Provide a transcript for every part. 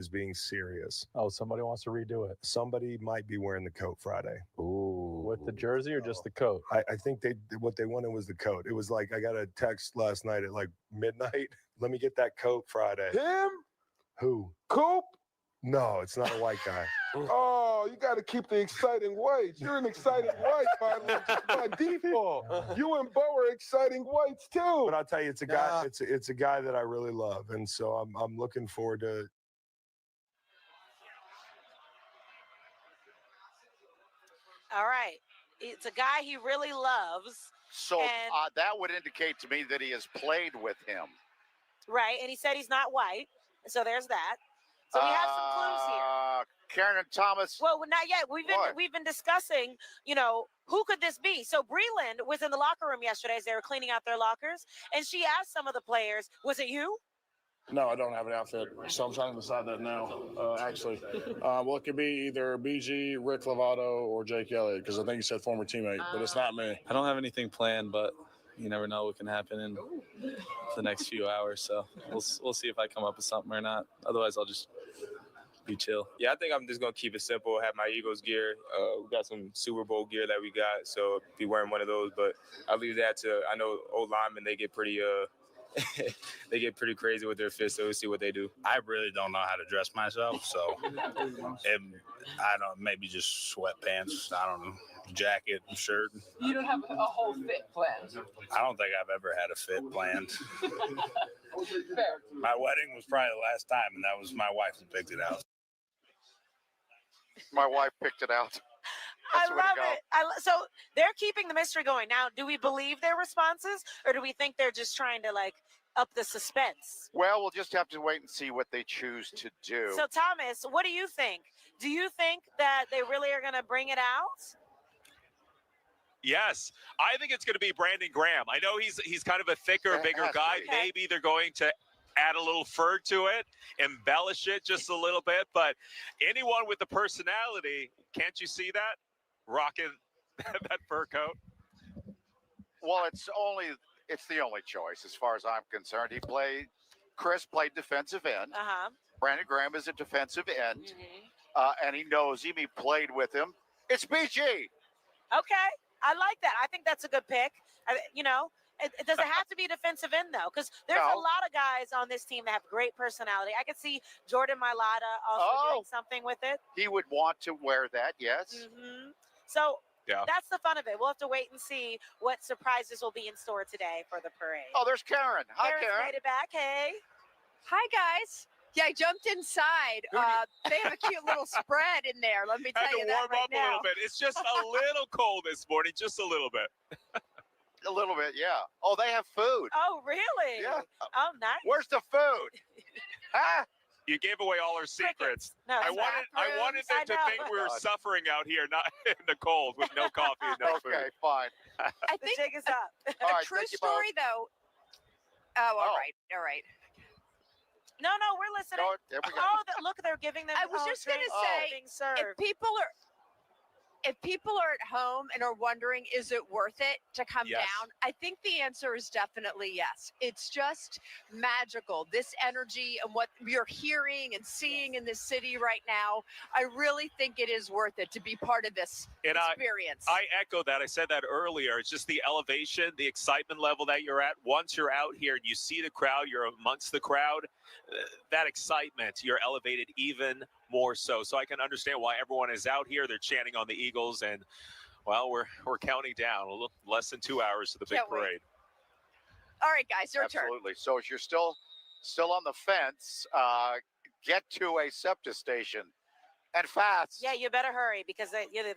is being serious. Oh, somebody wants to redo it. Somebody might be wearing the coat Friday. Ooh. With the jersey or just the coat? I think what they wanted was the coat. It was like I got a text last night at like midnight. Let me get that coat Friday. Him? Who? Coop? No, it's not a white guy. Oh, you got to keep the exciting whites. You're an exciting white by default. You and Bo are exciting whites too. But I'll tell you, it's a guy. It's a guy that I really love, and so I'm looking forward to. All right, it's a guy he really loves. So that would indicate to me that he has played with him. Right, and he said he's not white, so there's that. So we have some clues here. Karen and Thomas. Well, not yet. We've been discussing, who could this be? So Breland was in the locker room yesterday as they were cleaning out their lockers, and she asked some of the players, "Was it you?" No, I don't have an outfit, so I'm trying to decide that now, actually. Well, it could be either BG, Rick Lovato, or Jake Elliott, because I think you said former teammate, but it's not me. I don't have anything planned, but you never know what can happen in the next few hours, so we'll see if I come up with something or not. Otherwise, I'll just be chill. Yeah, I think I'm just going to keep it simple, have my Eagles gear. We got some Super Bowl gear that we got, so be wearing one of those, but I'll leave that to, I know old linemen, they get pretty they get pretty crazy with their fists, so we'll see what they do. I really don't know how to dress myself, so I don't, maybe just sweatpants, I don't know, jacket and shirt. You don't have a whole fit planned? I don't think I've ever had a fit planned. Fair. My wedding was probably the last time, and that was my wife who picked it out. My wife picked it out. I love it. So they're keeping the mystery going. Now, do we believe their responses, or do we think they're just trying to, up the suspense? Well, we'll just have to wait and see what they choose to do. So, Thomas, what do you think? Do you think that they really are going to bring it out? Yes, I think it's going to be Brandon Graham. I know he's kind of a thicker, bigger guy. Okay. Maybe they're going to add a little fur to it, embellish it just a little bit. But anyone with the personality, can't you see that? Rocking that fur coat. Well, it's the only choice as far as I'm concerned. Chris played defensive end. Brandon Graham is a defensive end, and he knows him. He played with him. It's BG. Okay, I like that. I think that's a good pick. Does it have to be defensive end, though? Because there's a lot of guys on this team that have great personality. I could see Jordan Mailata also doing something with it. He would want to wear that, yes. So that's the fun of it. We'll have to wait and see what surprises will be in store today for the parade. Oh, there's Karen. Hi, Karen's Karen. made it back. Hey. Hi, guys. Yeah, I jumped inside. They have a cute little spread in there. Let me tell you that right now. Had to warm up a little bit. It's just a little cold this morning, just a little bit. A little bit, yeah. Oh, they have food. Oh, really? Yeah. Oh, nice. Where's the food? Huh? You gave away all our secrets. No, I wanted them to think we were suffering out here, not in the cold, with no coffee and no food. Okay, fine. I think the jig is up. All right, true thank you story, both. though. Oh, all right. No, we're listening. No, there we go. Oh, look, they're giving them. I was just going to say, being served. if people are at home and are wondering, is it worth it to come down? I think the answer is definitely yes. It's just magical. This energy and what you're hearing and seeing in this city right now, I really think it is worth it to be part of this experience. I echo that. I said that earlier. It's just the elevation, the excitement level that you're at. Once you're out here and you see the crowd, you're amongst the crowd, that excitement, you're elevated even more so. So I can understand why everyone is out here. They're chanting on the Eagles, and well, we're counting down a little less than 2 hours to the big parade. All right, guys, your turn. Absolutely. So if you're still on the fence, get to a SEPTA station and fast. Yeah, you better hurry because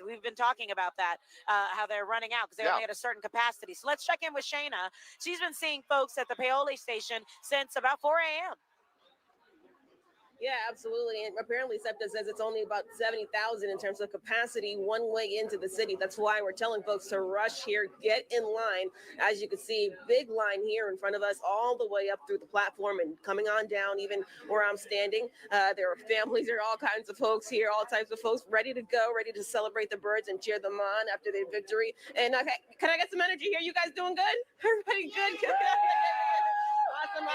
we've been talking about that, how they're running out because they only at a certain capacity. So let's check in with Shayna. She's been seeing folks at the Paoli station since about 4 a.m. Yeah, absolutely. And apparently SEPTA says it's only about 70,000 in terms of capacity one way into the city. That's why we're telling folks to rush here, get in line. As you can see, big line here in front of us all the way up through the platform and coming on down even where I'm standing. There are families, there are all kinds of folks here, all types of folks ready to go, ready to celebrate the Birds and cheer them on after their victory. And can I get some energy here? You guys doing good? Everybody good? Awesome.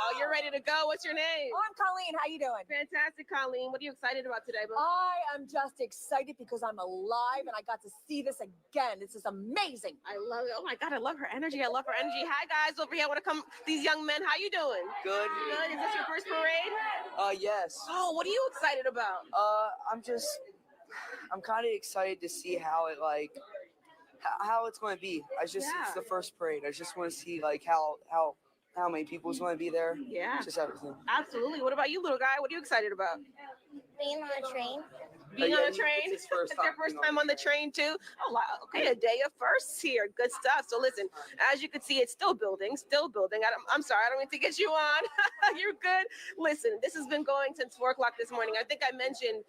Oh, you're ready to go. What's your name? Oh, I'm Colleen. How you doing? Fantastic, Colleen. What are you excited about today, bro? I am just excited because I'm alive and I got to see this again. This is amazing. I love it. Oh my God, I love her energy. I love her energy. Hi guys, over here. I want to come. These young men, how you doing? Good. Good. Is this your first parade? Yes. Oh, what are you excited about? I'm kind of excited to see how it how it's going to be. It's the first parade. I just want to see like how many people's going to be there. Yeah. Just everything. Absolutely. What about you, little guy? What are you excited about? Being on a train. Being Yeah, on the train? it's his first It's your time first being on time on the train too? Oh wow. Okay, a day of firsts here. Good stuff. So listen, as you can see, it's still building, I'm sorry, I don't mean to get you on. You're good. Listen, this has been going since 4 o'clock this morning. I think I mentioned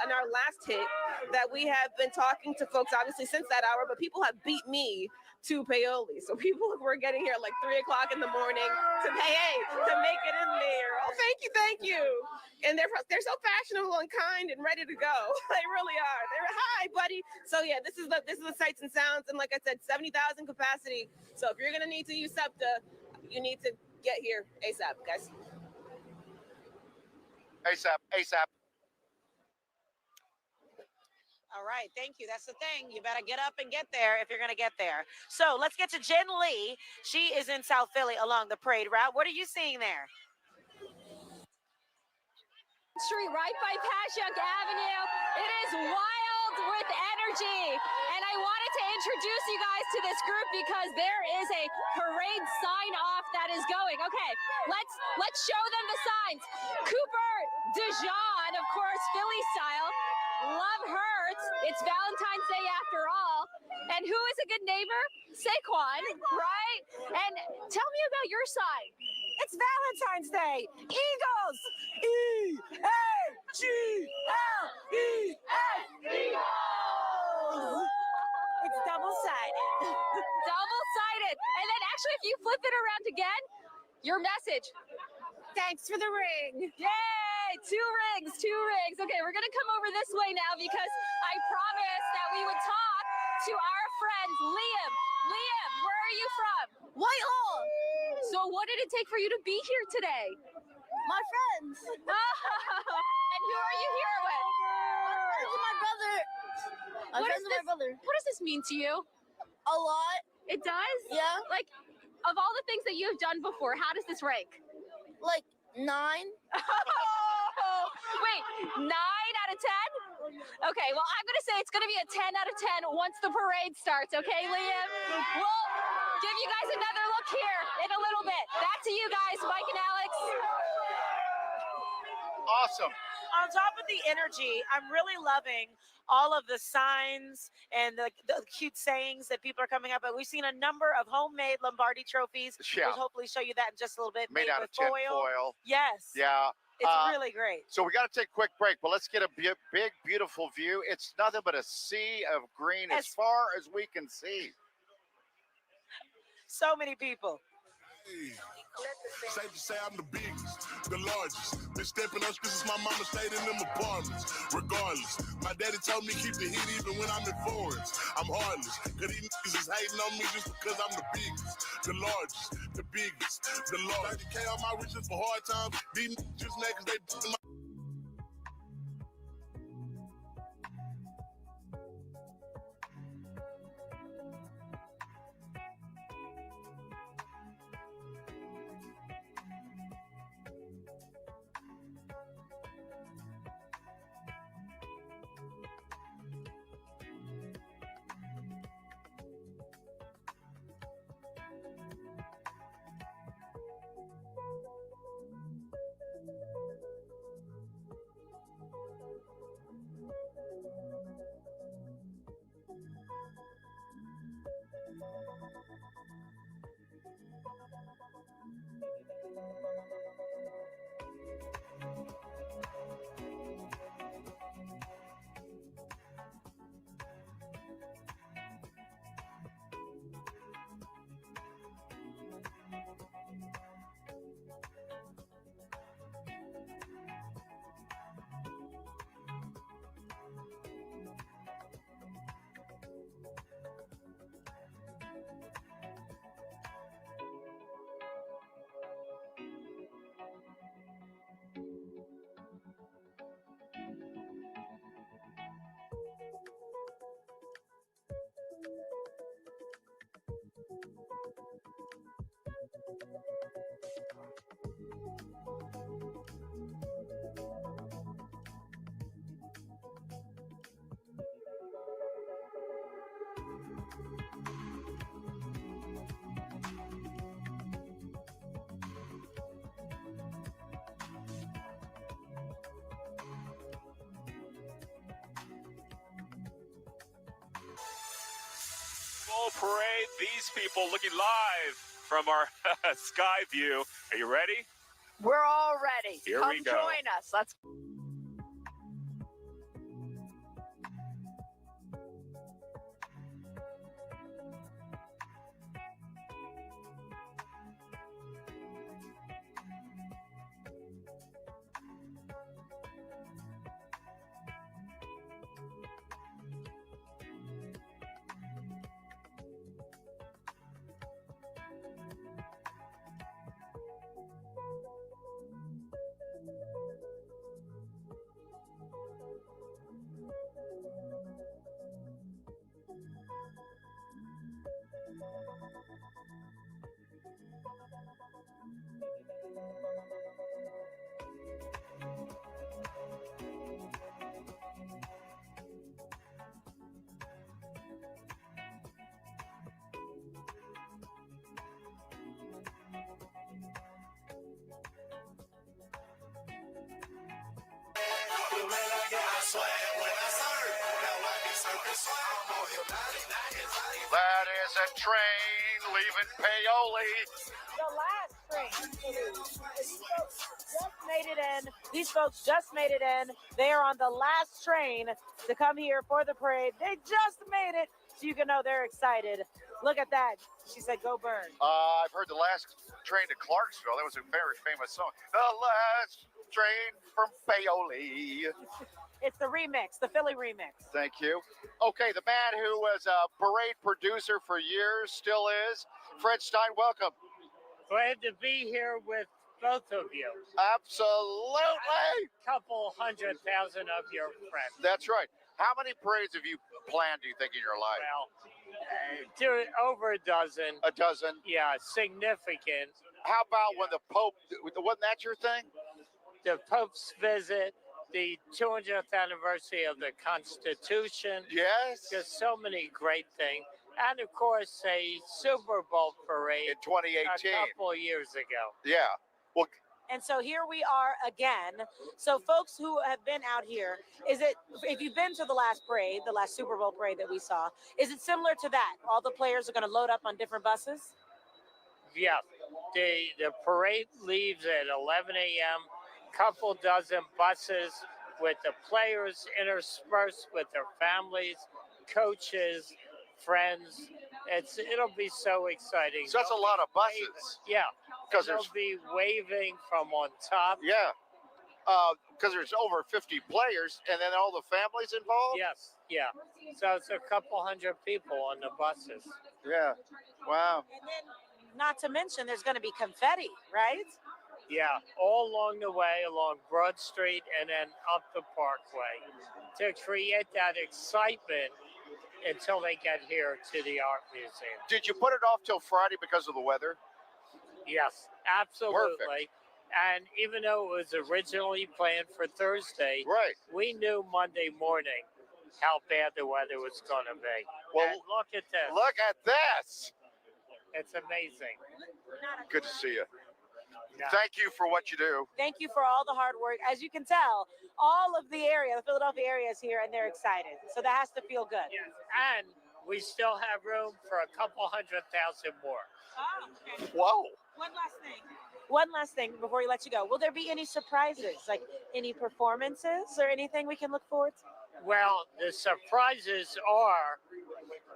in our last hit that we have been talking to folks obviously since that hour, but people have beat me to Paoli. So people were getting here at like 3 o'clock in the morning to make it in there. Oh, thank you. And they're so fashionable and kind and ready to go. They really are. They're hi, buddy. So yeah, this is the sights and sounds, and like I said, 70,000 capacity. So if you're gonna need to use SEPTA, you need to get here ASAP, guys. ASAP. All right, thank you. That's the thing. You better get up and get there if you're going to get there. So let's get to Jen Lee. She is in South Philly along the parade route. What are you seeing there? Street right by Passyunk Avenue. It is wild with energy. And I wanted to introduce you guys to this group because there is a parade sign off that is going. Okay, let's show them the signs. Cooper DeJean, of course, Philly style. Love hurts. It's Valentine's Day after all. And who is a good neighbor? Saquon, right? And tell me about your sign. It's Valentine's Day. Eagles. E-A-G-L-E-S. Eagles. It's double-sided. Double-sided. And then actually, if you flip it around again, your message. Thanks for the ring. Yay! 2 rings. Okay, we're going to come over this way now because I promised that we would talk to our friend Liam. Liam, where are you from? Whitehall. So what did it take for you to be here today? My friends. And who are you here with? My brother. My friends and my brother. What does this mean to you? A lot. It does? Yeah. Like, of all the things that you've done before, how does this rank? Like 9. Wait, 9 out of 10? Okay, well, I'm going to say it's going to be a 10 out of 10 once the parade starts, okay, Liam? We'll give you guys another look here in a little bit. Back to you guys, Mike and Alex. Awesome. On top of the energy, I'm really loving all of the signs and the cute sayings that people are coming up with. We've seen a number of homemade Lombardi trophies. Yeah. We'll hopefully show you that in just a little bit. Made out of with tin foil. Yes. Yeah. It's really great. So we got to take a quick break, but let's get a big, beautiful view. It's nothing but a sea of green as far as we can see. So many people. Safe to say I'm the biggest, the largest. Been stepping up since my mama stayed in them apartments. Regardless, my daddy told me keep the heat even when I'm in foreigns. I'm heartless, cause these niggas is hating on me just because I'm the biggest, the largest, the biggest, the largest. 30K on my riches for hard times. These niggas just mad cause they my Bowl parade. These people looking live from our sky view. Are you ready? We're all ready. Here Come we go. join us. Let's. That is a train leaving Paoli. The last train. These folks just made it in. These folks just made it in. They are on the last train to come here for the parade. They just made it, so you can know they're excited. Look at that. She said, "Go Burn." I've heard the last train to Clarksville. That was a very famous song. The last train from Paoli. It's the remix, the Philly remix. Thank you. Okay, the man who was a parade producer for years still is. Fred Stein, welcome. Glad to be here with both of you. Absolutely. A couple 100,000 of your friends. That's right. How many parades have you planned, do you think, in your life? Well, over a dozen. A dozen? Yeah, significant. How about when the Pope, wasn't that your thing? The Pope's visit, the 200th anniversary of the Constitution. Yes. Just so many great things. And, of course, a Super Bowl parade. In 2018. A couple of years ago. Yeah. Well, and so here we are again. So folks who have been out here, if you've been to the last parade, the last Super Bowl parade that we saw, is it similar to that? All the players are going to load up on different buses? Yeah. The parade leaves at 11 a.m. Couple dozen buses with the players interspersed with their families, coaches, friends. It'll be so exciting. So that's a lot of buses. Yeah. Because they'll be waving from on top. Yeah. Because there's over 50 players, and then all the families involved? Yes, yeah. So it's a couple hundred people on the buses. Yeah. Wow. And then, not to mention, there's going to be confetti, right? Yeah, all along the way, along Broad Street and then up the Parkway to create that excitement until they get here to the art museum. Did you put it off till Friday because of the weather? Yes, absolutely. Perfect. And even though it was originally planned for Thursday, right, we knew Monday morning how bad the weather was going to be. Well, and look at this. Look at this. It's amazing. Good to see you. Yeah. Thank you for what you do. Thank you for all the hard work. As you can tell, all of the area, the Philadelphia area is here and they're excited. So that has to feel good. Yes. And we still have room for a couple 100,000 more. Oh, okay. Whoa. One last thing before we let you go. Will there be any surprises, like any performances or anything we can look forward to? Well, the surprises are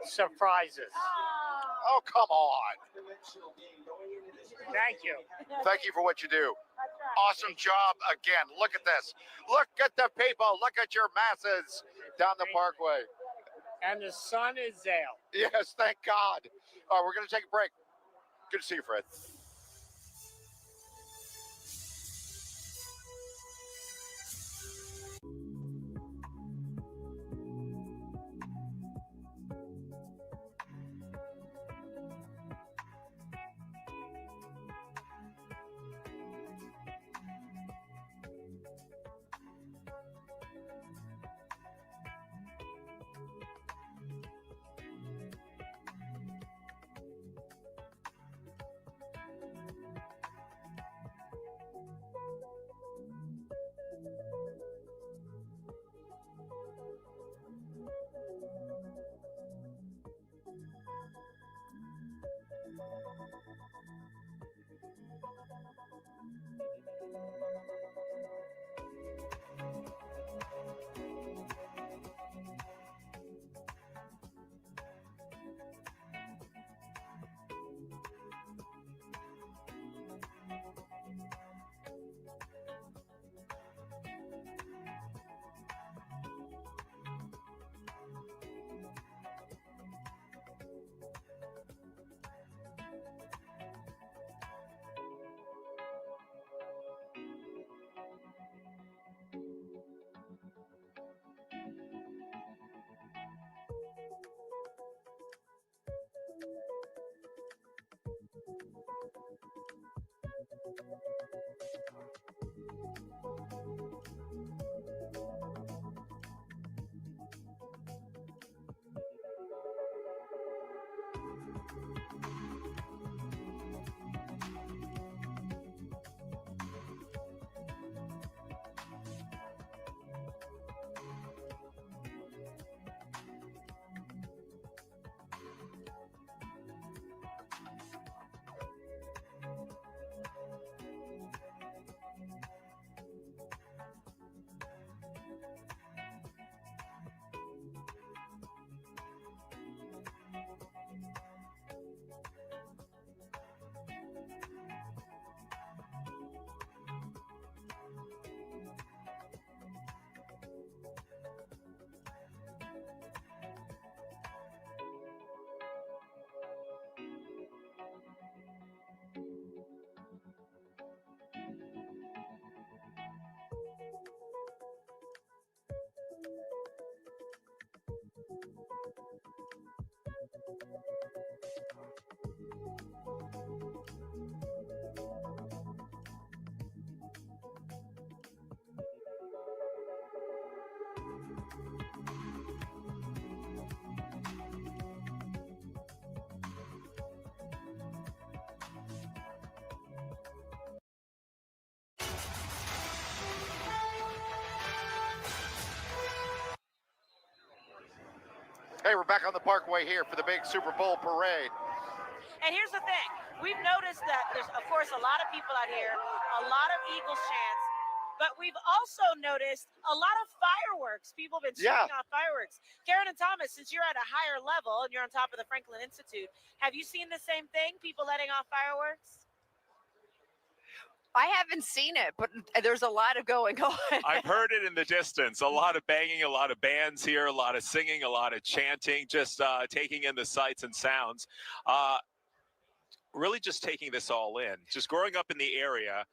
surprises. Oh, come on. Thank you. Thank you for what you do. Awesome job again. Look at this. Look at the people. Look at your masses down the Parkway. And the sun is out. Yes, thank God. All right, we're going to take a break. Good to see you, Fred. Hey, we're back on the Parkway here for the big Super Bowl parade. And here's the thing. We've noticed that there's, of course, a lot of people out here, a lot of Eagles chants, but we've also noticed a lot of fireworks. People have been shooting off fireworks. Karen and Thomas, since you're at a higher level and you're on top of the Franklin Institute, have you seen the same thing, people letting off fireworks? I haven't seen it, but there's a lot of going on. I've heard it in the distance. A lot of banging, a lot of bands here, a lot of singing, a lot of chanting, just taking in the sights and sounds. Really just taking this all in. Just growing up in the area,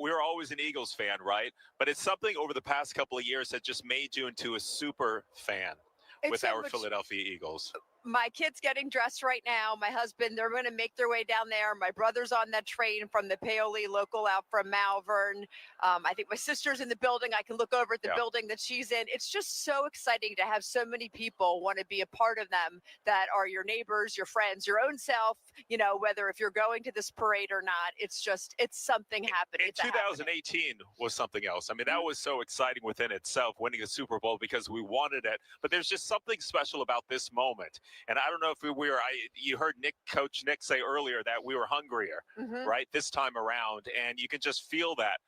we were always an Eagles fan, right? But it's something over the past couple of years that just made you into a super fan with so our much- Philadelphia Eagles. My kid's getting dressed right now. My husband, they're going to make their way down there. My brother's on that train from the Paoli local out from Malvern. I think my sister's in the building. I can look over at the building that she's in. It's just so exciting to have so many people want to be a part of them that are your neighbors, your friends, your own self, you know, whether if you're going to this parade or not, it's something happening. In 2018 was something else. I mean, that was so exciting within itself, winning a Super Bowl because we wanted it. But there's just something special about this moment. And I don't know if you heard Coach Nick say earlier that we were hungrier, right, this time around. And you can just feel that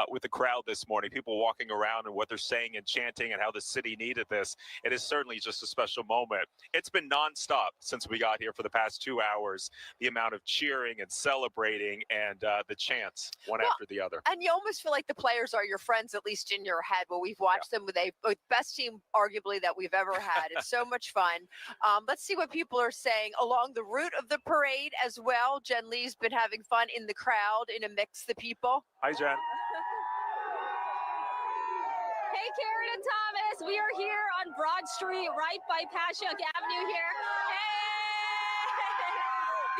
with the crowd this morning, people walking around and what they're saying and chanting and how the city needed this. It is certainly just a special moment. It's been nonstop since we got here for the past 2 hours, the amount of cheering and celebrating and the chants one after the other. And you almost feel like the players are your friends, at least in your head. Well, we've watched them with the best team, arguably, that we've ever had. It's so much fun. Let's see what people are saying along the route of the parade as well. Jen Lee's been having fun in the crowd in amidst the people. Hi, Jen. Hey, Karen and Thomas, we are here on Broad Street, right by Passyunk Avenue here. Hey!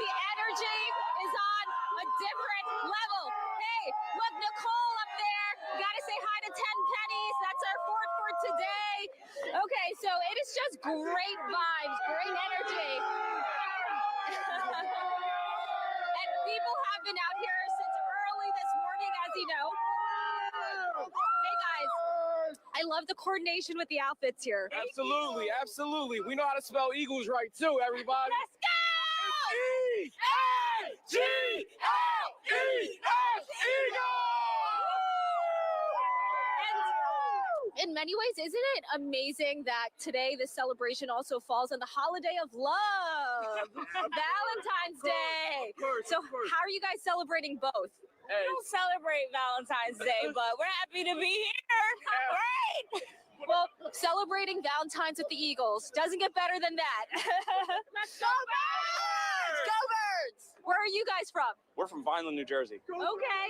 The energy is on a different level. Hey, look, Nicole up there. Gotta say hi to 10 Pennies. That's our fort for today. Okay, so it is just great vibes, great energy. And people have been out here since early this morning, as you know. Hey, guys. I love the coordination with the outfits here. Absolutely, absolutely. We know how to spell Eagles right too, everybody. Let's go! E-A-G-L-E-S, In many ways, isn't it amazing that today this celebration also falls on the holiday of love, Valentine's Day? So how are you guys celebrating both? We don't celebrate Valentine's Day, but we're happy to be here. Right? Well, celebrating Valentine's with the Eagles doesn't get better than that. Let's go Birds! Go Birds! Where are you guys from? We're from Vineland, New Jersey. Okay.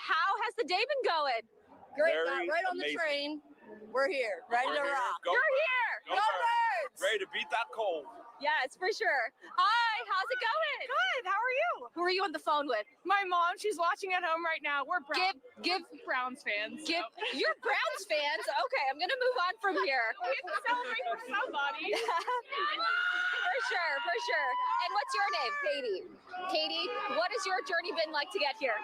How has the day been going? Great, Very right on the amazing. train. We're here, ready to rock. Go You're here. Go Birds! Ready to beat that cold. Yes, for sure. Hi, how's it going? Good. How are you? Who are you on the phone with? My mom. She's watching at home right now. We're Browns. Give Browns fans. You're Browns fans. Okay, I'm gonna move on from here. We have to celebrate for somebody. For sure. And what's your name? Katie, what has your journey been like to get here?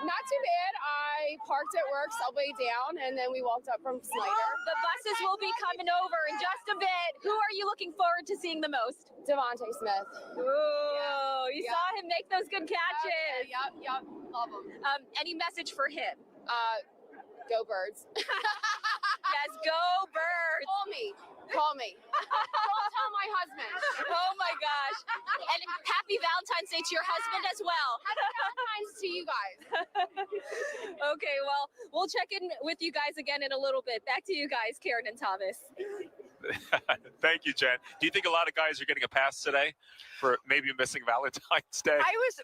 Not too bad. I parked at work, subway down, and then we walked up from Snyder. The buses will be coming over in just a bit. Who are you looking forward to seeing the most? Devontae Smith. Ooh, you saw him make those good catches. Yep. Love him. Any message for him? Go Birds. Yes, go Birds. Call me. Don't tell my husband. Oh my gosh. And happy Valentine's Day to your husband as well. Happy Valentine's to you guys. Okay, well, we'll check in with you guys again in a little bit. Back to you guys, Karen and Thomas. Thank you, Jen. Do you think a lot of guys are getting a pass today for maybe missing Valentine's Day?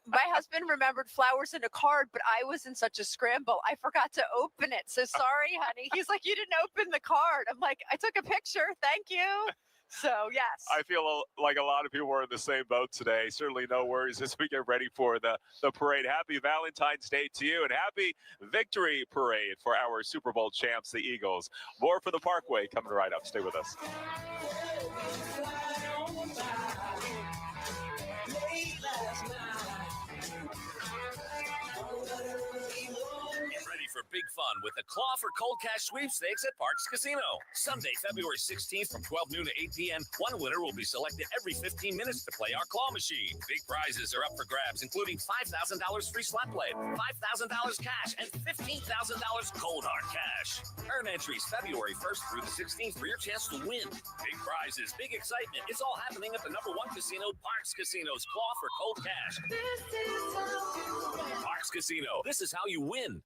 My husband remembered flowers in a card, but I was in such a scramble. I forgot to open it. So sorry, honey. He's like, you didn't open the card. I'm like, I took a picture. Thank you. So, yes. I feel like a lot of people are in the same boat today. Certainly no worries as we get ready for the parade. Happy Valentine's Day to you and happy victory parade for our Super Bowl champs, the Eagles. More for the Parkway coming right up. Stay with us. Ready for big fun with the Claw for Cold Cash sweepstakes at Parks Casino. Sunday, February 16th from 12 noon to 8 p.m., one winner will be selected every 15 minutes to play our Claw machine. Big prizes are up for grabs, including $5,000 free slot play, $5,000 cash, and $15,000 cold hard cash. Earn entries February 1st through the 16th for your chance to win. Big prizes, big excitement. It's all happening at the #1 casino, Parks Casino's Claw for Cold Cash. Parks Casino. This is how you win.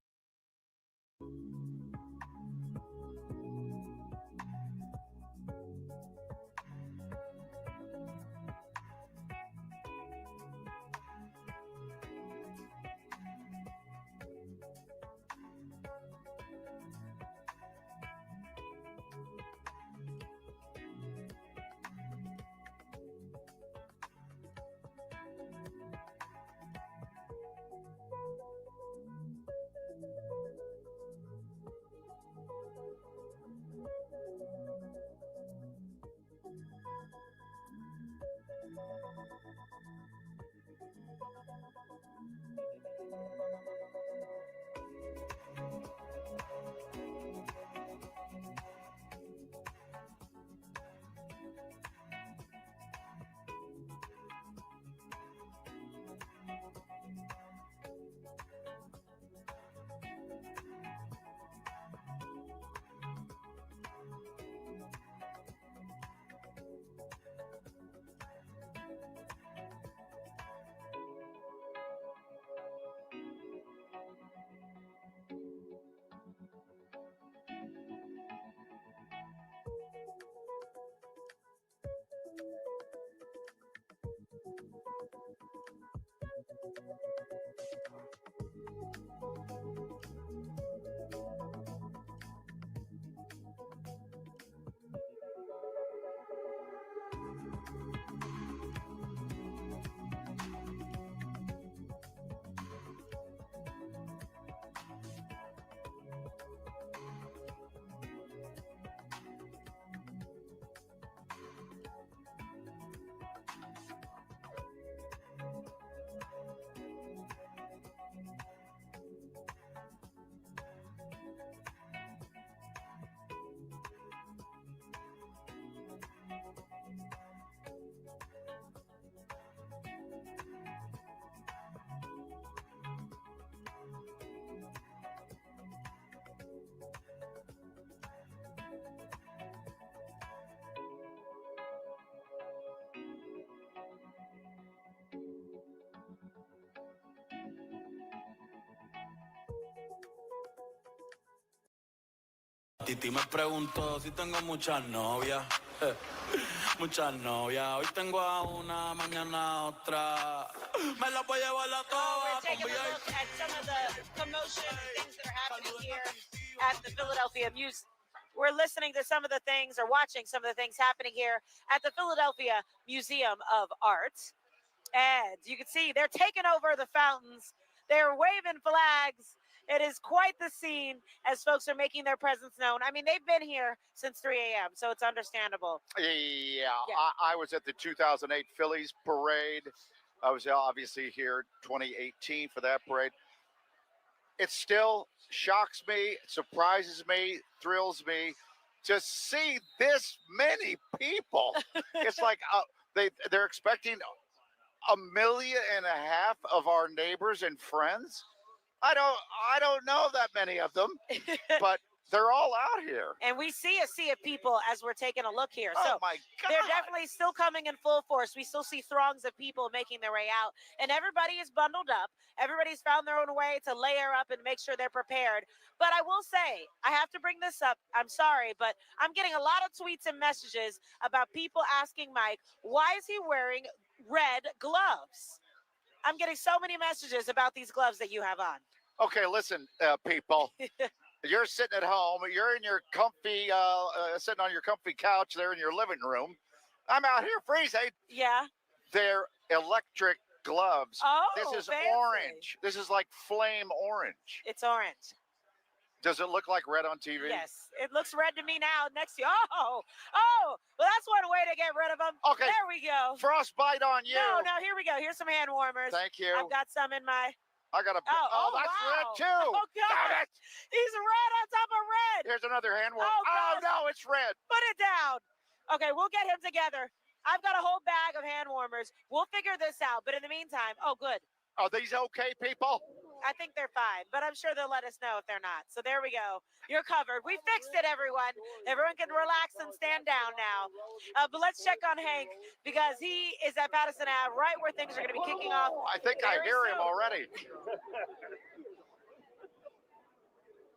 Titi me preguntó si tengo muchas novias. Muchas novias. Hoy tengo a una, mañana a otra. Me la voy a llevar a todas. We're taking a look at some of the commotion and things that are happening here at the Philadelphia Museum. We're listening to some of the things or watching some of the things happening here at the Philadelphia Museum of Art. And you can see they're taking over the fountains. They're waving flags. It is quite the scene as folks are making their presence known. I mean, they've been here since 3 a.m., so it's understandable. Yeah. I was at the 2008 Phillies parade. I was obviously here 2018 for that parade. It still shocks me, surprises me, thrills me to see this many people. It's like they're expecting 1.5 million of our neighbors and friends. I don't know that many of them, but they're all out here. And we see a sea of people as we're taking a look here. Oh So my God. they're definitely still coming in full force. We still see throngs of people making their way out, and everybody is bundled up. Everybody's found their own way to layer up and make sure they're prepared. But I will say, I have to bring this up. I'm sorry, but I'm getting a lot of tweets and messages about people asking Mike, why is he wearing red gloves? I'm getting so many messages about these gloves that you have on. Okay, listen, people. You're sitting at home. You're in your comfy, sitting on your comfy couch there in your living room. I'm out here freezing. Yeah. They're electric gloves. Oh, this is fancy. orange. This is like flame orange. It's orange. Does it look like red on TV? Yes, it looks red to me now. Next to you. Oh, well, that's one way to get rid of them. Okay. There we go. Frostbite on you. No, here we go. Here's some hand warmers. Thank you. I've got some in my I got a. Oh, that's wow. red too. Oh, Damn God. it. He's red on top of red. Here's another hand warmer. Oh, Oh, gosh. no, it's red. Put it down. Okay, we'll get him together. I've got a whole bag of hand warmers. We'll figure this out. But in the meantime, oh, good. Are these okay, people? I think they're fine, but I'm sure they'll let us know if they're not. So there we go. You're covered. We fixed it, everyone. Everyone can relax and stand down now. But let's check on Hank because he is at Patterson Ave, right where things are going to be kicking off. I think I hear him already.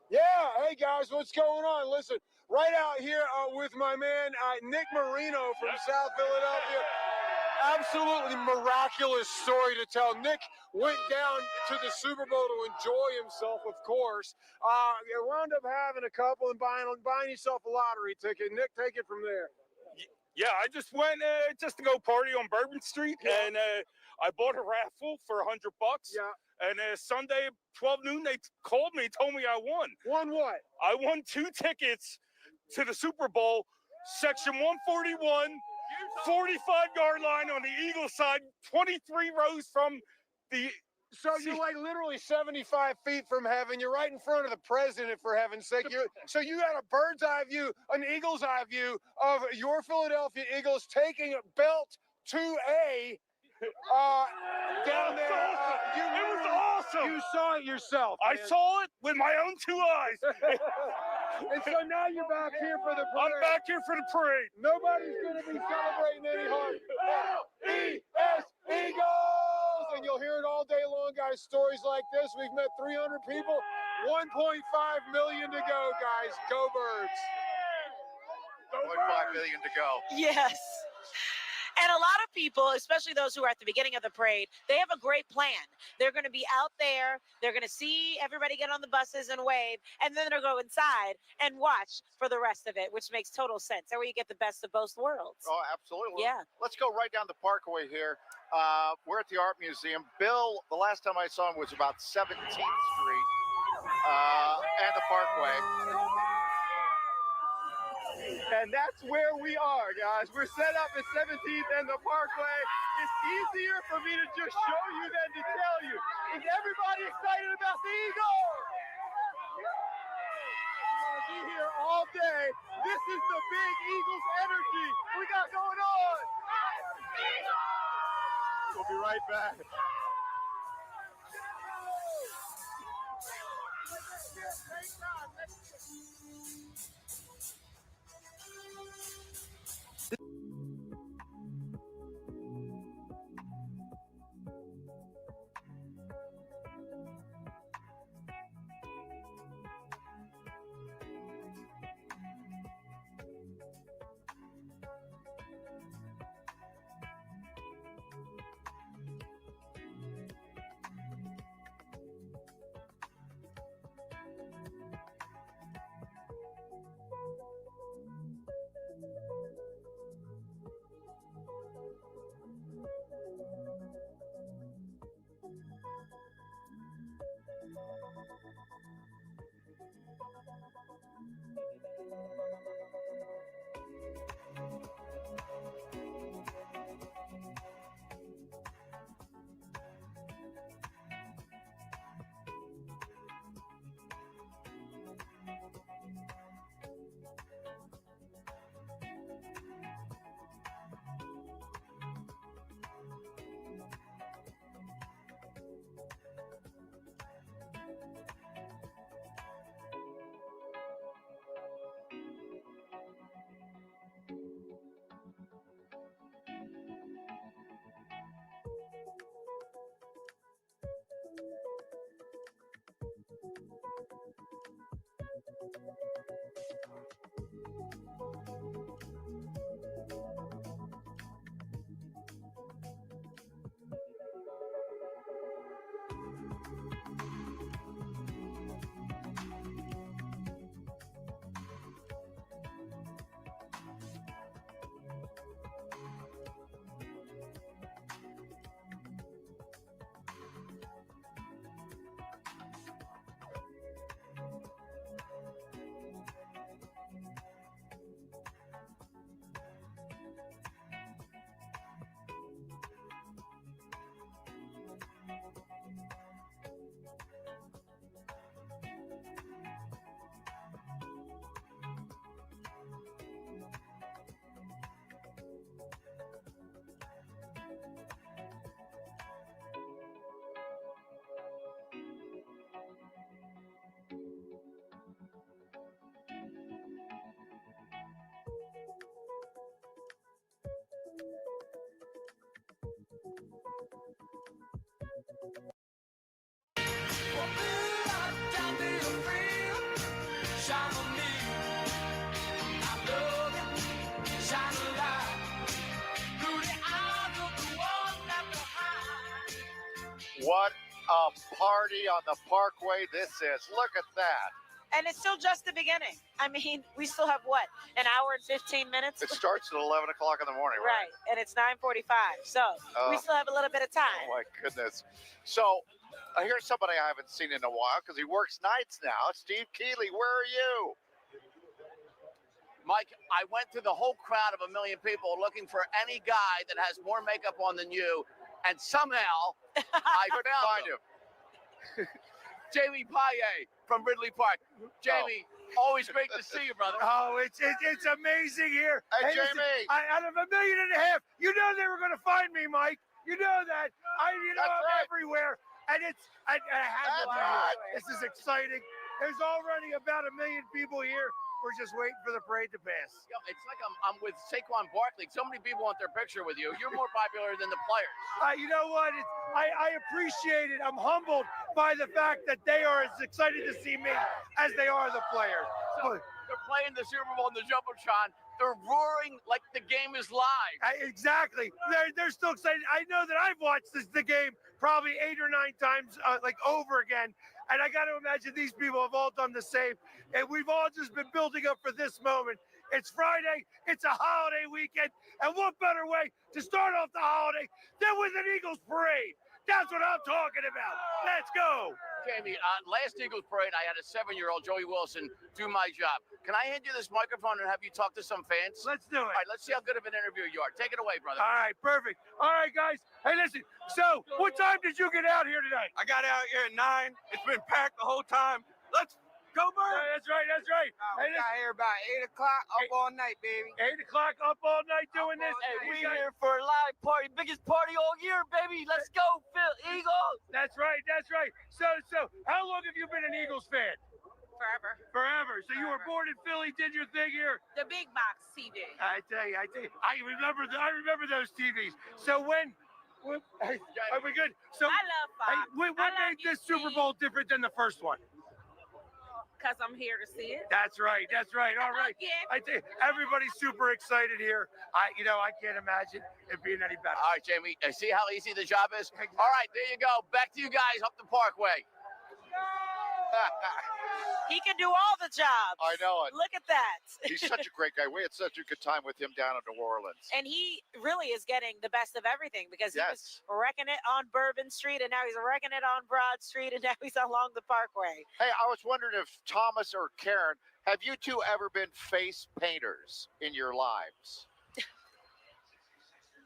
Yeah, hey guys, what's going on? Listen, right out here with my man Nick Marino from South Philadelphia. Absolutely miraculous story to tell. Nick went down to the Super Bowl to enjoy himself, of course. You wound up having a couple and buying yourself a lottery ticket. Nick, take it from there. Yeah, I just went just to go party on Bourbon Street, and I bought a raffle for $100. Yeah. And Sunday, 12 noon, they called me, told me I won. Won what? I won 2 tickets to the Super Bowl, section 141, 45-yard line on the Eagles side, 23 rows from the. So you're like literally 75 feet from heaven. You're right in front of the president, for heaven's sake. So you got a bird's eye view, an eagle's eye view of your Philadelphia Eagles taking belt 2A down there. It was awesome. You saw it yourself. I man. saw it with my own 2 eyes. And so now you're back here for the parade. I'm back here for the parade. Nobody's going to be celebrating any harder. L-E-S Eagles! And you'll hear it all day long, guys. Stories like this. We've met 300 people. 1.5 million to go, guys. Go Birds. 1.5 million to go. Yes. And a lot of people, especially those who are at the beginning of the parade, they have a great plan. They're going to be out there. They're going to see everybody get on the buses and wave, and then they'll go inside and watch for the rest of it, which makes total sense. That's where you get the best of both worlds. Oh, absolutely. Yeah. Let's go right down the Parkway here. We're at the Art Museum. Bill, the last time I saw him was about 17th Street and the Parkway. And that's where we are, guys. We're set up at 17th and the Parkway. It's easier for me to just show you than to tell you. Is everybody excited about the Eagles? We'll be here all day. This is the big Eagles energy we got going on. We'll be right back. a party on the Parkway this is. Look at that. And it's still just the beginning. I mean, we still have what, an hour and 15 minutes? It starts at 11 o'clock in the morning, right? Right, and it's 9:45. So we still have a little bit of time. Oh, my goodness. So here's somebody I haven't seen in a while because he works nights now. Steve Keeley, where are you? Mike, I went through the whole crowd of 1 million people looking for any guy that has more makeup on than you, and somehow I found him. Jamie Paye from Ridley Park. Jamie, always great to see you, brother. Oh, it's amazing here. Hey, listen, Jamie. out of 1.5 million, you know they were going to find me, Mike. You know that. I'm right. everywhere, and I have to tell you, this is exciting. There's already about 1 million people here. We're just waiting for the parade to pass. Yo, it's like I'm with Saquon Barkley. So many people want their picture with you. You're more popular than the players. You know what? I appreciate it. I'm humbled by the fact that they are as excited to see me as they are the players. So they're playing the Super Bowl in the Jumbotron. They're roaring like the game is live. Exactly. They're still excited. I know that I've watched the game probably 8 or 9 times, like over again. And I got to imagine these people have all done the same. And we've all just been building up for this moment. It's Friday. It's a holiday weekend. And what better way to start off the holiday than with an Eagles parade? That's what I'm talking about. Let's go. Jamie, last Eagles parade, I had a 7-year-old, Joey Wilson, do my job. Can I hand you this microphone and have you talk to some fans? Let's do it. All right, let's see how good of an interview you are. Take it away, brother. All right, perfect. All right, guys. Hey, listen. So, what time did you get out here tonight? I got out here at 9. It's been packed the whole time. Let's go, Bird. Yeah, that's right. That's right. We got here about 8 o'clock, up all night, baby. 8 o'clock, up all night doing this. Hey, we here for a live party, biggest party all year, baby. Let's go, Phil Eagles. That's right. That's right. So, how long have you been an Eagles fan? Forever. So you were born in Philly, did your thing here. The big box TV. I tell you, I remember those TVs. So when are we good? So I love Fox. What made this Super Bowl different than the first one? Because I'm here to see it. That's right. That's right. All right. I think everybody's super excited here. I can't imagine it being any better. All right, Jamie, see how easy the job is? All right, there you go. Back to you guys up the Parkway. He can do all the jobs. I know it. Look at that. He's such a great guy. We had such a good time with him down in New Orleans. And he really is getting the best of everything because he was Yes. wrecking it on Bourbon Street, and now he's wrecking it on Broad Street, and now he's along the Parkway. Hey, I was wondering if Thomas or Karen, have you two ever been face painters in your lives?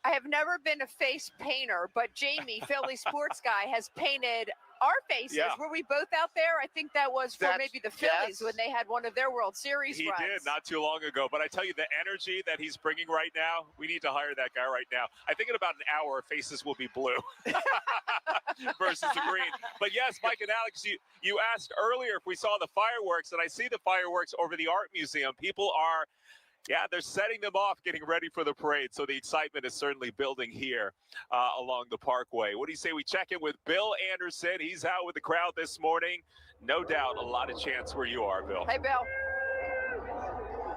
I have never been a face painter, but Jamie, Philly sports guy, has painted our faces. Yeah. Were we both out there? I think that was for maybe the Phillies when they had one of their World Series He runs. did not too long ago. But I tell you, the energy that he's bringing right now, we need to hire that guy right now. I think in about an hour, our faces will be blue versus the green. But yes, Mike and Alex, you asked earlier if we saw the fireworks, and I see the fireworks over the Art Museum. People are, they're setting them off, getting ready for the parade. So the excitement is certainly building here along the Parkway. What do you say we check in with Bill Anderson? He's out with the crowd this morning. No doubt a lot of chants where you are, Bill. Hey, Bill.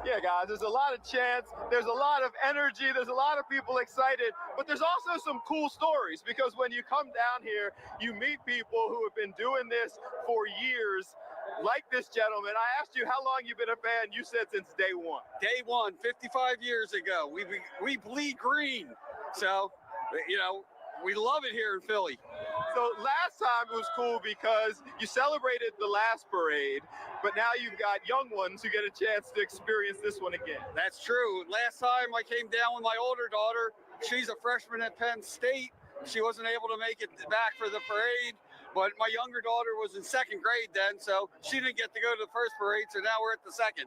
Yeah, guys, there's a lot of chants. There's a lot of energy. There's a lot of people excited. But there's also some cool stories because when you come down here, you meet people who have been doing this for years. Like this gentleman, I asked you how long you've been a fan. You said since day one. Day one, 55 years ago. We bleed green. So, we love it here in Philly. So last time it was cool because you celebrated the last parade, but now you've got young ones who get a chance to experience this one again. That's true. Last time I came down with my older daughter, she's a freshman at Penn State. She wasn't able to make it back for the parade. But my younger daughter was in second grade then, so she didn't get to go to the first parade, so now we're at the second.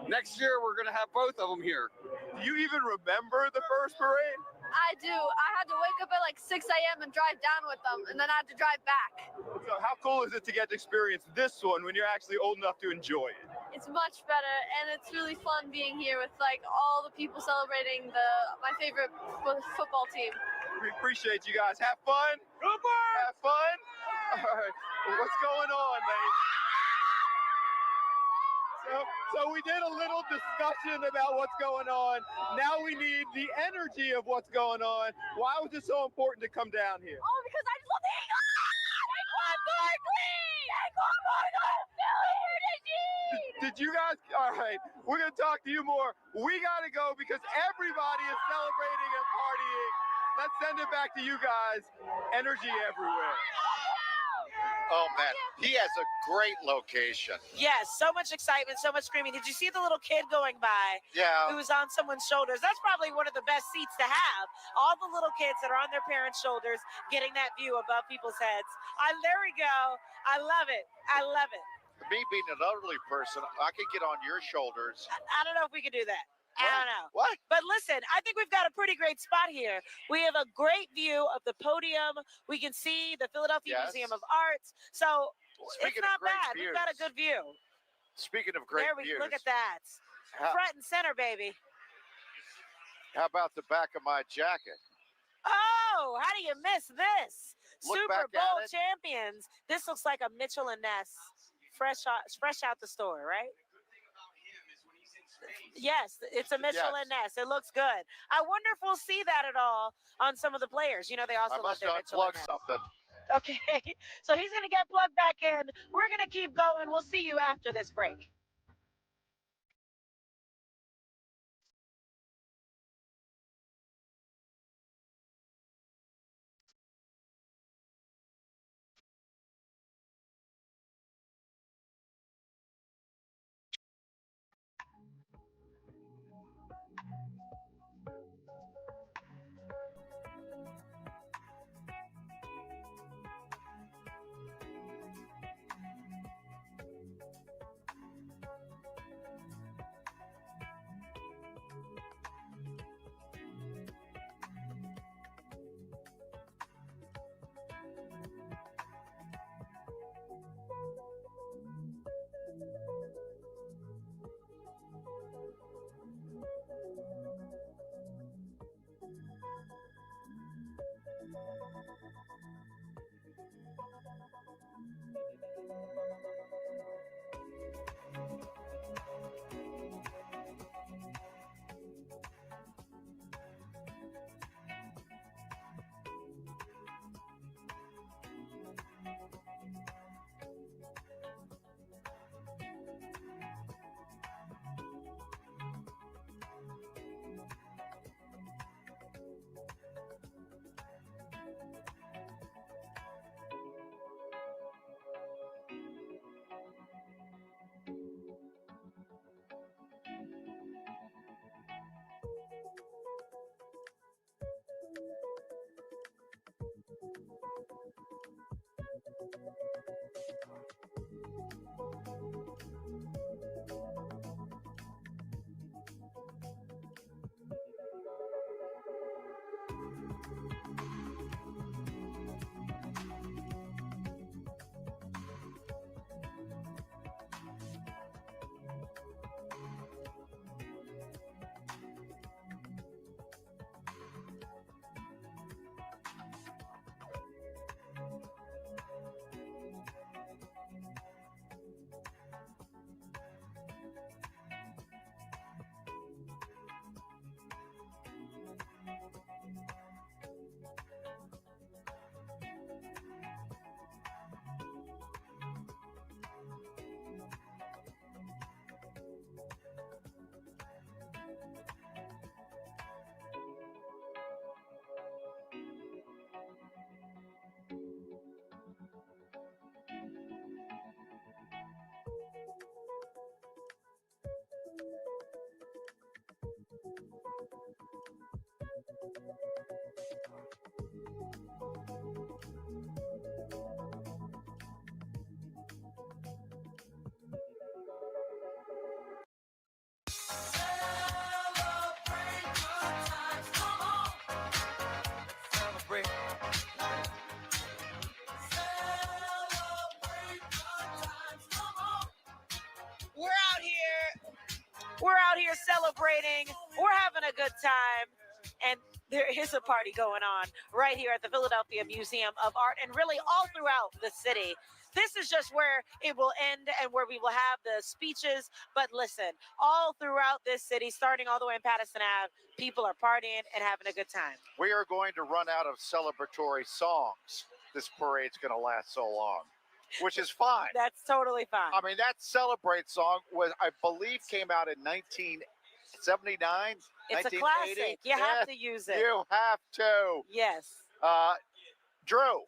Next year, we're going to have both of them here. Do you even remember the first parade? I do. I had to wake up at like 6 a.m. and drive down with them, and then I had to drive back. So how cool is it to get to experience this one when you're actually old enough to enjoy it? It's much better, and it's really fun being here with like all the people celebrating my favorite football team. We appreciate you guys. Have fun. Have fun. All right. Well, what's going on, ladies? So we did a little discussion about what's going on. Now we need the energy of what's going on. Why was it so important to come down here? Oh, because I just love the Eagles! Did you guys? All right, we're gonna talk to you more. We gotta go because everybody is celebrating and partying. Let's send it back to you guys. Energy everywhere. Oh man, he has a great location. Yes, so much excitement, so much screaming. Did you see the little kid going by? Yeah. Who was on someone's shoulders? That's probably one of the best seats to have. All the little kids that are on their parents' shoulders, getting that view above people's heads. There we go. I love it. I love it. Me being an elderly person, I could get on your shoulders. I don't know if we can do that. I don't know. What? But listen, I think we've got a pretty great spot here. We have a great view of the podium. We can see the Philadelphia Museum of Arts. So Speaking it's not of great bad. We've got a good view. Speaking of great views. Look at that. Front and center, baby. How about the back of my jacket? Oh, how do you miss this? Look Super back at Bowl it. champions. This looks like a Mitchell and Ness fresh out the store, right? Yes, it's a Mitchell and Ness. It looks good. I wonder if we'll see that at all on some of the players. You know, they also I must love their Mitchell and unplug Ness. something. Okay, so he's going to get plugged back in. We're going to keep going. We'll see you after this break. We're out here celebrating. We're having a good time. And there is a party going on right here at the Philadelphia Museum of Art and really all throughout the city. This is just where it will end and where we will have the speeches. But listen, all throughout this city, starting all the way in Patterson Ave, people are partying and having a good time. We are going to run out of celebratory songs. This parade's going to last so long. which is fine. That's totally fine. I mean, that Celebrate song was, I believe, came out in 1979. It's a 1980. classic. You have to use it. You have to. Yes. Drew,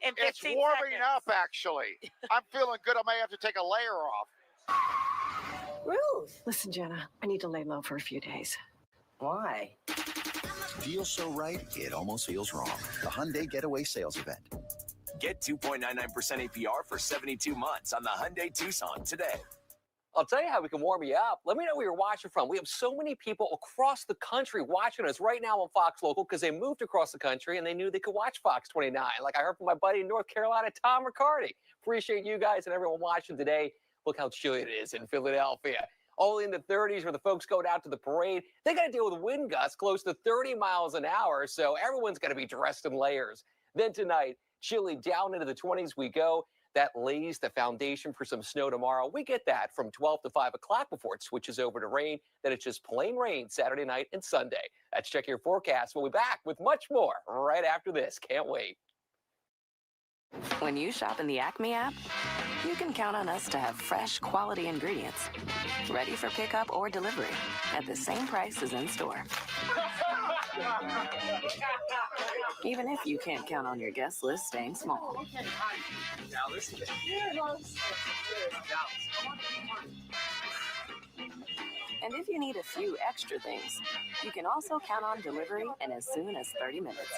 In it's 15 warming seconds. up, actually. I'm feeling good. I may have to take a layer off. Ruth. Listen, Jenna, I need to lay low for a few days. Why? Feels so right, it almost feels wrong. The Hyundai Getaway Sales Event. Get 2.99% APR for 72 months on the Hyundai Tucson today. I'll tell you how we can warm you up. Let me know where you're watching from. We have so many people across the country watching us right now on Fox Local because they moved across the country and they knew they could watch Fox 29. Like I heard from my buddy in North Carolina, Tom Riccardi. Appreciate you guys and everyone watching today. Look how chilly it is in Philadelphia. Only in the 30s where the folks going out to the parade. They got to deal with wind gusts close to 30 miles an hour, so everyone's going to be dressed in layers. Then tonight, chilly down into the 20s we go. That lays the foundation for some snow tomorrow. We get that from 12 to 5 o'clock before it switches over to rain. Then it's just plain rain Saturday night and Sunday. That's Check Your Forecast. We'll be back with much more right after this. Can't wait. When you shop in the Acme app, you can count on us to have fresh, quality ingredients ready for pickup or delivery at the same price as in store. Even if you can't count on your guest list staying small. Now listen. And if you need a few extra things, you can also count on delivery in as soon as 30 minutes.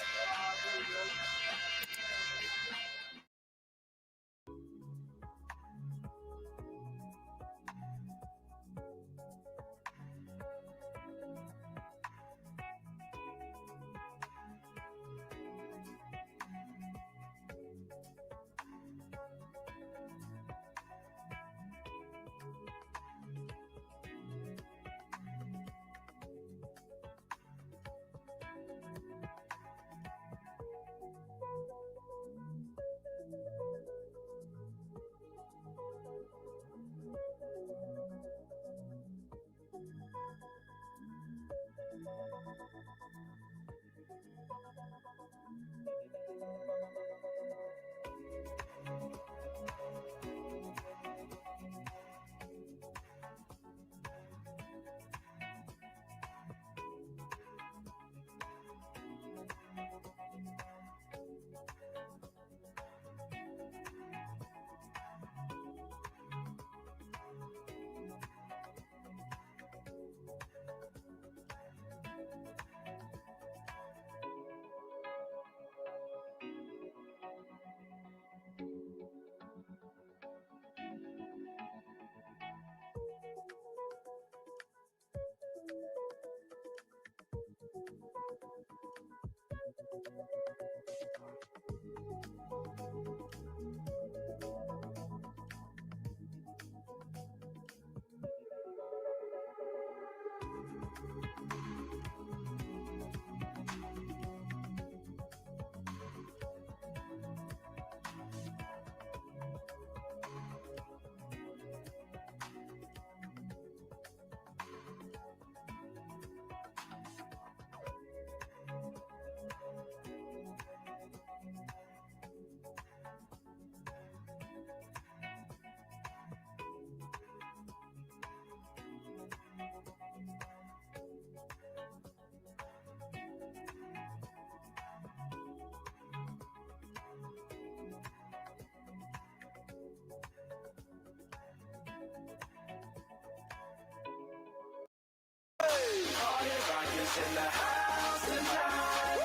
In the house tonight.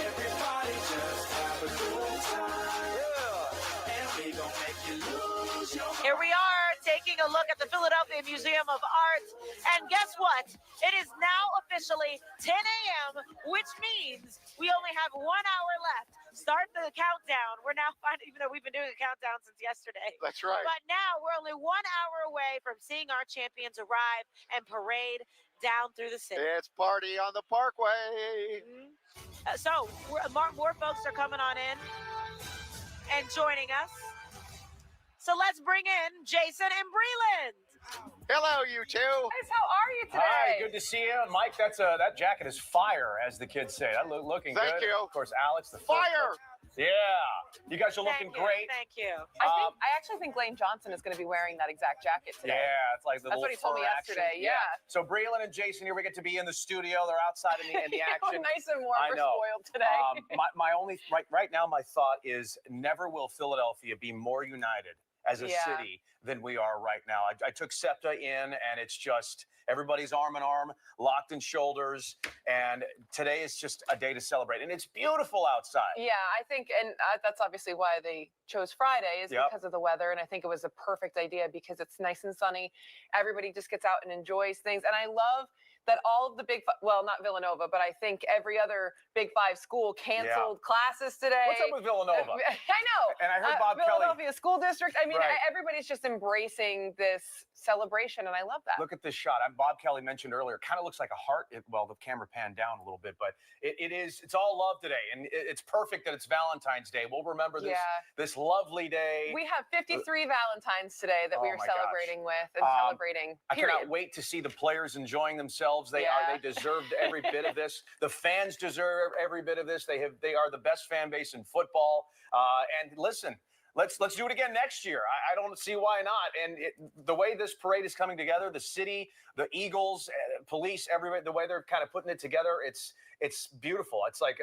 Everybody just have a good time. And we gon' make you lose your mind. Here we are taking a look at the Philadelphia Museum of Art. And guess what? It is now officially 10 a.m., which means we only have 1 hour left. Start the countdown. We're now finding, even though we've been doing a countdown since yesterday. That's right. But now we're only 1 hour away from seeing our champions arrive and parade down through the city. It's party on the Parkway. So more folks are coming on in and joining us. So let's bring in Jason and Breland. Hello, you two. Guys, how are you today? Hi, good to see you. Mike, that jacket is fire, as the kids say. That looking Thank good. you. Of course, Alex, the Fire. Yeah, you guys are looking great. Thank you. I actually think Lane Johnson is going to be wearing that exact jacket today. Yeah, it's like the That's little what he told me fur action. yesterday. Yeah. So Breland and Jason here, we get to be in the studio. They're outside in the action. Nice and warm. I We're know. spoiled today. My only right now, my thought is never will Philadelphia be more united as a city than we are right now. I took SEPTA in, and it's just everybody's arm in arm, locked in shoulders, and today is just a day to celebrate. And it's beautiful outside. Yeah, I think, and that's obviously why they chose Friday is because of the weather, and I think it was a perfect idea because it's nice and sunny. Everybody just gets out and enjoys things, and I love that all of the well, not Villanova, but I think every other Big Five school canceled classes today. What's up with Villanova? I know. And I heard Bob Philadelphia Kelly. School District. I mean, Right. everybody's just embracing this celebration, and I love that. Look at this shot. Bob Kelly mentioned earlier. Kind of looks like a heart. Well, the camera panned down a little bit, but it's all love today, and it's perfect that it's Valentine's Day. We'll remember this lovely day. We have 53 Valentines today that we Oh are my celebrating with and celebrating. I Period. cannot wait to see the players enjoying themselves. They deserved every bit of this. The fans deserve every bit of this. They are the best fan base in football. And listen, let's do it again next year. I don't see why not. And the way this parade is coming together, the city, the Eagles, police, everybody, the way they're kind of putting it together, it's beautiful. It's like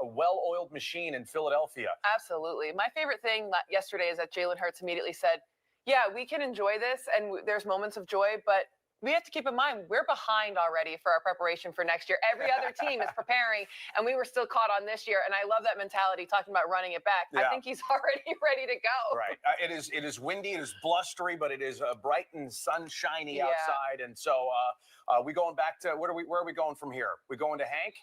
a well-oiled machine in Philadelphia. Absolutely. My favorite thing yesterday is that Jalen Hurts immediately said, yeah, we can enjoy this and there's moments of joy, but we have to keep in mind we're behind already for our preparation for next year. Every other team is preparing, and we were still caught on this year. And I love that mentality, talking about running it back. I think he's already ready to go. Right. It is windy, it is blustery, but it is bright and sunshiny outside. And so we going back to where are we going from here? We going to Hank?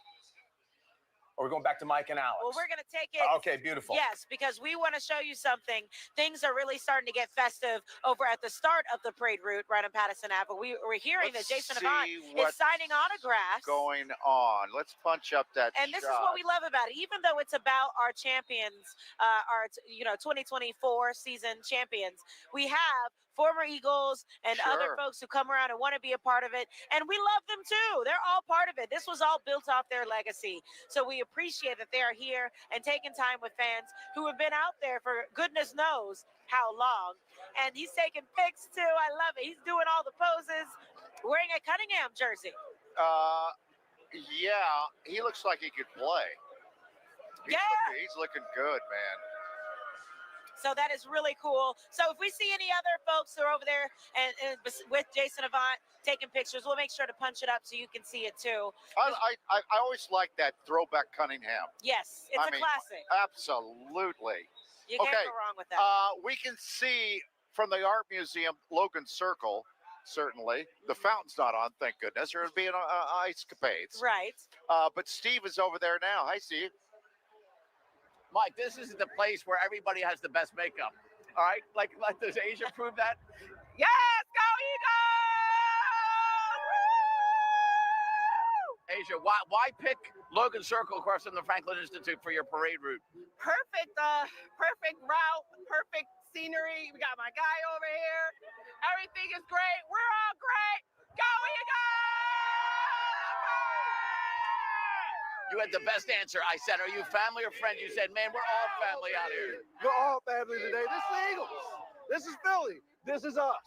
Or we're going back to Mike and Alex? Well, we're going to take it. Okay, beautiful. Yes, because we want to show you something. Things are really starting to get festive over at the start of the parade route right on Patterson Ave. We're hearing that Jason Avant is signing autographs. Going on. Let's punch up that And this is what we love about it. Even though it's about our champions, our 2024 season champions, we have former Eagles and other folks who come around and want to be a part of it. And we love them too. They're all part of it. This was all built off their legacy. So we appreciate that they are here and taking time with fans who have been out there for goodness knows how long. And he's taking pics too. I love it. He's doing all the poses, wearing a Cunningham jersey. Yeah, he looks like he could play. He's looking good, man. So that is really cool. So if we see any other folks who are over there and with Jason Avant taking pictures, we'll make sure to punch it up so you can see it too. I always like that throwback Cunningham. Yes, it's a classic. Absolutely. You can't go wrong with that. We can see from the Art Museum, Logan Circle, certainly. The fountain's not on, thank goodness. There would be an ice capades. Right. But Steve is over there now. Hi, Steve. Mike, this is the place where everybody has the best makeup. All right? Like does Asia prove that? Yes, go Eagles! Asia, why pick Logan Circle across from the Franklin Institute for your parade route? Perfect route, perfect scenery. We got my guy over here. Everything is great. We're all great. Go Eagles! You had the best answer. I said, are you family or friend? You said, man, we're all family out here. We're all family today. This is the Eagles. This is Philly. This is us.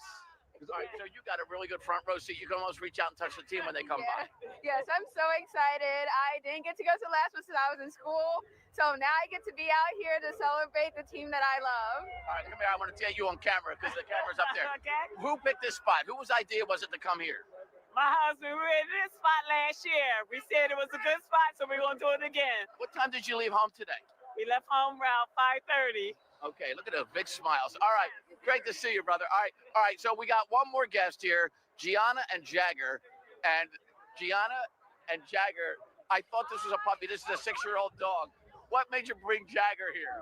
All right, so you got a really good front row seat. You can almost reach out and touch the team when they come by. Yes, I'm so excited. I didn't get to go to the last one since I was in school. So now I get to be out here to celebrate the team that I love. All right, come here. I want to take you on camera because the camera's up there. Okay. Who picked this spot? Whose idea was it to come here? My husband, we were in this spot last year. We said it was a good spot, so we're going to do it again. What time did you leave home today? We left home around 5:30. Okay, look at those big smiles. All right, great to see you, brother. All right. So we got one more guest here, Gianna and Jagger. And Gianna and Jagger, I thought this was a puppy. This is a 6-year-old dog. What made you bring Jagger here?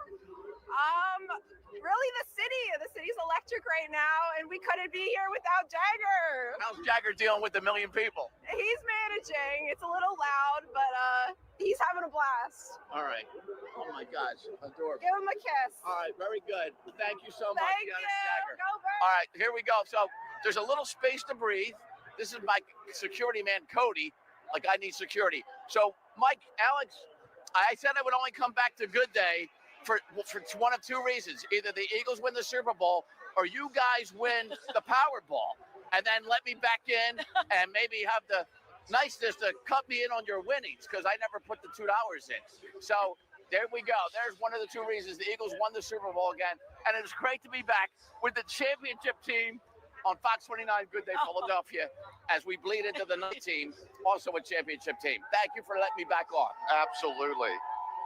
Really the city. The city's electric right now, and we couldn't be here without Jagger. How's Jagger dealing with the million people? He's managing. It's a little loud, but he's having a blast. All right. Oh my gosh, adorable. Give him a kiss. All right, very good. Thank you so much, Thank Gianna you. Jagger. Go Birds. All right, here we go. So there's a little space to breathe. This is my security man, Cody. Like I need security. So Mike, Alex, I said I would only come back to Good Day for one of two reasons. Either the Eagles win the Super Bowl or you guys win the Powerball. And then let me back in and maybe have the niceness to cut me in on your winnings because I never put the $2 in. So there we go. There's one of the two reasons the Eagles won the Super Bowl again. And it's great to be back with the championship team on Fox 29 Good Day Philadelphia as we bleed into the night team, also a championship team. Thank you for letting me back on. Absolutely.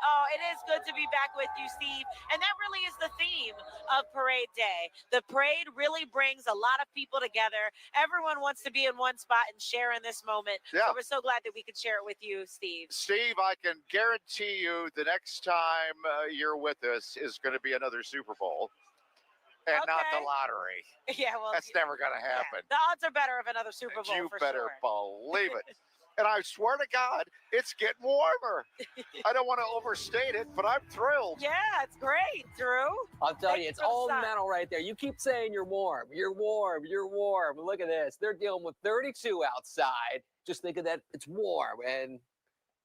Oh, it is good to be back with you, Steve. And that really is the theme of Parade Day. The parade really brings a lot of people together. Everyone wants to be in one spot and share in this moment. Yeah. So we're so glad that we could share it with you, Steve. Steve, I can guarantee you the next time you're with us is going to be another Super Bowl. And not the lottery. Yeah, well, that's never going to happen. The odds are better of another Super Bowl. You for better sure. believe it. And I swear to God, it's getting warmer. I don't want to overstate it, but I'm thrilled. Yeah, it's great, Drew. I'll tell you, it's all mental right there. You keep saying you're warm. You're warm. You're warm. Look at this. They're dealing with 32 outside. Just think of that. It's warm. And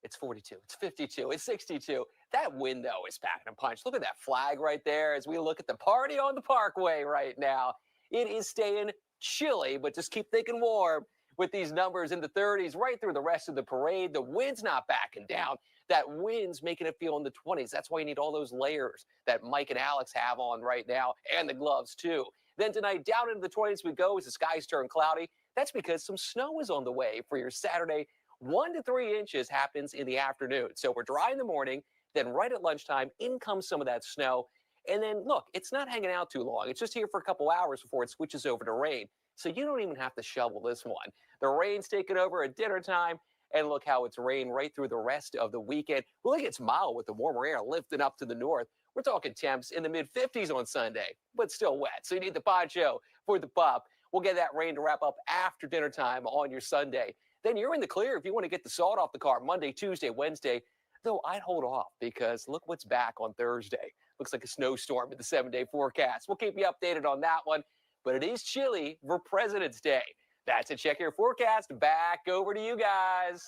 it's 42. It's 52. It's 62. That window is packing a punch. Look at that flag right there as we look at the party on the Parkway right now. It is staying chilly, but just keep thinking warm with these numbers in the 30s right through the rest of the parade. The wind's not backing down. That wind's making it feel in the 20s. That's why you need all those layers that Mike and Alex have on right now, and the gloves too. Then tonight, down into the 20s we go as the skies turn cloudy. That's because some snow is on the way for your Saturday. 1 to 3 inches happens in the afternoon. So we're dry in the morning, then right at lunchtime, in comes some of that snow. And then look, it's not hanging out too long. It's just here for a couple hours before it switches over to rain. So you don't even have to shovel this one. The rain's taking over at dinner time, and look how it's rained right through the rest of the weekend. Well, it gets mild with the warmer air lifting up to the north. We're talking temps in the mid-50s on Sunday, but still wet. So you need the poncho for the pup. We'll get that rain to wrap up after dinner time on your Sunday. Then you're in the clear if you want to get the salt off the car Monday, Tuesday, Wednesday. Though I'd hold off because look what's back on Thursday. Looks like a snowstorm in the 7-day forecast. We'll keep you updated on that one. But it is chilly for President's Day. That's a Check Your Forecast. Back over to you guys.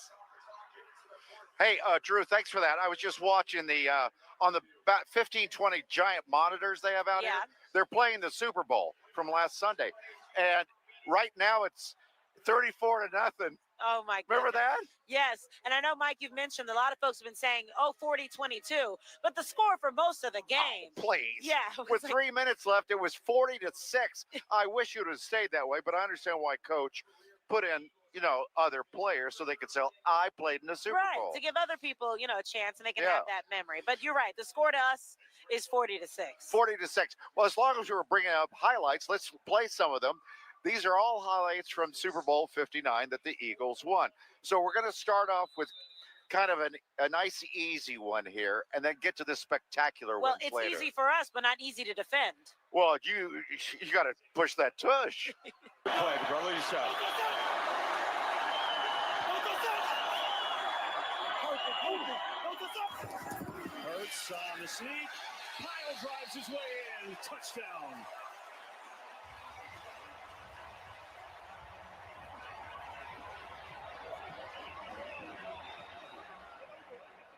Hey, Drew, thanks for that. I was just watching the on the 1520 giant monitors they have out here. They're playing the Super Bowl from last Sunday. And right now it's 34-0. Oh, my goodness. Remember that? Yes. And I know, Mike, you've mentioned a lot of folks have been saying, 40-22. But the score for most of the game. Oh, please. Yeah. With 3 minutes left, it was 40-6. I wish you'd have stayed that way, but I understand why Coach put in, other players so they could say, I played in the Super Bowl. Right, to give other people, a chance and they can have that memory. But you're right. The score to us is 40-6. 40-6. Well, as long as we were bringing up highlights, let's play some of them. These are all highlights from Super Bowl 59 that the Eagles won. So we're going to start off with kind of a nice, easy one here, and then get to the spectacular ones later. Well, it's easy for us, but not easy to defend. Well, you got to push that tush. Play, brother, yourself. Hurts on the sneak. Kyle drives his way in. Touchdown.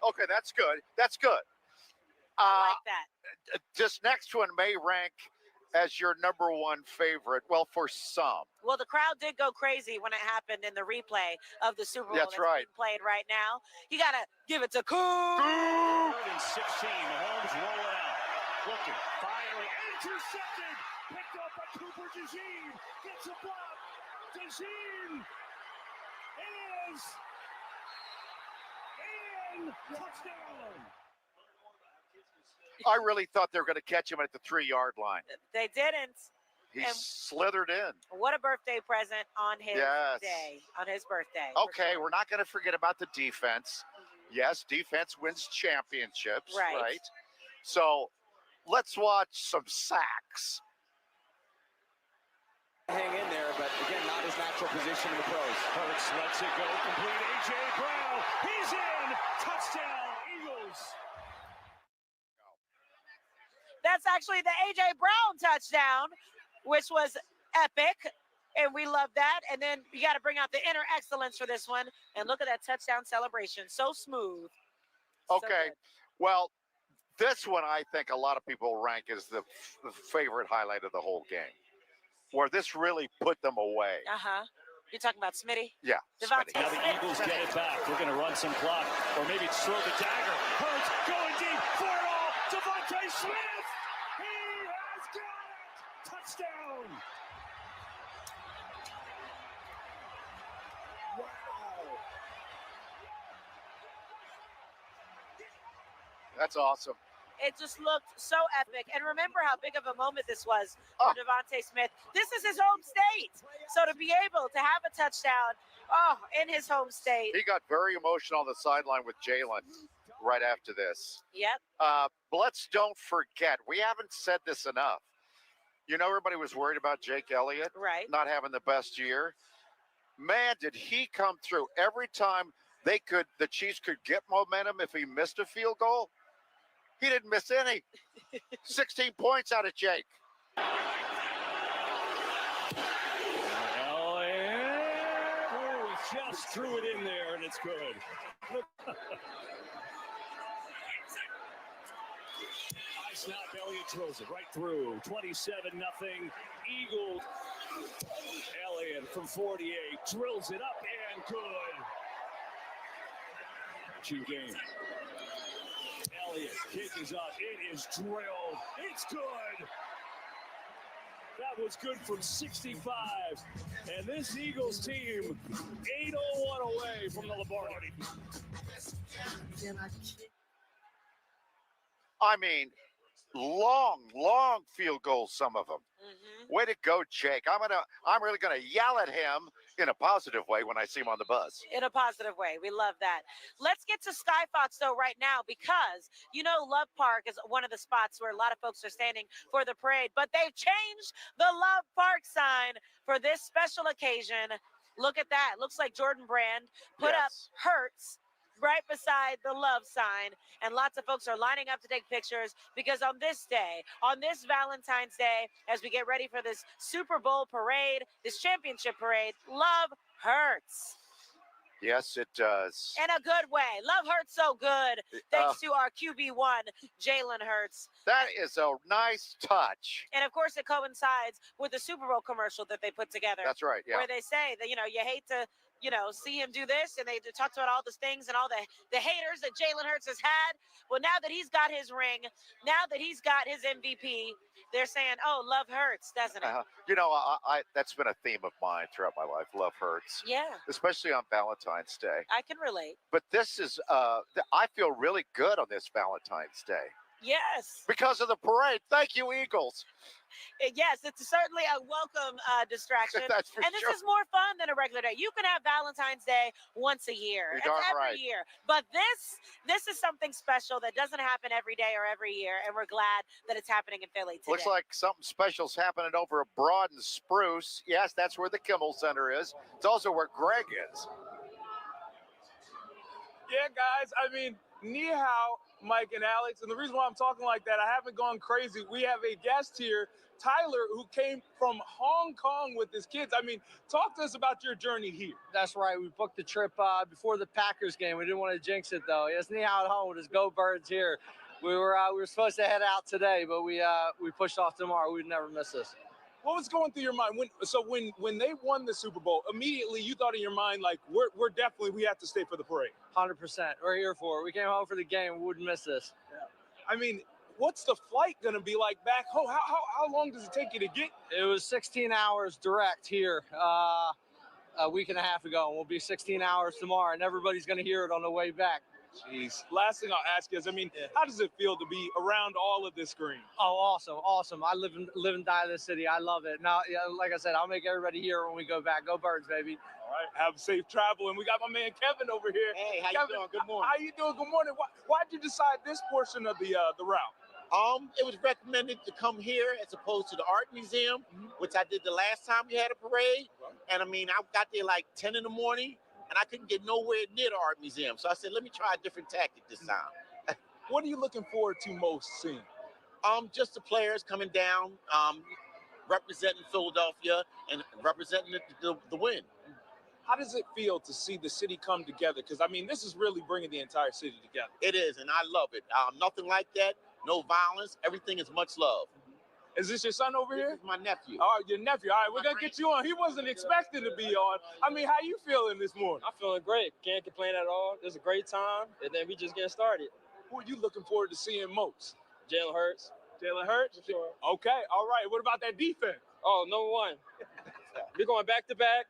Okay, that's good. That's good. I like that. This next one may rank as your number one favorite. Well, for some. Well, the crowd did go crazy when it happened in the replay of the Super Bowl that's right. being played right now. You got to give it to Coop. 3rd and 16. Mahomes rolling out. Looking, firing, intercepted. Picked up by Cooper DeJean. Gets a block. DeJean is in. Touchdown. I really thought they were going to catch him at the 3-yard line. They didn't. He slithered in. What a birthday present on his day, on his birthday. Okay, we're not going to forget about the defense. Yes, defense wins championships, right? So let's watch some sacks. Hang in there, but again, not his natural position in the pros. Hurts lets it go. Complete A.J. Brown. He's in. Touchdown, Eagles. That's actually the A.J. Brown touchdown, which was epic, and we love that. And then you got to bring out the inner excellence for this one. And look at that touchdown celebration. So smooth. Okay. Well, This one, I think a lot of people rank as the favorite highlight of the whole game, where this really put them away. You're talking about Smitty? Yeah. Devontae Now the Smith. Eagles get it back. We're going to run some clock, or maybe throw the dagger. Hurts going deep for it all. Devontae Smith. He has got it. Touchdown. Wow. That's awesome. It just looked so epic. And remember how big of a moment this was for Devontae Smith. This is his home state. So to be able to have a touchdown, in his home state. He got very emotional on the sideline with Jalen right after this. Yep. Let's don't forget, we haven't said this enough. You know, everybody was worried about Jake Elliott not having the best year. Man, did he come through. Every time the Chiefs could get momentum if he missed a field goal, he didn't miss any. 16 points out of Jake. Just threw it in there, and it's good. High snap, Elliott throws it right through. 27-0 Eagles. Elliott from 48 drills it up and good. 2 game. Elliott kick is up. It is drilled. It's good. That was good from 65. And this Eagles team 8-0-1 away from the Lombardi. I mean, long field goals, some of them. Way to go, Jake. I'm really gonna yell at him in a positive way when I see him on the bus. In a positive way. We love that. Let's get to Sky Fox, though, right now, because, you know, Love Park is one of the spots where a lot of folks are standing for the parade, but they've changed the Love Park sign for this special occasion. Look at that. Looks like Jordan Brand put up Hurts right beside the love sign, and lots of folks are lining up to take pictures because on this day, on this Valentine's Day, as we get ready for this Super Bowl parade, this championship parade, love hurts. Yes, it does. In a good way. Love hurts so good. Thanks to our QB1, Jalen Hurts. That is a nice touch. And of course, it coincides with the Super Bowl commercial that they put together. That's right, yeah. Where they say that, you know, you hate to, you know, see him do this, and they talked about all the things and all the haters that Jalen Hurts has had. Well, now that he's got his ring, now that he's got his MVP, they're saying, "Oh, love hurts, doesn't it?" You know, I that's been a theme of mine throughout my life. Love hurts. Yeah. Especially on Valentine's Day. I can relate. But this is, I feel really good on this Valentine's Day. Yes. Because of the parade. Thank you, Eagles. Yes, it's certainly a welcome distraction. That's for and this sure. is more fun than a regular day. You can have Valentine's Day once a year. You're It's darn every right. year. But this is something special that doesn't happen every day or every year, and we're glad that it's happening in Philly today. Looks like something special's happening over at Broad and Spruce. Yes, that's where the Kimmel Center is. It's also where Greg is. Yeah, guys. I mean, ni hao, Mike and Alex. And the reason why I'm talking like that, I haven't gone crazy. We have a guest here, Tyler, who came from Hong Kong with his kids. I mean, talk to us about your journey here. That's right. We booked the trip before the Packers game. We didn't want to jinx it, though. Yes, ni hao at home. It is Go Birds here. We were supposed to head out today, but we pushed off tomorrow. We'd never miss this. What was going through your mind when they won the Super Bowl? Immediately, you thought in your mind like, we have to stay for the parade. 100%. We're here for it. We came home for the game. We wouldn't miss this. Yeah. I mean, what's the flight going to be like back home? How long does it take you to get? It was 16 hours direct here a week and a half ago, and we'll be 16 hours tomorrow, and everybody's going to hear it on the way back. Jeez. Last thing I'll ask you is, I mean, how does it feel to be around all of this green? Oh, awesome. I live and die in this city. I love it. Now, yeah, like I said, I'll make everybody hear when we go back. Go Birds, baby. All right. Have safe travel. And we got my man Kevin over here. Hey, how Kevin, you doing? Good morning. How you doing? Good morning. Why'd you decide this portion of the route? It was recommended to come here as opposed to the art museum, which I did the last time we had a parade. And I mean, I got there like 10 in the morning. And I couldn't get nowhere near the art museum. So I said, let me try a different tactic this time. What are you looking forward to most seeing? Just the players coming down, representing Philadelphia and representing the win. How does it feel to see the city come together? Because, I mean, this is really bringing the entire city together. It is, and I love it. Nothing like that no violence. Everything is much love. Is this your son over here? This is my nephew. All right, your nephew. All right, we're going to get you on. He wasn't expecting to be on. I mean, how you feeling this morning? I'm feeling great. Can't complain at all. It was a great time, and then we just getting started. Who are you looking forward to seeing most? Jalen Hurts. Jalen Hurts? For sure. Okay, all right. What about that defense? Oh, number one. We're going back to back.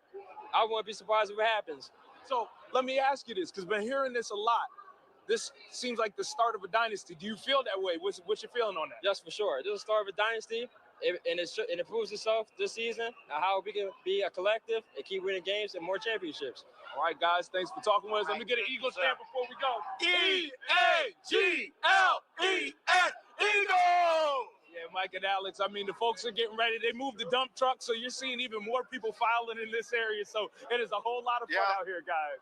I won't be surprised if it happens. So let me ask you this, because I've been hearing this a lot. This seems like the start of a dynasty. Do you feel that way? What's your feeling on that? Yes, for sure. This is the start of a dynasty, and it proves itself this season how we can be a collective and keep winning games and more championships. All right, guys, thanks for talking with us. Let me get an Eagles chant before we go. E-A-G-L-E-S, Eagles! Yeah, Mike and Alex, I mean, the folks are getting ready. They moved the dump truck, so you're seeing even more people filing in this area. So it is a whole lot of fun out here, guys.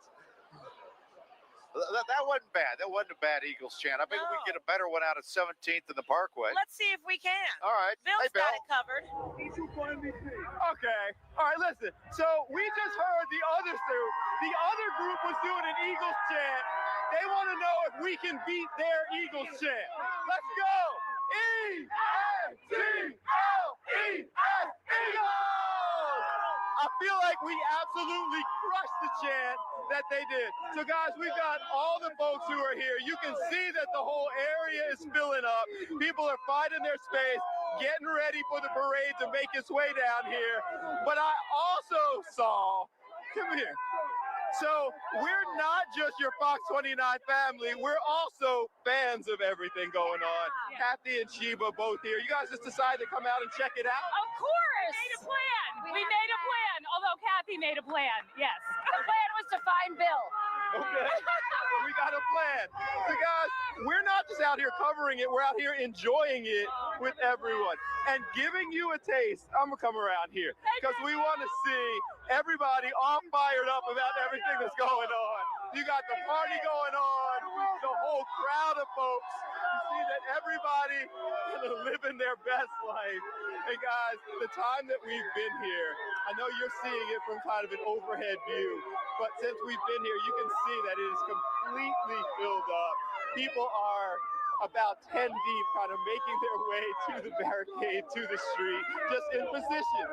That wasn't bad. That wasn't a bad Eagles chant. I bet we can get a better one out of 17th in the Parkway. Let's see if we can. All right. Bill's Hey, Bill. got it covered. Okay. All right, listen. So we just heard the other two. The other group was doing an Eagles chant. They want to know if we can beat their Eagles chant. Let's go. E-A-G-L-E-S, Eagles! I feel like we absolutely crushed the chant that they did. So guys, we've got all the folks who are here. You can see that the whole area is filling up. People are finding their space, getting ready for the parade to make its way down here. But I also saw, come here. So we're not just your Fox 29 family. We're also fans of everything going on. Kathy and Sheba both here. You guys just decided to come out and check it out? Of course. We made a plan. We made a plan, although Kathy made a plan. Yes. The plan was to find Bill. Okay. So we got a plan. So guys, we're not just out here covering it. We're out here enjoying it with everyone and giving you a taste. I'm going to come around here because we want to see everybody all fired up about everything that's going on. You got the party going on, the whole crowd of folks. You see that everybody is living their best life. And guys, the time that we've been here, I know you're seeing it from kind of an overhead view, but since we've been here, you can see that it is completely filled up. People are about 10 deep, kind of making their way to the barricade, to the street, just in position.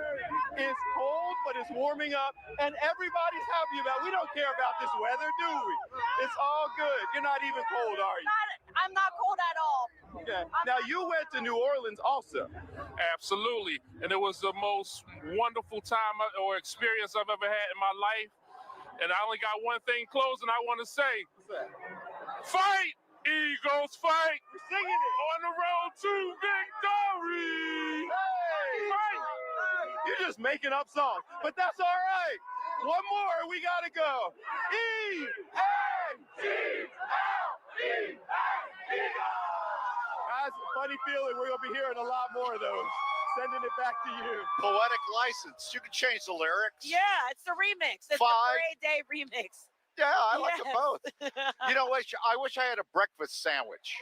It's cold, but it's warming up, and everybody's happy about it. We don't care about this weather, do we? It's all good. You're not even cold, are you? I'm not cold at all. Okay. Now, you went to New Orleans also. Absolutely. And it was the most wonderful time or experience I've ever had in my life. And I only got one thing closing I want to say. What's that? Fight, Eagles, fight. We're singing it. On the road to victory. Hey. Fight. You're just making up songs, but that's all right. One more, we got to go. E-A-G-L-E-S, Guys, funny feeling we're going to be hearing a lot more of those. Sending it back to you. Poetic license. You can change the lyrics. Yeah, it's the remix. It's the Parade Day remix. Yeah, I like them both. You know, I wish I had a breakfast sandwich.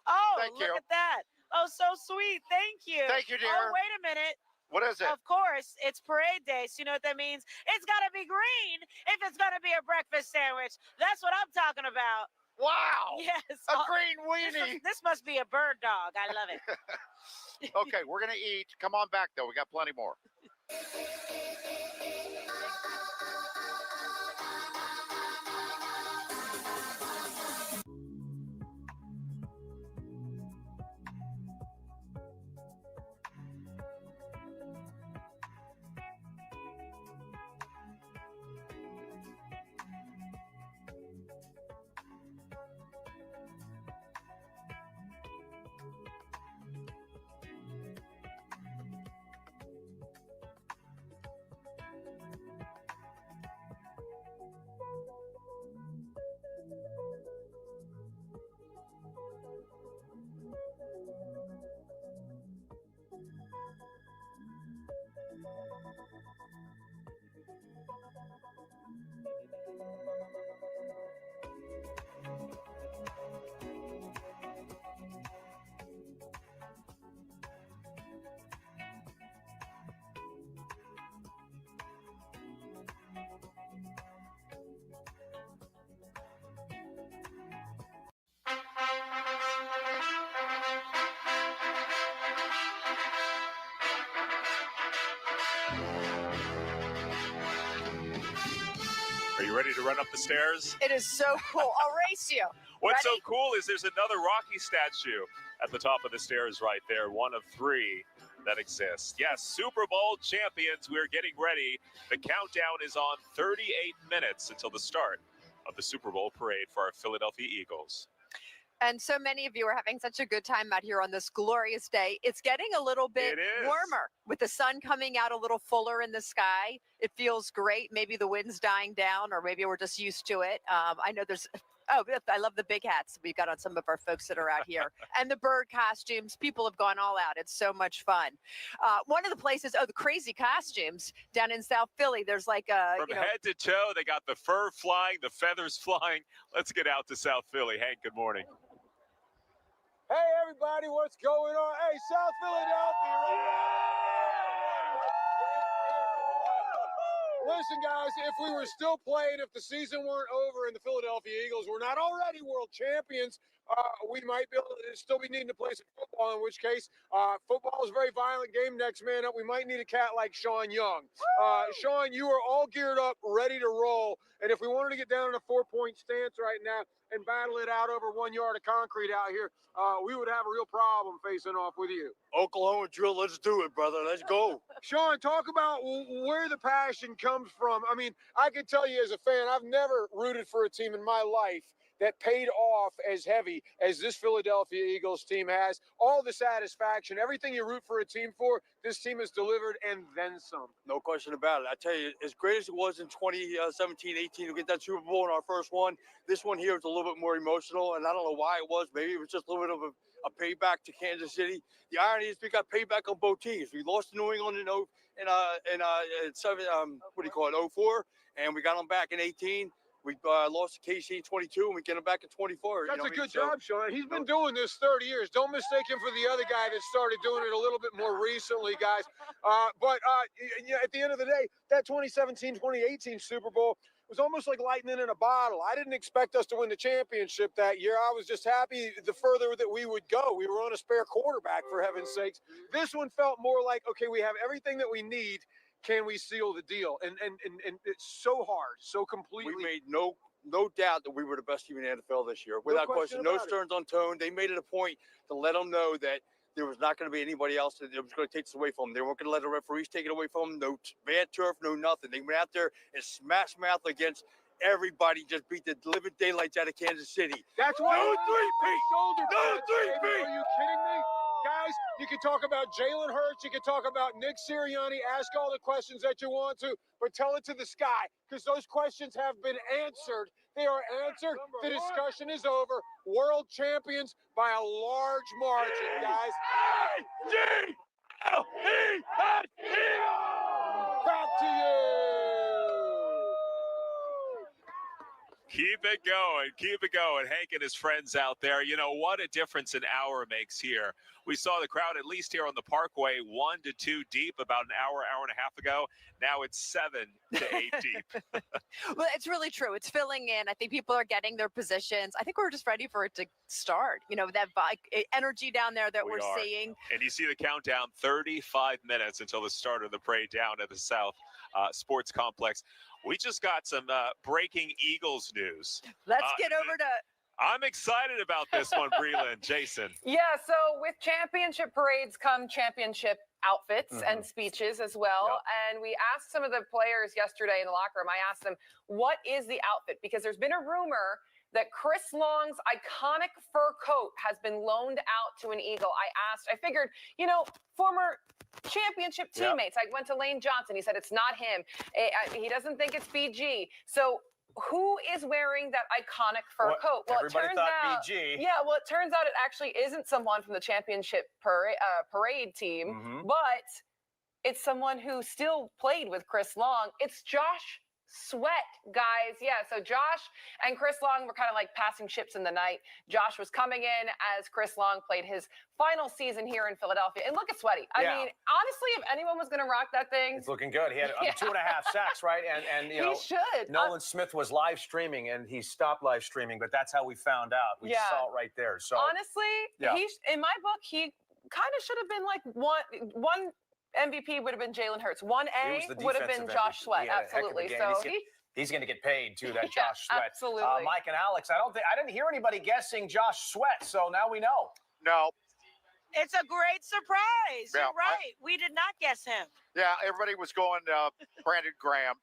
Oh, Thank look you. at that. Oh, so sweet. Thank you. Thank you, dear. Oh, wait a minute. What is it? Of course, it's Parade Day. So you know what that means? It's got to be green if it's going to be a breakfast sandwich. That's what I'm talking about. Wow. Yes. A green weenie. This must be a bird dog. I love it. Okay, we're going to eat. Come on back, though. We got plenty more. you ready to run up the stairs? It is so cool. I'll race you. What's Ready? so cool is there's another Rocky statue at the top of the stairs right there, one of 3 that exists. Yes, Super Bowl champions, we're getting ready. The countdown is on 38 minutes until the start of the Super Bowl parade for our Philadelphia Eagles. And so many of you are having such a good time out here on this glorious day. It's getting a little bit warmer with the sun coming out a little fuller in the sky. It feels great. Maybe the wind's dying down, or maybe we're just used to it. I know there's... Oh, I love the big hats we've got on some of our folks that are out here. And the bird costumes. People have gone all out. It's so much fun. One of the places, the crazy costumes down in South Philly. There's like a... From head to toe, they got the fur flying, the feathers flying. Let's get out to South Philly. Hank, good morning. Hey, everybody, what's going on? Hey, South Philadelphia. Listen, guys, if we were still playing, if the season weren't over and the Philadelphia Eagles were not already world champions, we might be able to still be needing to play some football, in which case football is a very violent game. Next man up, we might need a cat like Sean Young. Sean, you are all geared up, ready to roll. And if we wanted to get down in a 4-point stance right now and battle it out over 1 yard of concrete out here, we would have a real problem facing off with you. Oklahoma drill, let's do it, brother. Let's go. Sean, talk about where the passion comes from. I mean, I can tell you as a fan, I've never rooted for a team in my life that paid off as heavy as this Philadelphia Eagles team has. All the satisfaction, everything you root for a team for, this team has delivered and then some. No question about it. I tell you, as great as it was in 2017-18 to get that Super Bowl in our first one, this one here is a little bit more emotional, and I don't know why it was. Maybe it was just a little bit of a payback to Kansas City. The irony is we got payback on both teams. We lost to New England in 04, and we got them back in 18. We lost to KC in 22, and we get him back in 24. That's a good job, Sean. He's been doing this 30 years. Don't mistake him for the other guy that started doing it a little bit more recently, guys. But at the end of the day, that 2017-2018 Super Bowl was almost like lightning in a bottle. I didn't expect us to win the championship that year. I was just happy the further that we would go. We were on a spare quarterback, for heaven's sakes. This one felt more like, okay, we have everything that we need. Can we seal the deal? And it's so hard, so completely. We made no doubt that we were the best team in the NFL this year. Without question, no stones unturned. They made it a point to let them know that there was not going to be anybody else that was going to take this away from them. They weren't going to let the referees take it away from them. No bad turf, no nothing. They went out there and smashed mouth against everybody, just beat the living daylights out of Kansas City. That's why. No three-peat. No three-peat. Are you kidding me? Guys, you can talk about Jalen Hurts, you can talk about Nick Sirianni, ask all the questions that you want to, but tell it to the sky, because those questions have been answered. They are answered. The discussion is over. World champions by a large margin, guys. Back to you. Keep it going. Keep it going. Hank and his friends out there. You know, what a difference an hour makes here. We saw the crowd, at least here on the Parkway, 1 to 2 deep about an hour and a half ago. Now it's 7 to 8 deep. Well, it's really true. It's filling in. I think people are getting their positions. I think we're just ready for it to start. You know, that energy down there that we're seeing. And you see the countdown, 35 minutes until the start of the parade down at the South Sports Complex. We just got some breaking Eagles news. Let's get over to... I'm excited about this one, Breland. Jason. Yeah, so with championship parades come championship outfits and speeches as well. And we asked some of the players yesterday in the locker room, I asked them, what is the outfit? Because there's been a rumor that Chris Long's iconic fur coat has been loaned out to an Eagle. I figured, you know, former championship teammates. I went to Lane Johnson. He said it's not him. He doesn't think it's BG. So who is wearing that iconic fur coat? Well, everybody it turns thought out, BG. Yeah, well, it turns out it actually isn't someone from the championship parade team, but it's someone who still played with Chris Long. It's Josh Sweat, guys. Yeah, so Josh and Chris Long were kind of like passing ships in the night. Josh was coming in as Chris Long played his final season here in Philadelphia. And look at Sweaty. I mean, honestly, if anyone was going to rock that thing. It's looking good. He had 2.5 sacks, right? And you know, he should. Nolan Smith was live streaming, and he stopped live streaming, but that's how we found out. We saw it right there. So honestly, in my book, he kind of should have been like one MVP would have been Jalen Hurts. 1A would have been Josh Sweat. Absolutely. So He's going to get paid too. That Josh Sweat. Absolutely. Mike and Alex, I didn't hear anybody guessing Josh Sweat, so now we know. No. It's a great surprise. Yeah, You're right. We did not guess him. Yeah, everybody was going Brandon Graham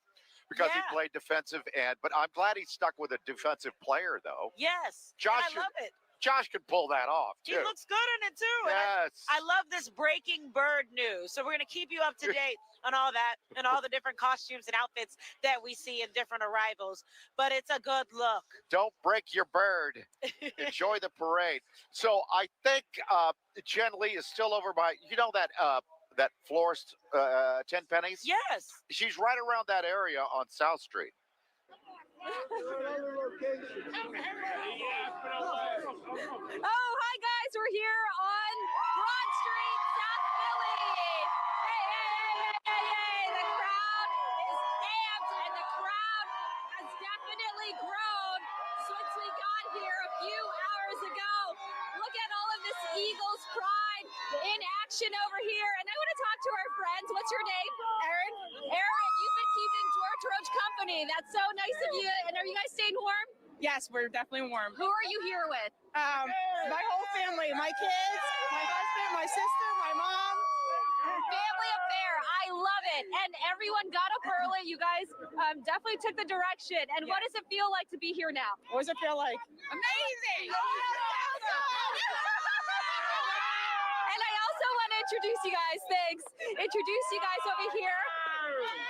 because he Yeah. played defensive end, but I'm glad he stuck with a defensive player, though. Yes. Josh, and I love it. Josh can pull that off, He too. looks good in it too. Yes. And I love this breaking bird news. So we're going to keep you up to date on all that and all the different costumes and outfits that we see in different arrivals. But it's a good look. Don't break your bird. Enjoy the parade. So I think Jen Lee is still over by, that florist, 10 Pennies? Yes. She's right around that area on South Street. Oh, hi guys, we're here on Broad Street, South Philly. Hey, the crowd is amped and the crowd has definitely grown since we got here a few hours ago. Look at all of this Eagles pride in action over here. And I want to talk to our friends. What's your name? Aaron. Aaron, you've been keeping George Roach company. That's so nice of you. And are you guys staying warm? Yes, we're definitely warm. Who are you here with? My whole family, my kids, my husband, my sister, my mom. Family affair. I love it. And everyone got up early. You guys definitely took the direction. And what does it feel like to be here now? What does it feel like? Amazing. And I also want to introduce you guys. Thanks. Introduce you guys over here.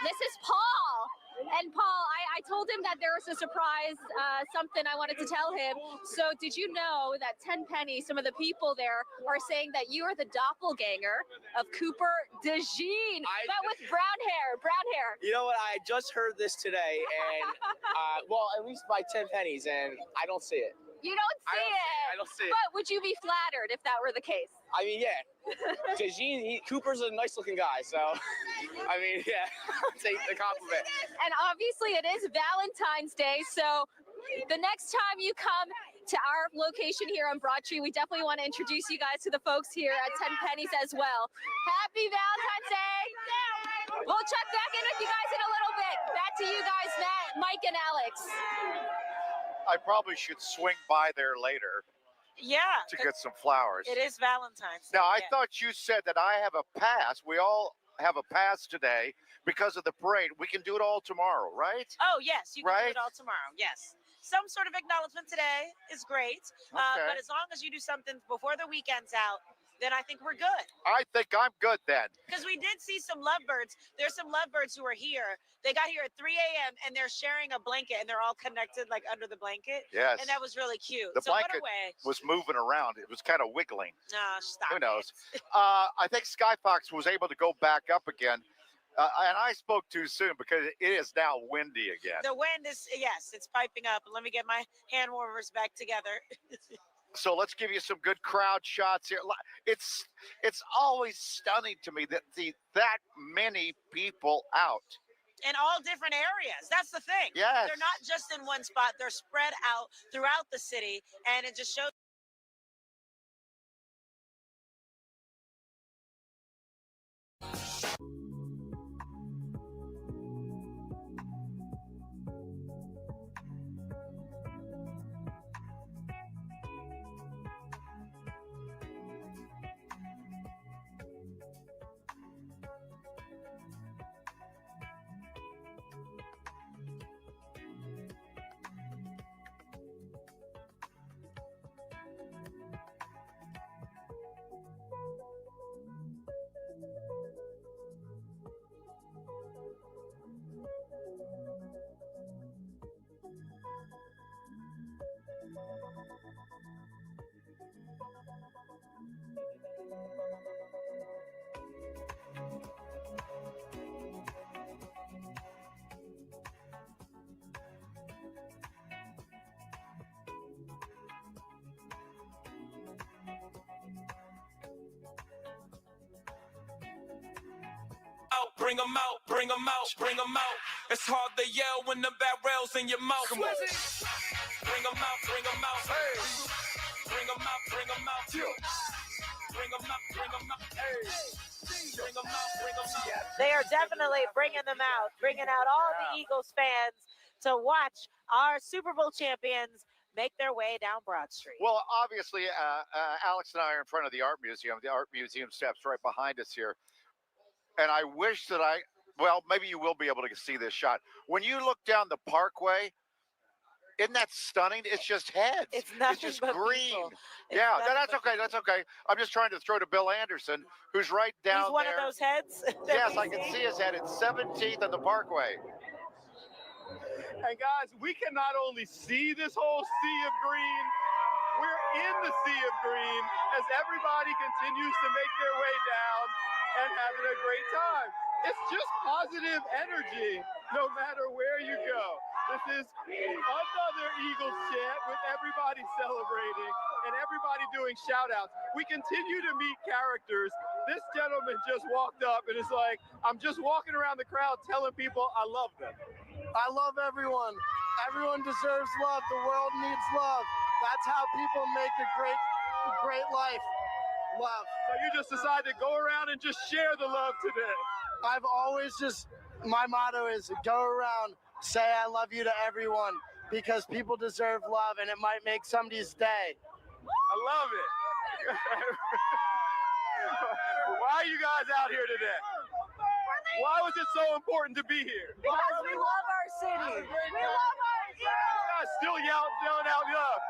This is Paul. And Paul, I told him that there was a surprise, something I wanted to tell him. So did you know that 10 Pennies, some of the people there are saying that you are the doppelganger of Cooper DeJean, but with brown hair, You know what? I just heard this today, and well, at least by 10 pennies, and I don't see it. You don't see it. I don't see it. But would you be flattered if that were the case? I mean, yeah. DeJean, Cooper's a nice-looking guy, so I mean, yeah, I'll take the compliment. And obviously it is Valentine's Day, so the next time you come to our location here on Broad Street, we definitely want to introduce you guys to the folks here at 10 Pennies as well. Happy Valentine's Day! We'll check back in with you guys in a little bit. Back to you guys, Matt, Mike, and Alex. I probably should swing by there later. Yeah. To get some flowers. It is Valentine's Day. Now, I thought you said that I have a pass. We all have a pass today because of the parade. We can do it all tomorrow, right? Oh, yes. You can Right? do it all tomorrow. Yes. Some sort of acknowledgement today is great. Okay. But as long as you do something before the weekend's out, then I think we're good. I think I'm good then. Because we did see some lovebirds. There's some lovebirds who are here. They got here at 3 a.m. and they're sharing a blanket and they're all connected like under the blanket. Yes. And that was really cute. The so what blanket a way. was moving around. It was kind of wiggling. No, stop. Who knows? I think Skyfox was able to go back up again. And I spoke too soon because it is now windy again. The wind is, yes, it's piping up. Let me get my hand warmers back together. So let's give you some good crowd shots here. It's always stunning to me that that many people out. In all different areas. That's the thing. Yes. They're not just in one spot. They're spread out throughout the city. And it just shows. Bring them out, bring them out, bring them out. It's hard to yell when the barrel's in your mouth. Come on. Bring them out, bring them out. Hey. Bring them out, bring them out. Bring them out, bring them out. Hey. Bring them out, bring them out. They are definitely bringing them out, bringing out all the Eagles fans to watch our Super Bowl champions make their way down Broad Street. Well, obviously, Alex and I are in front of the Art Museum. The Art Museum steps right behind us here. And I wish that well, maybe you will be able to see this shot. When you look down the parkway, isn't that stunning? It's just heads. It's nothing just but green. people. Yeah, that's okay. That's okay. I'm just trying to throw to Bill Anderson, who's right down He's one there. of those heads. Yes, I can see his head. It's 17th and the Parkway. And guys, we can not only see this whole sea of green, we're in the sea of green as everybody continues to make their way down and having a great time. It's just positive energy no matter where you go. This is another Eagles chant with everybody celebrating and everybody doing shout outs. We continue to meet characters. This gentleman just walked up and is like, I'm just walking around the crowd telling people I love them. I love everyone. Everyone deserves love. The world needs love. That's how people make a great life. Love. So you just decided to go around and just share the love today. I've always my motto is go around, say I love you to everyone, because people deserve love and it might make somebody's day. I love it. Why are you guys out here today? Why was it so important to be here? Because we love our city. We love our city. This guy's still yelling out love.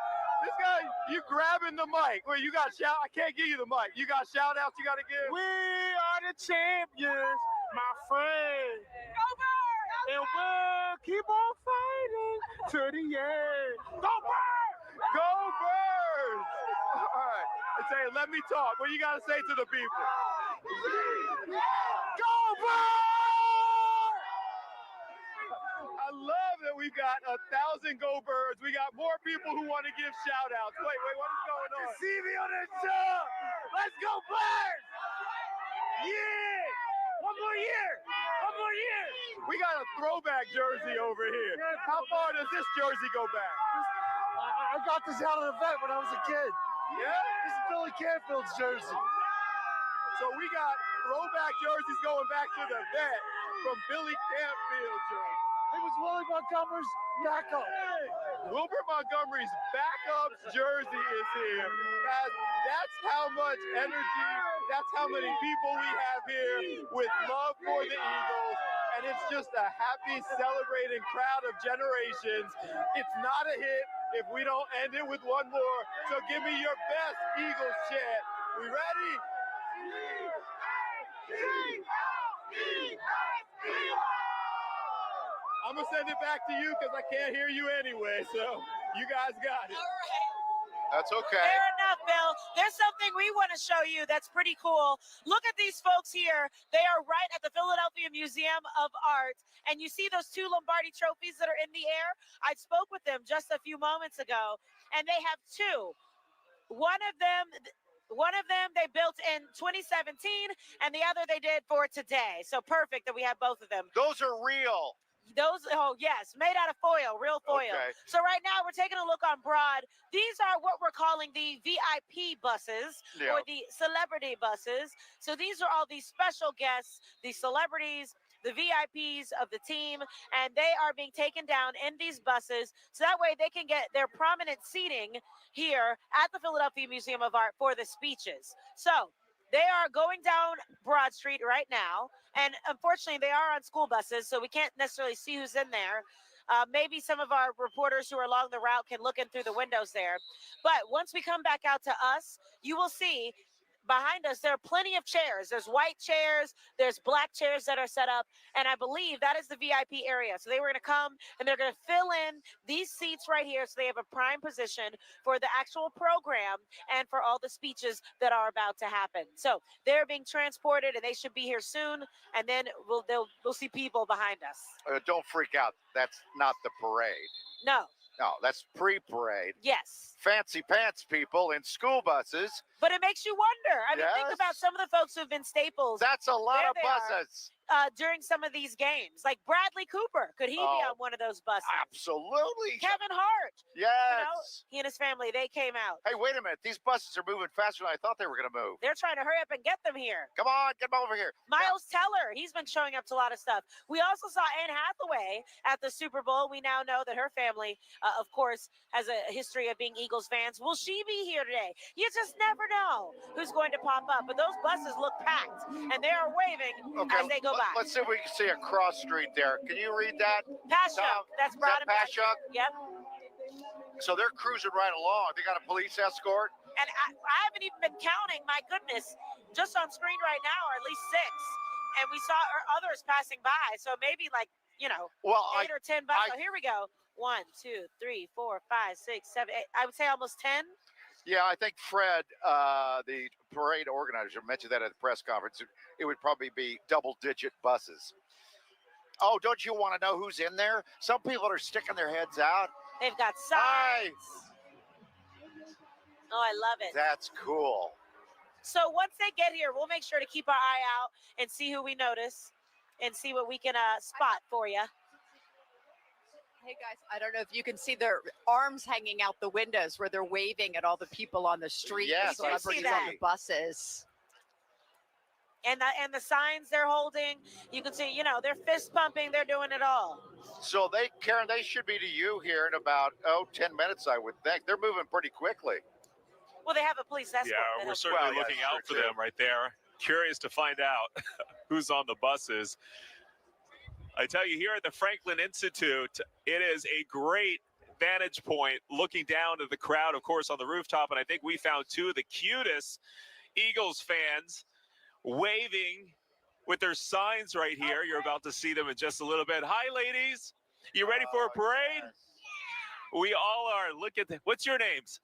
This guy, you grabbing the mic. Wait, you got shout? I can't give you the mic. You got shout outs you got to give? We are the champions, my friend. Go Birds! And we'll keep on fighting to the end. Go Birds! Go Birds! All right. Let me talk. What you got to say to the people? Go Birds! I love that we've got 1,000 Go Birds. We got more people who want to give shout outs. Wait, what is going on? See me on the show. Let's go Birds! Yeah! One more year! One more year! We got a throwback jersey over here. How far does this jersey go back? I got this out of the vet when I was a kid. Yeah? This is Billy Canfield's jersey. So we got throwback jerseys going back to the vet from Billy Canfield jersey. It was Willie Montgomery's backup. Wilbert Montgomery's backup jersey is here. Guys, that's how much energy, that's how many people we have here with love for the Eagles. And it's just a happy, celebrating crowd of generations. It's not a hit if we don't end it with one more. So give me your best Eagles chant. We ready? I'm going to send it back to you because I can't hear you anyway. So you guys got it. All right. That's okay. Fair enough, Bill. There's something we want to show you that's pretty cool. Look at these folks here. They are right at the Philadelphia Museum of Art. And you see those 2 Lombardi trophies that are in the air? I spoke with them just a few moments ago, and they have 2. One of them they built in 2017, and the other they did for today. So perfect that we have both of them. Those are real. Oh yes, made out of foil, real foil. Okay. So right now we're taking a look on Broad. These are what we're calling the VIP buses or the celebrity buses. So these are all these special guests, the celebrities, the VIPs of the team, and they are being taken down in these buses so that way they can get their prominent seating here at the Philadelphia Museum of Art for the speeches. So they are going down Broad Street right now, and unfortunately they are on school buses, so we can't necessarily see who's in there. Maybe some of our reporters who are along the route can look in through the windows there. But once we come back out to us, you will see behind us, there are plenty of chairs. There's white chairs, there's black chairs that are set up, and I believe that is the VIP area. So they were going to come and they're going to fill in these seats right here so they have a prime position for the actual program and for all the speeches that are about to happen. So they're being transported and they should be here soon, and then we'll see people behind us. Don't freak out. That's not the parade. No. No, that's pre-parade. Yes. Fancy pants people in school buses. But it makes you wonder. I mean, think about some of the folks who have been staples. That's a lot There of they are. buses. during some of these games. Like Bradley Cooper, could he be on one of those buses? Absolutely. Kevin Hart. Yes. You know, he and his family, they came out. Hey, wait a minute. These buses are moving faster than I thought they were going to move. They're trying to hurry up and get them here. Come on, get them over here. Miles Teller, he's been showing up to a lot of stuff. We also saw Anne Hathaway at the Super Bowl. We now know that her family, of course, has a history of being Eagles fans. Will she be here today? You just never know who's going to pop up. But those buses look packed, and they are waving as they go by. Let's see if we can see a cross street there. Can you read that? Pashuk. That's brought him back. Pashuk? Yep. So they're cruising right along. They got a police escort. And I haven't even been counting. My goodness, just on screen right now are at least 6. And we saw others passing by. So maybe like, 8 or 10 buses. So here we go. 1, 2, 3, 4, 5, 6, 7, 8. I would say almost 10. Yeah, I think Fred, the parade organizer, mentioned that at the press conference. It would probably be double-digit buses. Oh, don't you want to know who's in there? Some people are sticking their heads out. They've got signs. Oh, I love it. That's cool. So once they get here, we'll make sure to keep our eye out and see who we notice and see what we can spot for you. Hey guys, I don't know if you can see their arms hanging out the windows where they're waving at all the people on the street, Yes, the I celebrities see on the buses. And the signs they're holding, you can see, they're fist pumping, they're doing it all. So Karen, they should be to you here in about 10 minutes, I would think. They're moving pretty quickly. Well, they have a police escort. Yeah, we're certainly looking out for them right there. Curious to find out who's on the buses. I tell you, here at the Franklin Institute, it is a great vantage point looking down to the crowd, of course, on the rooftop. And I think we found 2 of the cutest Eagles fans waving with their signs right here. You're about to see them in just a little bit. Hi, ladies. You ready for a parade? Yes. We all are. Look at that. What's your names?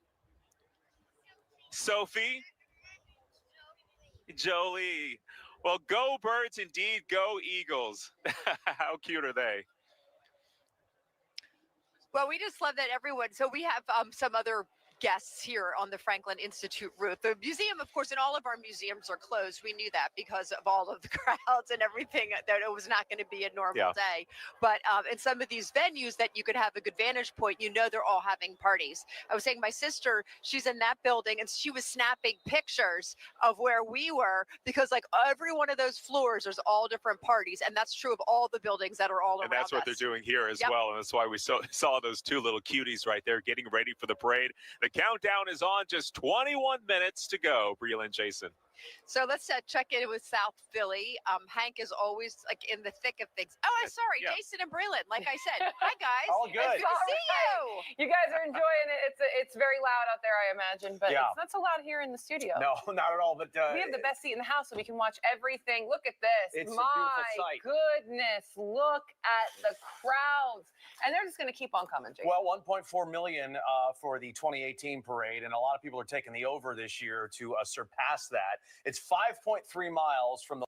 Sophie? Jolie. Well, go Birds, indeed. Go Eagles. How cute are they? Well, we just love that everyone. So we have some other guests here on the Franklin Institute route. The museum, of course, and all of our museums are closed. We knew that because of all of the crowds and everything, that it was not going to be a normal day. But in some of these venues that you could have a good vantage point, they're all having parties. I was saying my sister, she's in that building, and she was snapping pictures of where we were because like every one of those floors, there's all different parties. And that's true of all the buildings that are all around us. And that's what they're doing here as well. And that's why we saw those 2 little cuties right there getting ready for the parade. The countdown is on, just 21 minutes to go. Breland, Jason. So let's check in with South Philly. Hank is always like in the thick of things. Oh, I'm sorry, Jason and Breland. Like I said, hi guys. All good. It's good to see you. You guys are enjoying it. It's very loud out there, I imagine, but it's not so loud here in the studio. No, not at all. But we have the best seat in the house, so we can watch everything. Look at this. It's a beautiful sight. Goodness, look at the crowds, and they're just going to keep on coming, Jason. Well, 1.4 million for the 2018 parade, and a lot of people are taking the over this year to surpass that. It's 5.3 miles from the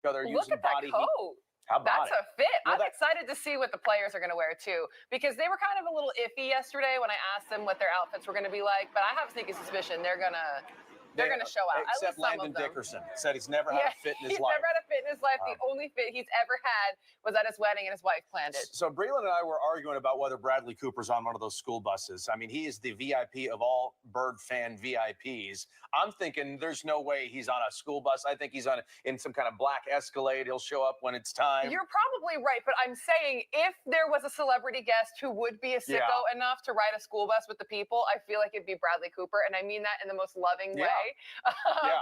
Look at that coat. That's a fit. I'm excited to see what the players are going to wear too, because they were kind of a little iffy yesterday when I asked them what their outfits were going to be like. But I have a sneaky suspicion they're going to show out. Except Landon Dickerson said he's never had a fit in his life. He's never had a fit in his life. The only fit he's ever had was at his wedding, and his wife planned it. So Breland and I were arguing about whether Bradley Cooper's on one of those school buses. I mean, he is the VIP of all Bird fan VIPs. I'm thinking there's no way he's on a school bus. I think he's in some kind of black Escalade. He'll show up when it's time. You're probably right, but I'm saying if there was a celebrity guest who would be a sicko enough to ride a school bus with the people, I feel like it'd be Bradley Cooper, and I mean that in the most loving way.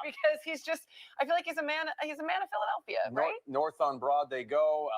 Because he's just, I feel like he's a man of Philadelphia, right? North on Broad they go.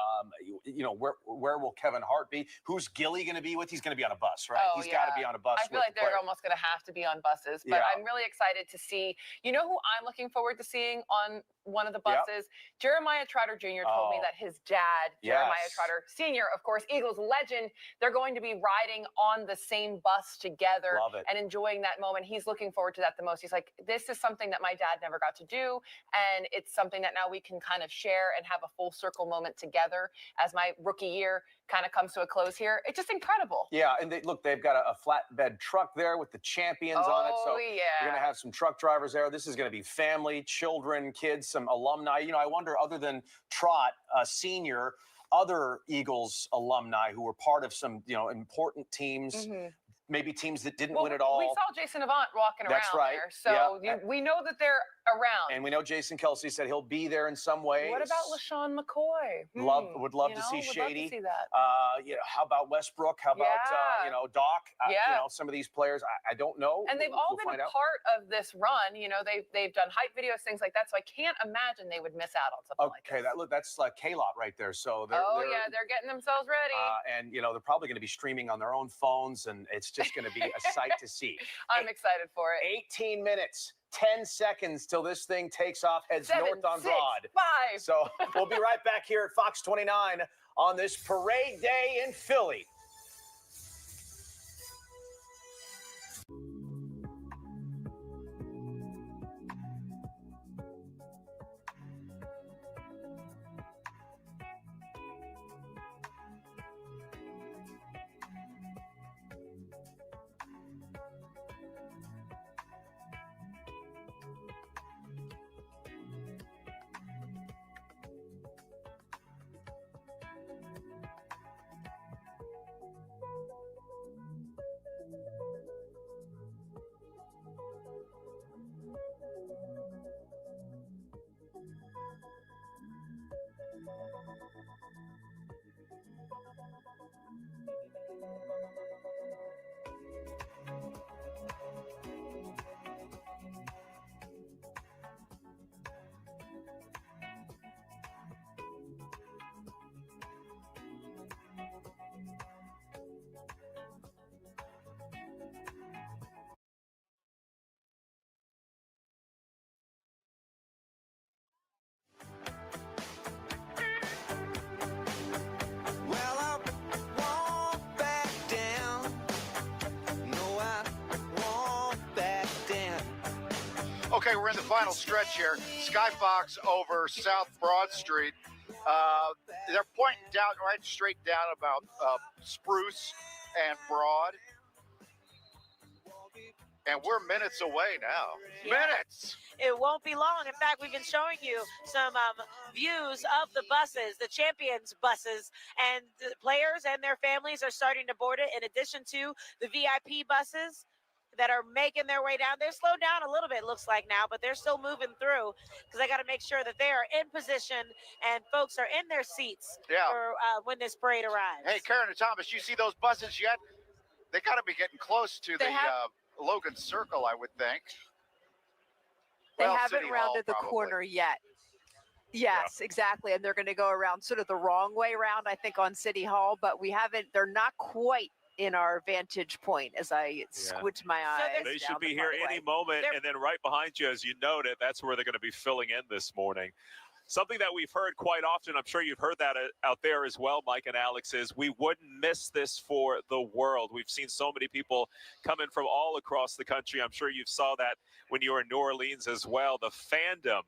Where will Kevin Hart be? Who's Gilly going to be with? He's going to be on a bus, right? He's got to be on a bus. I feel like they're almost going to have to be on buses, but I'm really excited to see. You know who I'm looking forward to seeing on one of the buses? Jeremiah Trotter Jr. told me that his dad, Jeremiah Trotter Sr., of course, Eagles legend, they're going to be riding on the same bus together and enjoying that moment. He's looking forward to that the most. He's like, this this is something that my dad never got to do, and it's something that now we can kind of share and have a full circle moment together as my rookie year kind of comes to a close here. It's just incredible. Yeah, and they've got a flatbed truck there with the champions on it. So yeah. you're going to have some truck drivers there. This is going to be family, children, kids, some alumni. You know, I wonder, other than Trot, senior, other Eagles alumni who were part of some, you know, important teams. Maybe teams that didn't win at all. We saw Jason Avant walking That's around right. there, so Yeah. we know that they're around. And we know Jason Kelsey said he'll be there in some way. What about LaShawn McCoy? Would love to see would Shady. Love to see that. You know, how about Westbrook? How about you know, Doc? You know, some of these players, I don't know. And they've all been a part of this run. You know, they've done hype videos, things like that. So I can't imagine they would miss out on something like this. Okay, that's like K-Lot right there. So they're they're getting themselves ready. And you know, they're probably going to be streaming on their own phones, and it's just going to be a sight to see. I'm excited for it. 18 minutes. 10 seconds till this thing takes off, heads 7, north on 6, Broad. 5. So we'll be right back here at Fox 29 on this parade day in Philly. Okay, we're in the final stretch here. Skyfox over South Broad Street. They're pointing down, right straight down about Spruce and Broad. And we're minutes away now. Minutes! It won't be long. In fact, we've been showing you some views of the buses, the champions buses, and the players and their families are starting to board it, in addition to the VIP buses that are making their way down. They're slowed down a little bit, looks like now, but they're still moving through because I got to make sure that they are in position and folks are in their seats for when this parade arrives. Hey, Karen and Thomas, you see those buses yet? They got to be getting close to Logan Circle, I would think. They haven't rounded the corner yet. Yes, exactly. And they're going to go around sort of the wrong way around, I think, on City Hall, but they're not quite in our vantage point as I squint my eyes. They should be here any moment. And then right behind you, as you noted, that's where they're going to be filling in this morning. Something that we've heard quite often, I'm sure you've heard that out there as well, Mike and Alex, is we wouldn't miss this for the world. We've seen so many people coming from all across the country. I'm sure you saw that when you were in New Orleans as well. The fandom,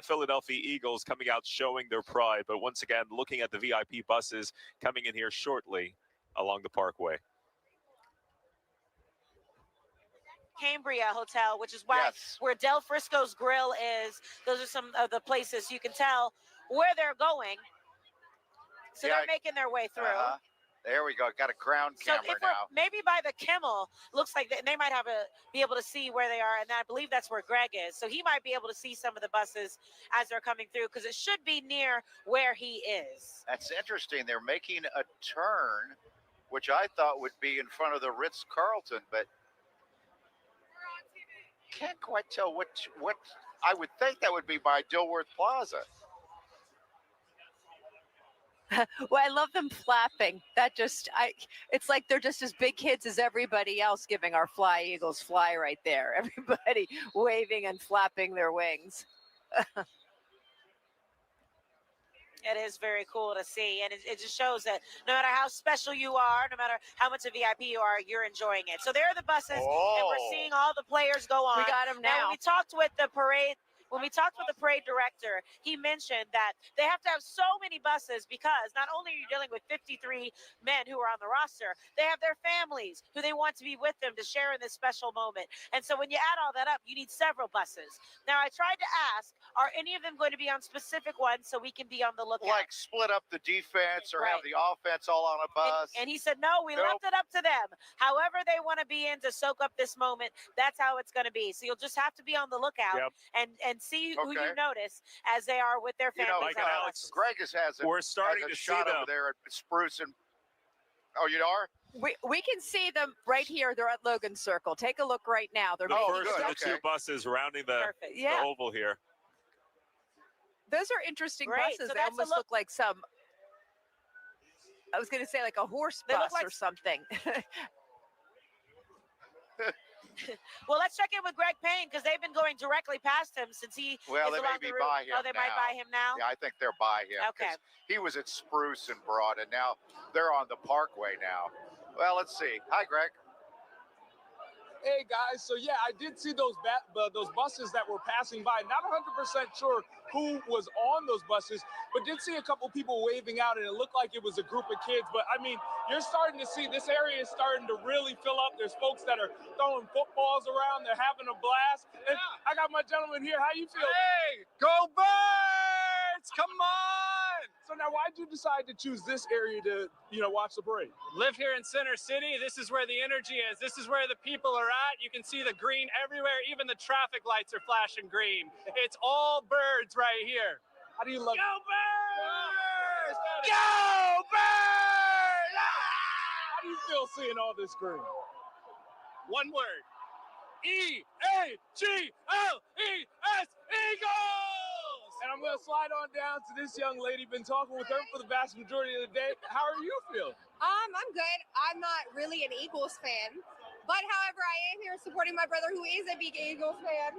Philadelphia Eagles coming out showing their pride. But once again, looking at the VIP buses coming in here shortly along the Parkway. Cambria Hotel, which is where Del Frisco's Grill is. Those are some of the places you can tell where they're going. So they're making their way through. There we go. Got a ground camera now. Maybe by the Kimmel, looks like they might be able to see where they are, and I believe that's where Greg is. So he might be able to see some of the buses as they're coming through because it should be near where he is. That's interesting. They're making a turn, which I thought would be in front of the Ritz-Carlton, but can't quite tell what I would think that would be by Dilworth Plaza. Well, I love them flapping. It's like they're just as big kids as everybody else giving our Fly Eagles fly right there. Everybody waving and flapping their wings. It is very cool to see, and it just shows that no matter how special you are, no matter how much a VIP you are, you're enjoying it. So there are the buses, and we're seeing all the players go on. We got them now. When we talked with the parade director, he mentioned that they have to have so many buses because not only are you dealing with 53 men who are on the roster, they have their families who they want to be with them to share in this special moment. And so when you add all that up, you need several buses. Now, I tried to ask, are any of them going to be on specific ones so we can be on the lookout? Like split up the defense or have the offense all on a bus? And he said, no, we left it up to them. However they want to be in to soak up this moment, that's how it's going to be. So you'll just have to be on the lookout and see who you notice as they are with their families. Mike and Alex, Greg has a, we're starting has a to see shot them over there at Spruce and you are? We can see them right here. They're at Logan Circle. Take a look right now. They're first of the two buses rounding the oval here. Those are interesting buses. So they almost look like some. I was going to say like a horse bus or something. Well, let's check in with Greg Payne because they've been going directly past him since he. Well, is they may along be the route. by him. Oh, they might buy him now. Yeah, I think they're by him. Okay. He was at Spruce and Broad, and now they're on the Parkway now. Well, let's see. Hi, Greg. Hey guys, so yeah, I did see those buses that were passing by. Not 100% sure who was on those buses, but did see a couple people waving out, and it looked like it was a group of kids. But I mean, you're starting to see this area is starting to really fill up. There's folks that are throwing footballs around. They're having a blast. And I got my gentleman here. How you feel? Hey, go Birds! Come on! So now, why'd you decide to choose this area to, watch the parade? Live here in Center City. This is where the energy is. This is where the people are at. You can see the green everywhere. Even the traffic lights are flashing green. It's all birds right here. How do you love Go Birds! Go Birds! How do you feel seeing all this green? One word. EAGLES! Eagles! And I'm going to slide on down to this young lady. Been talking with her for the vast majority of the day. How are you feeling? I'm good. I'm not really an Eagles fan, but however, I am here supporting my brother who is a big Eagles fan.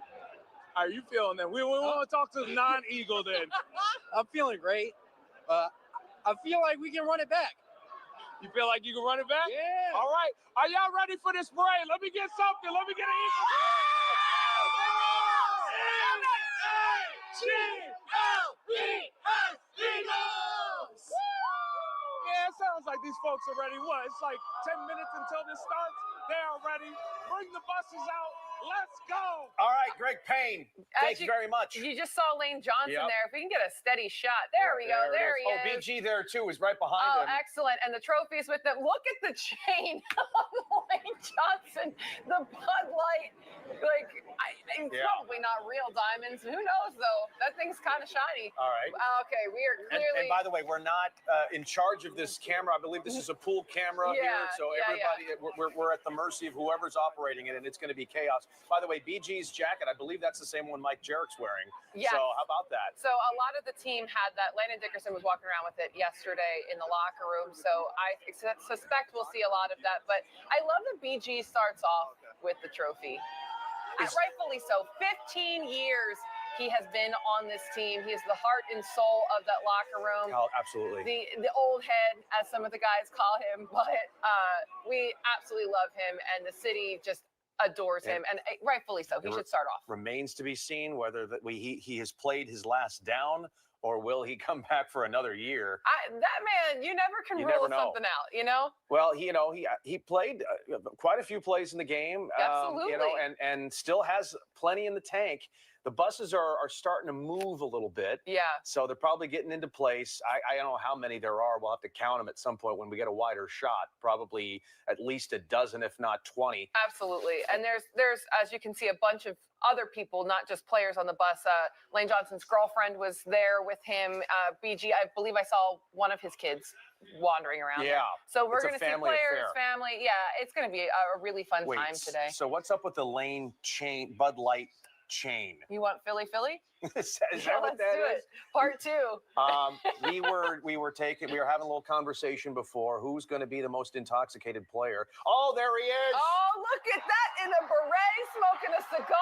How are you feeling then? We want to talk to the non-Eagle then. I'm feeling great. I feel like we can run it back. You feel like you can run it back? Yeah. All right. Are y'all ready for this parade? Let me get something. Let me get an Eagle. Eagles! Yeah, it sounds like these folks are ready. What? It's like 10 minutes until this starts. They are ready. Bring the buses out. Let's go. All right, Greg Payne. Thank you very much. You just saw Lane Johnson there. If we can get a steady shot. There we go. There he is. Oh, BG there too is right behind him. Oh, excellent. And the trophies with them. Look at the chain of Lane Johnson. The Bud Light. Probably not real diamonds. Who knows, though? That thing's kind of shiny. All right. Okay, we are clearly. And by the way, we're not in charge of this camera. I believe this is a pool camera here. So everybody, we're at the mercy of whoever's operating it, and it's going to be chaos. By the way, BG's jacket, I believe that's the same one Mike Jarrett's wearing. Yes. So how about that? So a lot of the team had that. Landon Dickerson was walking around with it yesterday in the locker room. So I suspect we'll see a lot of that. But I love that BG starts off with the trophy. Rightfully so. 15 years he has been on this team. He is the heart and soul of that locker room. Oh, absolutely. The old head, as some of the guys call him. But we absolutely love him, and the city just adores him, and rightfully so. He should start off. Remains to be seen whether he has played his last down, or will he come back for another year? That man, you never can rule something out, Well, he played quite a few plays in the game. Absolutely. And still has plenty in the tank. The buses are starting to move a little bit. Yeah. So they're probably getting into place. I don't know how many there are. We'll have to count them at some point when we get a wider shot. Probably at least a dozen, if not 20. Absolutely. And there's as you can see, a bunch of other people, not just players on the bus. Lane Johnson's girlfriend was there with him. BG, I believe I saw one of his kids wandering around. Yeah. So we're going to see players, family. Yeah, it's going to be a really fun time today. So what's up with the Lane Bud Light chain? You want Philly? Is that what that is? Part 2. We were having a little conversation before. Who's going to be the most intoxicated player? Oh, there he is. Oh, look at that in a beret, smoking a cigar.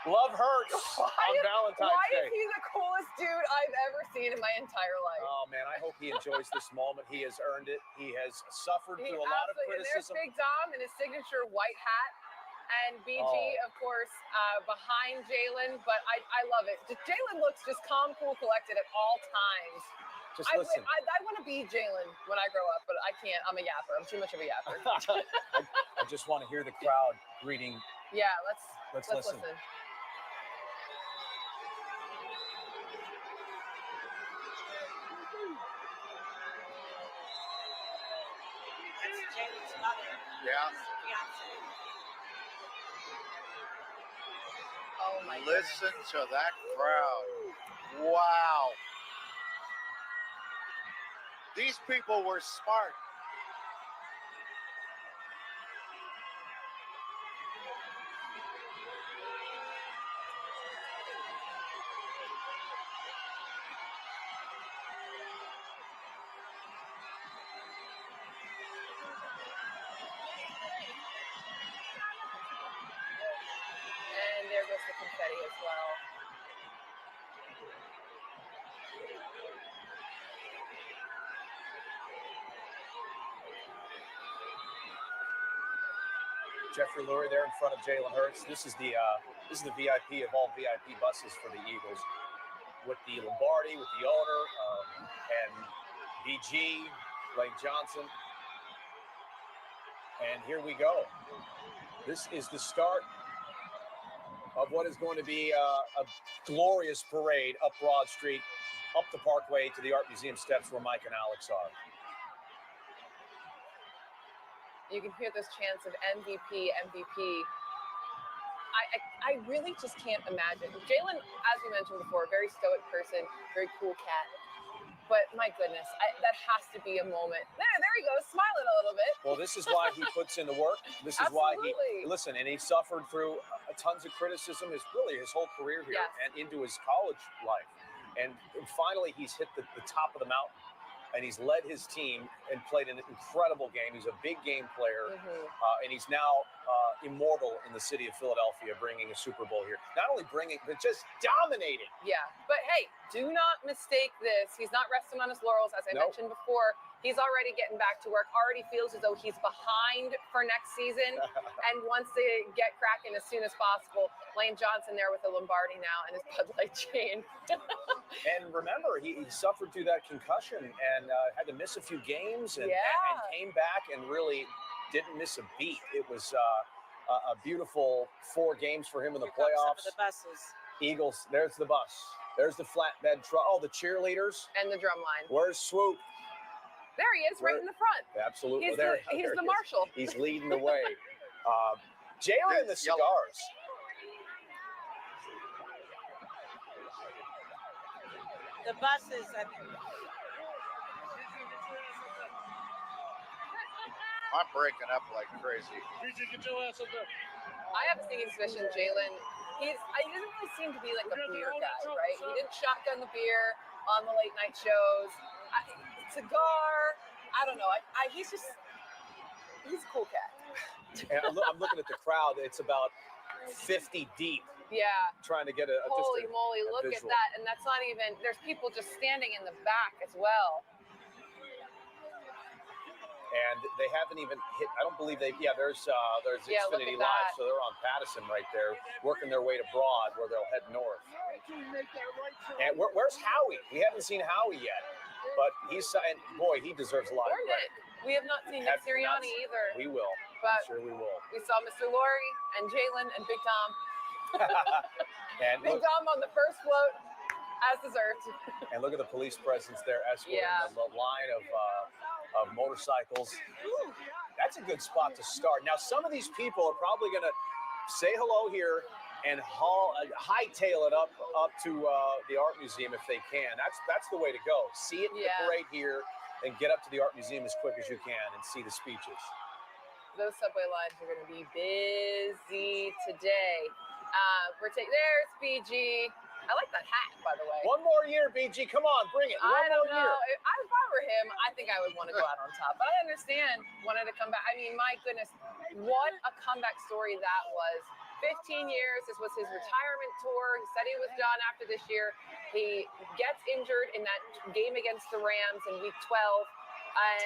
Love hurts on Valentine's why Day. is he the coolest dude I've ever seen in my entire life? Oh, man, I hope he enjoys this moment. He has earned it. He has suffered through a lot of And there's criticism. Big Dom in his signature white hat. And BG, of course, behind Jalen. But I love it. Jalen looks just calm, cool, collected at all times. Just listen. I want to be Jalen when I grow up, but I can't. I'm a yapper. I'm too much of a yapper. I just want to hear the crowd greeting. Yeah, let's listen. listen. Jalen's mother. Yeah. Fiance. Oh my Listen to that crowd. Wow. These people were smart. And there goes the confetti as well. Jeffrey Lurie there in front of Jalen Hurts. This is the VIP of all VIP buses for the Eagles, with the Lombardi, with the owner, and BG, Lane Johnson. And here we go. This is the start of what is going to be a glorious parade up Broad Street, up the Parkway to the Art Museum steps where Mike and Alex are. You can hear those chants of MVP, MVP. I really just can't imagine. Jalen, as we mentioned before, very stoic person, very cool cat. But my goodness, that has to be a moment. There he goes, smiling a little bit. Well, this is why he puts in the work. This is why he, listen, and he suffered through tons of criticism his whole career here and into his college life. And finally, he's hit the top of the mountain. And he's led his team and played an incredible game. He's a big game player, and he's now immortal in the city of Philadelphia, bringing a Super Bowl here. Not only bringing, but just dominating. Yeah, but hey, do not mistake this. He's not resting on his laurels, as I mentioned before. He's already getting back to work, already feels as though he's behind for next season and wants to get cracking as soon as possible. Lane Johnson there with the Lombardi now and his Bud Light chain. And remember, he suffered through that concussion and had to miss a few games and came back and really didn't miss a beat. It was a beautiful 4 games for him in the playoffs. Some of the buses. Eagles, there's the bus. There's the flatbed truck. Oh, the cheerleaders. And the drum line. Where's Swoop? There he is, right in the front. Absolutely. He's there the he is. marshal. He's leading the way. Jalen and the cigars. The buses, I think. I'm breaking up like crazy. I have a sneaking suspicion Jalen, he doesn't really seem to be like a beer guy, right? He didn't shotgun the beer on the late night shows. Cigar, I don't know. He's a cool cat. And I'm looking at the crowd. It's about 50 deep. Yeah. Trying to get Holy moly, look visual. at that. And that's not even, there's people just standing in the back as well. And they haven't even hit, I don't believe there's Yeah, look Xfinity at Live, that. so they're on Pattison right there, working their way to Broad, where they'll head north. And where's Howie? We haven't seen Howie yet, but and boy, he deserves a lot of credit. We have not seen Nick Sirianni either. We will. But I'm sure we will. We saw Mr. Laurie and Jalen and Big Tom. And Big Tom on the first float, as deserved. And look at the police presence there escorting the line of motorcycles. That's a good spot to start. Now, some of these people are probably going to say hello here and hightail it up to the Art Museum if they can. That's the way to go. See it in the parade here and get up to the Art Museum as quick as you can and see the speeches. Those subway lines are going to be busy today. There's BG. I like that hat, by the way. One more year, BG. Come on, bring it. I don't more know. year. If I were him, I think I would want to go out on top. But I understand wanting to come back. I mean, my goodness, what a comeback story that was 15 years. This was his retirement tour. He said he was done after this year. He gets injured in that game against the Rams in week 12.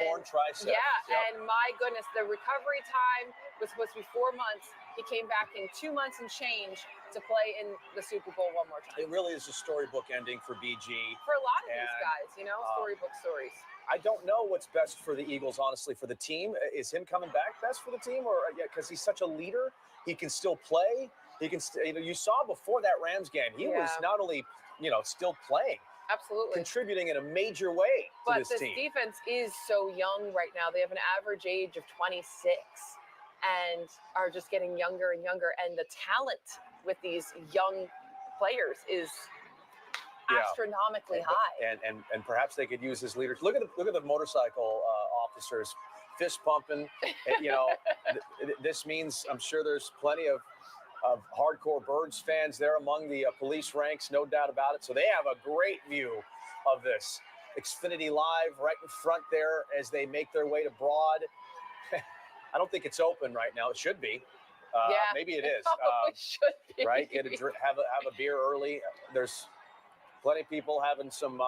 Torn tricep. Yeah, Yep. and my goodness, the recovery time was supposed to be 4 months. He came back in 2 months and change to play in the Super Bowl one more time. It really is a storybook ending for BG. For a lot of these guys, you know, storybook stories. I don't know what's best for the Eagles, honestly, for the team. Is him coming back best for the team, or because he's such a leader, he can still play. He can. You saw before that Rams game, he was not only still playing, absolutely contributing in a major way to this team. Defense is so young right now. They have an average age of 26 and are just getting younger and younger. And the talent with these young players is astronomically high. And perhaps they could use his leaders. Look at the motorcycle officers fist pumping. This means I'm sure there's plenty of hardcore Birds fans there among the police ranks, no doubt about it. So they have a great view of this. Xfinity Live right in front there as they make their way to Broad. I don't think it's open right now. It should be. Maybe it is. It should be. Right? Get have a beer early. There's plenty of people having some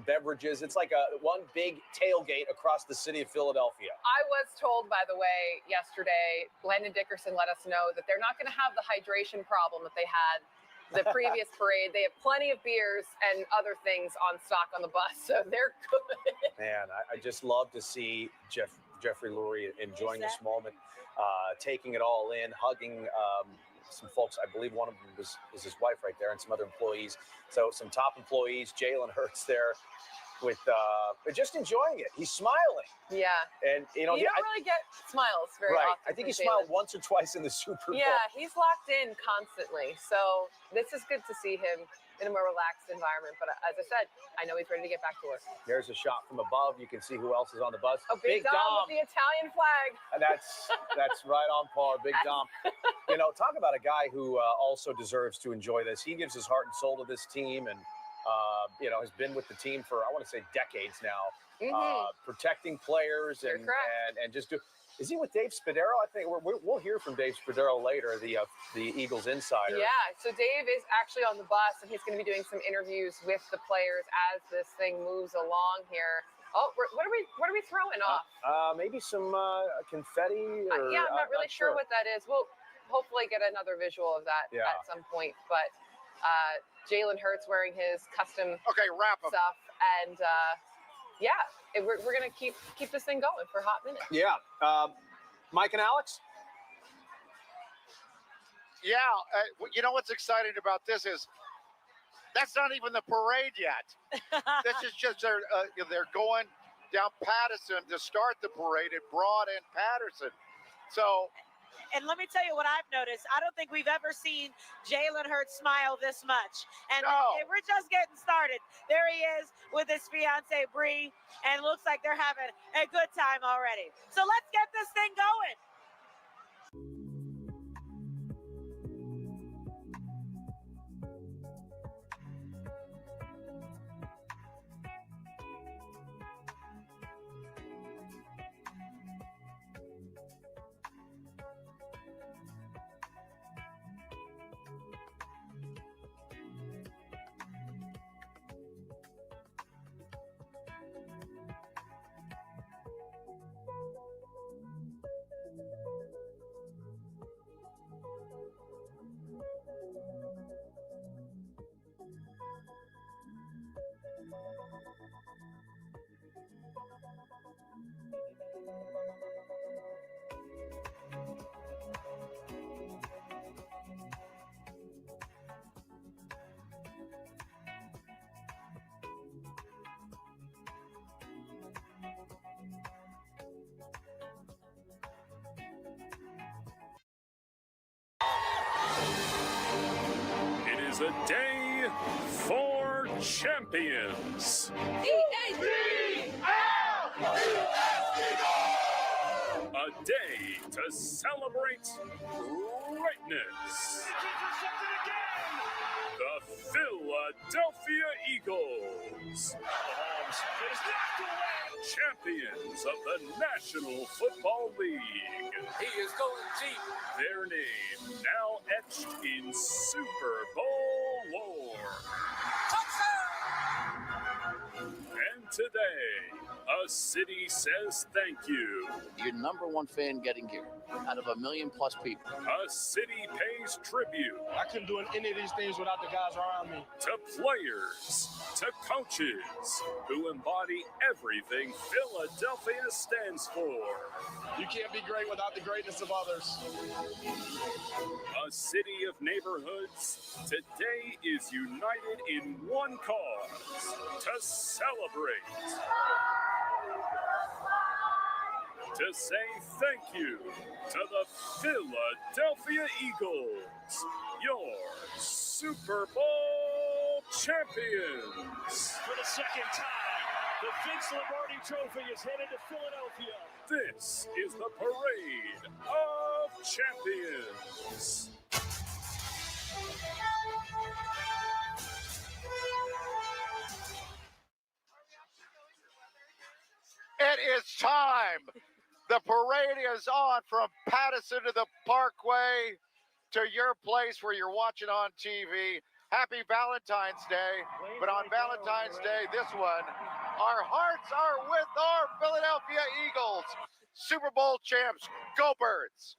beverages. It's like one big tailgate across the city of Philadelphia. I was told, by the way, yesterday, Landon Dickerson let us know that they're not going to have the hydration problem that they had the previous parade. They have plenty of beers and other things on stock on the bus, so they're good. Man, I just love to see Jeffrey Lurie enjoying this moment, taking it all in, hugging some folks. I believe one of them is his wife right there, and some other employees. So some top employees. Jalen Hurts there with just enjoying it. He's smiling. Yeah. And you don't really get smiles very often. I think he smiled once or twice in the Super Bowl. Yeah, he's locked in constantly. So this is good to see him in a more relaxed environment. But as I said, I know he's ready to get back to work. Here's a shot from above. You can see who else is on the bus. Oh, Big Dom with the Italian flag. That's right on par, Big Dom. Talk about a guy who also deserves to enjoy this. He gives his heart and soul to this team, and has been with the team for, I want to say, decades now, protecting players and just do. Is he with Dave Spadaro? I think we'll hear from Dave Spadaro later, the Eagles insider. Yeah, so Dave is actually on the bus, and he's going to be doing some interviews with the players as this thing moves along here. Oh, what are we throwing off? Maybe some confetti. Or, I'm not really sure what that is. We'll hopefully get another visual of that at some point. But Jalen Hurts wearing his custom stuff, and we're gonna keep this thing going for a hot minute. Yeah, Mike and Alex. Yeah, you know what's exciting about this is that's not even the parade yet. This is just they're going down Patterson to start the parade at Broad and Patterson. So. And let me tell you what I've noticed. I don't think we've ever seen Jalen Hurts smile this much. And we're just getting started. There he is with his fiance Bree, and it looks like they're having a good time already. So let's get this thing going. It is a day for champions. A day to celebrate greatness. The Philadelphia Eagles, champions of the National Football League. He is going deep. Their name now etched in Super Bowl lore. And today, a city says thank you. Your number one fan getting here out of 1 million plus people. A city pays tribute. I couldn't do any of these things without the guys around me. To players, to coaches who embody everything Philadelphia stands for. You can't be great without the greatness of others. A city of neighborhoods today is united in one cause: to celebrate. To say thank you to the Philadelphia Eagles, your Super Bowl champions. For the second time, the Vince Lombardi Trophy is headed to Philadelphia. This is the Parade of Champions. It is time. The parade is on from Pattison to the Parkway to your place where you're watching on TV. Happy Valentine's Day. But on Valentine's Day, this one, our hearts are with our Philadelphia Eagles, Super Bowl champs. Go Birds.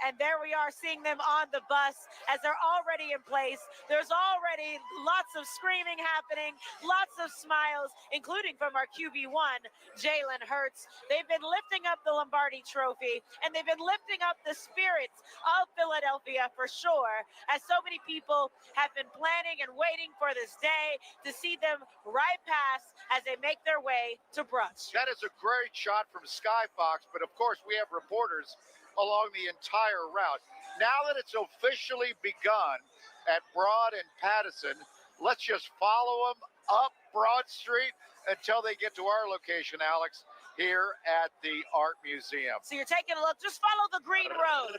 And there we are seeing them on the bus as they're already in place. There's already lots of screaming happening, lots of smiles, including from our QB1, Jalen Hurts. They've been lifting up the Lombardi Trophy, and they've been lifting up the spirits of Philadelphia for sure, as so many people have been planning and waiting for this day to see them right past as they make their way to brunch. That is a great shot from Sky Fox, but of course we have reporters along the entire route. Now that it's officially begun at Broad and Pattison, let's just follow them up Broad Street until they get to our location, Alex, here at the Art Museum. So you're taking a look, just follow the green road.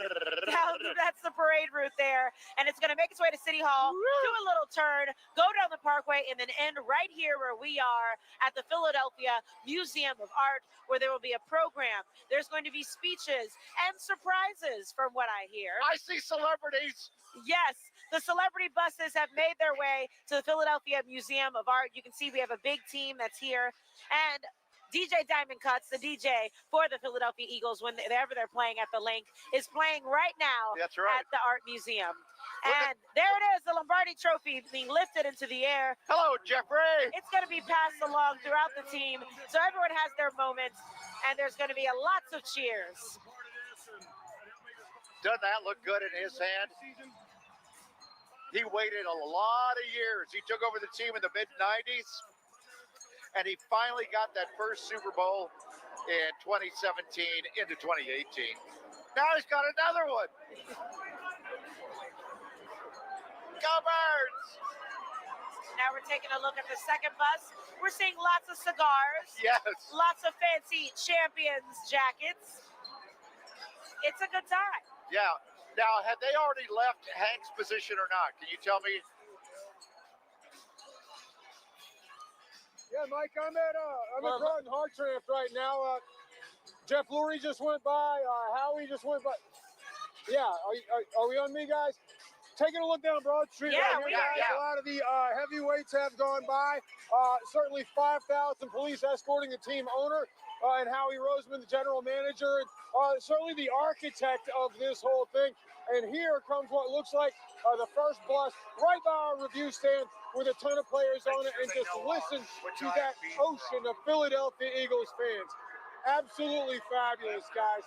That's the parade route there. And it's going to make its way to City Hall, do a little turn, go down the Parkway, and then end right here where we are at the Philadelphia Museum of Art, where there will be a program. There's going to be speeches and surprises from what I hear. I see celebrities. Yes, the celebrity buses have made their way to the Philadelphia Museum of Art. You can see we have a big team that's here. And DJ Diamond Cuts, the DJ for the Philadelphia Eagles, whenever they're playing at the Link, is playing right now That's right. at the Art Museum. And there it is, the Lombardi Trophy being lifted into the air. Hello, Jeffrey. It's going to be passed along throughout the team, so everyone has their moments, and there's going to be lots of cheers. Doesn't that look good in his hand? He waited a lot of years. He took over the team in the mid-90s, and he finally got that first Super Bowl in 2017 into 2018. Now he's got another one. Go Birds! Now we're taking a look at the second bus. We're seeing lots of cigars. Yes. Lots of fancy champions jackets. It's a good time. Yeah. Now, had they already left Hank's position or not? Can you tell me? Yeah, Mike, I'm at Groton Hartranft right now. Jeff Lurie just went by. Howie just went by. Yeah, are we on me, guys? Taking a look down Broad Street right here, guys. A lot of the heavyweights have gone by. Certainly 5,000 police escorting the team owner and Howie Roseman, the general manager, and certainly the architect of this whole thing. And here comes what looks like the first bus right by our review stand with a ton of players on it, and just listen to that ocean of Philadelphia Eagles fans. Absolutely fabulous, guys.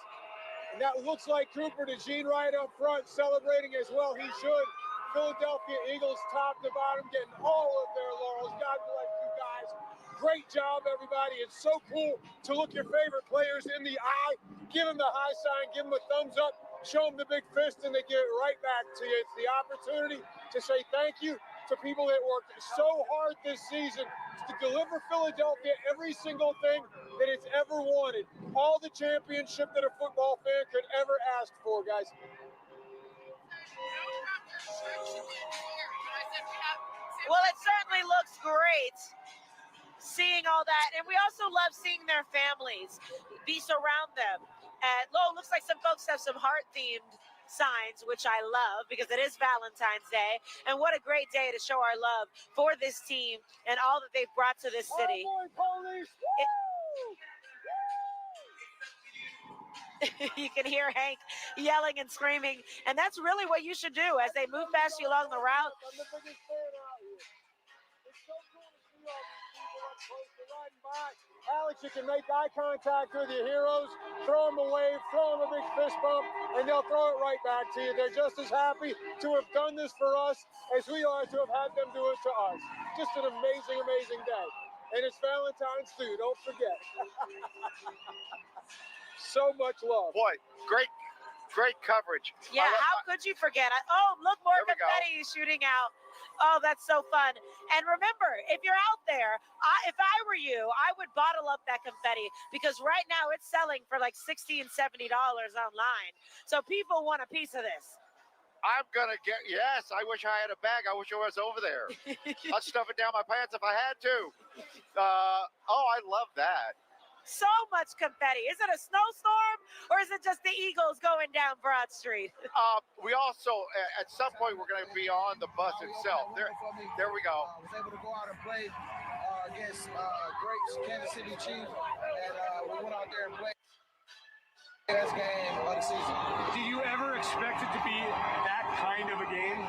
And that looks like Cooper DeJean right up front, celebrating as well. He should. Philadelphia Eagles top to bottom, getting all of their laurels. God bless you guys. Great job, everybody. It's so cool to look your favorite players in the eye, give them the high sign, give them a thumbs up, show them the big fist, and they give it right back to you. It's the opportunity to say thank you to people that worked so hard this season to deliver Philadelphia every single thing that it's ever wanted. All the championship that a football fan could ever ask for, guys. Well, it certainly looks great seeing all that. And we also love seeing their families be surround them. And looks like some folks have some heart-themed signs, which I love because it is Valentine's Day. And what a great day to show our love for this team and all that they've brought to this city. You can hear Hank yelling and screaming, and that's really what you should do as they move past you along the route. I'm the biggest fan out here. It's so cool to see all these people up close. They're riding by. Alex, you can make eye contact with your heroes, throw them a wave, throw them a big fist bump, and they'll throw it right back to you. They're just as happy to have done this for us as we are to have had them do it to us. Just an amazing, amazing day. And it's Valentine's too, don't forget. So much love. Boy, great coverage. Yeah, how could you forget? Oh, look, more confetti shooting out. Oh, that's so fun. And remember, if you're out there, if I were you, I would bottle up that confetti because right now it's selling for like $60 and $70 online. So people want a piece of this. I'm going to get, yes, I wish I had a bag. I wish I was over there. I'd stuff it down my pants if I had to. Oh, I love that. So much confetti. Is it a snowstorm or is it just the Eagles going down Broad Street? We also, at some point, we're going to be on the bus itself. There we go. I was able to go out and play against great Kansas City Chiefs, and we went out there and played the best game of the season. Did you ever expect it to be that kind of a game?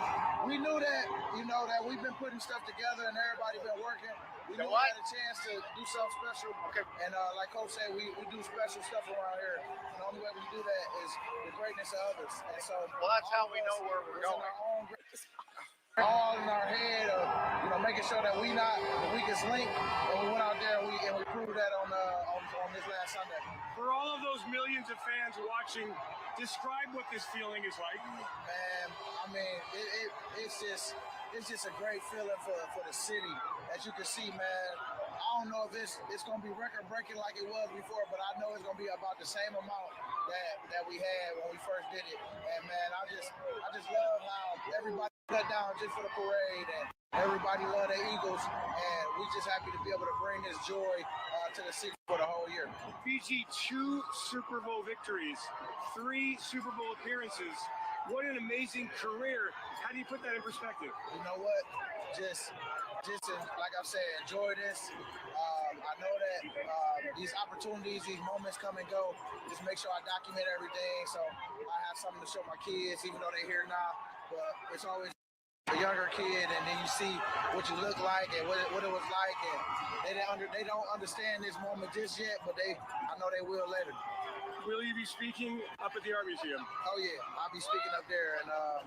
We knew that, that we've been putting stuff together and everybody been working. We knew we had a chance to do something special. Okay. And like Coach said, we do special stuff around here. And the only way we do that is the greatness of others. And so, well, that's how we know where we're going. All in our head of, making sure that we not the weakest link. And we went out there and we proved that on this last Sunday. For all of those millions of fans watching, describe what this feeling is like. Man, I mean, it's just a great feeling for the city. As you can see, man, I don't know if it's going to be record-breaking like it was before, but I know it's going to be about the same amount that we had when we first did it. And, man, I just love how everybody cut down just for the parade, and everybody love the Eagles, and we just happy to be able to bring this joy to the city for the whole year. PG, 2 Super Bowl victories, 3 Super Bowl appearances. What an amazing career. How do you put that in perspective? You know what? Just like I've said, enjoy this. I know that these opportunities, these moments come and go. Just make sure I document everything so I have something to show my kids, even though they're here now. But it's always a younger kid, and then you see what you look like and what it was like, and they don't understand this moment just yet, but I know they will later. Will you be speaking up at the Art Museum? Oh yeah, I'll be speaking up there, and I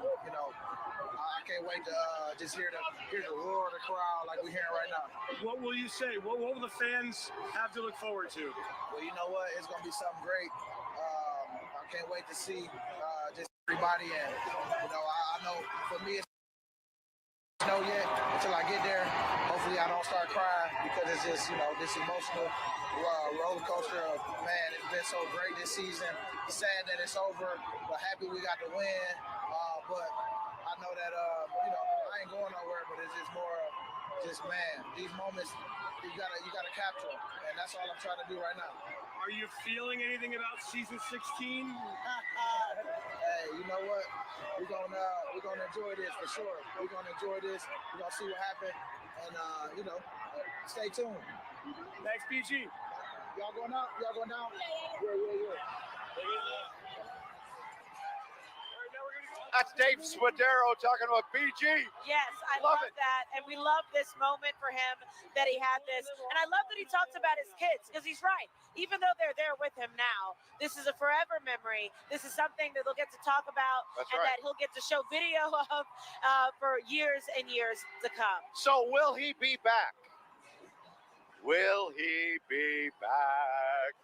can't wait to just hear the roar of the crowd like we're hearing right now. What will you say? What will the fans have to look forward to? Well, you know what? It's gonna be something great. I can't wait to see just everybody, and I know for me it's no yet until I get there. Hopefully I don't start crying because it's just this emotional roller coaster of, man, it's been so great this season. Sad that it's over, but happy we got the win. But I know that I ain't going nowhere, but it's just more man, these moments you gotta capture them, and that's all I'm trying to do right now. Are you feeling anything about season 16? Hey, you know what? We're gonna enjoy this for sure. We're gonna enjoy this. We're gonna see what happens, and stay tuned. Thanks, PG. Y'all going out? Y'all going down? Yeah. That's Dave Spadaro talking about PG. Yes, I love that. And we love this moment for him that he had this. And I love that he talks about his kids because he's right. Even though they're there with him now, this is a forever memory. This is something that they'll get to talk about that he'll get to show video of for years and years to come. So will he be back? Will he be back?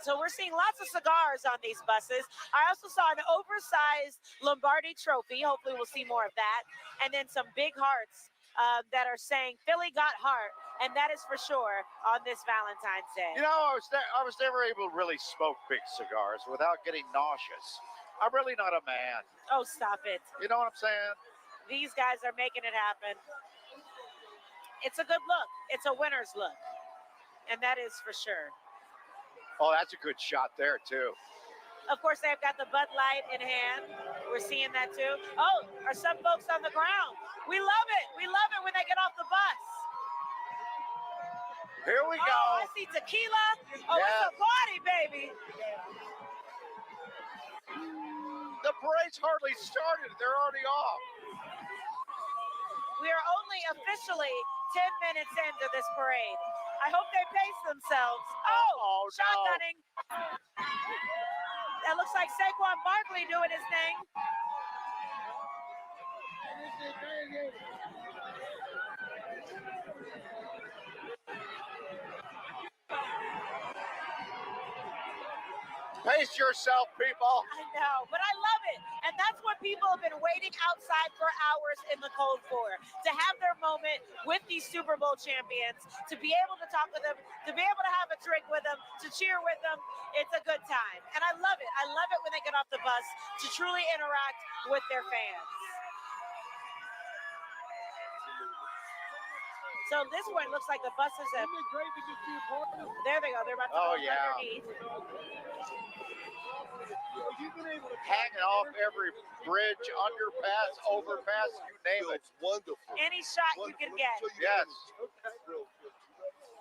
So we're seeing lots of cigars on these buses. I also saw an oversized Lombardi trophy. Hopefully we'll see more of that. And then some big hearts that are saying Philly got heart. And that is for sure on this Valentine's Day. I was never able to really smoke big cigars without getting nauseous. I'm really not a man. Oh, stop it. You know what I'm saying? These guys are making it happen. It's a good look. It's a winner's look. And that is for sure. Oh, that's a good shot there, too. Of course, they've got the Bud Light in hand. We're seeing that too. Oh, are some folks on the ground? We love it. We love it when they get off the bus. Here we go. Oh, I see tequila. Oh, Yes. It's a party, baby. The parade's hardly started. They're already off. We are only officially 10 minutes into this parade. I hope they pace themselves. Oh, shotgunning. That looks like Saquon Barkley doing his thing. Pace yourself, people. I know, but I love it. And that's what people have been waiting outside for hours in the cold for. To have their moment with these Super Bowl champions, to be able to talk with them, to be able to have a drink with them, to cheer with them. It's a good time. And I love it. I love it when they get off the bus to truly interact with their fans. So this one looks like the buses have. There they go. They're about to go underneath. Hanging off every bridge, underpass, overpass, you name it. Wonderful. Any shot you can get. Yes.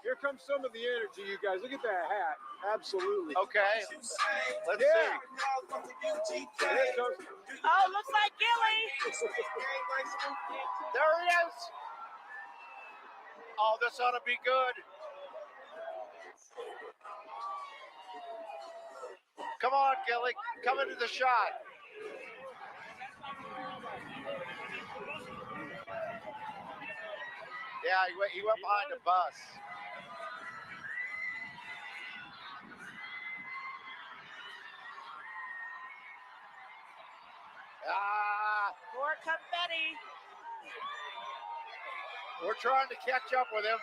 Here comes some of the energy, you guys. Look at that hat. Absolutely. Okay. Let's see. Oh, looks like Gilly. There he is. Oh, this ought to be good. Come on, Gilly. Come into the shot. Yeah, he went behind the bus. More confetti. We're trying to catch up with him.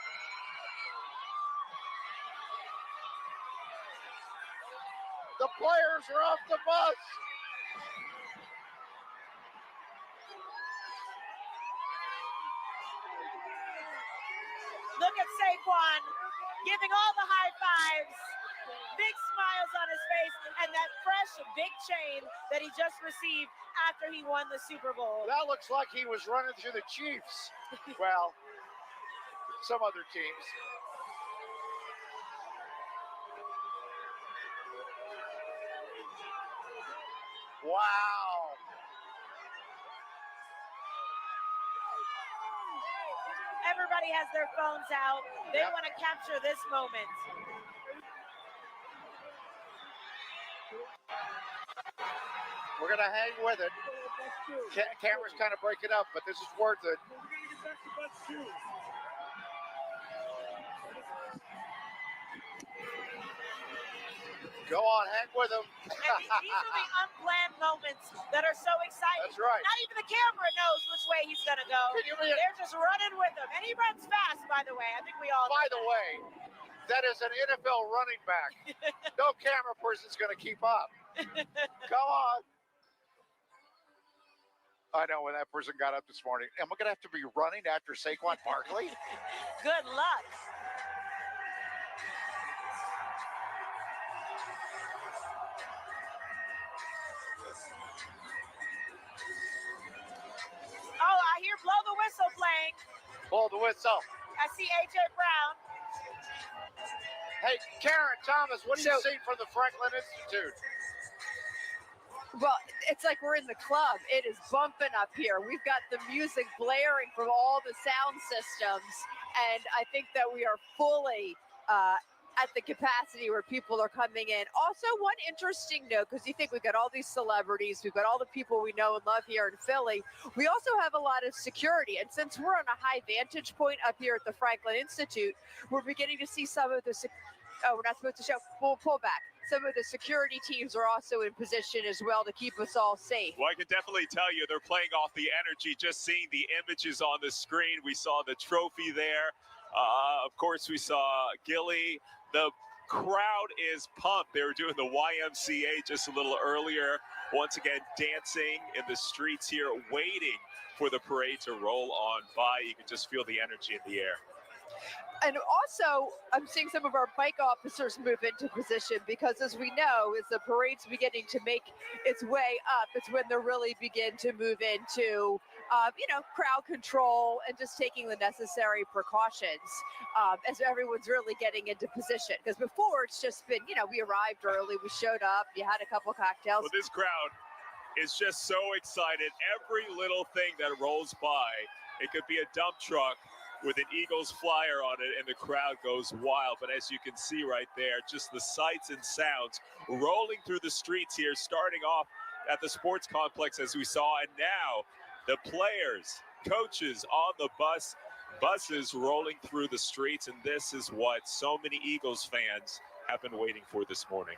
The players are off the bus. Look at Saquon giving all the high fives. Big smiles on his face and that fresh big chain that he just received after he won the Super Bowl. That looks like he was running through the Chiefs. Well, some other teams. Wow. Everybody has their phones out. They want to capture this moment. We're going to hang with it. Camera's kind of breaking up, but this is worth it. Go on, hang with him. And these are the unplanned moments that are so exciting. That's right. Not even the camera knows which way he's going to go. They're just running with him. And he runs fast, by the way. I think we all By know the that. way, that is an NFL running back. No camera person's going to keep up. Come on. I know when that person got up this morning. Am I going to have to be running after Saquon Barkley? Good luck. Oh, I hear blow the whistle playing. Blow the whistle. I see A.J. Brown. Hey, Karen Thomas, what do you see from the Franklin Institute? Well, it's like we're in the club. It is bumping up here. We've got the music blaring from all the sound systems. And I think that we are fully at the capacity where people are coming in. Also, one interesting note, because you think we've got all these celebrities, we've got all the people we know and love here in Philly. We also have a lot of security. And since we're on a high vantage point up here at the Franklin Institute, we're beginning to see some of the we're not supposed to show. We'll pull back. Some of the security teams are also in position as well to keep us all safe. Well, I can definitely tell you they're playing off the energy, just seeing the images on the screen. We saw the trophy there. Of course, we saw Gilly. The crowd is pumped. They were doing the YMCA just a little earlier. Once again, dancing in the streets here, waiting for the parade to roll on by. You can just feel the energy in the air. And also, I'm seeing some of our bike officers move into position because, as we know, as the parade's beginning to make its way up, it's when they really begin to move into, crowd control and just taking the necessary precautions as everyone's really getting into position. Because before, it's just been, we arrived early, we showed up, you had a couple cocktails. Well, this crowd is just so excited. Every little thing that rolls by, it could be a dump truck with an Eagles flyer on it, and the crowd goes wild. But as you can see right there, just the sights and sounds rolling through the streets here, starting off at the sports complex as we saw, and now the players, coaches on the buses rolling through the streets, and this is what so many Eagles fans have been waiting for this morning.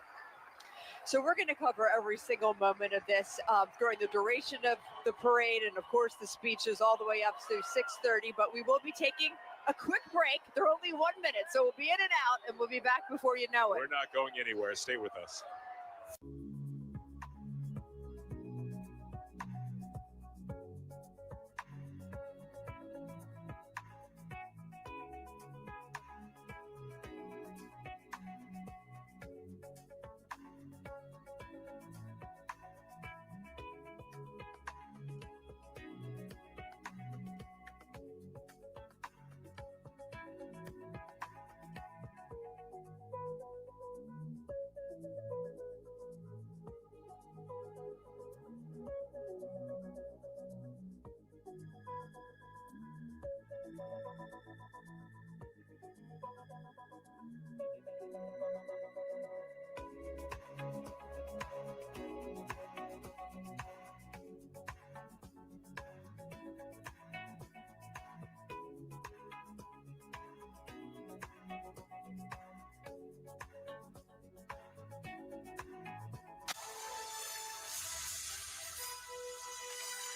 So we're going to cover every single moment of this during the duration of the parade, and of course the speeches all the way up to 6:30, but we will be taking a quick break. They're only 1 minute, so we'll be in and out, and we'll be back before you know it. We're not going anywhere. Stay with us.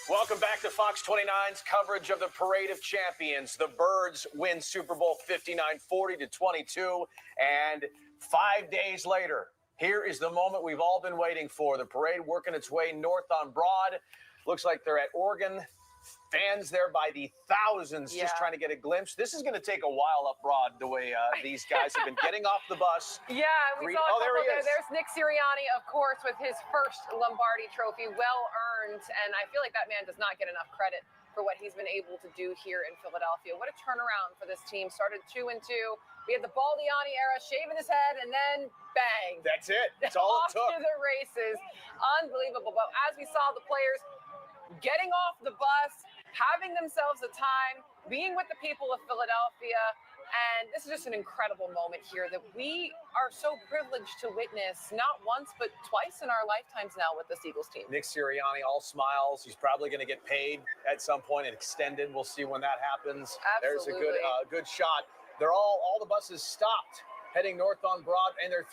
Welcome back to Fox 29's coverage of the Parade of Champions. The Birds win Super Bowl 59, 40-22. And 5 days later, here is the moment we've all been waiting for. The parade working its way north on Broad. Looks like they're at Oregon. Fans there by the thousands just trying to get a glimpse. This is going to take a while up Broad, the way these guys have been getting off the bus. Yeah, we saw a there couple he there. is. There's Nick Sirianni, of course, with his first Lombardi trophy, well earned. And I feel like that man does not get enough credit for what he's been able to do here in Philadelphia. What a turnaround for this team. Started 2-2. We had the Baldiani era, shaving his head, and then bang. That's it. That's all it took. Off to the races. Unbelievable. But as we saw the players getting off the bus, having themselves a time, being with the people of Philadelphia. And this is just an incredible moment here that we are so privileged to witness, not once, but twice in our lifetimes now with this Eagles team. Nick Sirianni, all smiles. He's probably going to get paid at some point and extended. We'll see when that happens. Absolutely. There's a good shot. They're all the buses stopped heading north on Broad, and are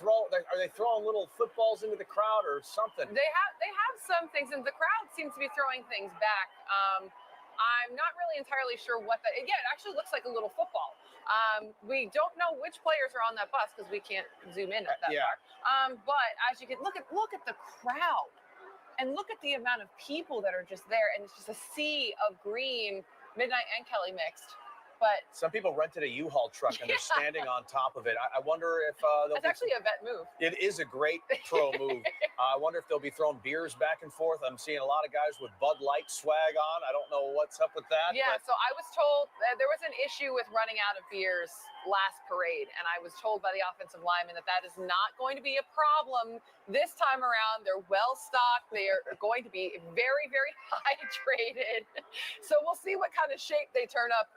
they throwing little footballs into the crowd or something? They have some things, and the crowd seems to be throwing things back. I'm not really entirely sure what that. Again, it actually looks like a little football. We don't know which players are on that bus because we can't zoom in that far. But as you can look at the crowd, and look at the amount of people that are just there, and it's just a sea of green, Midnight and Kelly mixed. But some people rented a U-Haul truck and they're standing on top of it. I wonder if that's actually a vet move. It is a great pro move. I wonder if they'll be throwing beers back and forth. I'm seeing a lot of guys with Bud Light swag on. I don't know what's up with that. Yeah, so I was told there was an issue with running out of beers last parade, and I was told by the offensive lineman that is not going to be a problem this time around. They're well stocked. They are going to be very, very hydrated. So we'll see what kind of shape they turn up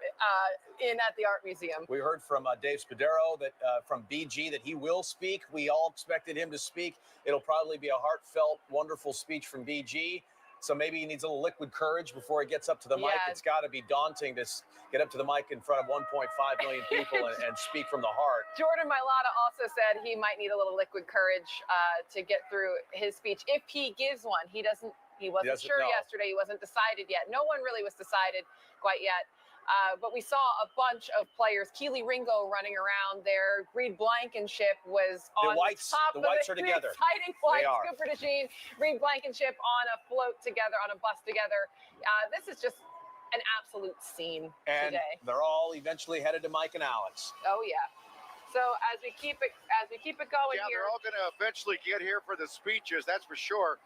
in at the Art Museum. We heard from Dave Spadaro that from BG that he will speak. We all expected him to speak. It'll probably be a heartfelt, wonderful speech from BG. So maybe he needs a little liquid courage before he gets up to the mic. It's got to be daunting to get up to the mic in front of 1.5 million people and speak from the heart. Jordan Mailata also said he might need a little liquid courage to get through his speech if he gives one. He wasn't sure yesterday. He wasn't decided yet. No one really was decided quite yet. But we saw a bunch of players. Keely Ringo running around there. Reed Blankenship was on top of the together. Exciting Whites. Cooper DeJean, Reed Blankenship on a float together, on a bus together. This is just an absolute scene And today. they're all eventually headed to Mike and Alex. Oh yeah. So as we keep it going Yeah, here. they're all going to eventually get here for the speeches, that's for sure.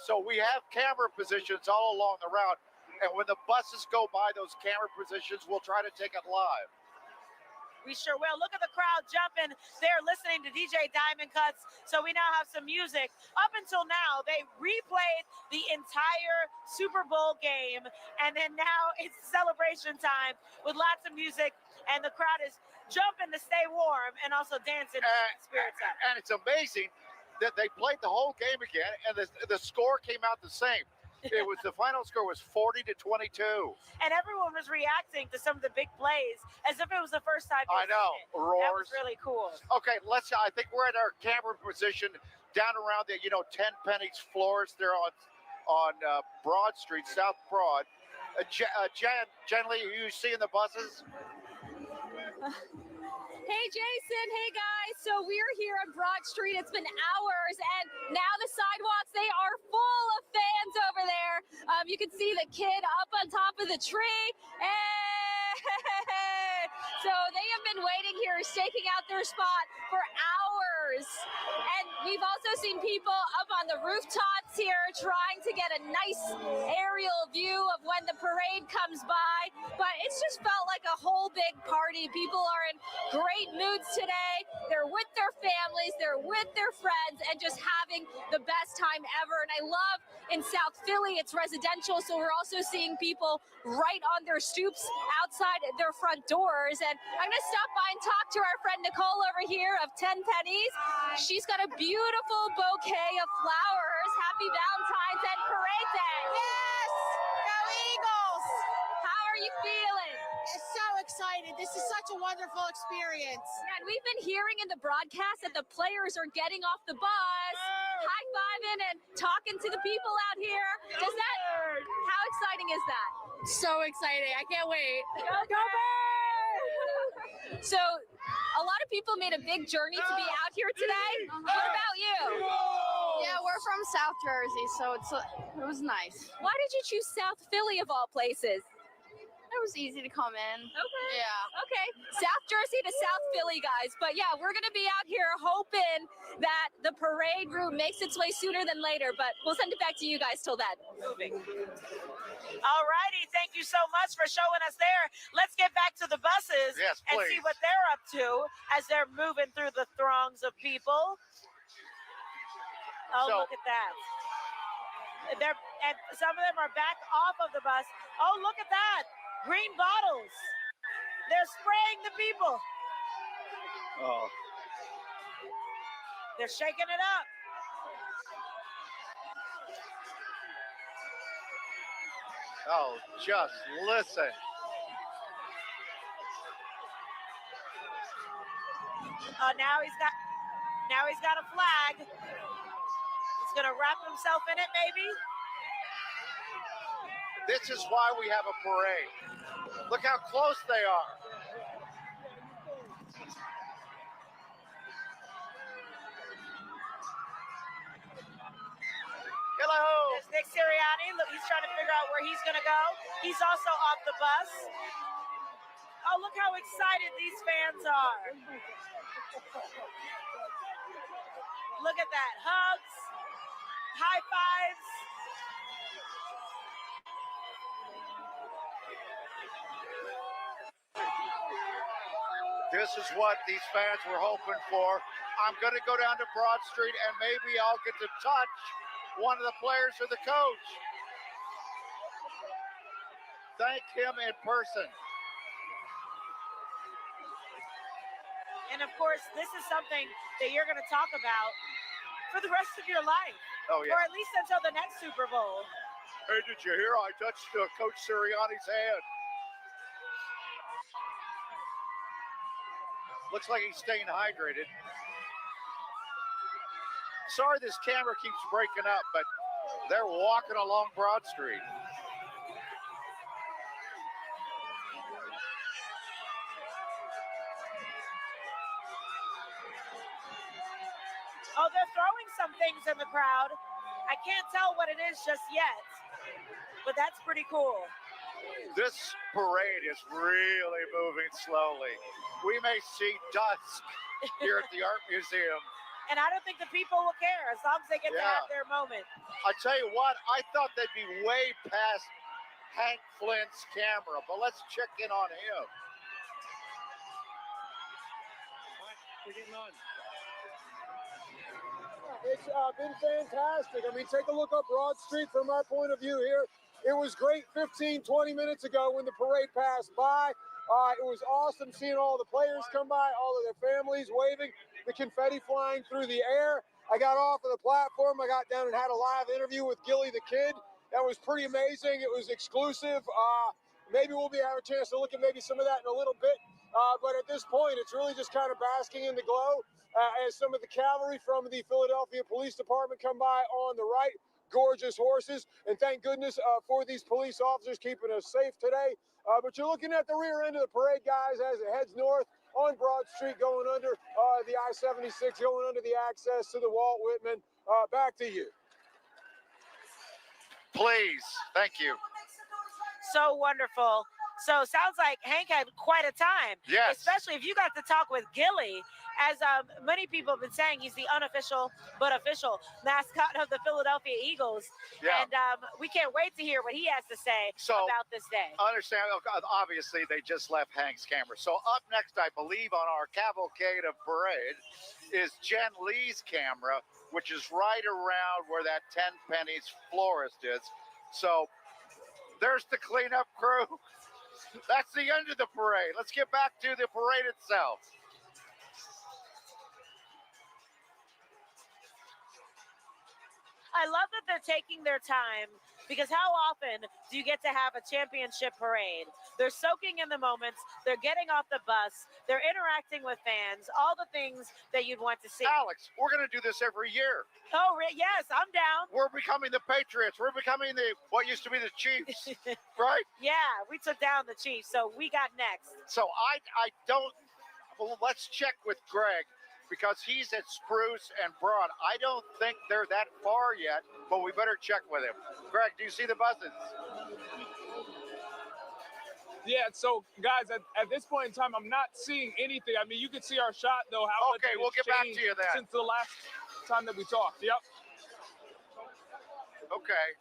So we have camera positions all along the route, and when the buses go by those camera positions, we'll try to take it live. We sure will. Look at the crowd jumping. They're listening to DJ Diamond Cuts. So we now have some music. Up until now, they replayed the entire Super Bowl game. And then now it's celebration time with lots of music. And the crowd is jumping to stay warm and also dancing to keep spirits up. And it's amazing that they played the whole game again, and the score came out the same. The final score was 40-22. And everyone was reacting to some of the big plays as if it was the first time. I know, roars. That was really cool. Okay, I think we're at our camera position down around the, 10 pennies floors there on Broad Street, South Broad. Jen Lee, are you seeing the buses? Hey, Jason. Hey, guys. So we're here on Broad Street. It's been hours, and now the sidewalks, they are full of fans over there. You can see the kid up on top of the tree. Hey! So they have been waiting here, staking out their spot for hours. And we've also seen people up on the rooftops here trying to get a nice aerial view of when the parade comes by. But it's just felt like a whole big party. People are in great moods today. They're with their families, they're with their friends, and just having the best time ever. And I love in South Philly, it's residential, so we're also seeing people right on their stoops outside their front doors. And I'm gonna stop by and talk to our friend Nicole over here of 10 Pennies. She's got a beautiful bouquet of flowers. Happy Valentine's and Parade Day. Yes! Go Eagles! How are you feeling? So excited. This is such a wonderful experience. And we've been hearing in the broadcast that the players are getting off the bus, high-fiving and talking to the people out here. How exciting is that? So exciting. I can't wait. Go Birds! So a lot of people made a big journey to be out here today. What about you? Yeah, we're from South Jersey, so it was nice. Why did you choose South Philly of all places? It was easy to come in. Okay. Yeah. Okay. South Jersey to South Philly, guys. But yeah, we're going to be out here hoping that the parade route makes its way sooner than later. But we'll send it back to you guys till then. Moving. All righty. Thank you so much for showing us there. Let's get back to the buses and see what they're up to as they're moving through the throngs of people. Oh, look at that. And some of them are back off of the bus. Oh, look at that. Green bottles. They're spraying the people. Oh. They're shaking it up. Oh, just listen. Now he's got a flag. He's gonna wrap himself in it, maybe. This is why we have a parade. Look how close they are. Hello. There's Nick Sirianni. Look, he's trying to figure out where he's going to go. He's also off the bus. Oh, look how excited these fans are. Look at that. Hugs, high fives. This is what these fans were hoping for. I'm going to go down to Broad Street and maybe I'll get to touch one of the players or the coach. Thank him in person. And of course, this is something that you're going to talk about for the rest of your life. Oh, yeah. Or at least until the next Super Bowl. Hey, did you hear I touched Coach Sirianni's hand? Looks like he's staying hydrated. Sorry this camera keeps breaking up, but they're walking along Broad Street. Oh, they're throwing some things in the crowd. I can't tell what it is just yet, but that's pretty cool. This parade is really moving slowly. We may see dusk here at the Art Museum. And I don't think the people will care as long as they get to have their moment. I tell you what, I thought they'd be way past Hank Flynn's camera, but let's check in on him. We're getting on. It's been fantastic. I mean, take a look up Broad Street from our point of view here. It was great 15, 20 minutes ago when the parade passed by. It was awesome seeing all the players come by, all of their families waving, the confetti flying through the air. I got off of the platform. I got down and had a live interview with Gilly the Kid. That was pretty amazing. It was exclusive. Maybe we'll have a chance to look at maybe some of that in a little bit. But at this point, it's really just kind of basking in the glow as some of the cavalry from the Philadelphia Police Department come by on the right. Gorgeous horses, and thank goodness for these police officers keeping us safe today. But you're looking at the rear end of the parade, guys, as it heads north on Broad Street, going under the I-76, going under the access to the Walt Whitman. Back to you. Please, thank you. So wonderful. So sounds like Hank had quite a time. Yes. Especially if you got to talk with Gilly. As many people have been saying, he's the unofficial but official mascot of the Philadelphia Eagles. Yeah. And we can't wait to hear what he has to say about this day. Understand, obviously, they just left Hank's camera. So up next, I believe, on our cavalcade of parade is Jen Lee's camera, which is right around where that 10 pennies florist is. So there's the cleanup crew. That's the end of the parade. Let's get back to the parade itself. I love that they're taking their time because how often do you get to have a championship parade? They're soaking in the moments. They're getting off the bus. They're interacting with fans, all the things that you'd want to see. Alex, we're going to do this every year. Oh, yes, I'm down. We're becoming the Patriots. We're becoming what used to be the Chiefs, right? Yeah, we took down the Chiefs, so we got next. So I don't, well, let's check with Greg because he's at Spruce and Broad. I don't think they're that far yet, but we better check with him. Greg, do you see the buses? Yeah, so guys, at this point in time, I'm not seeing anything. I mean, you can see our shot though. How okay, much we'll get back to you then. Since the last time that we talked. Yep. Okay.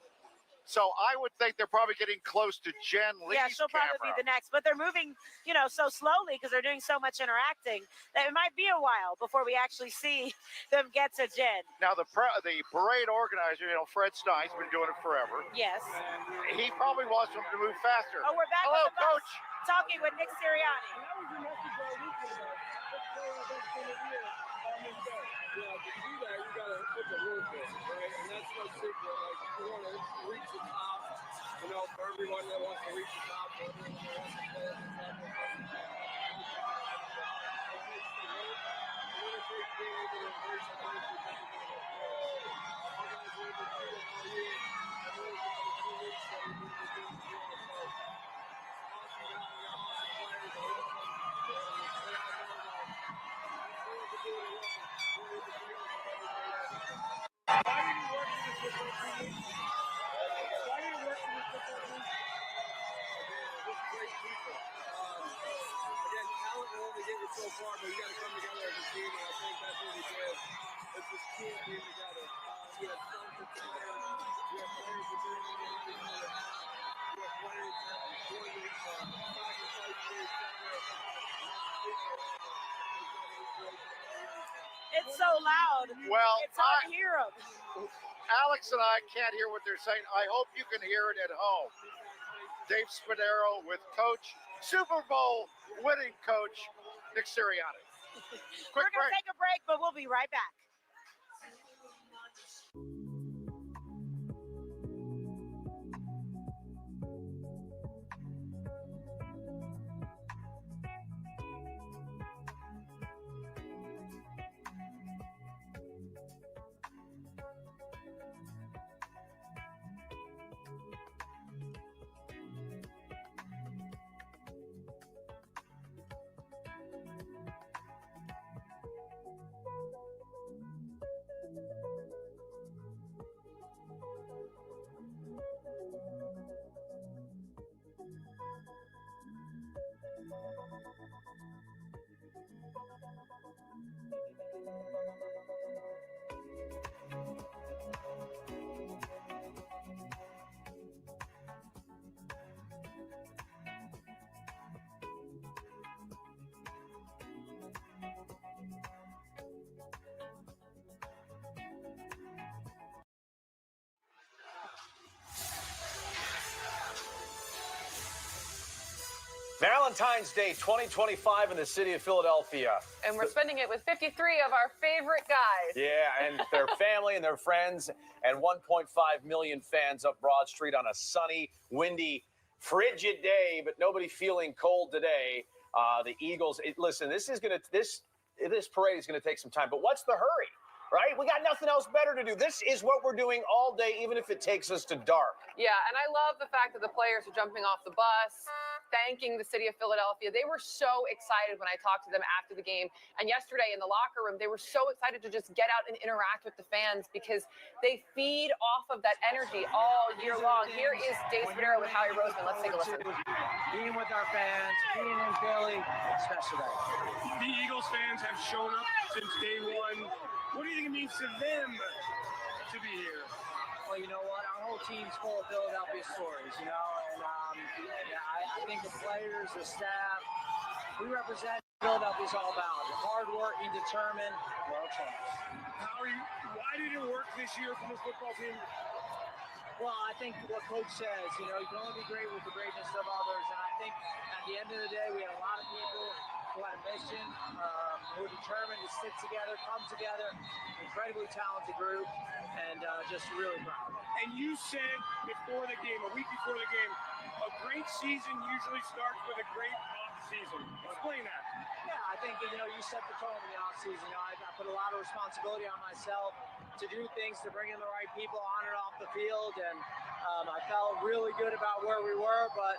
So I would think they're probably getting close to Jen Lee's Yeah, she'll probably be the next, but they're moving, so slowly because they're doing so much interacting that it might be a while before we actually see them get to Jen. Now the parade organizer, Fred Stein's been doing it forever. Yes. He probably wants them to move faster. Oh, we're back. Hello, on the bus, Coach. talking with Nick Sirianni. Yeah, to do that, you gotta put the work in, right? And that's no secret. Like, you want to reach the top, for everyone that wants to reach the top, for everyone that wants to play at the top. So far, but you got to come together as a team, and I think that's what we did. It's this team being together. We have some players, we have players who are doing it in the half, we have players that are doing it, sacrifice for each other. It's so loud. Well, it's hard to hear them. Alex and I can't hear what they're saying. I hope you can hear it at home. Dave Spadaro with Coach, Super Bowl winning coach, Nick Sirianni. We're going to take a break, but we'll be right back. Valentine's Day 2025 in the city of Philadelphia. And we're spending it with 53 of our favorite guys. Yeah, and their family and their friends, and 1.5 million fans up Broad Street on a sunny, windy, frigid day, but nobody feeling cold today. The Eagles, listen, this parade is gonna take some time, but what's the hurry? Right? We got nothing else better to do. This is what we're doing all day, even if it takes us to dark. Yeah, and I love the fact that the players are jumping off the bus, thanking the city of Philadelphia. They were so excited when I talked to them after the game. And yesterday in the locker room, they were so excited to just get out and interact with the fans because they feed off of that energy all year long. Here is Dave Spadaro with Howie Roseman. Let's take a listen. Being with our fans, being in Philly, special day. The Eagles fans have shown up since day one. What do you think it means to them to be here? Well, you know what? Our whole team's full of Philadelphia stories, you know, and I think the players, the staff, we represent Philadelphia's all about. Hardworking, determined, world champs. Why did it work this year for this football team? Well, I think what Coach says, you know, you can only be great with the greatness of others, and I think at the end of the day, we had a lot of people who had a mission, who were determined to stick together, come together, incredibly talented group, and just really proud. And you said before the game, a week before the game, a great season usually starts with a great off-season. Explain that. Yeah, I think, you know, you set the tone in the off-season. You know, I put a lot of responsibility on myself to do things, to bring in the right people on and off the field, and I felt really good about where we were, but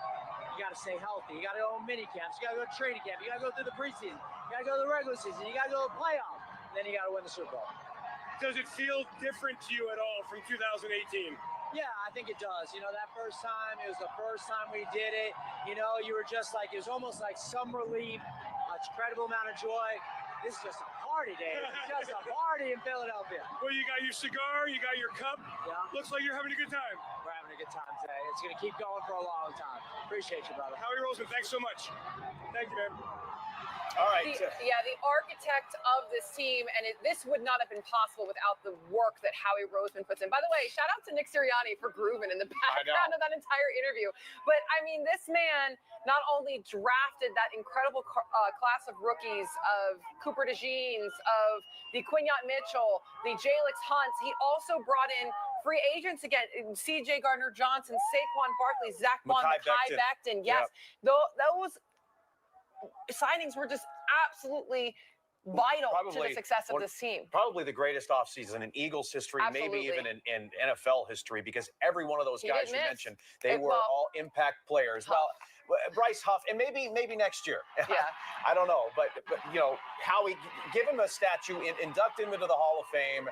you got to stay healthy. You got to go to mini camps. You got to go to training camp. You got to go through the preseason. You got to go to the regular season. You got to go to the playoff. Then you got to win the Super Bowl. Does it feel different to you at all from 2018? Yeah, I think it does. You know, that first time, it was the first time we did it. You know, you were just like, it was almost like some relief, an incredible amount of joy. This is just a party day. It's just a party in Philadelphia. Well, you got your cigar, you got your cup. Yeah. Looks like you're having a good time. We're having a good time today. It's going to keep going for a long time. Appreciate you, brother. Howie Roseman, thanks so much. Thank you, man. All right. The architect of this team, and this would not have been possible without the work that Howie Roseman puts in. By the way, shout out to Nick Sirianni for grooving in the background of that entire interview. But I mean, this man not only drafted that incredible class of rookies, of Cooper DeJeans, of the Quinyon Mitchell, the Jalix Hunts, he also brought in free agents again, C.J. Gardner-Johnson, Saquon Barkley, Zach Bond, Mekhi Becton. Yes, those signings were just absolutely vital to the success of this team. Probably the greatest offseason in Eagles history, maybe even in NFL history, because every one of those guys you mentioned, they were all impact players. Well, Bryce Huff, and maybe next year. Yeah. I don't know, but you know, Howie, give him a statue, induct him into the Hall of Fame.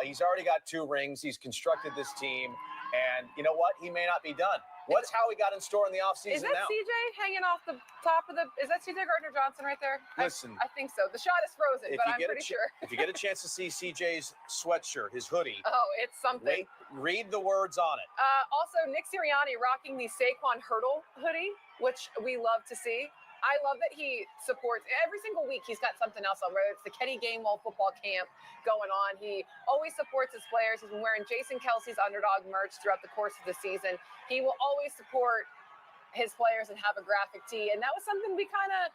He's already got 2 rings. He's constructed this team, and you know what? He may not be done. What's Howie got in store in the offseason now? Is that CJ hanging off the top of is that CJ Gardner-Johnson right there? Listen. I think so. The shot is frozen, but I'm pretty sure. If you get a chance to see CJ's sweatshirt, his hoodie. Oh, it's something. Read the words on it. Also, Nick Sirianni rocking the Saquon Hurdle hoodie, which we love to see. I love that he supports every single week. He's got something else on, whether it's the Kenny Gainwell football camp going on. He always supports his players. He's been wearing Jason Kelsey's underdog merch throughout the course of the season. He will always support his players and have a graphic tee. And that was something we kind of,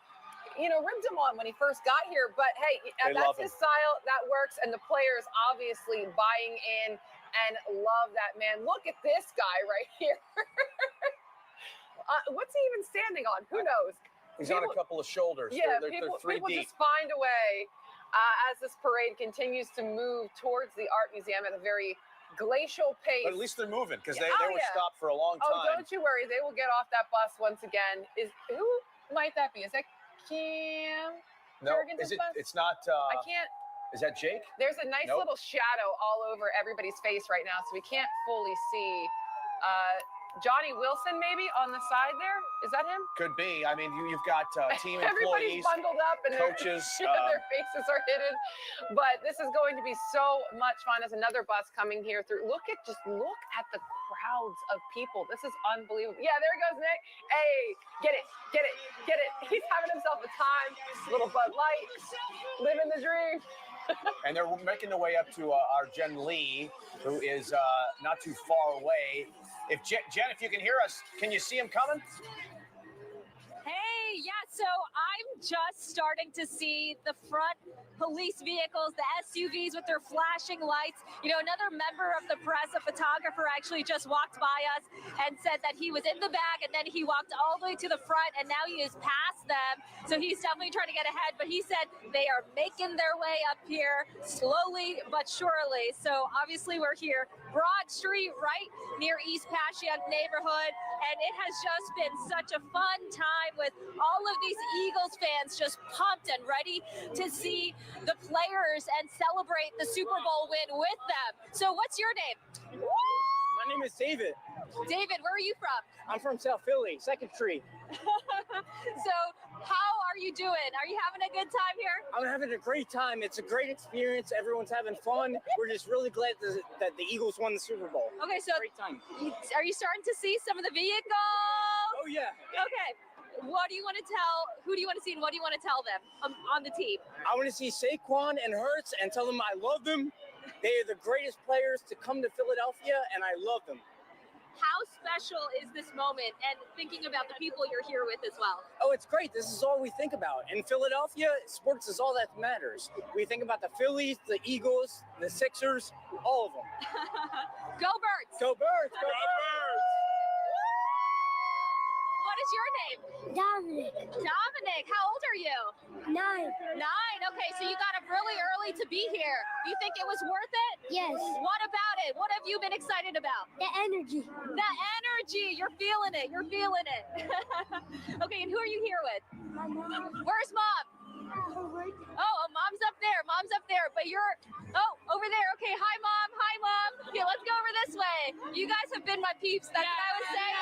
ribbed him on when he first got here. But hey, that's his style. That works. And the players obviously buying in and love that, man. Look at this guy right here. What's he even standing on? Who knows? He's on a couple of shoulders. Yeah, they're people 3 deep. just find a way as this parade continues to move towards the art museum at a very glacial pace. But at least they're moving because they were stopped for a long time. Oh, don't you worry. They will get off that bus once again. Who might that be? Is that Cam? No, it's not. I can't. Is that Jake? There's a nice little shadow all over everybody's face right now, so we can't fully see. Johnny Wilson maybe on the side there? Is that him? Could be. I mean, you've got team Everybody's employees, bundled up and coaches. their faces are hidden. But this is going to be so much fun as another bus coming here through. Look at the crowds of people. This is unbelievable. Yeah, there goes Nick. Hey, get it. He's having himself a time. Little Bud Light, living the dream. And they're making their way up to our Jen Lee, who is not too far away. If Jen, if you can hear us, can you see him coming? Hey, So I'm just starting to see the front police vehicles, the SUVs with their flashing lights. You know, another member of the press, a photographer, actually just walked by us and said that he was in the back and then he walked all the way to the front and now he is past them. So he's definitely trying to get ahead, but he said they are making their way up here slowly but surely. So obviously we're here, Broad Street, right near East Passyunk neighborhood, and it has just been such a fun time with all of these Eagles fans just pumped and ready to see the players and celebrate the Super Bowl win with them. So what's your name? My name is David. David, where are you from? I'm from South Philly, 2nd Street. So how are you doing? Are you having a good time here? I'm having a great time. It's a great experience. Everyone's having fun. We're just really glad that the Eagles won the Super Bowl. Okay, so great time. Are you starting to see some of the vehicles? Oh, yeah. Okay. What do you want to tell? Who do you want to see and what do you want to tell them on the team? I want to see Saquon and Hurts and tell them I love them. They are the greatest players to come to Philadelphia, and I love them. How special is this moment and thinking about the people you're here with as well? Oh, it's great. This is all we think about. In Philadelphia, sports is all that matters. We think about the Phillies, the Eagles, the Sixers, all of them. Go Birds! Go Birds! Go Birds! What is your name? Dominic. Dominic, how old are you? 9. 9. Okay, so you got up really early to be here. You think it was worth it? Yes. What about it? What have you been excited about? The energy. The energy. You're feeling it. You're feeling it. Okay, and who are you here with? My mom. Where's mom? Mom's up there. Mom's up there. But you're, over there. Okay, hi, Mom. Hi, Mom. Okay, let's go over this way. You guys have been my peeps. That's what I was saying.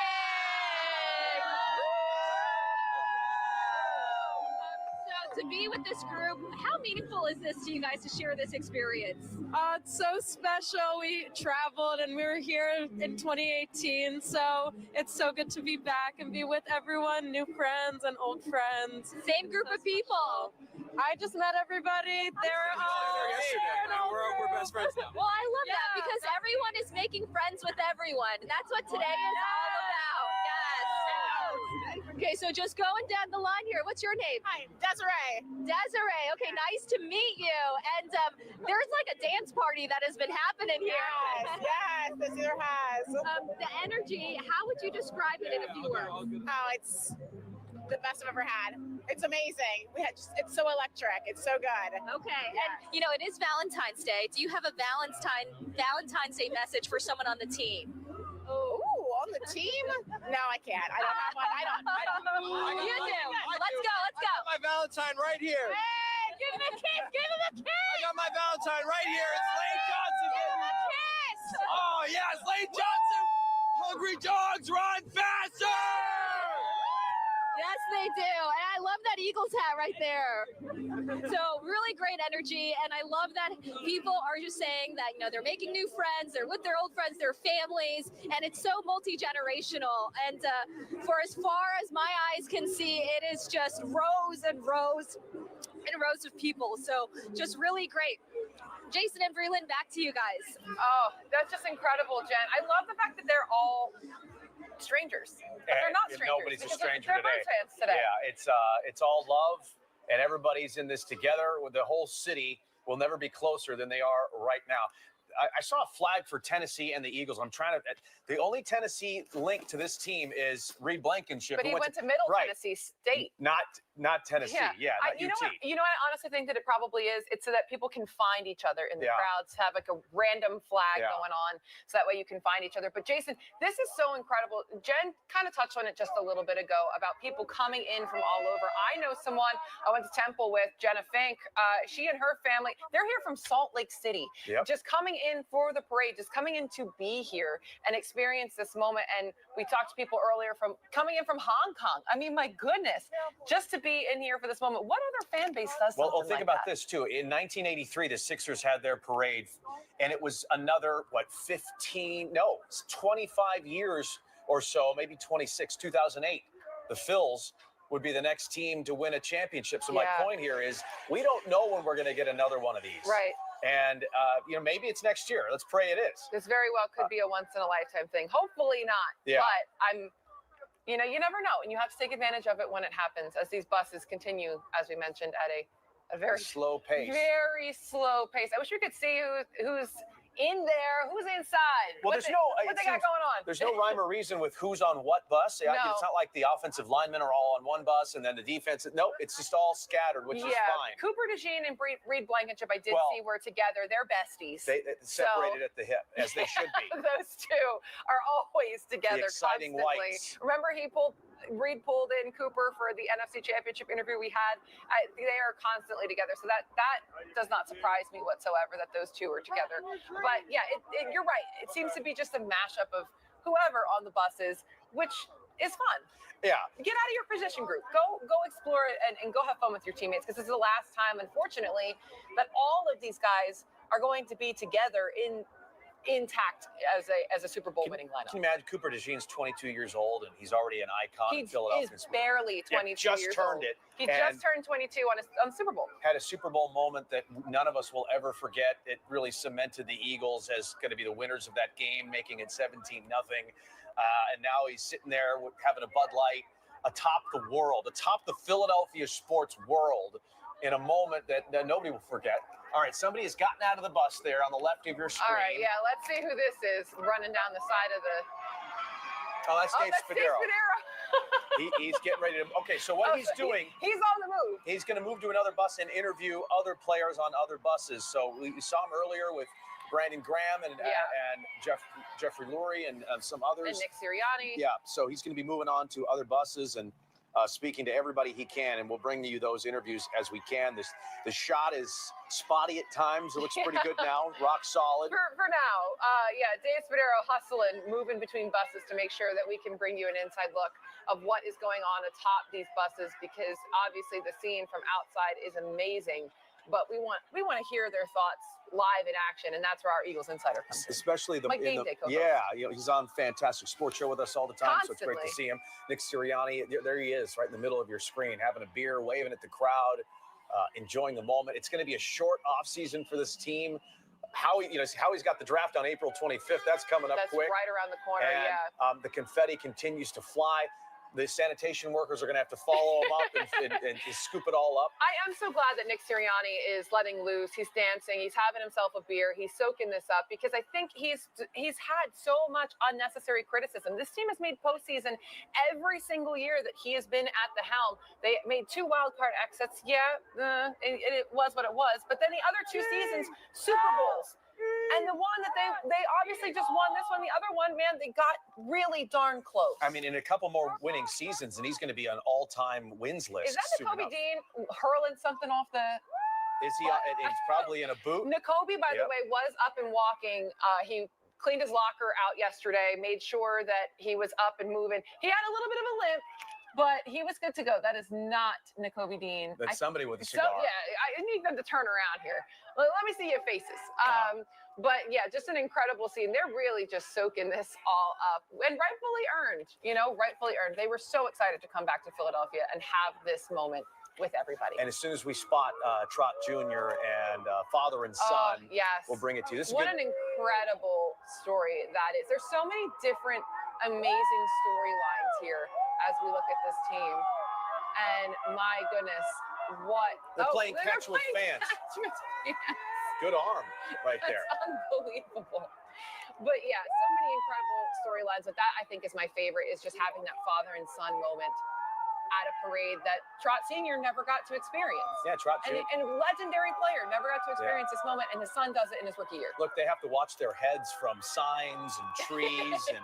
To be with this group, how meaningful is this to you guys to share this experience? It's so special. We traveled and we were here in 2018, so it's so good to be back and be with everyone, new friends and old friends. Same group of people. I just met everybody. They were all we're best friends now. Well, I love that because everyone is making friends with everyone. And that's what today is all about. Yes. Okay, so just going down the line here. What's your name? Hi, Desiree. Desiree. Okay, nice to meet you. And there's like a dance party that has been happening here. Yes, this year has. The energy, how would you describe it in a few words? Oh, it's the best I've ever had. It's amazing. It's so electric. It's so good. Okay, and you know, it is Valentine's Day. Do you have a Valentine's Day message for someone on the team? Ooh, on the team? No, I can't. I don't have one. I don't. You do. Let's go. Let's go. My Valentine right here. Hey, give him a kiss. Give him a kiss. I got my Valentine right here. It's Lane Johnson. Give him a kiss. Oh, yes, Lane Johnson. Hungry dogs run faster. Yes, they do. And I love that Eagles hat right there. So really great energy. And I love that people are just saying that, you know, they're making new friends. They're with their old friends, their families. And it's so multi-generational. And for as far as my eyes can see, it is just rows and rows and rows of people. So just really great. Jason and Vreeland, back to you guys. Oh, that's just incredible, Jen. I love the fact that they're all strangers. But they're not strangers. Nobody's a because stranger they're today. Birds fans today. Yeah, it's all love, and everybody's in this together. The whole city will never be closer than they are right now. I saw a flag for Tennessee and the Eagles. I'm trying to. The only Tennessee link to this team is Reed Blankenship. But he went to Middle Tennessee State. Not Tennessee. Yeah, not you UT. know what? I honestly think that it probably is. It's so that people can find each other in the crowds, have like a random flag going on, so that way you can find each other. But Jason, this is so incredible. Jen kind of touched on it just a little bit ago about people coming in from all over. I know someone I went to Temple with, Jenna Fink. She and her family, they're here from Salt Lake City, just coming in for the parade, just coming in to be here and experience this moment. And we talked to people earlier from coming in from Hong Kong. I mean, my goodness, just to be in here for this moment. What other fan base does something Well, think like about that? this too. In 1983, the Sixers had their parade, and it was another 25 years or so, maybe 26. 2008, the Phils would be the next team to win a championship. So my point here is, we don't know when we're going to get another one of these. Right. And maybe it's next year. Let's pray it is. This very well could be a once in a lifetime thing. Hopefully not. Yeah. But I'm You know, you never know, and you have to take advantage of it when it happens. As these buses continue, as we mentioned, at a very slow pace. Very slow pace. I wish we could see who's in there, who's inside. Well, what they got going on? There's no rhyme or reason with who's on what bus. No. It's not like the offensive linemen are all on one bus and then the defense. Nope, it's just all scattered, which is fine. Cooper DeJean and Reed Blankenship, I did see were together. They're besties. They separated at the hip, as they should be. Those two are always together. The exciting constantly. whites. Remember, Reed pulled in Cooper for the NFC Championship interview we had. They are constantly together, so that does not surprise me whatsoever that those two are together. But yeah, you're right. It seems to be just a mashup of whoever on the buses, which is fun. Yeah. Get out of your position group. Go explore it and go have fun with your teammates, because this is the last time, unfortunately, that all of these guys are going to be together intact as a Super Bowl winning lineup. Can you imagine Cooper DeJean's 22 years old and he's already an icon in Philadelphia? He's barely 22 just years turned old. it. He just turned 22 on Super Bowl. Had a Super Bowl moment that none of us will ever forget. It really cemented the Eagles as going to be the winners of that game, making it 17-0. And now he's sitting there having a Bud Light atop the world, atop the Philadelphia sports world, in a moment that nobody will forget. All right, somebody has gotten out of the bus there on the left of your screen. All right, yeah, let's see who this is running down the side of the... Oh, that's Dave Spadaro. Dave Spadaro. He's getting ready to... Okay, so what he's doing... He's on the move. He's going to move to another bus and interview other players on other buses. So we saw him earlier with Brandon Graham and Jeffrey Lurie and some others. And Nick Sirianni. Yeah, so he's going to be moving on to other buses and speaking to everybody he can, and we'll bring you those interviews as we can. The shot is spotty at times. It looks pretty good now, rock solid. For now, Dave Spadaro hustling, moving between buses to make sure that we can bring you an inside look of what is going on atop these buses, because obviously the scene from outside is amazing, but we want to hear their thoughts live in action, and that's where our Eagles Insider comes in. Especially My game day co-host. he's on Fantastic Sports Show with us all the time, so it's great to Constantly. see him. Nick Sirianni, there he is, right in the middle of your screen, having a beer, waving at the crowd, enjoying the moment. It's going to be a short offseason for this team. Howie's got the draft on April 25th. That's coming up quick. That's right around the corner. And, the confetti continues to fly. The sanitation workers are going to have to follow him up and scoop it all up. I am so glad that Nick Sirianni is letting loose. He's dancing. He's having himself a beer. He's soaking this up, because I think he's had so much unnecessary criticism. This team has made postseason every single year that he has been at the helm. They made 2 wild card exits. It was what it was. But then the other 2 seasons, Super Bowls. And the one that they obviously just won this one. The other one, man, they got really darn close. I mean, in a couple more winning seasons, and he's going to be on all-time wins list. Is that Nakobe Dean hurling something off the... Is he? He's probably in a boot. Nakobe, by the way, was up and walking. He cleaned his locker out yesterday, made sure that he was up and moving. He had a little bit of a limp, but he was good to go. That is not Nakobe Dean. That's somebody with a cigar. I need them to turn around here. Let me see your faces. But yeah, just an incredible scene. They're really just soaking this all up, and rightfully earned. Rightfully earned. They were so excited to come back to Philadelphia and have this moment with everybody. And as soon as we spot Trot Jr. and father and son, we'll bring it to you. What an incredible story that is. There's so many different amazing storylines here as we look at this team. And my goodness, they're playing catch with fans. Good arm right there. That's unbelievable. But yeah, so many incredible storylines. But that, I think, is my favorite, is just having that father and son moment at a parade that Trot Sr. never got to experience. Yeah, Trot Jr. And legendary player, never got to experience this moment, and his son does it in his rookie year. Look, they have to watch their heads from signs and trees, and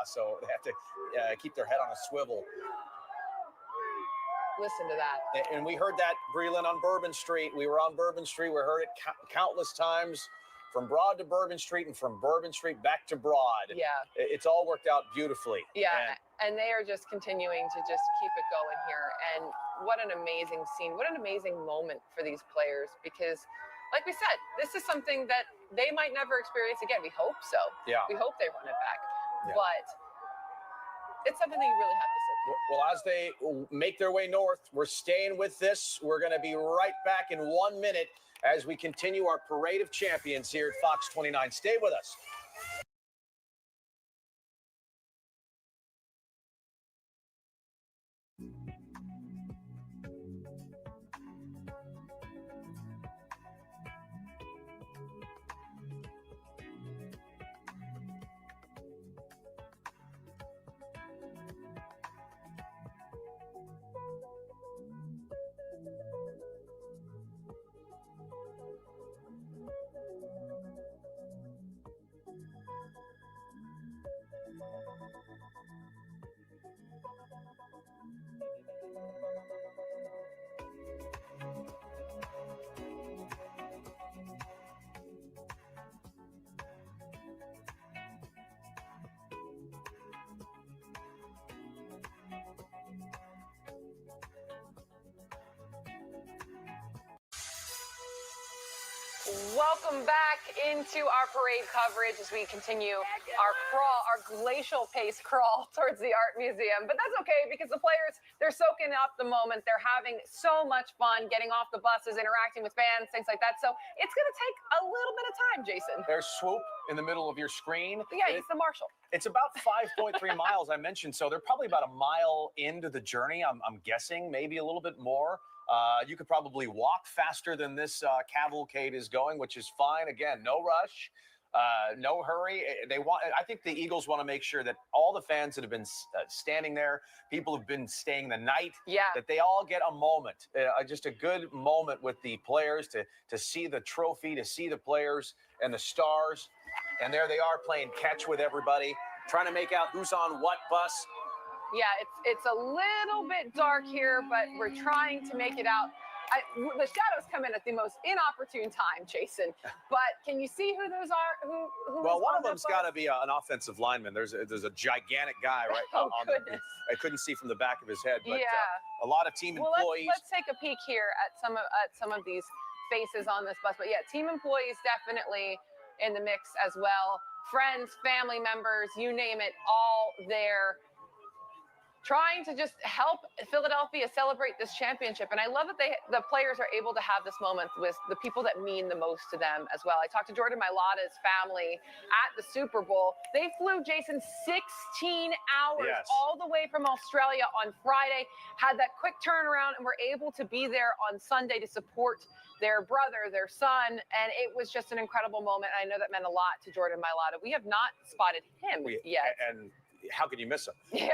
so they have to keep their head on a swivel. Listen to that. And we heard that, Breland, on Bourbon Street. We were on Bourbon Street. We heard it countless times, from Broad to Bourbon Street and from Bourbon Street back to Broad. Yeah. It's all worked out beautifully. Yeah, and they are just continuing to just keep it going here. And what an amazing scene. What an amazing moment for these players, because like we said, this is something that they might never experience again. We hope so. Yeah. We hope they run it back. Yeah. But it's something that you really have to sit through. Well, as they make their way north, we're staying with this. We're going to be right back in 1 minute as we continue our parade of champions here at Fox 29. Stay with us. Welcome back into our parade coverage as we continue our crawl, our glacial pace crawl towards the Art Museum. But that's okay because the players, they're soaking up the moment. They're having so much fun getting off the buses, interacting with fans, things like that. So it's going to take a little bit of time, Jason. There's Swoop in the middle of your screen. Yeah, he's the marshal. It's about 5.3 miles, I mentioned. So they're probably about a mile into the journey, I'm guessing, maybe a little bit more. You could probably walk faster than this cavalcade is going, which is fine. Again, no rush, no hurry. I think the Eagles want to make sure that all the fans that have been standing there, people who've been staying the night, that they all get a moment, just a good moment with the players to see the trophy, to see the players and the stars. And there they are playing catch with everybody, trying to make out who's on what bus. Yeah, it's a little bit dark here, but we're trying to make it out. The shadows come in at the most inopportune time, Jason. But can you see who those are? Who well, one of them's got to be an offensive lineman. There's a gigantic guy right on goodness. I couldn't see from the back of his head, but yeah. A lot of team employees. Let's take a peek here at some of these faces on this bus. But yeah, team employees definitely in the mix as well. Friends, family members, you name it, all there, trying to just help Philadelphia celebrate this championship. And I love that the players are able to have this moment with the people that mean the most to them as well. I talked to Jordan Mailata's family at the Super Bowl. They flew, Jason, 16 hours all the way from Australia on Friday, had that quick turnaround, and were able to be there on Sunday to support their brother, their son, and it was just an incredible moment. I know that meant a lot to Jordan Mailata. We have not spotted him yet. And how could you miss him? Yeah.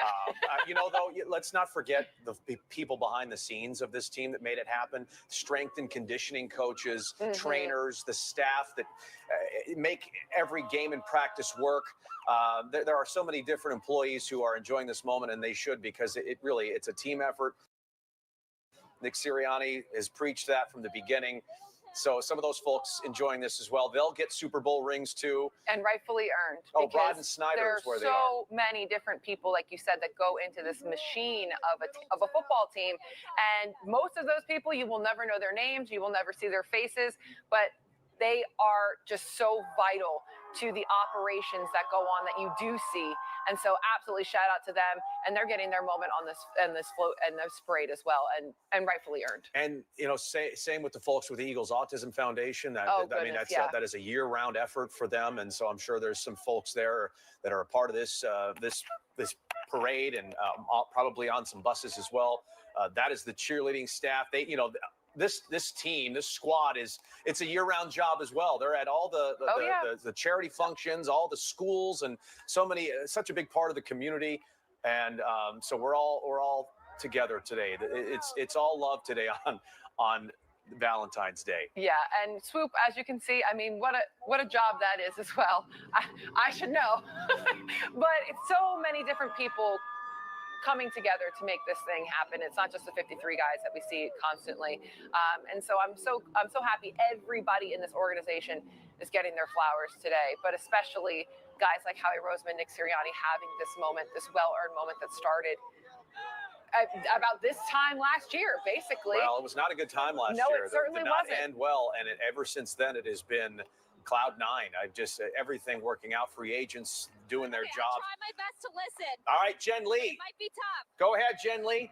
Though, let's not forget the people behind the scenes of this team that made it happen. Strength and conditioning coaches, trainers, the staff that make every game and practice work. There are so many different employees who are enjoying this moment, and they should, because it's a team effort. Nick Sirianni has preached that from the beginning. So some of those folks enjoying this as well. They'll get Super Bowl rings too. And rightfully earned. Oh, Broad and Snyder is where they are. There's so many different people, like you said, that go into this machine of a football team. And most of those people, you will never know their names. You will never see their faces. But they are just so vital to the operations that go on that you do see. And so absolutely shout out to them. And they're getting their moment on this float and this parade as well, and rightfully earned. And same with the folks with the Eagles Autism Foundation. That is a year-round effort for them. And so I'm sure there's some folks there that are a part of this this parade, and probably on some buses as well. That is the cheerleading staff. This team, this squad it's a year-round job as well. They're at all the charity functions, all the schools, and such a big part of the community. And so we're all together today. It's all love today on Valentine's Day. Yeah, and Swoop, as you can see, I mean, what a job that is as well. I should know, but it's so many different people coming together to make this thing happen. It's not just the 53 guys that we see constantly. And so I'm so happy everybody in this organization is getting their flowers today, but especially guys like Howie Roseman, Nick Sirianni having this moment, this well-earned moment that started about this time last year, basically. Well, it was not a good time last year. No, it certainly wasn't. It did not end well, and ever since then it has been cloud nine. Everything working out, free agents doing their job. I'll try my best to listen. All right, Jen Lee. It might be tough. Go ahead, Jen Lee.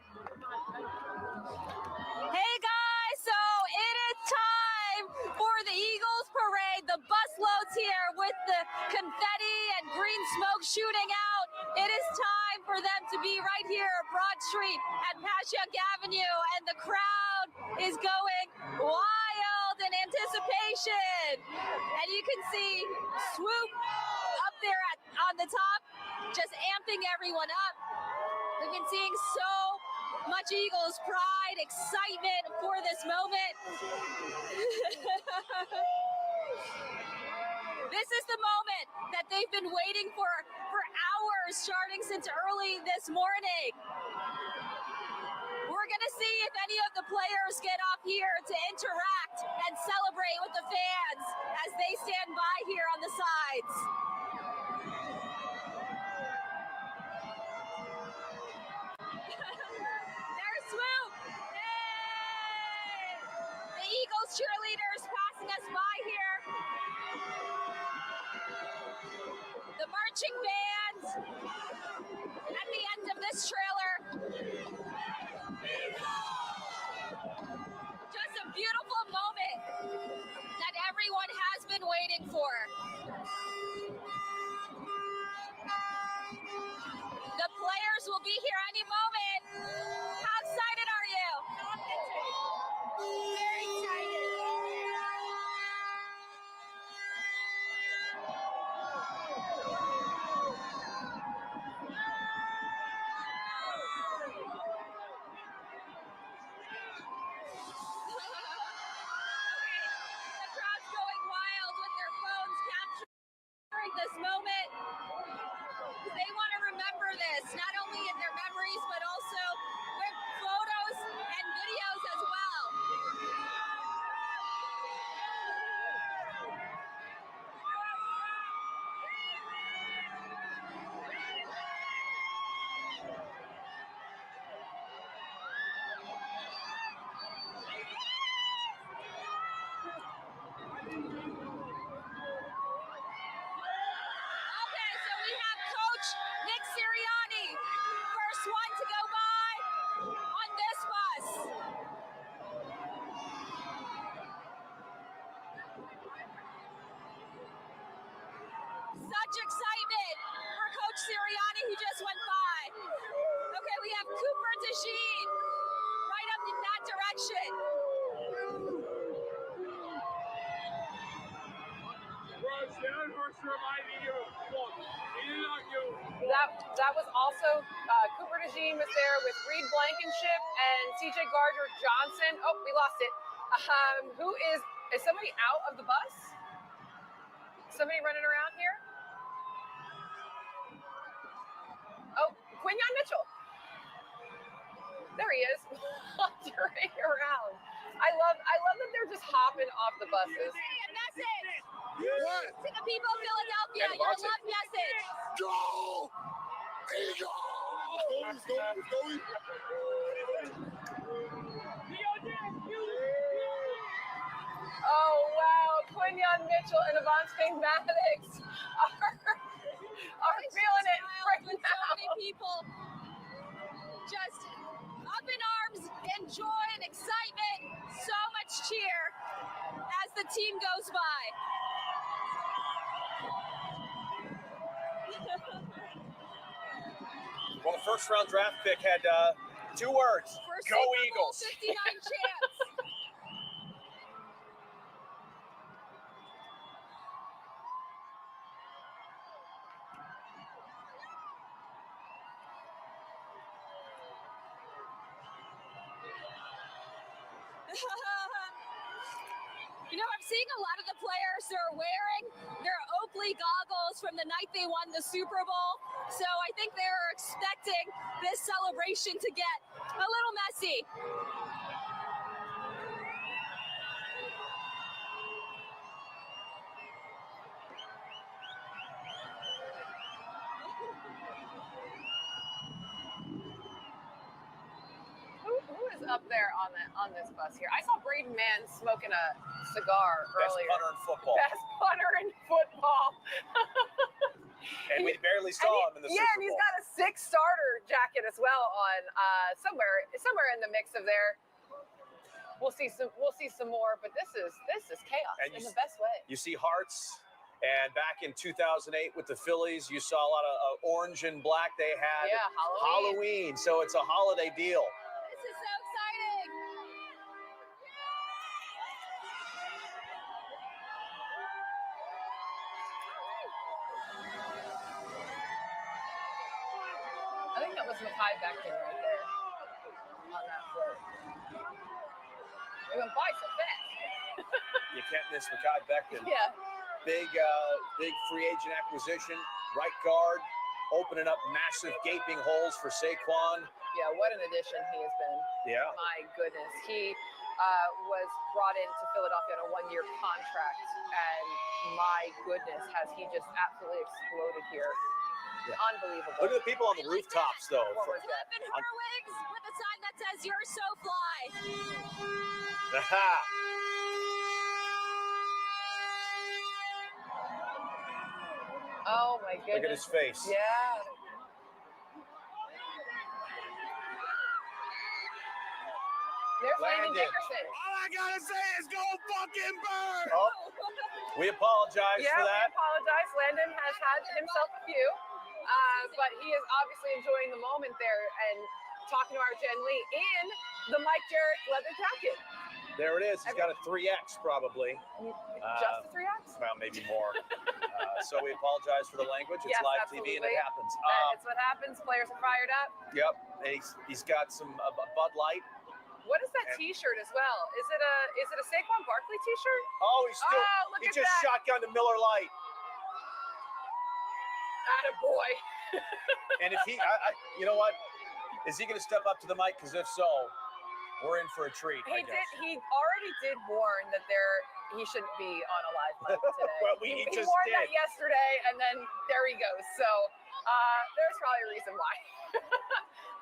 Hey guys, so it is time for the Eagles parade. The busloads here with the confetti and green smoke shooting out. It is time for them to be right here at Broad Street at Passyunk Avenue, and the crowd is going wild in anticipation. And you can see Swoop up there on the top, just amping everyone up. We've been seeing so much Eagles pride, excitement for this moment. This is the moment that they've been waiting for hours, starting since early this morning. We're going to see if any of the players get off here to interact and celebrate with the fans as they stand by here on the sides. There's Swoop. Hey! The Eagles cheerleaders passing us by here marching band at the end of this trailer. Just a beautiful moment that everyone has been waiting for. The players will be here any moment. How excited are you? Very excited. The crowd's going wild with their phones capturing this moment. They want to remember this, not only in their memories, but also with photos and videos as well. Okay, so we have Coach Nick Sirianni, first one to go by on this bus. Such excitement for Coach Sirianni who just went by. Okay, we have Cooper DeJean right up in that direction. That was also Cooper DeJean was there with Reed Blankenship and CJ Gardner Johnson. Oh, we lost it. Who is somebody out of the bus? Somebody running around here? Oh, Quinyon Mitchell. There he is, wandering around. I love that they're just hopping off the buses. A message to the people of Philadelphia, your love message. Go! Oh wow, Quinyon Mitchell and Avante Maddox are feeling it right with now. So many people just up in arms, in joy and excitement, so much cheer as the team goes by. Well, the first round draft pick had 2 words. First Go Super Bowl Eagles. 59 chance. You know, I'm seeing a lot of the players are wearing their Oakley goggles from the night they won the Super Bowl. So I think they're expecting this celebration to get a little messy. Who is up there on this bus here? I saw Braden Mann smoking a cigar Best earlier. punter in football. Best punter in football. And we barely saw him in the Super Yeah, and he's Bowl. got a 6 starter jacket as well on somewhere in the mix of there. We'll see some more, but this is chaos And in the best way. You see hearts. And back in 2008 with the Phillies, you saw a lot of orange and black. They had Yeah, Halloween. So it's a holiday deal. This is so exciting. I think that was Mekhi Becton right there on that float. It went by so fast. You can't miss Mekhi Becton. Yeah. Big free agent acquisition. Right guard, opening up massive gaping holes for Saquon. Yeah, what an addition he has been. Yeah. My goodness. He was brought into Philadelphia on a 1-year contract, and my goodness, has he just absolutely exploded here. Yeah. Unbelievable. Look at the people on the rooftops, though. What was that? Up in her wings with a sign that says "You're so fly." Oh my goodness. Look at his face. Yeah. There's Landon Dickerson. All I gotta say is go fucking Birds! Oh, we apologize for that. We apologize. Landon has had himself a few, but he is obviously enjoying the moment there and talking to our Jen Lee in the Mike Jarrett leather jacket. There it is. He's got a 3X probably. Just a 3X? Well, maybe more. So we apologize for the language. It's Yes, live TV and it absolutely. happens. It's what happens. Players are fired up. Yep. He's got some Bud Light. What is that T-shirt as well? Is it a Saquon Barkley T-shirt? Oh, look he at just that. shotgunned a Miller Light. Attaboy. And if he, you know what? Is he going to step up to the mic? Because if so, we're in for a treat. I guess. He already did warn that he shouldn't be on a live mic today. Well, he just warned did. that yesterday, and then there he goes. So there's probably a reason why.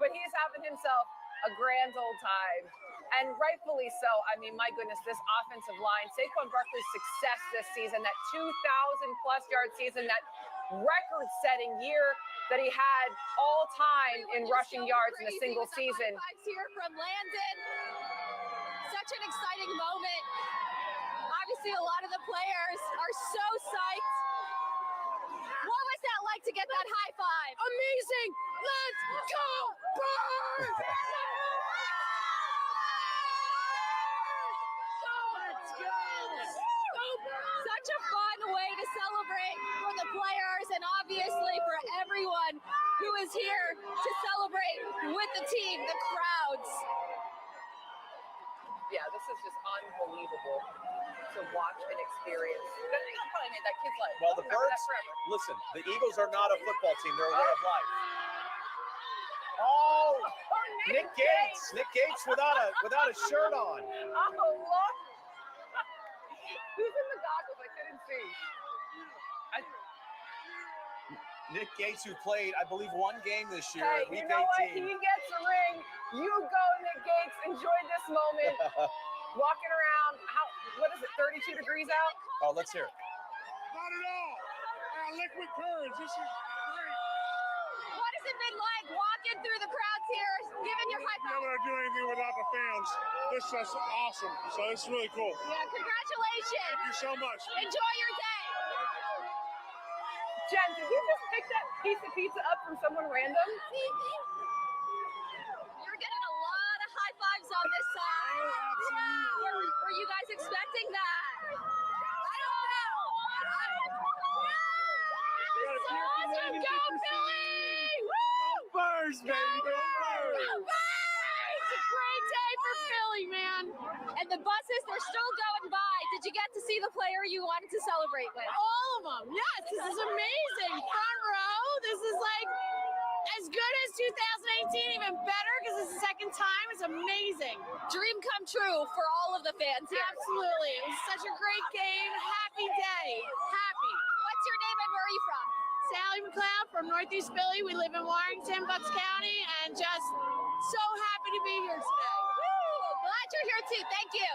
But he's having himself a grand old time, and rightfully so. I mean, my goodness, this offensive line, Saquon Barkley's success this season, that 2,000-plus yard season, that record-setting year that he had all time in rushing yards in a single season. Here from Landon. Such an exciting moment. Obviously, a lot of the players are so psyched. What was that like to get that high five? Amazing. Let's go, Birds! Let's go. Such a fun way to celebrate for the players and obviously for everyone who is here to celebrate with the team, the crowds. Yeah, this is just unbelievable to watch and experience. That probably made that kid's life. Well, the Remember that Birds, forever. listen, the Eagles are not a football team. They're a way of life. Oh, Nick Gates. Nick Gates without a shirt on. Oh, Lord. Who's in the goggles? I couldn't see. Nick Gates, who played, I believe, one game this year Hey, at Week you know 18. what? He gets a ring. You go, Nick Gates. Enjoy this moment. Walking around. What is it, 32 degrees out? Oh, let's hear it. Not at all. Liquid courage. This is great. What has it been like walking through the crowds here, giving your high Never five? to do anything without the fans. This is awesome. So it's really cool. Yeah, congratulations. Thank you so much. Enjoy your day. Jen, did you just pick that piece of pizza up from someone random? You're getting a lot of high fives on this side. Oh, absolutely. Were you guys expecting that? I don't know. Awesome. Go, Philly! Woo! Birds, baby. Go Birds. Go Birds! It's a great day for Philly, man. And the buses, they're still going by. Did you get to see the player you wanted to celebrate with? All of them. Yes, this is amazing. Front row. This is like as good as 2018, even better because it's the second time. It's amazing. Dream come true for all of the fans here. Absolutely. It was such a great game. Happy day. Happy. What's your name and where are you from? Sally McLeod from Northeast Philly. We live in Warrington, Bucks County, and just so happy to be here today. Woo! Glad you're here too. Thank you.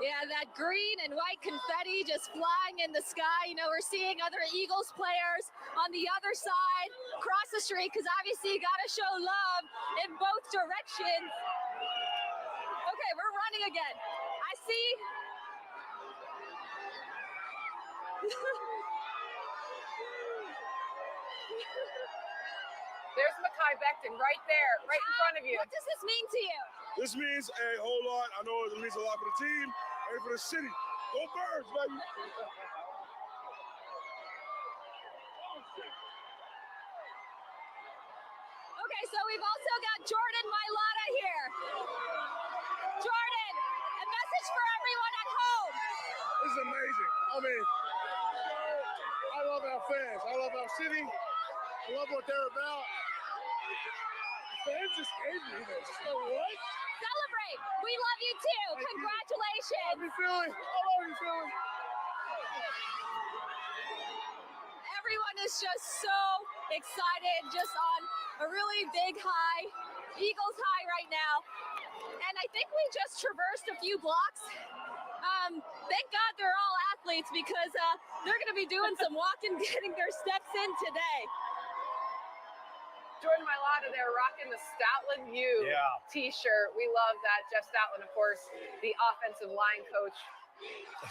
Yeah, that green and white confetti just flying in the sky. You know, we're seeing other Eagles players on the other side, across the street, because obviously you got to show love in both directions. Okay, we're running again. I see. There's Mekhi Becton right there, right in front of you. What does this mean to you? This means a whole lot. I know it means a lot for the team and for the city. Go Birds, baby. Okay, so we've also got Jordan Mailata here. Jordan, a message for everyone at home. This is amazing. I mean, I love our fans. I love our city. I love what they're about. The fans just gave me this. So what? Celebrate. We love you too. Congratulations. I love you, Philly. I love you, Philly. Everyone is just so excited, just on a really big high. Eagles high right now. And I think we just traversed a few blocks. Thank God they're all athletes because they're going to be doing some walking, getting their steps in today. Jordan Mailata there rocking the Stoutland U t-shirt. We love that. Jeff Stoutland, of course, the offensive line coach.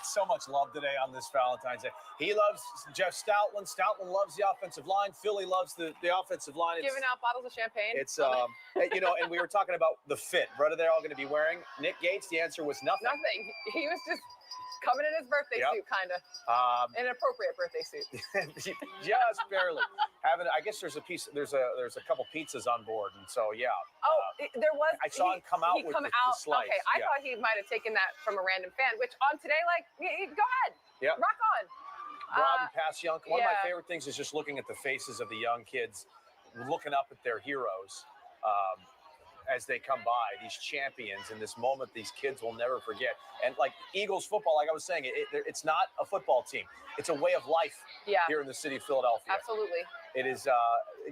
So much love today on this Valentine's Day. He loves Jeff Stoutland. Stoutland loves the offensive line. Philly loves the offensive line. Giving out bottles of champagne. It's, you know, and we were talking about the fit. What are they all going to be wearing? Nick Gates, the answer was nothing. Nothing. He was just coming in his birthday suit, kind of. An appropriate birthday suit. Just barely. I guess there's a couple pizzas on board, and so yeah. There was. I saw him come out with the slice. Okay, I thought he might have taken that from a random fan. Which on today, like, go ahead. Yeah. Rock on. Broad and pass young. One of my favorite things is just looking at the faces of the young kids, looking up at their heroes. As they come by, these champions in this moment, these kids will never forget. And like Eagles football, like I was saying, it's not a football team. It's a way of life here in the city of Philadelphia. Absolutely. It is,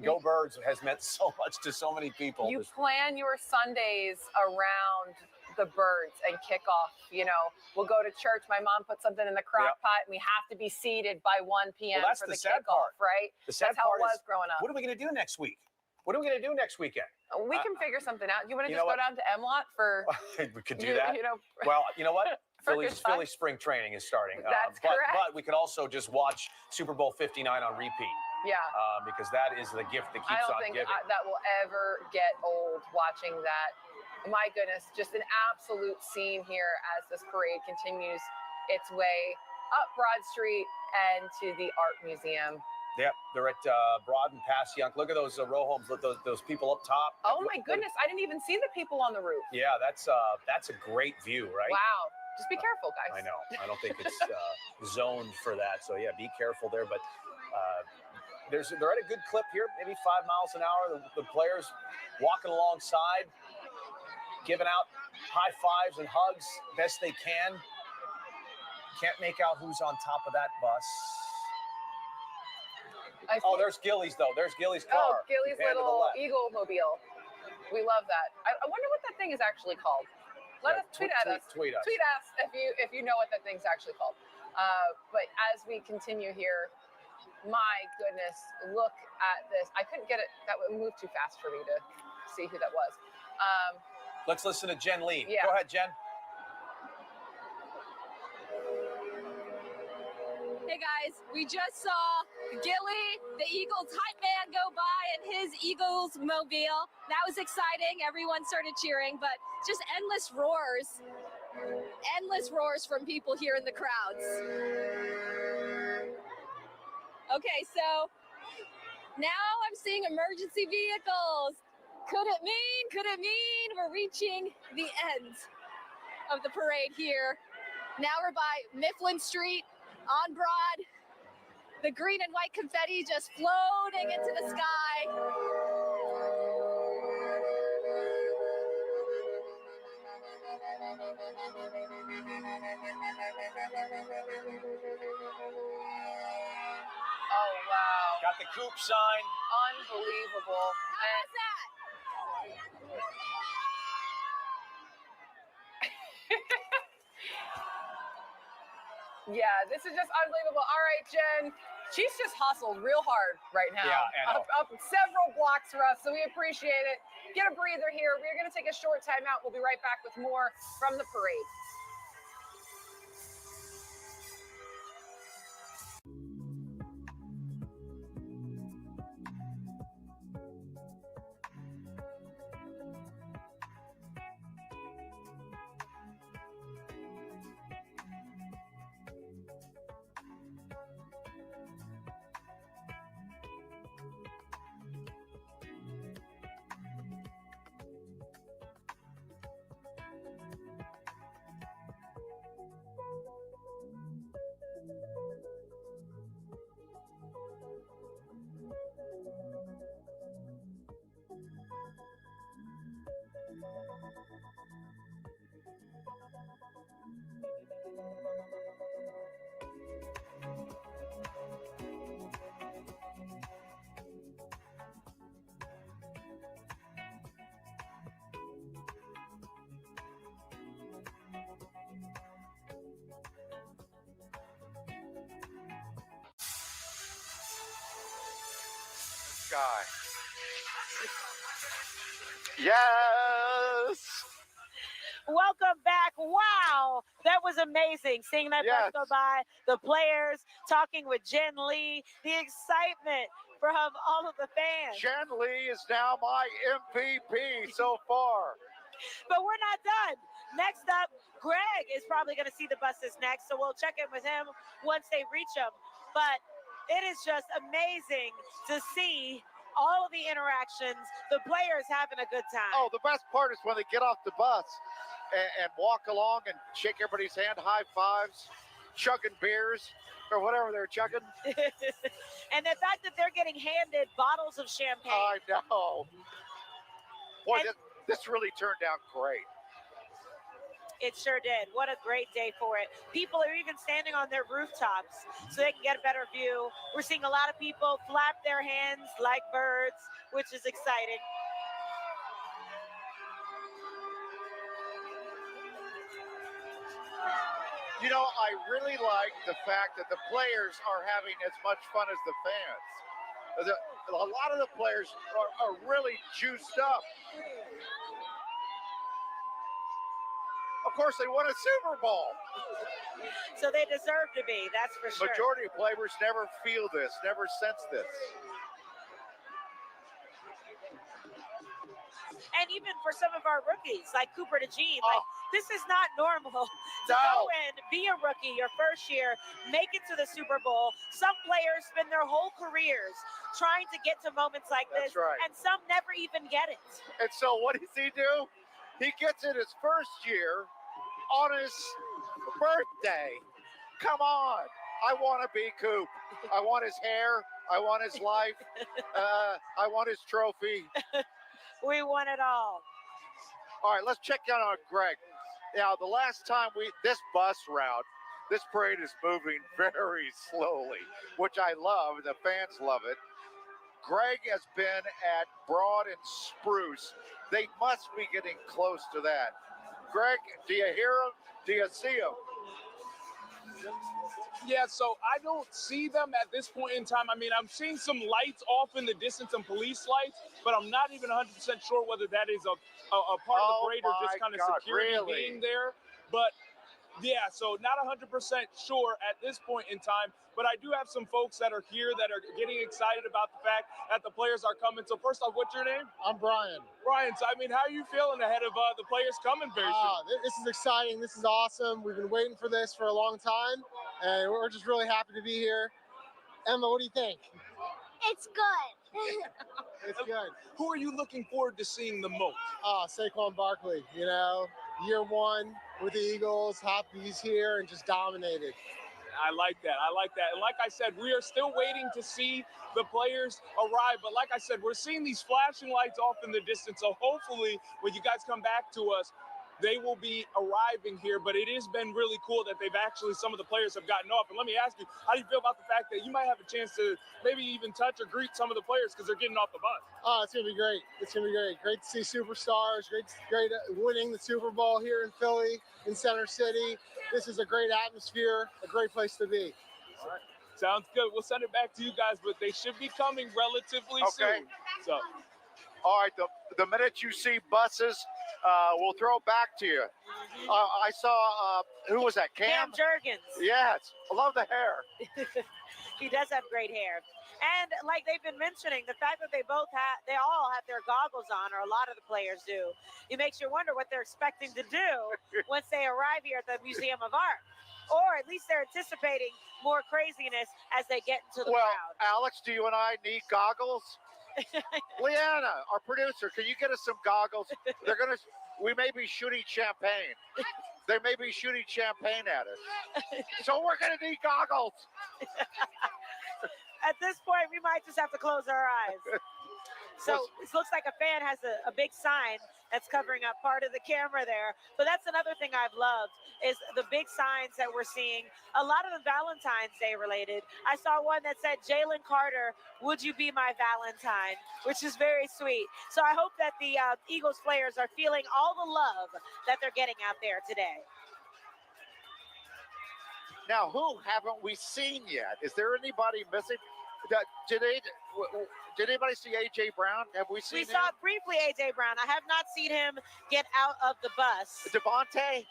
Go Birds has meant so much to so many people. You plan your Sundays around the birds and kickoff. You know, we'll go to church. My mom put something in the crock pot, and we have to be seated by 1 p.m. Well, that's for the the sad kickoff, part. right? The sad That's how part it was is, growing up. What are we going to do next week? What are we going to do next weekend? We can figure something out. You want to you just know go down to Emlot for? We could do that. You know, well, you know what? For a good Philly spring training is starting. That's but, correct. But we could also just watch Super Bowl 59 on repeat. Yeah. Because that is the gift that keeps I don't on think giving. that will ever get old watching that. My goodness, just an absolute scene here as this parade continues its way up Broad Street and to the Art Museum. Yep, they're at Broad and Passyunk. Look at those row homes. Look, those people up top. Oh my goodness, I didn't even see the people on the roof. Yeah, that's a great view, right? Wow. Just be careful, guys. I know. I don't think it's zoned for that. So yeah, be careful there. But they're at a good clip here, maybe 5 miles an hour. The players walking alongside, giving out high fives and hugs best they can. Can't make out who's on top of that bus. There's Gilly's though. There's Gilly's car. Oh, Gilly's little Eagle mobile. We love that. I wonder what that thing is actually called. Let us tweet at us. Tweet us. Tweet us if you know what that thing's actually called. But as we continue here, my goodness, look at this. I couldn't get it. That would move too fast for me to see who that was. Let's listen to Jen Lee. Yeah. Go ahead, Jen. Hey guys, we just saw Gilly, the Eagles hype man, go by in his Eagles mobile. That was exciting. Everyone started cheering, but just endless roars from people here in the crowds. Okay, so now I'm seeing emergency vehicles. Could it mean we're reaching the end of the parade here? Now we're by Mifflin Street on Broad. The green and white confetti just floating into the sky. Oh, wow. Got the Coop sign. Unbelievable. How was that? Yeah, this is just unbelievable. All right, Jen. She's just hustled real hard right now. Yeah, I know. Up several blocks for us, so we appreciate it. Get a breather here. We're going to take a short time out. We'll be right back with more from the parade. guy. Yes. Welcome back. Wow, that was amazing. Seeing that bus go by, the players talking with Jen Lee, the excitement from all of the fans. Jen Lee is now my MVP so far. But we're not done. Next up, Greg is probably going to see the buses next, so we'll check in with him once they reach him. But it is just amazing to see all of the interactions, the players having a good time. Oh, the best part is when they get off the bus and walk along and shake everybody's hand, high fives, chugging beers or whatever they're chugging. And the fact that they're getting handed bottles of champagne. I know. Boy, this really turned out great. It sure did. What a great day for it. People are even standing on their rooftops so they can get a better view. We're seeing a lot of people flap their hands like birds, which is exciting. You know, I really like the fact that the players are having as much fun as the fans. A lot of the players are really juiced up. Of course, they won a Super Bowl. So they deserve to be, that's for sure. Majority of players never feel this, never sense this. And even for some of our rookies, like Cooper DeJean, like, this is not normal to go in, be a rookie your first year, make it to the Super Bowl. Some players spend their whole careers trying to get to moments like this, and some never even get it. And so what does he do? He gets it his first year on his birthday. Come on. I want to be Coop. I want his hair. I want his life. I want his trophy. We want it all. All right, let's check out on Greg. Now, the last time this bus route, this parade is moving very slowly, which I love. The fans love it. Greg has been at Broad and Spruce. They must be getting close to that. Greg, do you hear him? Do you see him? Yeah, so I don't see them at this point in time. I mean, I'm seeing some lights off in the distance, some police lights, but I'm not even 100% sure whether that is a part of the parade or just kind of security being there. But yeah, so not 100% sure at this point in time, but I do have some folks that are here that are getting excited about the fact that the players are coming. So first off, what's your name? I'm Brian. Brian, so I mean, how are you feeling ahead of the players coming very soon? This is exciting. This is awesome. We've been waiting for this for a long time, and we're just really happy to be here. Emma, what do you think? It's good. It's good. Who are you looking forward to seeing the most? Saquon Barkley, you know, year one with the Eagles, happy he's here and just dominated. I like that. I like that. And like I said, we are still waiting to see the players arrive. But like I said, we're seeing these flashing lights off in the distance. So hopefully when you guys come back to us, they will be arriving here. But it has been really cool that some of the players have gotten off. And let me ask you, how do you feel about the fact that you might have a chance to maybe even touch or greet some of the players because they're getting off the bus? Oh, it's going to be great. It's going to be great. Great to see superstars. Great winning the Super Bowl here in Philly, in Center City. This is a great atmosphere, a great place to be. All right. Sounds good. We'll send it back to you guys, but they should be coming relatively soon. So, all right, the minute you see buses, we'll throw it back to you. I saw, who was that, Cam? Cam Jurgens. Yes, I love the hair. He does have great hair. And like they've been mentioning, the fact that they all have their goggles on, or a lot of the players do, it makes you wonder what they're expecting to do once they arrive here at the Museum of Art. Or at least they're anticipating more craziness as they get into the crowd. Alex, do you and I need goggles? Leanna, our producer, can you get us some goggles? We may be shooting champagne. They may be shooting champagne at us. So we're going to need goggles. At this point, we might just have to close our eyes. So it looks like a fan has a big sign that's covering up part of the camera there. But that's another thing I've loved is the big signs that we're seeing. A lot of them Valentine's Day related. I saw one that said, Jalen Carter, would you be my Valentine? Which is very sweet. So I hope that the Eagles players are feeling all the love that they're getting out there today. Now, who haven't we seen yet? Is there anybody missing? Did anybody see A.J. Brown? Have we seen We him? saw briefly A.J. Brown. I have not seen him get out of the bus. Devontae?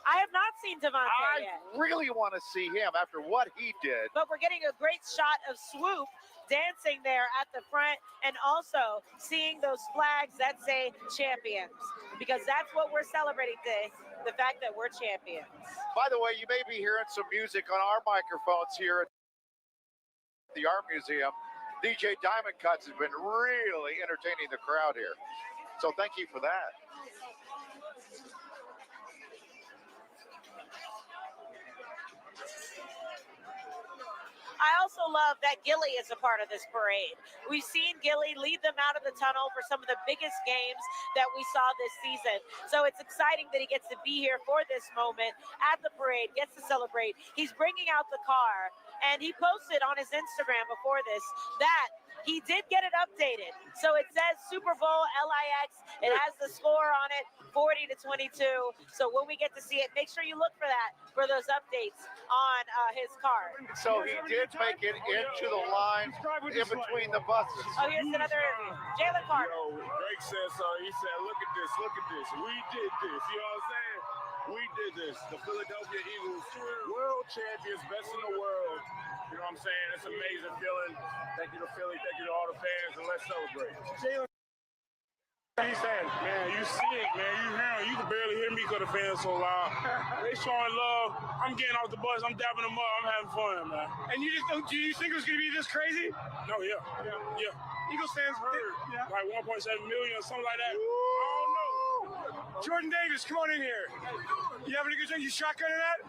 I have not seen Devontae yet. I really want to see him after what he did. But we're getting a great shot of Swoop dancing there at the front and also seeing those flags that say champions, because that's what we're celebrating today, the fact that we're champions. By the way, you may be hearing some music on our microphones here at the Art Museum. DJ Diamond Cuts has been really entertaining the crowd here. So thank you for that. I also love that Gilly is a part of this parade. We've seen Gilly lead them out of the tunnel for some of the biggest games that we saw this season. So it's exciting that he gets to be here for this moment at the parade, gets to celebrate. He's bringing out the car, and he posted on his Instagram before this that he did get it updated. So it says Super Bowl LIX. It has the score on it, 40-22. So when we get to see it, make sure you look for that, for those updates on his car. So he did make it into the line in between the buses. Oh, here's another Jalen Carter. Yo, Drake said so. He said, look at this, look at this. We did this. You know what I'm saying? We did this. The Philadelphia Eagles, world champions, best in the world. You know what I'm saying? It's an amazing feeling. Thank you to Philly. Thank you to all the fans, and let's celebrate. Jalen. He's saying, man, you see it, man. You hear him. You can barely hear me because the fans so loud. They showing love. I'm getting off the bus. I'm dapping them up. I'm having fun, man. And you just don't, do you think it was going to be this crazy? No, yeah. Eagles fans heard like 1.7 million or something like that. I don't know. Jordan Davis, come on in here. You having a good time? You shotgunning that?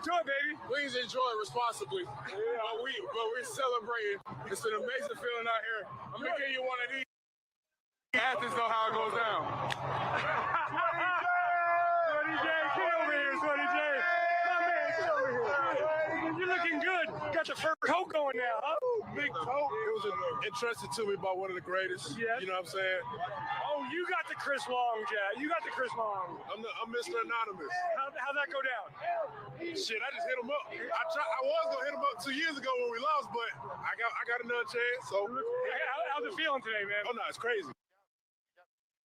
Do it, baby. Please enjoy responsibly. But we're celebrating. It's an amazing feeling out here. I'm going to give you one of these. Athens know how it goes down. Sweaty J, get over here, Sweaty J. My man, get over here. You're looking good. Got your fur coat going now, huh? Big coat. It was entrusted to me by one of the greatest. Yeah. You know what I'm saying? Oh, you got the Chris Long, Jack. You got the Chris Long. I'm Mr. Anonymous. How'd that go down? Shit, I just hit him up. I was gonna hit him up 2 years ago when we lost, but I got another chance. So how's it feeling today, man? Oh no, it's crazy.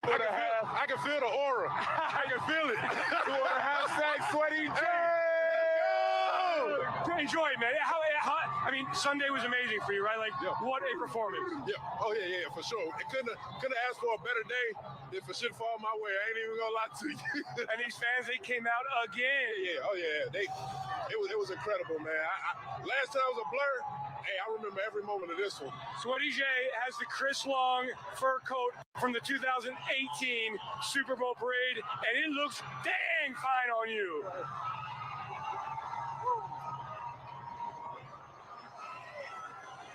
I can feel the aura. I can feel it. # Sweaty J. Enjoy it, man. I mean, Sunday was amazing for you, right? Like, what a performance. Yeah. Oh, yeah, for sure. It couldn't have asked for a better day if it should fall my way. I ain't even gonna lie to you. And these fans, they came out again. Yeah. Oh, yeah. It was incredible, man. Last time was a blur. Hey, I remember every moment of this one. Sweaty J has the Chris Long fur coat from the 2018 Super Bowl parade, and it looks dang fine on you.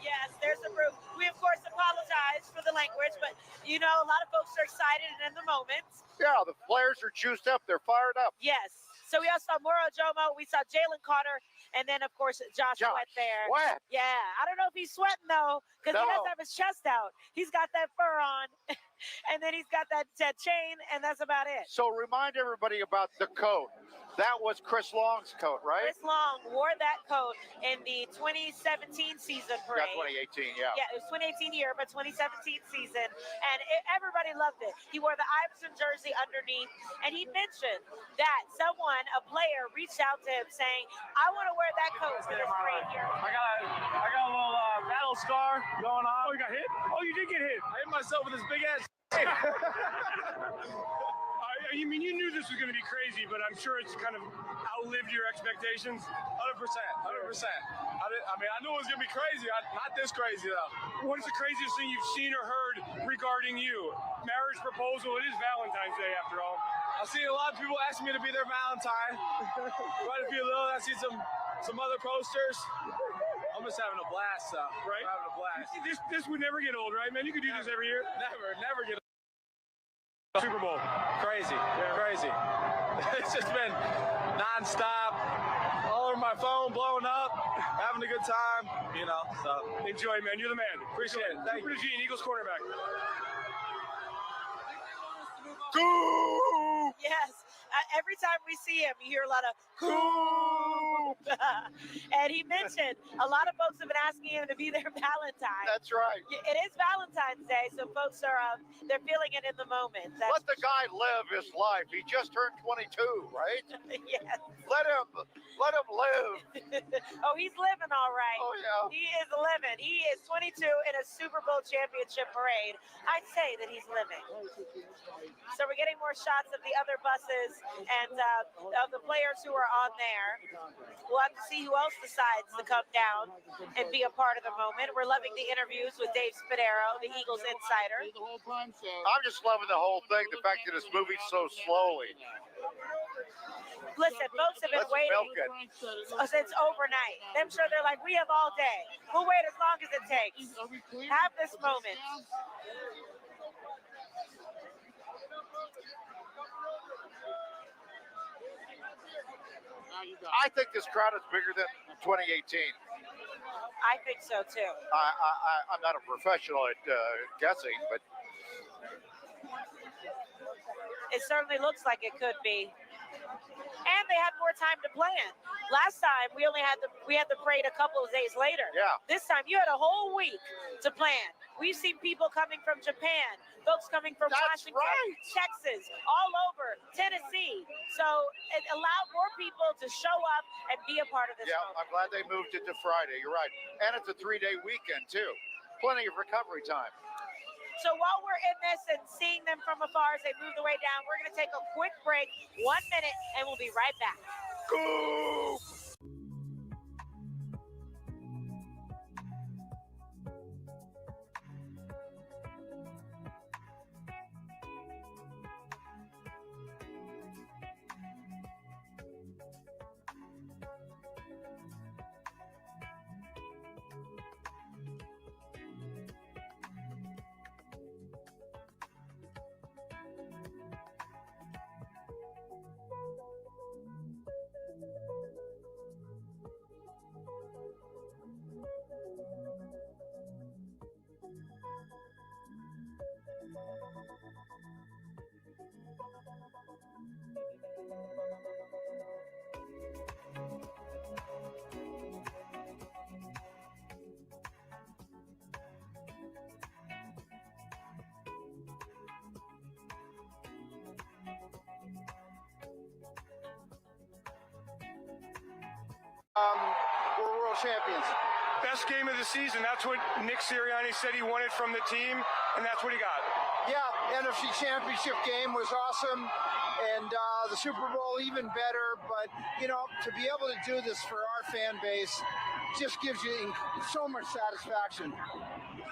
Yes, there's the proof. We, of course, apologize for the language, but, you know, a lot of folks are excited and in the moment. Yeah, the players are juiced up. They're fired up. Yes. So we also saw Moro Jomo. We saw Jalen Carter. And then, of course, Josh Sweat there. Sweat. Yeah. I don't know if he's sweating, though, because he doesn't have his chest out. He's got that fur on, and then he's got that chain, and that's about it. So remind everybody about the coat. That was Chris Long's coat, right? Chris Long wore that coat in the 2017 season parade. Yeah, 2018, yeah. Yeah, it was 2018 year, but 2017 season. And everybody loved it. He wore the Iverson jersey underneath, and he mentioned that a player, reached out to him saying, I want to wear that coat for this parade here. I got a little battle scar going on. Oh, you got hit? Oh, you did get hit. I hit myself with this big ass. You mean you knew this was going to be crazy, but I'm sure it's kind of outlived your expectations? 100%. I mean, I knew it was going to be crazy. Not this crazy, though. What is the craziest thing you've seen or heard regarding you? Marriage proposal. It is Valentine's Day, after all. I've seen a lot of people asking me to be their Valentine. Quite a few little. I see some other posters. I'm just having a blast, though. Right? I'm having a blast. This would never get old, right, man? You could do this every year. Never get old. Super Bowl. Crazy. It's just been nonstop. All over my phone, blowing up, having a good time, you know. So enjoy, man. You're the man. Appreciate it. Thank you. Gene, Eagles cornerback. Yes. Every time we see him, you hear a lot of "Cool." And he mentioned a lot of folks have been asking him to be their Valentine. That's right. It is Valentine's Day, so folks are they're feeling it in the moment. Let the guy live his life. He just turned 22, right? Yes. Let him live. Oh, he's living all right. Oh, yeah. He is living. He is 22 in a Super Bowl championship parade. I'd say that he's living. So we're getting more shots of the other buses and of the players who are on there. We'll have to see who else decides to come down and be a part of the moment. We're loving the interviews with Dave Spadaro, the Eagles insider. I'm just loving the whole thing, the fact that it's moving so slowly. Listen, folks have been waiting since overnight. I'm sure they're like, we have all day. We'll wait as long as it takes. Have this moment. I think this crowd is bigger than 2018. I think so too. I'm not a professional at guessing, but it certainly looks like it could be. And they had more time to plan. Last time we only had the parade a couple of days later. Yeah. This time you had a whole week to plan. We've seen people coming from Japan, folks coming from Washington, Texas, all over, Tennessee. So it allowed more people to show up and be a part of this. Yeah, moment. I'm glad they moved it to Friday. You're right. And it's a 3-day weekend too. Plenty of recovery time. So while we're in this and seeing them from afar as they move the way down, we're going to take a quick break, 1 minute, and we'll be right back. Go! We're world champions. Best game of the season. That's what Nick Sirianni said he wanted from the team, and that's what he got. Yeah, NFC Championship game was awesome, and the Super Bowl even better. But, you know, to be able to do this for our fan base just gives you so much satisfaction.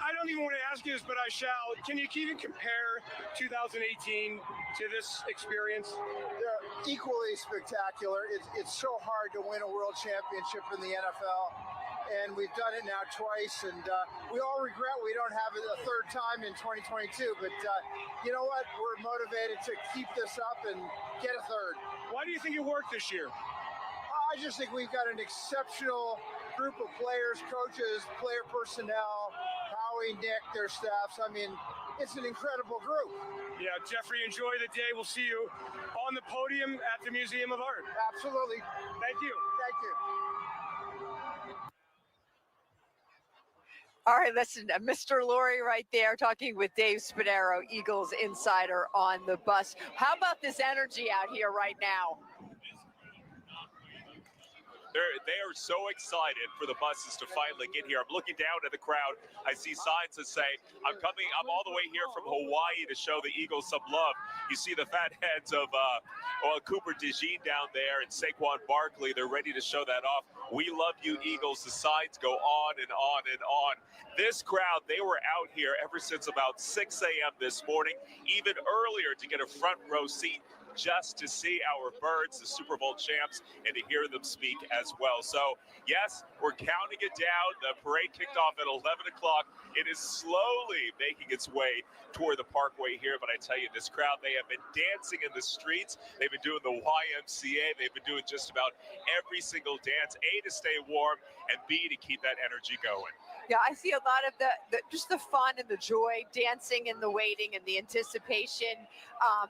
I don't even want to ask you this, but I shall. Can you even compare 2018 to this experience? They're equally spectacular. It's so hard to win a world championship in the NFL, and we've done it now twice, and we all regret we don't have it a third time in 2022, but you know what? We're motivated to keep this up and get a third. Why do you think it worked this year? I just think we've got an exceptional group of players, coaches, player personnel, Howie, Nick, their staffs. I mean, it's an incredible group. Yeah, Jeffrey, enjoy the day. We'll see you on the podium at the Museum of Art. Absolutely. Thank you. Thank you. All right, listen, Mr. Lurie right there talking with Dave Spadaro, Eagles insider on the bus. How about this energy out here right now? They are so excited for the buses to finally get here. I'm looking down at the crowd. I see signs that say, I'm all the way here from Hawaii to show the Eagles some love. You see the fat heads of Cooper DeJean down there and Saquon Barkley. They're ready to show that off. We love you, Eagles. The signs go on and on and on. This crowd, they were out here ever since about 6 a.m. this morning, even earlier to get a front row seat just to see our Birds, the Super Bowl champs, and to hear them speak as well. So, yes, we're counting it down. The parade kicked off at 11 o'clock. It is slowly making its way toward the Parkway here, but I tell you, this crowd, they have been dancing in the streets. They've been doing the YMCA. They've been doing just about every single dance, A, to stay warm, and B, to keep that energy going. Yeah, I see a lot of just the fun and the joy, dancing and the waiting and the anticipation.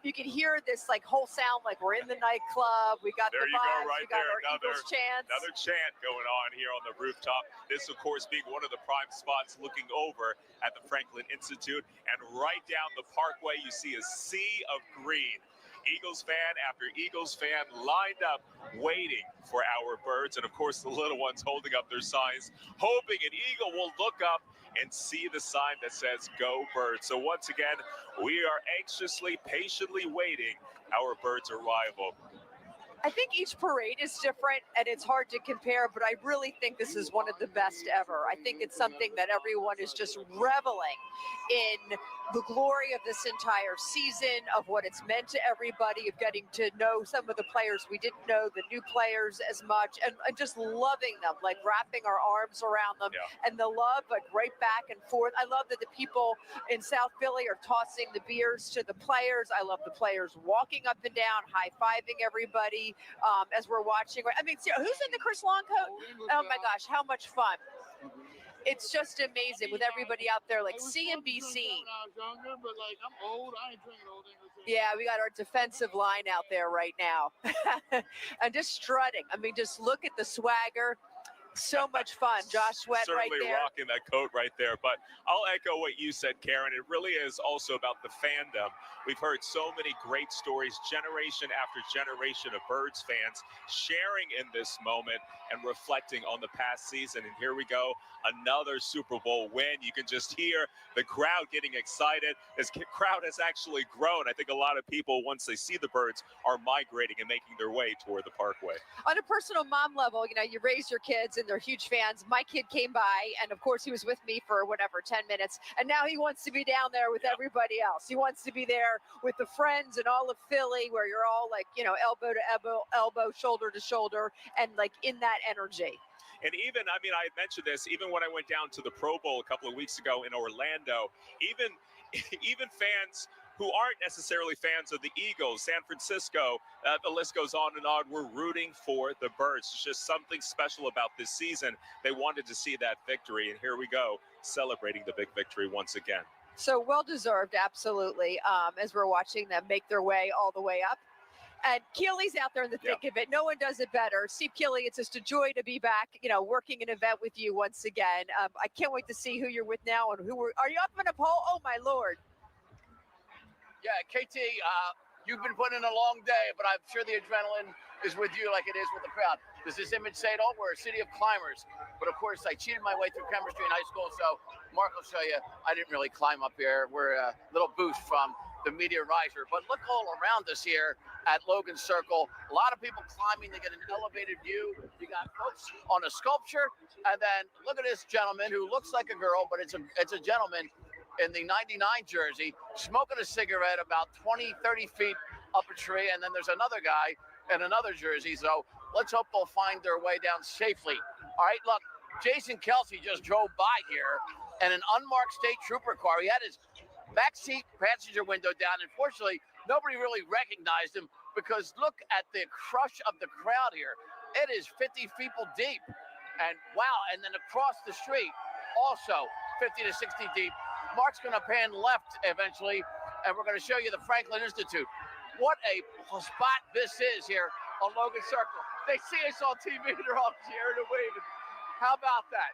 You can hear this like whole sound like we're in the nightclub. We got There the you go, vibes. right We got there. our Eagles chants. Another chant going on here on the rooftop. This, of course, being one of the prime spots looking over at the Franklin Institute. And right down the parkway, you see a sea of green. Eagles fan after Eagles fan lined up waiting for our birds. And, of course, the little ones holding up their signs, hoping an eagle will look up and see the sign that says Go Birds. So once again, we are anxiously, patiently waiting our birds' arrival. I think each parade is different and it's hard to compare, but I really think this is one of the best ever. I think it's something that everyone is just reveling in the glory of this entire season, of what it's meant to everybody, of getting to know some of the players we didn't know, the new players as much, and just loving them, like wrapping our arms around them, and the love, like right back and forth. I love that the people in South Philly are tossing the beers to the players. I love the players walking up and down, high-fiving everybody as we're watching. I mean, who's in the Chris Long coat? Oh my gosh, how much fun. It's just amazing with everybody out there like seeing and be seen. Yeah, we got our defensive line out there right now. And just strutting. I mean, just look at the swagger. So much fun. Josh Sweat right there. Certainly rocking that coat right there. But I'll echo what you said, Karen. It really is also about the fandom. We've heard so many great stories, generation after generation of Birds fans sharing in this moment and reflecting on the past season. And here we go, another Super Bowl win. You can just hear the crowd getting excited. This crowd has actually grown. I think a lot of people, once they see the Birds, are migrating and making their way toward the Parkway. On a personal mom level, you know, you raise your kids and they're huge fans. My kid came by, and of course he was with me for whatever, 10 minutes, and now he wants to be down there with everybody else. He wants to be there with the friends and all of Philly, where you're all like, you know, elbow to elbow, shoulder to shoulder, and like in that energy. And even, I mean, I mentioned this, even when I went down to the Pro Bowl a couple of weeks ago in Orlando, even fans who aren't necessarily fans of the Eagles, San Francisco, the list goes on and on. We're rooting for the Birds. It's just something special about this season. They wanted to see that victory, and here we go, celebrating the big victory once again. So well-deserved, absolutely, as we're watching them make their way all the way up. And Keely's out there in the thick of it. No one does it better. Steve Keely, it's just a joy to be back, you know, working an event with you once again. I can't wait to see who you're with now and are you up in a poll? Oh, my Lord. Yeah, KT, you've been putting in a long day, but I'm sure the adrenaline is with you like it is with the crowd. Does this image say it all? We're a city of climbers. But of course, I cheated my way through chemistry in high school, so Mark will show you I didn't really climb up here. We're a little boost from the meteor riser. But look all around us here at Logan Circle. A lot of people climbing to get an elevated view. You got folks on a sculpture, and then look at this gentleman who looks like a girl, but it's a gentleman in the 99 jersey, smoking a cigarette about 20, 30 feet up a tree. And then there's another guy in another jersey. So let's hope they'll find their way down safely. All right, look, Jason Kelsey just drove by here in an unmarked state trooper car. He had his backseat passenger window down. Unfortunately, nobody really recognized him because look at the crush of the crowd here. It is 50 people deep. And wow, and then across the street, also 50 to 60 deep. Mark's going to pan left eventually, and we're going to show you the Franklin Institute. What a spot this is here on Logan Circle. They see us on TV, they're all cheering and waving. How about that?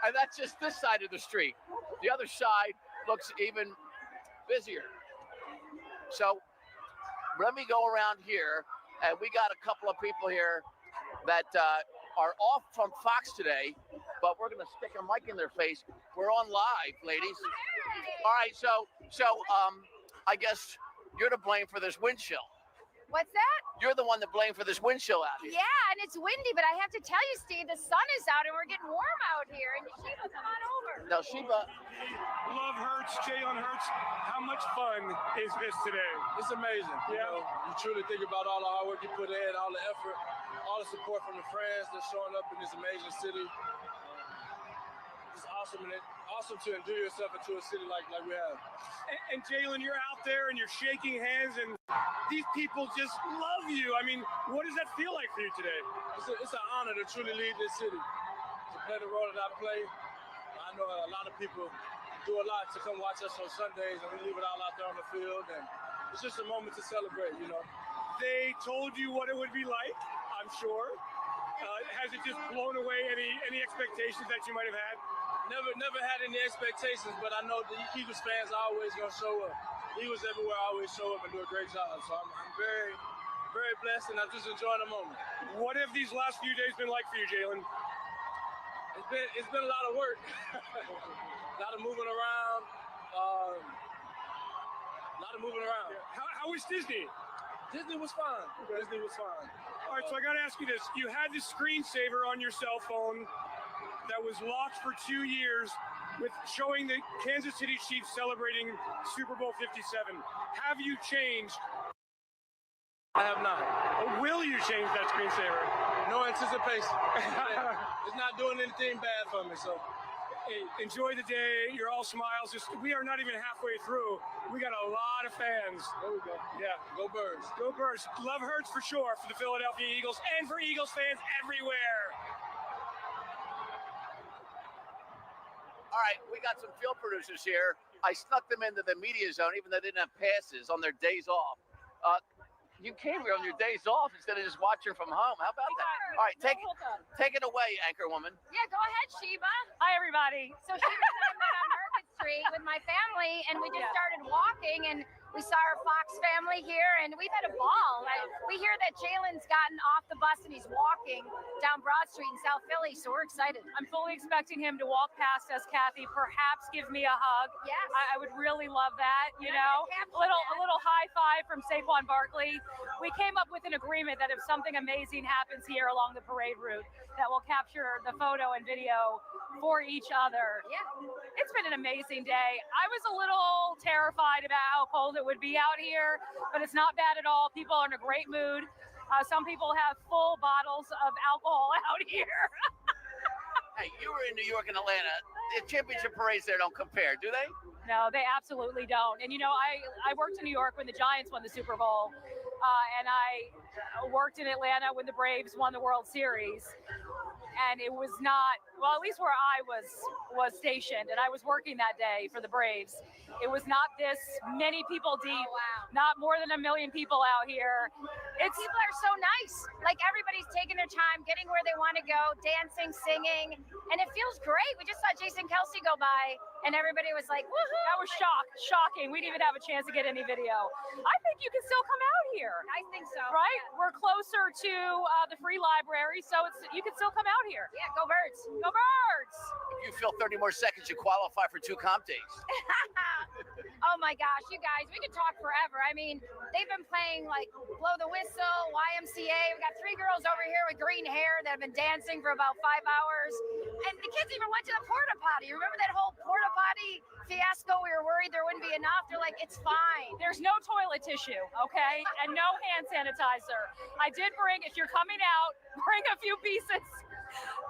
And that's just this side of the street. The other side looks even busier. So let me go around here, and we got a couple of people here that are off from Fox today, but we're going to stick a mic in their face. We're on live, ladies. All right, so I guess you're to blame for this wind chill. What's that? You're the one to blame for this wind chill out here. Yeah, and it's windy, but I have to tell you, Steve, the sun is out and we're getting warm out here. And Sheba, come on over. Now, Sheba. Love Hurts, Jalen Hurts. How much fun is this today? It's amazing. Yeah. You know, you truly think about all the hard work you put in, all the effort, all the support from the friends that's showing up in this amazing city. It's awesome, and awesome to endure yourself into a city like we have. And Jalen, you're out there and you're shaking hands, and these people just love you. I mean, what does that feel like for you today? It's an honor to truly lead this city, to play the role that I play. I know a lot of people do a lot to come watch us on Sundays, and we leave it all out there on the field, and it's just a moment to celebrate, you know. They told you what it would be like, I'm sure. Has it just blown away any expectations that you might have had? Never had any expectations, but I know the Eagles fans are always going to show up. Eagles everywhere always show up and do a great job. So I'm very, very blessed, and I'm just enjoying the moment. What have these last few days been like for you, Jalen? It's been a lot of work. A lot of moving around. How was Disney? Disney was fine. Disney was fine. All right, so I got to ask you this. You had this screensaver on your cell phone that was locked for 2 years with showing the Kansas City Chiefs celebrating Super Bowl 57. Have you changed? I have not. Or will you change that screensaver? No anticipation. It's not doing anything bad for me, so. Hey, enjoy the day. You're all smiles. We are not even halfway through. We got a lot of fans. There we go. Yeah. Go Birds. Go Birds. Love hurts for sure for the Philadelphia Eagles and for Eagles fans everywhere. All right, we got some field producers here. I snuck them into the media zone, even though they didn't have passes on their days off. You came here on your days off instead of just watching from home. How about that? All right, take it away, anchor woman. Yeah, go ahead, Sheba. Hi, everybody. So Sheba and I met on Market Street with my family, and we just started walking, and we saw our Fox family here, and we've had a ball. We hear that Jalen's gotten off the bus and he's walking down Broad Street in South Philly, so we're excited. I'm fully expecting him to walk past us, Kathy, perhaps give me a hug. Yes. I would really love that, you know. A little high five from Saquon Barkley. We came up with an agreement that if something amazing happens here along the parade route, that we'll capture the photo and video for each other. Yeah. It's been an amazing day. I was a little terrified about how cold it would be out here, but it's not bad at all. People are in a great mood. Some people have full bottles of alcohol out here. Hey, you were in New York and Atlanta. The championship parades there don't compare, do they? No, they absolutely don't. And, you know, I worked in New York when the Giants won the Super Bowl, and I worked in Atlanta when the Braves won the World Series. And it was not, well, at least where I was stationed, and I was working that day for the Braves. It was not this many people deep, not more than 1 million people out here. People are so nice. Like, everybody's taking their time, getting where they want to go, dancing, singing, and it feels great. We just saw Jason Kelsey go by, and everybody was like, woohoo! That was shocking. We didn't even have a chance to get any video. I think you can still come out here. I think so. Right? Yeah. We're closer to the free library, so you can still come out here. Yeah, go Birds. Go Birds! If you feel 30 more seconds, you qualify for 2 comp days. Oh my gosh, you guys, we could talk forever. I mean, they've been playing like Blow the Whistle, YMCA. We got 3 girls over here with green hair that have been dancing for about 5 hours. And the kids even went to the porta potty. Remember that whole porta potty fiasco? We were worried there wouldn't be enough. They're like, it's fine. There's no toilet tissue, okay? And no hand sanitizer. I did bring, if you're coming out, bring a few pieces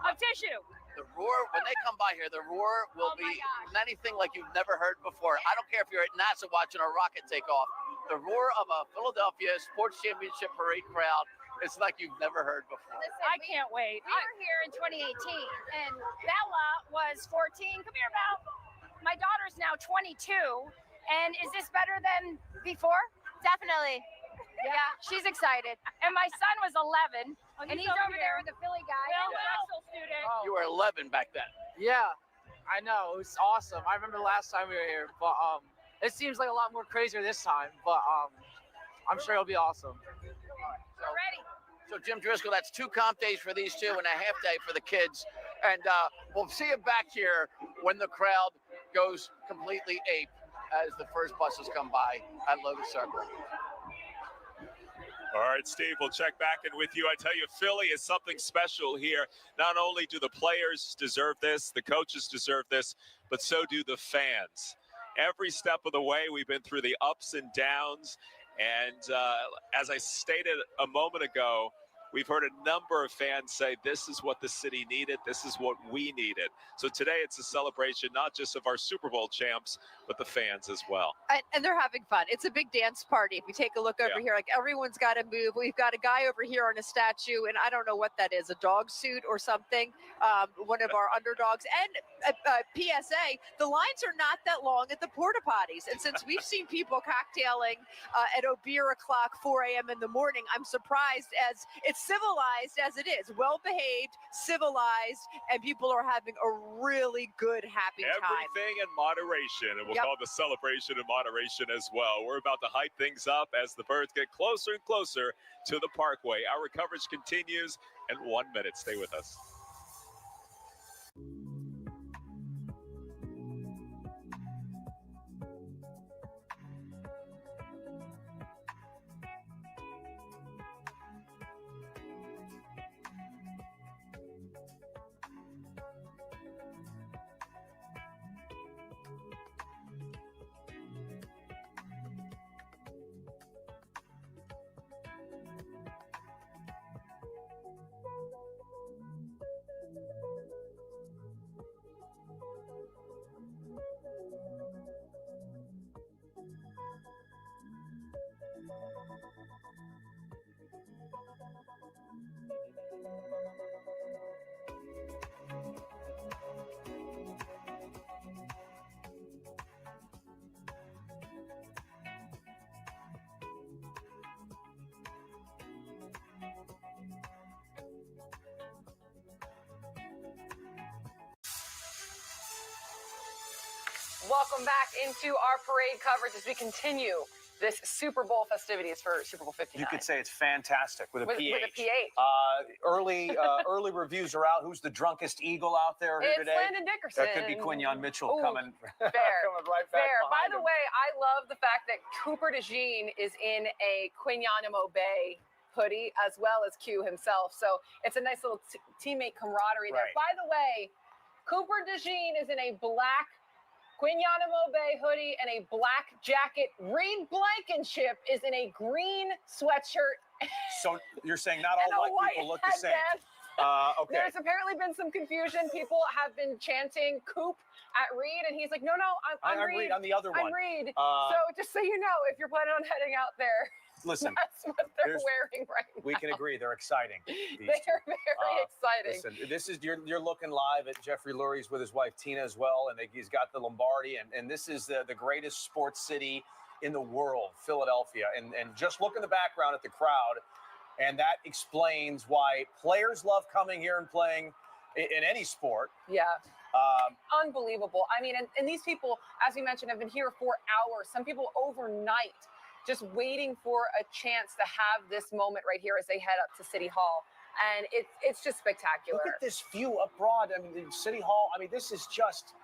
of tissue. The roar, when they come by here, the roar will be anything like you've never heard before. I don't care if you're at NASA watching a rocket take off. The roar of a Philadelphia Sports Championship parade crowd is like you've never heard before. Listen, I can't wait. We were here in 2018, and Bella was 14. Come here, Belle. My daughter's now 22. And is this better than before? Definitely. Yeah, she's excited. And my son was 11, and he's over there with the Philly guy. Student. You were 11 back then. Yeah, I know. It was awesome. I remember last time we were here, but it seems like a lot more crazier this time, but I'm sure it'll be awesome. We're ready. So Jim Driscoll, that's 2 comp days for these 2 and a half day for the kids. And we'll see you back here when the crowd goes completely ape as the first buses come by at Logan Circle. All right, Steve, we'll check back in with you. I tell you, Philly is something special here. Not only do the players deserve this, the coaches deserve this, but so do the fans. Every step of the way, we've been through the ups and downs. And as I stated a moment ago, we've heard a number of fans say this is what the city needed. This is what we needed. So today it's a celebration not just of our Super Bowl champs, but the fans as well. And they're having fun. It's a big dance party. If you take a look over here, like everyone's got to move. We've got a guy over here on a statue, and I don't know what that is, a dog suit or something, one of our underdogs. And PSA, the lines are not that long at the porta potties. And since we've seen people cocktailing at beer o'clock, 4 a.m. in the morning, I'm surprised as it's civilized as it is, well-behaved, civilized, and people are having a really good, happy time. Everything in moderation, and we'll call the celebration in moderation as well. We're about to hype things up as the birds get closer and closer to the Parkway. Our coverage continues in 1 minute. Stay with us. Welcome back into our parade coverage as we continue this Super Bowl festivities for Super Bowl 59. You could say it's fantastic with a PH. With a PH. Early reviews are out. Who's the drunkest Eagle out there It's today? Landon Dickerson. That could be Quinyon Mitchell coming. Fair. coming right back Fair. By behind the him. way, I love the fact that Cooper DeJean is in a Quinyanamo Bay hoodie as well as Q himself. So it's a nice little teammate camaraderie there. Right. By the way, Cooper DeJean is in a black Quinyanamo Bay hoodie and a black jacket. Reed Blankenship is in a green sweatshirt. So you're saying not and all a white people look the same? headband. Okay. There's apparently been some confusion. People have been chanting Coop at Reed, and he's like, no, I'm Reed. I'm the other one. I'm Reed. So just so you know, if you're planning on heading out there, Listen, that's what they're wearing right now. we can agree they're exciting. They're very exciting. Listen, this is you're looking live at Jeffrey Lurie's with his wife Tina as well, and he's got the Lombardi, and this is the greatest sports city in the world, Philadelphia, and just look in the background at the crowd, and that explains why players love coming here and playing in any sport. Yeah. Unbelievable. I mean, and these people, as we mentioned, have been here for hours. Some people overnight, just waiting for a chance to have this moment right here as they head up to City Hall. And it's just spectacular. Look at this view abroad. I mean, the City Hall, I mean, this is just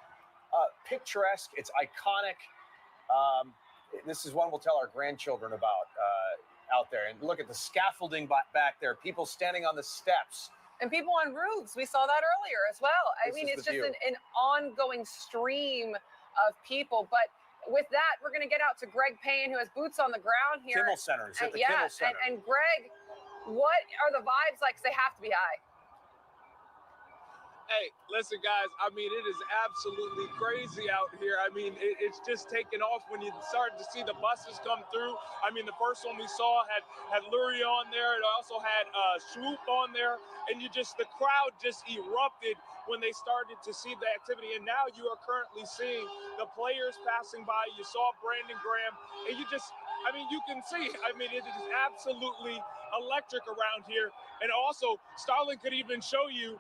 picturesque. It's iconic. This is one we'll tell our grandchildren about out there. And look at the scaffolding back there, people standing on the steps. And people on roofs. We saw that earlier as well. I mean, it's just an ongoing stream of people. But with that, we're going to get out to Greg Payne, who has boots on the ground here. Kimmel Center. Is at the yeah, Kimmel Center. And Greg, what are the vibes like? 'Cause they have to be high. Hey, listen, guys. I mean, it is absolutely crazy out here. I mean, it's just taking off when you started to see the buses come through. I mean, the first one we saw had Lurie on there. It also had Swoop on there. And the crowd just erupted when they started to see the activity. And now you are currently seeing the players passing by. You saw Brandon Graham. And you can see, it is absolutely electric around here. And also, Starlin could even show you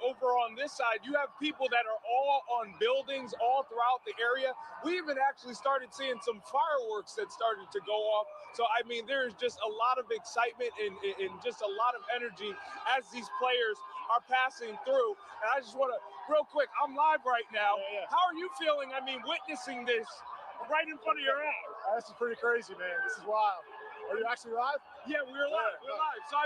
over on this side, you have people that are all on buildings all throughout the area. We even actually started seeing some fireworks that started to go off. So, there's just a lot of excitement and just a lot of energy as these players are passing through. And I just want to, real quick, I'm live right now. How are you feeling, witnessing this right in front of your eyes? This is pretty crazy, man. This is wild. Are you actually live? Yeah, we're live. We're live. So,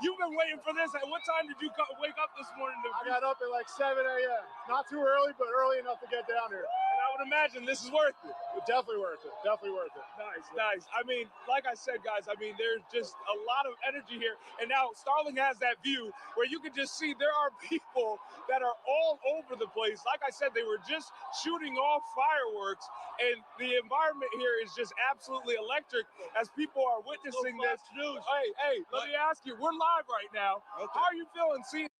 you've been waiting for this. At what time did you wake up this morning? I got up at like 7 a.m. Not too early, but early enough to get down here. And I would imagine this is worth it. Definitely worth it. Definitely worth it. Nice. I mean, like I said, guys, I mean, there's just a lot of energy here. And now Starling has that view where you can just see there are people that are all over the place. Like I said, they were just shooting off fireworks, and the environment here is just absolutely electric as people are witnessing this. Hey, let me ask you, we're live right now. Okay. How are you feeling seeing?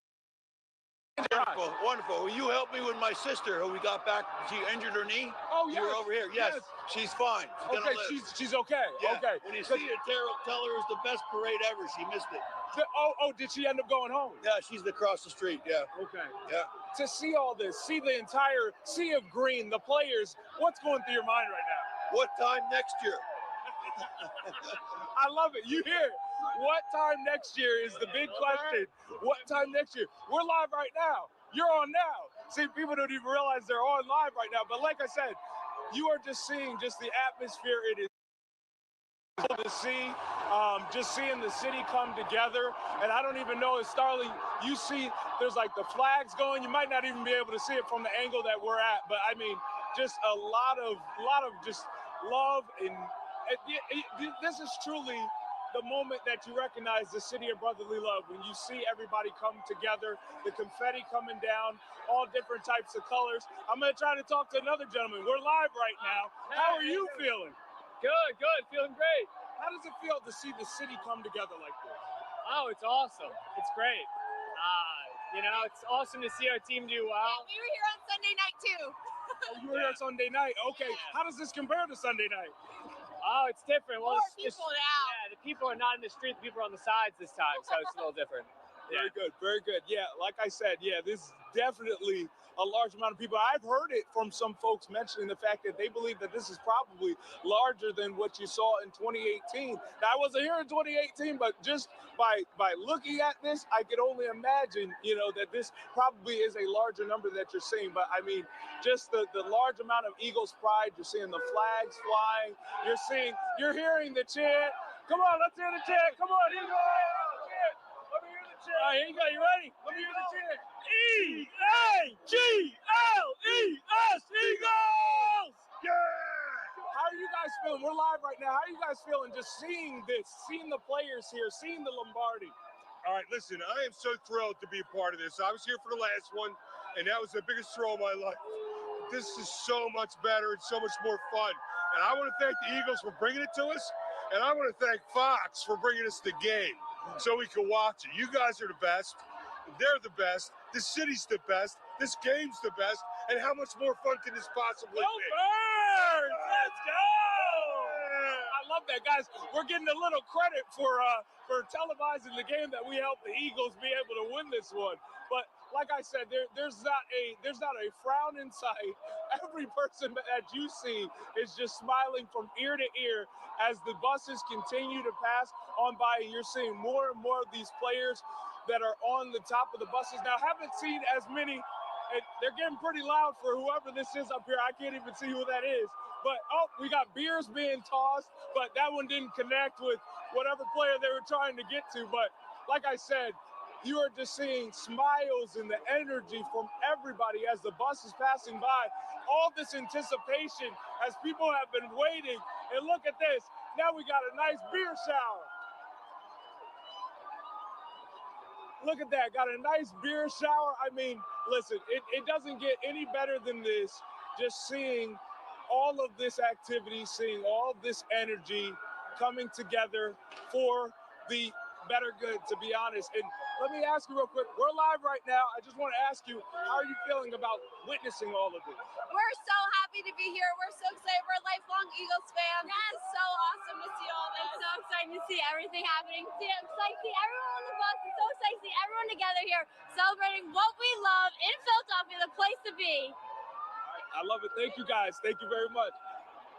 Wonderful. Will you help me with my sister who we got back? She injured her knee. Oh, You were over here. Yes. She's fine. She's gonna live. She's okay. Yeah. Okay. When you see her, tell her it was the best parade ever. She missed it. Did she end up going home? Yeah, she's across the street. Yeah. Okay. Yeah. To see all this, see the entire sea of green, the players, what's going through your mind right now? What time next year? I love it. You hear it. What time next year is the big question. What time next year? We're live right now. You're on now. See, people don't even realize they're on live right now. But like I said, you are just seeing just the atmosphere. It is cool to see, just seeing the city come together. And I don't even know if Starling, you see there's like the flags going. You might not even be able to see it from the angle that we're at. But I mean, just a lot of just love. And this is truly the moment that you recognize the city of brotherly love, when you see everybody come together, the confetti coming down, all different types of colors. I'm going to try to talk to another gentleman. We're live right now. How are you feeling? Good, feeling great. How does it feel to see the city come together like this? Oh, it's awesome. It's great. It's awesome to see our team do well. Yeah, we were here on Sunday night too. You were here Sunday night. Okay. Yeah. How does this compare to Sunday night? Oh, it's different. Well, More people now. Yeah, the people are not in the street. The people are on the sides this time, so it's a little different. Yeah. Very good. Yeah, like I said, this is definitely a large amount of people. I've heard it from some folks mentioning the fact that they believe that this is probably larger than what you saw in 2018. Now, I wasn't here in 2018, but just by looking at this, I could only imagine, that this probably is a larger number that you're seeing. But I mean, just the large amount of Eagles pride. You're seeing the flags flying. You're hearing the chant. Come on, let's hear the chant. Come on, Eagles! Let me hear the chant. All right, here you go. You ready? Let me hear the chant. EAGLES, Eagles! Yeah! How are you guys feeling? We're live right now. How are you guys feeling just seeing this, seeing the players here, seeing the Lombardi? All right, listen, I am so thrilled to be a part of this. I was here for the last one, and that was the biggest thrill of my life. This is so much better and so much more fun. And I want to thank the Eagles for bringing it to us, and I want to thank Fox for bringing us the game so we can watch it. You guys are the best. They're the best. This city's the best. This game's the best. And how much more fun can this possibly be? Birds! Let's go! I love that, guys. We're getting a little credit for televising the game that we helped the Eagles be able to win this one. But like I said, there's not a frown in sight. Every person that you see is just smiling from ear to ear as the buses continue to pass on by. You're seeing more and more of these players that are on the top of the buses. Now, haven't seen as many. They're getting pretty loud for whoever this is up here. I can't even see who that is. But, we got beers being tossed, but that one didn't connect with whatever player they were trying to get to. But like I said, you are just seeing smiles and the energy from everybody as the bus is passing by. All this anticipation as people have been waiting. And look at this. Now we got a nice beer shower. Look at that, got a nice beer shower. I mean, listen, it doesn't get any better than this. Just seeing all of this activity, seeing all this energy coming together for the better good, to be honest. And let me ask you real quick, we're live right now. I just want to ask you, how are you feeling about witnessing all of this? We're so happy to be here. We're so excited. We're lifelong Eagles fans. Yes. This is so awesome to see all this. It's so exciting to see everything happening. It's exciting to see everyone on the bus. It's so exciting to see everyone together here celebrating what we love in Philadelphia, the place to be. I love it. Thank you, guys. Thank you very much.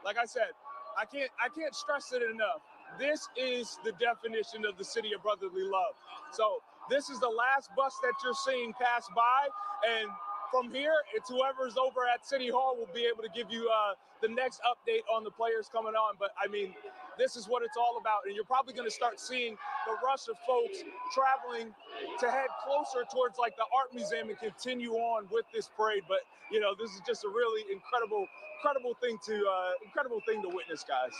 Like I said, I can't stress it enough. This is the definition of the city of brotherly love. So this is the last bus that you're seeing pass by, and from here, it's whoever's over at City Hall will be able to give you the next update on the players coming on. But I mean, this is what it's all about. And you're probably going to start seeing the rush of folks traveling to head closer towards like the art museum and continue on with this parade. But you know, this is just a really incredible thing to witness, guys.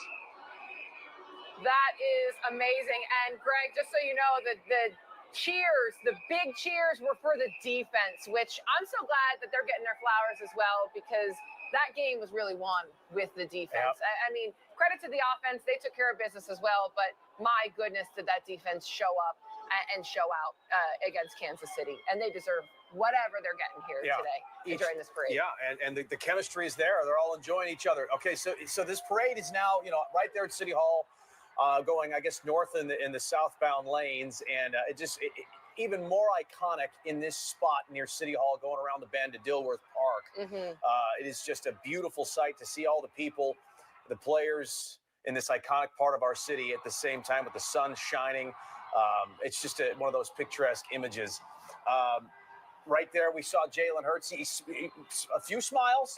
That is amazing. And Greg, just so you know, the cheers, the big cheers were for the defense, which I'm so glad that they're getting their flowers as well, because that game was really won with the defense. Yep. I mean, credit to the offense. They took care of business as well, but my goodness, did that defense show up and show out against Kansas City. And they deserve whatever they're getting here today during this parade. Yeah, and the chemistry is there. They're all enjoying each other. Okay, so this parade is now, you know, right there at City Hall, going, I guess, north in the southbound lanes, and even more iconic in this spot near City Hall, going around the bend to Dilworth Park. It is just a beautiful sight to see all the people, the players in this iconic part of our city at the same time with the sun shining. It's just one of those picturesque images. Right there, we saw Jalen Hurts. A few smiles,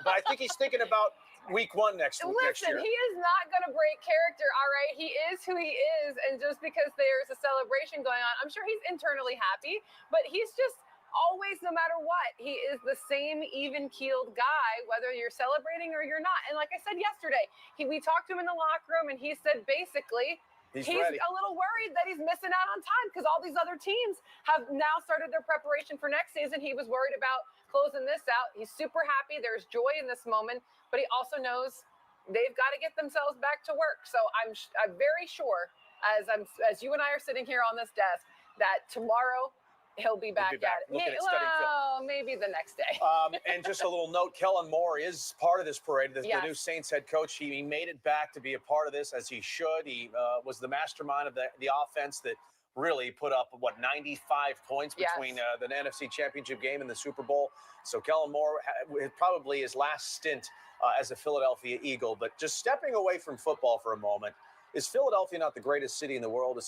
but I think he's thinking about week 1 next year. Listen, he is not going to break character, all right? He is who he is, and just because there's a celebration going on, I'm sure he's internally happy, but he's just always, no matter what, he is the same even-keeled guy, whether you're celebrating or you're not. And like I said yesterday, we talked to him in the locker room, and he said basically he's ready. a little worried that he's missing out on time because all these other teams have now started their preparation for next season. He was worried about closing this out. He's super happy. There's joy in this moment, but he also knows they've got to get themselves back to work. So I'm very sure, as you and I are sitting here on this desk, that tomorrow he'll be back at it. Well, maybe the next day. And just a little note, Kellen Moore is part of this parade. The Yes. new Saints head coach. He made it back to be a part of this, as he should. He was the mastermind of the offense that really put up, 95 points between the NFC Championship game and the Super Bowl. So Kellen Moore probably his last stint as a Philadelphia Eagle. But just stepping away from football for a moment, is Philadelphia not the greatest city in the world?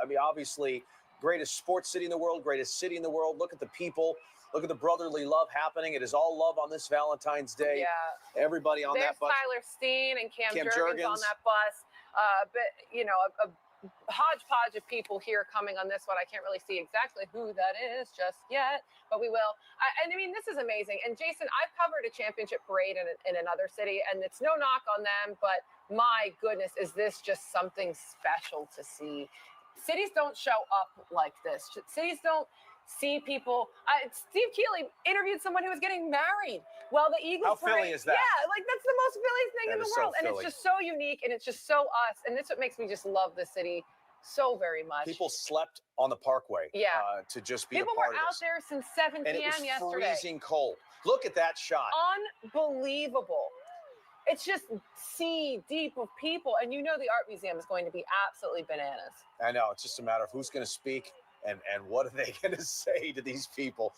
I mean, obviously, greatest sports city in the world, greatest city in the world. Look at the people. Look at the brotherly love happening. It is all love on this Valentine's Day. Yeah. Everybody on that bus. Tyler Steen and Cam Jurgens on Jurgens. that bus. But, you know, a hodgepodge of people here coming on this one. I can't really see exactly who that is just yet, but we will. And I mean, this is amazing. And Jason, I've covered a championship parade in another city, and it's no knock on them, but my goodness, is this just something special to see. Cities don't show up like this. Cities don't see people. Steve Keeley interviewed someone who was getting married. Well, the Eagles. How Philly is that? Yeah, like that's the most Philly thing in the world, and it's Philly. just so unique, and it's just so us, and that's what makes me just love the city so very much. People slept on the Parkway. To just be People a part were of out this. there since 7 And it p.m. was yesterday. freezing cold. Look at that shot. Unbelievable. It's just sea deep of people, and you know the art museum is going to be absolutely bananas. I know. It's just a matter of who's going to speak and what are they going to say to these people.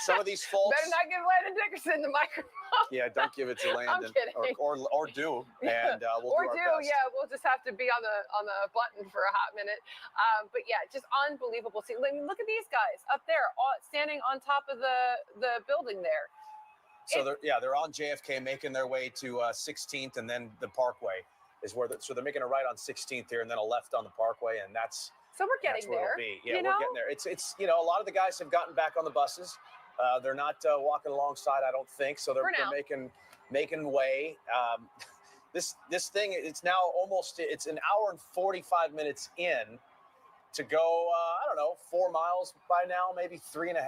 Some of these folks. Better not give Landon Dickerson the microphone. Yeah, don't give it to Landon. I'm kidding. Or do, and we'll do our best. Yeah, we'll just have to be on the button for a hot minute. But yeah, just unbelievable. See, I mean, look at these guys up there, standing on top of the building there. So they're on JFK, making their way to 16th, and then the Parkway is where. So they're making a right on 16th here, and then a left on the Parkway, and that's. So we're getting where there. it'll be. Yeah, you we're know? getting there. It's you know, a lot of the guys have gotten back on the buses. They're not walking alongside, I don't think. So they're making way. This thing, it's now it's an hour and 45 minutes in to go. I don't know, 4 miles by now, maybe 3.5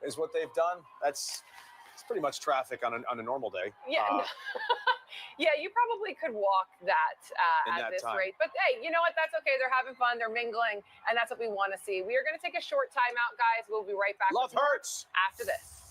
is what they've done. It's pretty much traffic on a normal day. Yeah. Yeah, you probably could walk that at this time. rate. But hey, you know what? That's okay. They're having fun. They're mingling. And that's what we want to see. We are going to take a short timeout, guys. We'll be right back. Love hurts. After this.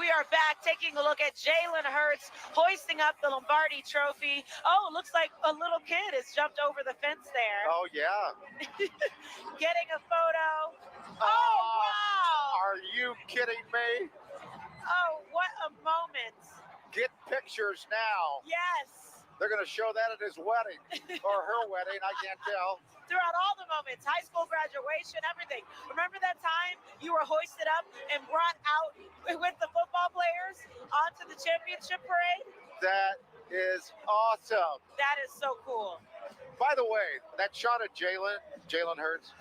we are back taking a look at Jalen Hurts hoisting up the Lombardi Trophy. Oh, looks like a little kid has jumped over the fence there. Oh, yeah. Getting a photo. Oh, wow. Are you kidding me? Oh, what a moment. Get pictures now. Yes. They're going to show that at his wedding or her wedding. I can't tell. Throughout all the moments, high school graduation, everything. Remember that time you were hoisted up and brought out with the football players onto the championship parade? That is awesome. That is so cool. By the way, that shot of Jalen Hurts,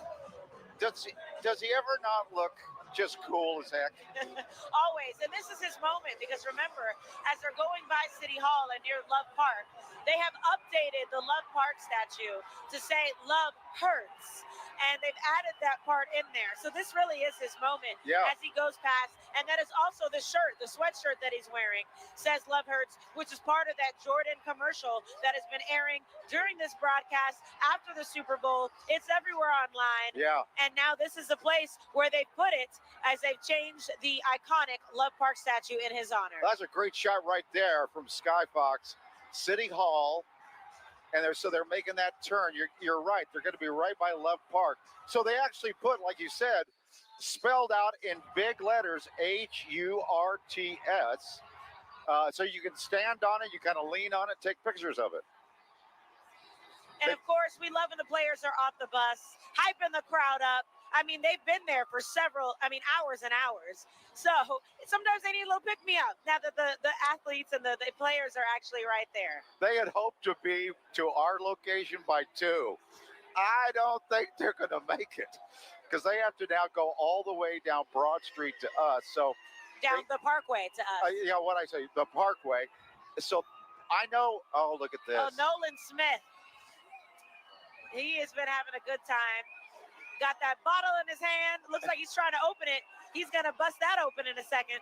does he ever not look just cool as heck? Always. And this is his moment because remember, as they're going by City Hall and near Love Park, they have updated the Love Park statue to say Love Hurts. And they've added that part in there. So this really is his moment as he goes past. And that is also the shirt, the sweatshirt that he's wearing says Love Hurts, which is part of that Jordan commercial that has been airing during this broadcast after the Super Bowl. It's everywhere online. Yeah. And now this is the place where they put it as they've changed the iconic Love Park statue in his honor. That's a great shot right there from Sky Fox, City Hall. And they're making that turn. You're right. They're going to be right by Love Park. So they actually put, like you said, spelled out in big letters, HURTS. So you can stand on it, you kind of lean on it, take pictures of it. And of course, we love when the players are off the bus, hyping the crowd up. I mean, they've been there for hours and hours. So sometimes they need a little pick-me-up now that the athletes and the players are actually right there. They had hoped to be to our location by 2. I don't think they're going to make it because they have to now go all the way down Broad Street to us. So down the Parkway to us. What I say, the Parkway. So I know. Oh, look at this. Oh, Nolan Smith. He has been having a good time. Got that bottle in his hand. Looks like he's trying to open it. He's going to bust that open in a second.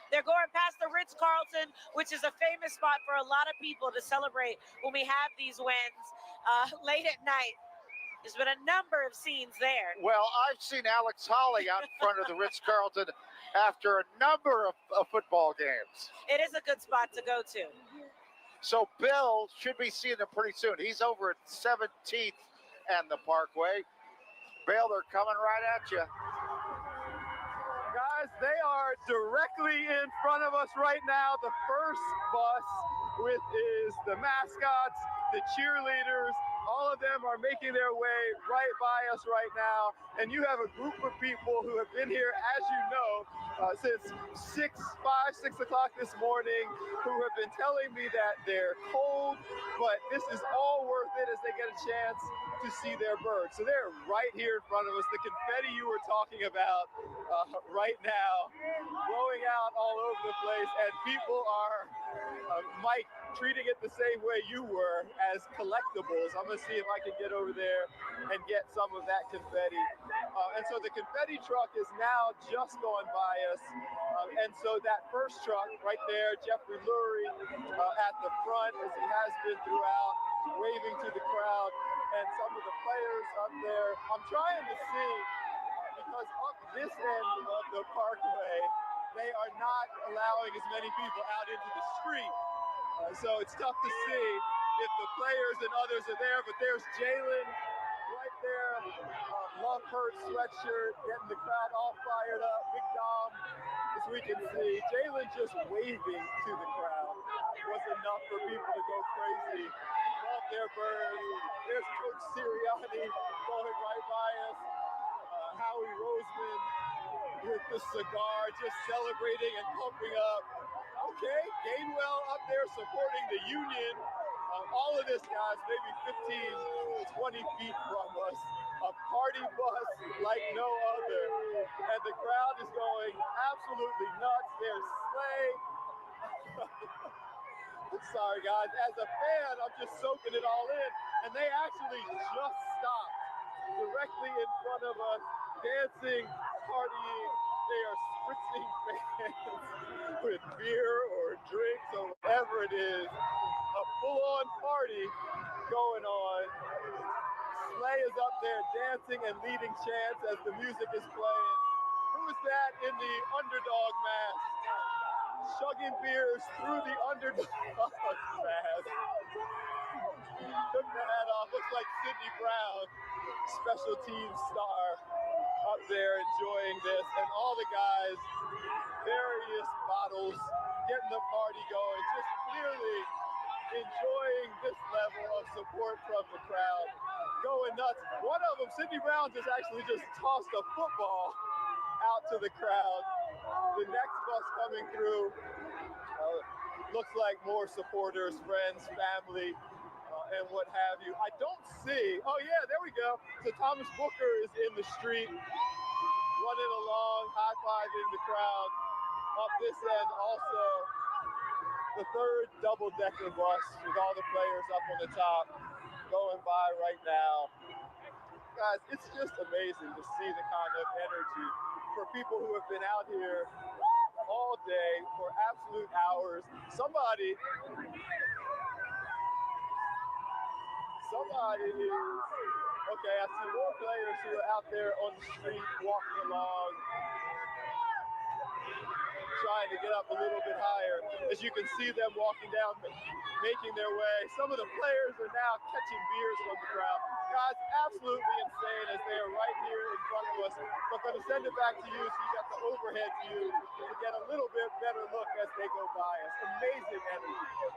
They're going past the Ritz-Carlton, which is a famous spot for a lot of people to celebrate when we have these wins late at night. There's been a number of scenes there. Well, I've seen Alex Holly out in front of the Ritz-Carlton after a number of football games. It is a good spot to go to. So Bill should be seeing him pretty soon. He's over at 17th and the Parkway. Bill, they're coming right at you. Guys, they are directly in front of us right now. The first bus is the mascots, the cheerleaders. All of them are making their way right by us right now. And you have a group of people who have been here, as you know, since 6 o'clock this morning, who have been telling me that they're cold, but this is all worth it as they get a chance to see their birds. So they're right here in front of us. The confetti you were talking about right now, blowing out all over the place, and people are, Mike, treating it the same way you were, as collectibles. I'm going to see if I can get over there and get some of that confetti. And so the confetti truck is now just going by us. And so that first truck right there, Jeffrey Lurie at the front, as he has been throughout, waving to the crowd, and some of the players up there. I'm trying to see, because up this end of the Parkway, they are not allowing as many people out into the street. So it's tough to see if the players and others are there, but there's Jalen right there. Love Hurts sweatshirt, getting the crowd all fired up. Big Dom, as we can see. Jalen just waving to the crowd was enough for people to go crazy. Love their birds. There's Coach Sirianni going right by us. Howie Roseman with the cigar, just celebrating and pumping up. Okay, Gainwell up there supporting the Union. All of this, guys, maybe 15, 20 feet from us. A party bus like no other. And the crowd is going absolutely nuts. There's sleigh. I'm sorry, guys. As a fan, I'm just soaking it all in. And they actually just stopped directly in front of us, dancing, partying. They are spritzing fans with beer or drinks or whatever it is. A full-on party going on. Slay is up there dancing and leading chants as the music is playing. Who is that in the underdog mask? chugging beers through the underdog mask. Took the hat off, looks like Sidney Brown, special teams star, up there enjoying this, and all the guys, various bottles, getting the party going, just clearly enjoying this level of support from the crowd, going nuts. One of them, Sidney Brown, just actually just tossed a football out to the crowd. The next bus coming through looks like more supporters, friends, family, and what have you. I don't see, oh yeah, there we go. So Thomas Booker is in the street, running along, high-fiving the crowd. Up this end also, the third double-decker bus with all the players up on the top going by right now. Guys, it's just amazing to see the kind of energy for people who have been out here all day for absolute hours. Somebody is, okay, I see more players who are out there on the street walking along, trying to get up a little bit higher. As you can see them walking down, making their way. Some of the players are now catching beers from the crowd. Guys, absolutely insane as they are right here in front of us. But going to send it back to you so you got the overhead view to get a little bit better look as they go by us. Amazing energy.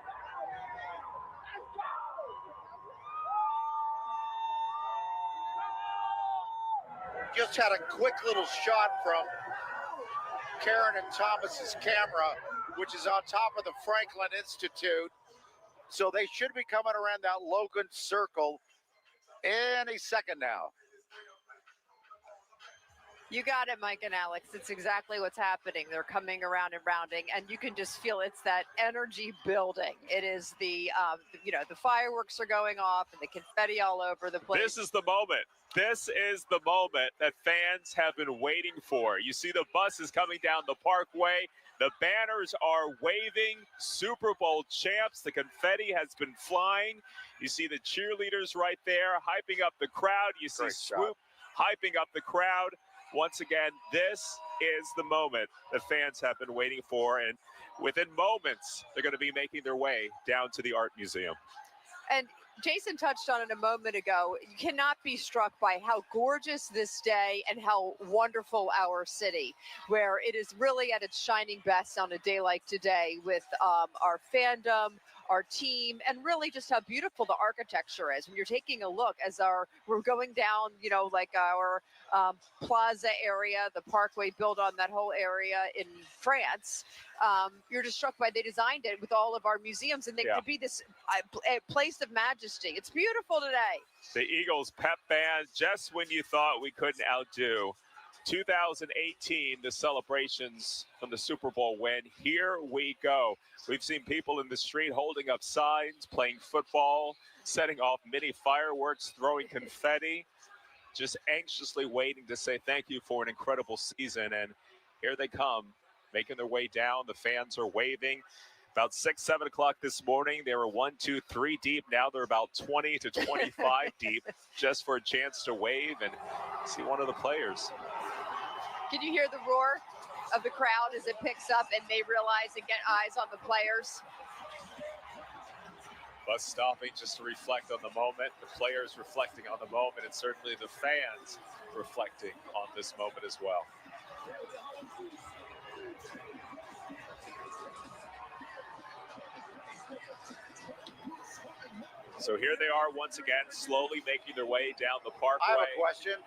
Just had a quick little shot from Karen and Thomas's camera, which is on top of the Franklin Institute. So they should be coming around that Logan Circle any second now. You got it, Mike and Alex. It's exactly what's happening. They're coming around and rounding, and you can just feel it's that energy building. It is the, the fireworks are going off and the confetti all over the place. This is the moment. This is the moment that fans have been waiting for. You see the buses coming down the parkway. The banners are waving. Super Bowl champs. The confetti has been flying. You see the cheerleaders right there hyping up the crowd. You see Swoop hyping up the crowd. Once again, this is the moment the fans have been waiting for. And within moments, they're going to be making their way down to the Art Museum. And Jason touched on it a moment ago. You cannot be struck by how gorgeous this day and how wonderful our city, where it is really at its shining best on a day like today with our fandom, our team, and really just how beautiful the architecture is. When you're taking a look as we're going down, like our plaza area, the parkway built on that whole area in France, you're just struck by they designed it with all of our museums, and they could be this place of majesty. It's beautiful today. The Eagles pep band, just when you thought we couldn't outdo 2018, the celebrations from the Super Bowl win. Here we go. We've seen people in the street holding up signs, playing football, setting off mini fireworks, throwing confetti, just anxiously waiting to say thank you for an incredible season. And here they come, making their way down. The fans are waving. About 6, 7 o'clock this morning, they were 1, 2, 3 deep. Now they're about 20 to 25 deep, just for a chance to wave and see one of the players. Can you hear the roar of the crowd as it picks up and they realize and get eyes on the players? Bus stopping just to reflect on the moment, the players reflecting on the moment, and certainly the fans reflecting on this moment as well. So here they are once again, slowly making their way down the parkway. I have a question.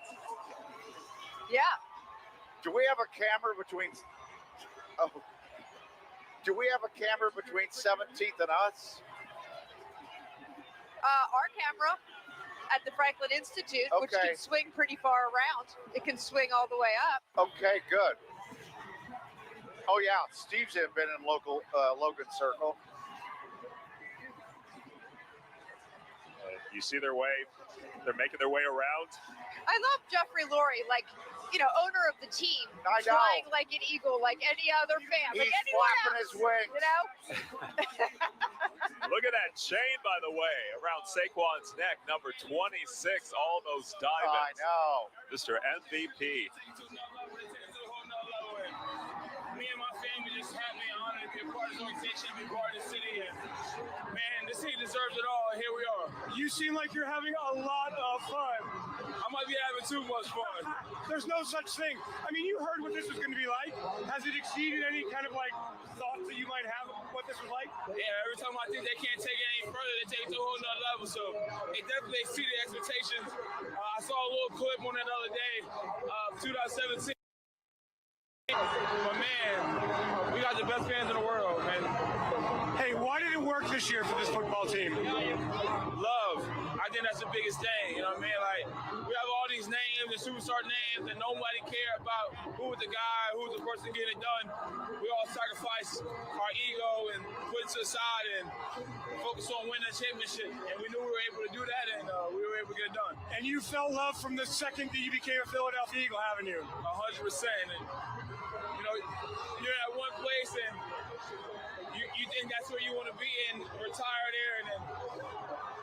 Yeah. Do we have a camera between? Do we have a camera between 17th and us? Our camera at the Franklin Institute, which can swing pretty far around. It can swing all the way up. Okay, good. Oh yeah, Steve's been in Logan Circle. You see their way, they're making their way around. I love Jeffrey Lurie, owner of the team, flying like an eagle, like any other fan, He's like anyone flapping else, his wings. Look at that chain, by the way, around Saquon's neck, number 26, all those diamonds. I know. Mr. MVP. Me and my family, just happy and honored to be a part of this organization, to be a part of the city. And man, this team deserves it all. And here we are. You seem like you're having a lot of fun. I might be having too much fun. There's no such thing. I mean, you heard what this was going to be like. Has it exceeded any kind of like thoughts that you might have of what this was like? Yeah, every time I think they can't take it any further, they take it to a whole nother level. So it definitely exceeded expectations. I saw a little clip on that other day, 2017. But man, we got the best fans in the world, man. Hey, why did it work this year for this football team? Love. I think that's the biggest thing. You know what I mean? Like, we have all these names and superstar names, and nobody care about who was the guy, who was the person getting it done. We all sacrifice our ego and put it to the side and focus on winning a championship. And we knew we were able to do that, and we were able to get it done. And you felt love from the second that you became a Philadelphia Eagle, haven't you? 100%. And, you know, you're at one place and you think that's where you want to be and retire there, and then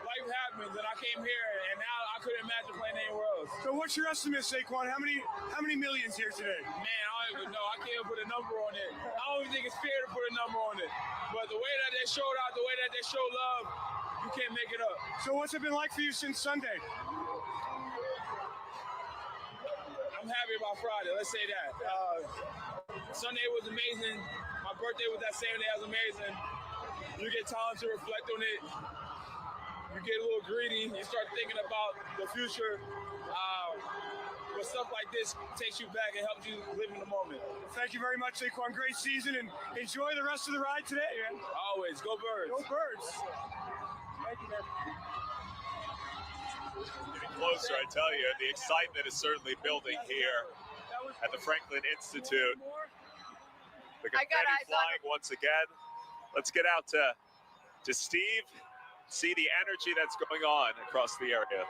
life happens, and I came here, and now I couldn't imagine playing anywhere else. So what's your estimate, Saquon? How many millions here today? Man, I don't even know. I can't even put a number on it. I don't even think it's fair to put a number on it. But the way that they showed out, the way that they showed love, you can't make it up. So what's it been like for you since Sunday? I'm happy about Friday. Let's say that. Sunday was amazing. My birthday was that same day. It was amazing. You get time to reflect on it. You get a little greedy. You start thinking about the future. But stuff like this takes you back and helps you live in the moment. Thank you very much, Saquon. Great season, and enjoy the rest of the ride today, man. Always. Go Birds. Go Birds. Thank you, man. Getting closer, I tell you. The excitement is certainly building here at the Franklin Institute. The confetti flying once again. Let's get out to Steve, see the energy that's going on across the area.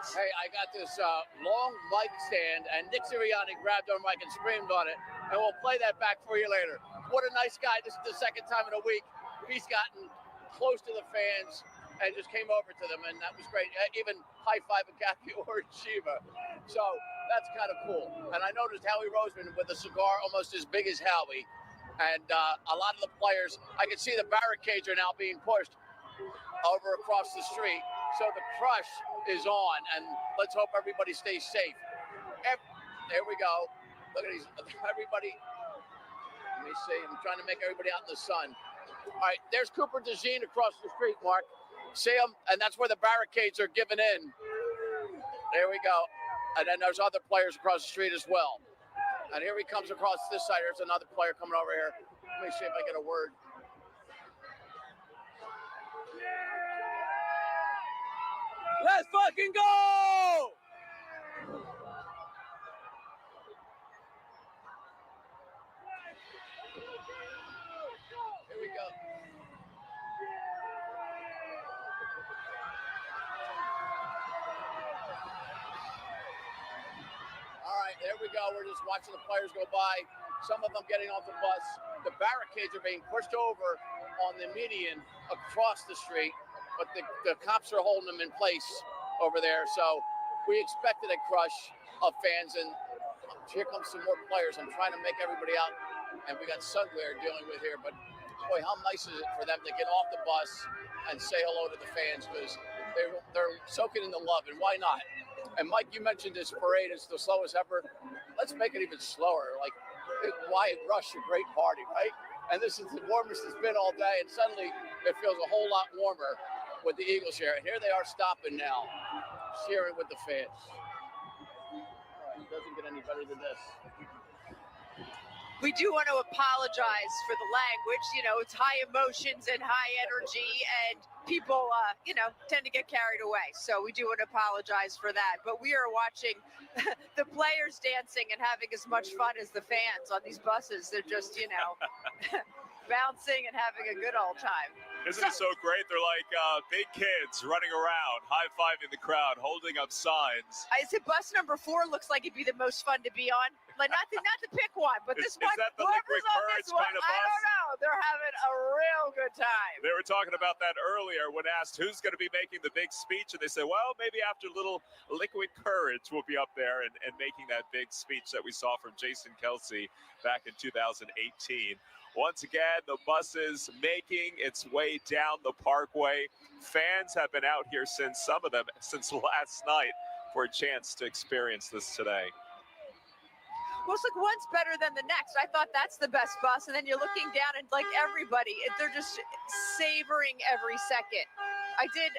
Hey, I got this long mic stand, and Nick Sirianni grabbed our mic and screamed on it, and we'll play that back for you later. What a nice guy. This is the second time in a week he's gotten close to the fans and just came over to them, and that was great. Even high-fiving Kathy or Shiva. So that's kind of cool. And I noticed Howie Roseman with a cigar almost as big as Howie. And a lot of the players, I can see the barricades are now being pushed over across the street. So the crush is on, and let's hope everybody stays safe. There we go. Look at these, everybody. Let me see, I'm trying to make everybody out in the sun. All right, there's Cooper DeJean across the street, Mark. See him? And that's where the barricades are given in. There we go. And then there's other players across the street as well. And here he comes across this side. There's another player coming over here. Let me see if I get a word. Let's fucking go! Here we go. All right, there we go. We're just watching the players go by. Some of them getting off the bus. The barricades are being pushed over on the median across the street, but the cops are holding them in place over there. So we expected a crush of fans, and here comes some more players. I'm trying to make everybody out, and we got Sudware dealing with here. But boy, how nice is it for them to get off the bus and say hello to the fans, because they're soaking in the love, and why not? And Mike, you mentioned this parade is the slowest ever. Let's make it even slower. Like, why rush a great party, right? And this is the warmest it's been all day, and suddenly it feels a whole lot warmer with the Eagles here. And here they are stopping now, cheering with the fans. All right, it doesn't get any better than this. We do want to apologize for the language. You know, it's high emotions and high energy, and people, tend to get carried away. So we do want to apologize for that. But we are watching the players dancing and having as much fun as the fans on these buses. They're just, bouncing and having a good old time. Isn't it so great? They're like big kids running around, high-fiving the crowd, holding up signs. I said bus number 4 looks like it'd be the most fun to be on. Like not to pick one, but this one, is that the whoever's Liquid on Courage this one, kind of I bus? don't know. they're having a real good time. They were talking about that earlier when asked who's going to be making the big speech, and they said, well, maybe after a little liquid courage will be up there and making that big speech that we saw from Jason Kelce back in 2018. Once again, the bus is making its way down the parkway. Fans have been out here some of them since last night for a chance to experience this today. Well, it's like one's better than the next. I thought that's the best bus. And then you're looking down and like everybody, they're just savoring every second. I did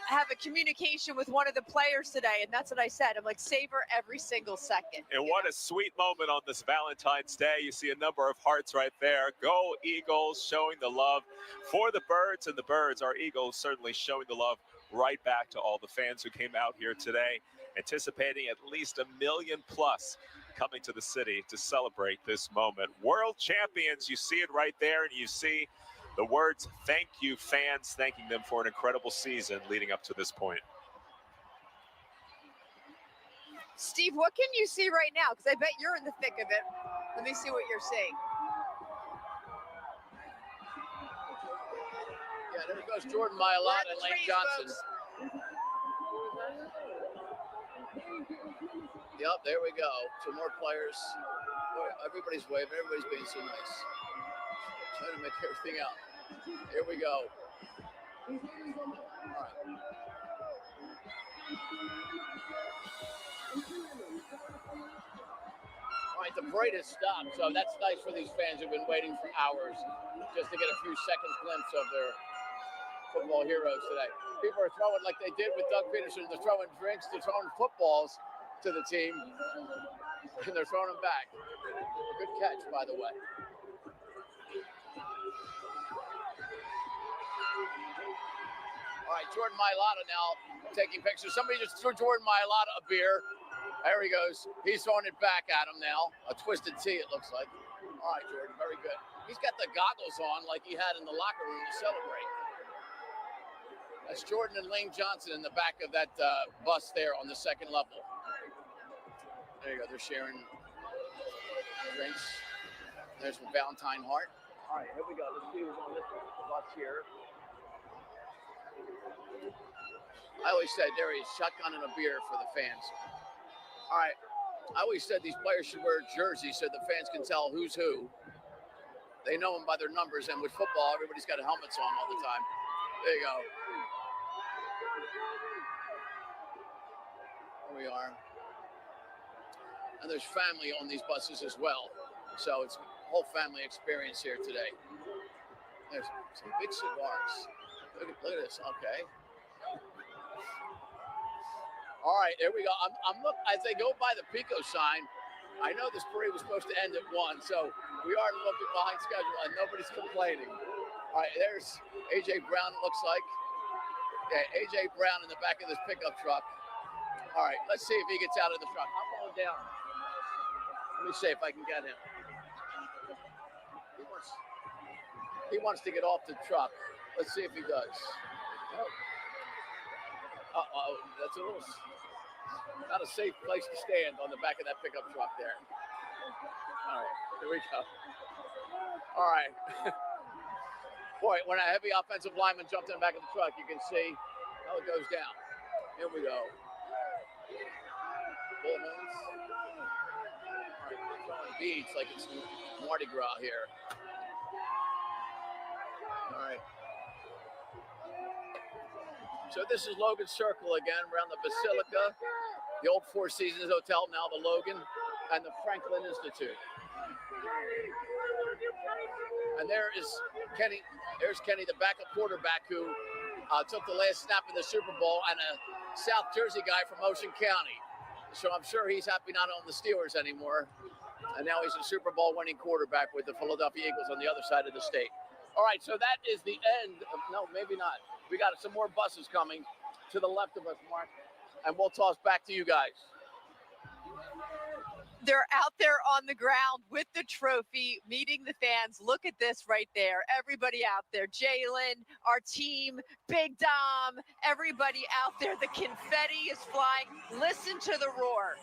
have a communication with one of the players today, and that's what I said. I'm like, savor every single second. And what a sweet moment on this Valentine's Day. You see a number of hearts right there. Go Eagles, showing the love for the Birds, and the Birds, our Eagles, certainly showing the love right back to all the fans who came out here today, anticipating at least 1 million plus coming to the city to celebrate this moment. World champions, you see it right there, and you see the words, thank you, fans, thanking them for an incredible season leading up to this point. Steve, what can you see right now? Because I bet you're in the thick of it. Let me see what you're seeing. Yeah, there goes Jordan Mailata and Lane Johnson. Yep, there we go. Some more players. Everybody's waving. Everybody's being so nice. Trying to make everything out. Here we go. All right. All right, the parade has stopped, so that's nice for these fans who've been waiting for hours just to get a few seconds glimpse of their football heroes today. People are throwing like they did with Doug Peterson. They're throwing drinks, they're throwing footballs to the team, and they're throwing them back. Good catch, by the way. All right, Jordan Mailata now taking pictures. Somebody just threw Jordan Mailata a beer. There he goes. He's throwing it back at him now. A twisted T, it looks like. All right, Jordan, very good. He's got the goggles on like he had in the locker room to celebrate. That's Jordan and Lane Johnson in the back of that bus there on the second level. There you go. They're sharing drinks. There's some Valentine Hart. All right, here we go. Let's see who's on this bus here. I always said there is shotgun and a beer for the fans. All right. I always said these players should wear jerseys so the fans can tell who's who. They know them by their numbers, and with football, everybody's got helmets on all the time. There you go. Here we are. And there's family on these buses as well. So it's a whole family experience here today. There's some big cigars. Look at this. Okay. All right, there we go. I'm look as they go by the Pico sign. I know this parade was supposed to end at 1, so we are a little bit behind schedule, and nobody's complaining. All right, there's A.J. Brown, it looks like. Yeah, A.J. Brown in the back of this pickup truck. All right, let's see if he gets out of the truck. I'm going down. Let me see if I can get him. He wants to get off the truck. Let's see if he does. Uh-oh, that's a little not a safe place to stand on the back of that pickup truck there. All right, here we go. All right. Boy, when a heavy offensive lineman jumped in the back of the truck, you can see how it goes down. Here we go. Bullhorns. All right, throwing beads like it's Mardi Gras here. All right. So this is Logan Circle again, around the Basilica, the old Four Seasons Hotel, now the Logan, and the Franklin Institute. And there is Kenny. There's Kenny, the backup quarterback who took the last snap in the Super Bowl, and a South Jersey guy from Ocean County. So I'm sure he's happy not on the Steelers anymore. And now he's a Super Bowl winning quarterback with the Philadelphia Eagles on the other side of the state. All right, so that is the end of, no, maybe not. We got some more buses coming to the left of us, Mark, and we'll toss back to you guys. They're out there on the ground with the trophy, meeting the fans. Look at this right there. Everybody out there. Jalen, our team, Big Dom, everybody out there. The confetti is flying. Listen to the roar.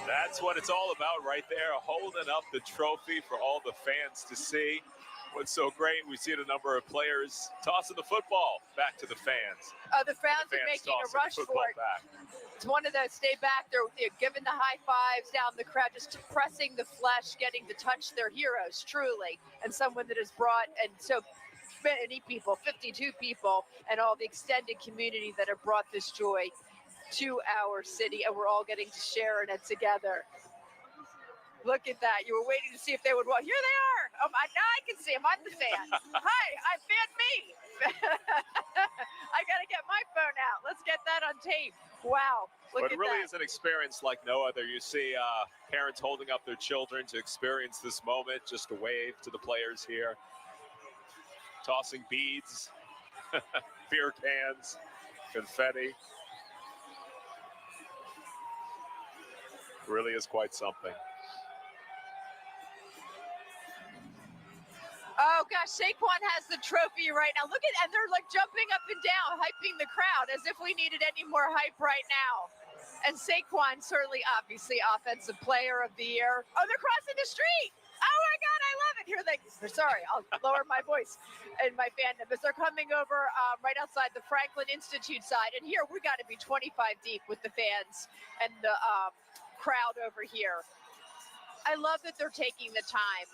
That's what it's all about right there, holding up the trophy for all the fans to see. What's so great, we see a number of players tossing the football back to the fans. The fans are making a rush for it. Back. It's one of those stay back. They're giving the high fives down the crowd, just pressing the flesh, getting to touch their heroes, truly. And someone that has brought, and so many people, 52 people, and all the extended community that have brought this joy to our city, and we're all getting to share in it together. Look at that. You were waiting to see if they would walk. Here they are. Oh, now I can see them. I'm the fan. Hi, I fan me. I got to get my phone out. Let's get that on tape. Wow. Look But it really is an experience like no other. You see parents holding up their children to experience this moment, just to wave to the players here. Tossing beads, beer cans, confetti. Really is quite something. Oh gosh, Saquon has the trophy right now. Look at, and they're like jumping up and down, hyping the crowd as if we needed any more hype right now. And Saquon, certainly, obviously, offensive player of the year. Oh, they're crossing the street. Oh my God, I love it. Here sorry, I'll lower my voice and my fandom as they're coming over right outside the Franklin Institute side. And here we got to be 25 deep with the fans and the crowd over here. I love that they're taking the time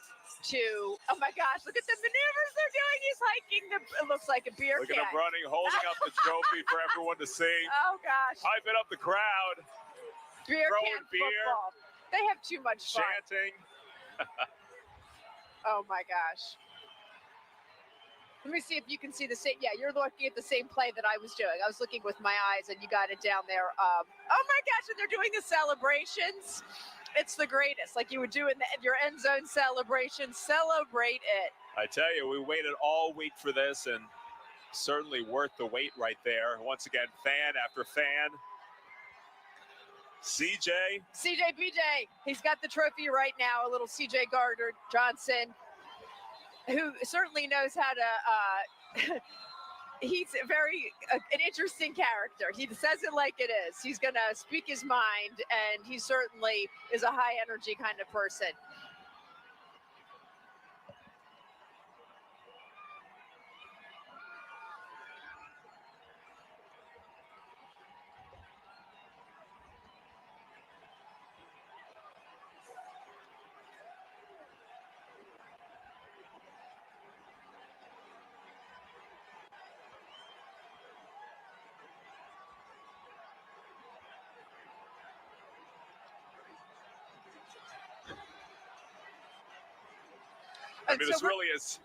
to, oh my gosh, look at the maneuvers they're doing. He's hiking it looks like a beer Look can. at him running, holding up the trophy for everyone to see. Oh gosh. Hyping up the crowd. Beer throwing can beer. football. They have too much fun. Chanting. Oh my gosh. Let me see if you can see the same. Yeah, you're looking at the same play that I was doing. I was looking with my eyes, and you got it down there. Oh my gosh, and they're doing the celebrations. It's the greatest. Like you would do in your end zone celebration. Celebrate it. I tell you, we waited all week for this, and certainly worth the wait right there. Once again, fan after fan. CJ BJ, he's got the trophy right now. A little CJ Gardner Johnson, who certainly knows how to. He's an interesting character. He says it like it is. He's going to speak his mind, and he certainly is a high energy kind of person. I mean, this really is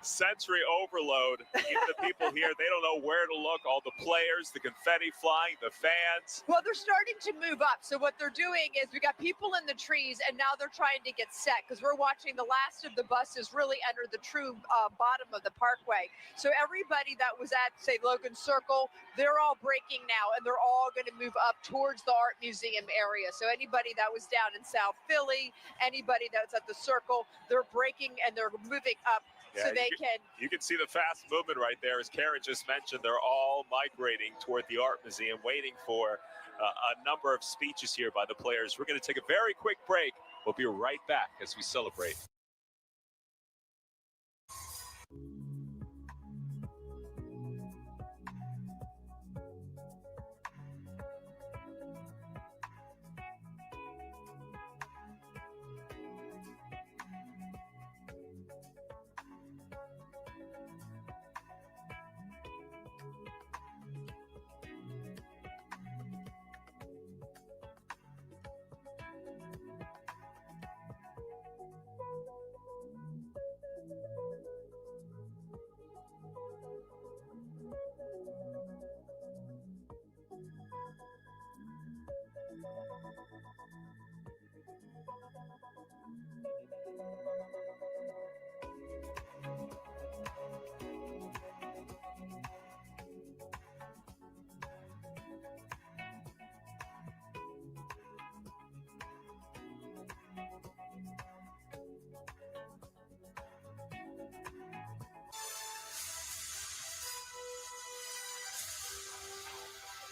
sensory overload. Even the people here, they don't know where to look. All the players, the confetti flying, the fans. Well, they're starting to move up. So what they're doing is we got people in the trees, and now they're trying to get set because we're watching the last of the buses really enter the true bottom of the parkway. So everybody that was at, say, Logan Circle, they're all breaking now, and they're all going to move up towards the Art Museum area. So anybody that was down in South Philly, anybody that's at the Circle, they're breaking and they're moving up. So they can. You can see the fast movement right there. As Karen just mentioned, they're all migrating toward the Art Museum, waiting for a number of speeches here by the players. We're going to take a very quick break. We'll be right back as we celebrate.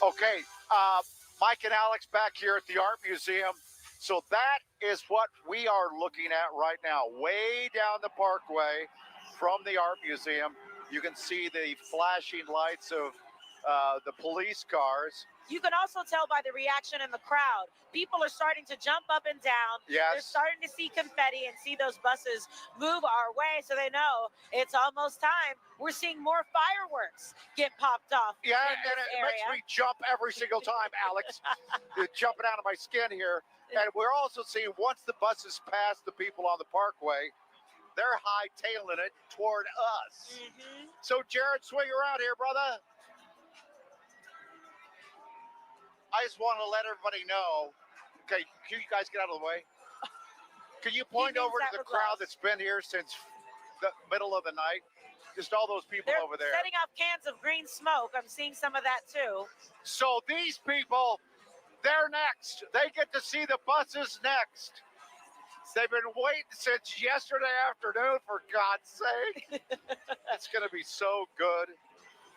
Okay, Mike and Alex back here at the Art Museum. So that is what we are looking at right now. Way down the parkway from the Art Museum, you can see the flashing lights of the police cars. You can also tell by the reaction in the crowd. People are starting to jump up and down. Yes. They're starting to see confetti and see those buses move our way, so they know it's almost time. We're seeing more fireworks get popped off. Yeah, in and this it area. makes me jump every single time, Alex. It's jumping out of my skin here. And we're also seeing once the buses pass the people on the parkway, they're hightailing it toward us. So, Jared, swing around here, brother. I just want to let everybody know. Okay, can you guys get out of the way? Can you point over to the crowd that's been here since the middle of the night? Just all those people They're over there. setting off cans of green smoke. I'm seeing some of that too. So these people, they're next. They get to see the buses next. They've been waiting since yesterday afternoon, for God's sake. It's going to be so good.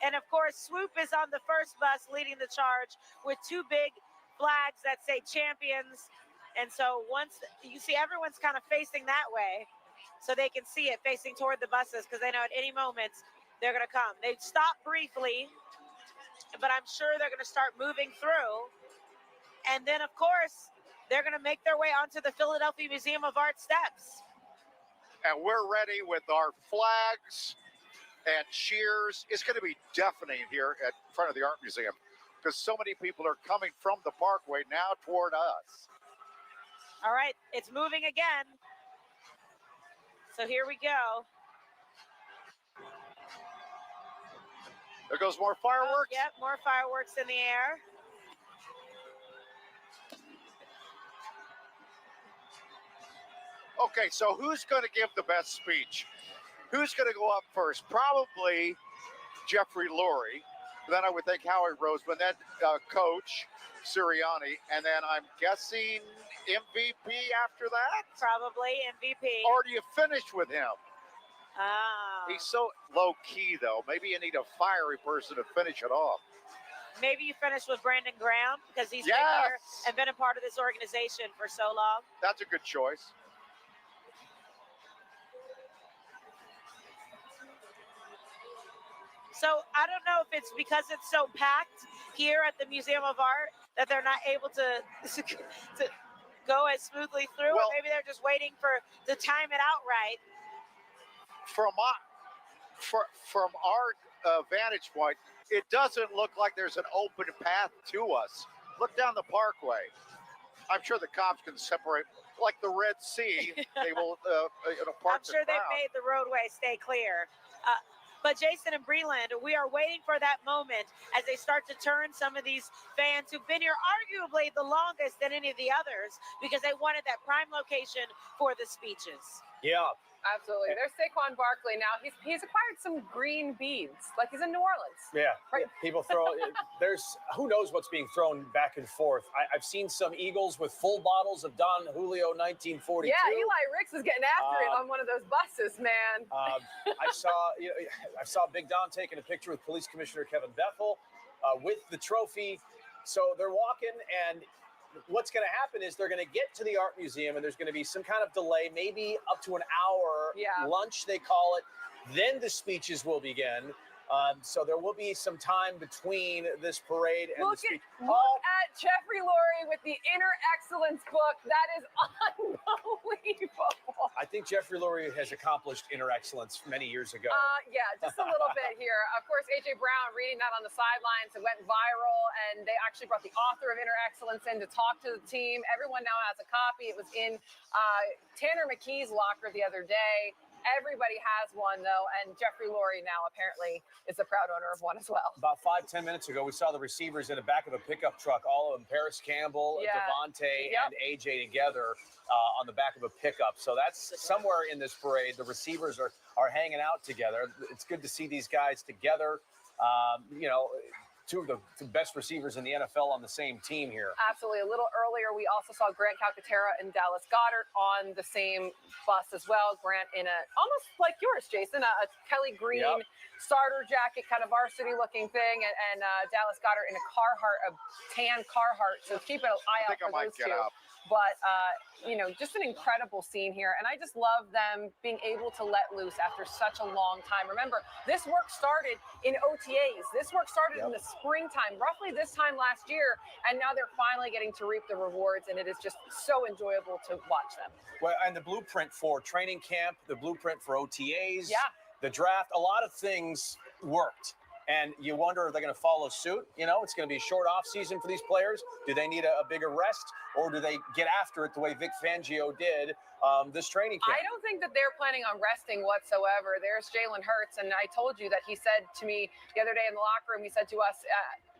And of course, Swoop is on the first bus leading the charge with two big flags that say champions. And so once you see everyone's kind of facing that way, so they can see it facing toward the buses because they know at any moment they're going to come. They stop briefly, but I'm sure they're going to start moving through. And then, of course, they're going to make their way onto the Philadelphia Museum of Art steps. And we're ready with our flags and cheers. It's going to be deafening here at front of the Art Museum because so many people are coming from the parkway now toward us. All right, it's moving again. So here we go. There goes more fireworks. Yep, more fireworks in the air. Okay, so who's going to give the best speech? Who's going to go up first? Probably Jeffrey Lurie. Then I would think Howie Roseman, then Coach Sirianni, and then I'm guessing MVP after that? Probably MVP. Or do you finish with him? Ah. He's so low-key, though. Maybe you need a fiery person to finish it off. Maybe you finish with Brandon Graham because he's been here and been a part of this organization for so long. That's a good choice. So I don't know if it's because it's so packed here at the Museum of Art that they're not able to go as smoothly through, or maybe they're just waiting to time it out right. From our vantage point, it doesn't look like there's an open path to us. Look down the parkway. I'm sure the cops can separate, like the Red Sea. They will part I'm sure the they've crowd. made the roadway stay clear. But Jason and Breland, we are waiting for that moment as they start to turn some of these fans who've been here arguably the longest than any of the others because they wanted that prime location for the speeches. Yeah. Absolutely. There's Saquon Barkley now. He's acquired some green beads, like he's in New Orleans. Yeah, people throw. There's who knows what's being thrown back and forth. I've seen some Eagles with full bottles of Don Julio 1942. Yeah, Eli Ricks was getting after it on one of those buses, man. I saw Big Don taking a picture with Police Commissioner Kevin Bethel with the trophy. So they're walking, and what's going to happen is they're going to get to the Art Museum, and there's going to be some kind of delay, maybe up to an hour. Lunch, they call it. Then the speeches will begin. So there will be some time between this parade and the speech. Look at Jeffrey Lurie with the Inner Excellence book. That is unbelievable. I think Jeffrey Lurie has accomplished inner excellence many years ago. Yeah, just a little bit here. Of course, A.J. Brown reading that on the sidelines. It went viral, and they actually brought the author of Inner Excellence in to talk to the team. Everyone now has a copy. It was in Tanner McKee's locker the other day. Everybody has one, though, and Jeffrey Lurie now apparently is the proud owner of one as well. About 5-10 minutes ago, we saw the receivers in the back of a pickup truck, all of them, Paris Campbell, Devontae, and AJ together on the back of a pickup. So that's somewhere in this parade. The receivers are hanging out together. It's good to see these guys together. two of the best receivers in the NFL on the same team here. Absolutely. A little earlier, we also saw Grant Calcaterra and Dallas Goedert on the same bus as well. Grant in a almost like yours, Jason, a Kelly Green starter jacket, kind of varsity-looking thing, and Dallas Goedert in a Carhartt, a tan Carhartt. So keep an eye out for those two. But, just an incredible scene here. And I just love them being able to let loose after such a long time. Remember, this work started in OTAs. This work started in the springtime, roughly this time last year. And now they're finally getting to reap the rewards. And it is just so enjoyable to watch them. Well, and the blueprint for training camp, the blueprint for OTAs, yeah, the draft, a lot of things worked. And you wonder if they're going to follow suit. It's going to be a short off season for these players. Do they need a bigger rest, or do they get after it the way Vic Fangio did this training camp? I don't think that they're planning on resting whatsoever. There's Jalen Hurts, and I told you that he said to me the other day in the locker room, he said to us,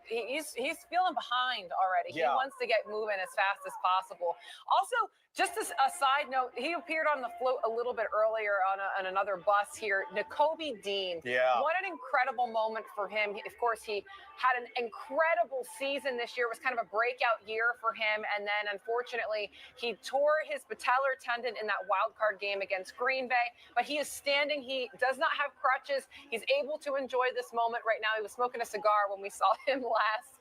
he's feeling behind already. Yeah. He wants to get moving as fast as possible. Also, just as a side note, he appeared on the float a little bit earlier on another bus here. Nakobe Dean. Yeah. What an incredible moment for him. Of course, he had an incredible season this year. It was kind of a breakout year for him. And then, unfortunately, he tore his patellar tendon in that wild card game against Green Bay. But he is standing. He does not have crutches. He's able to enjoy this moment right now. He was smoking a cigar when we saw him last.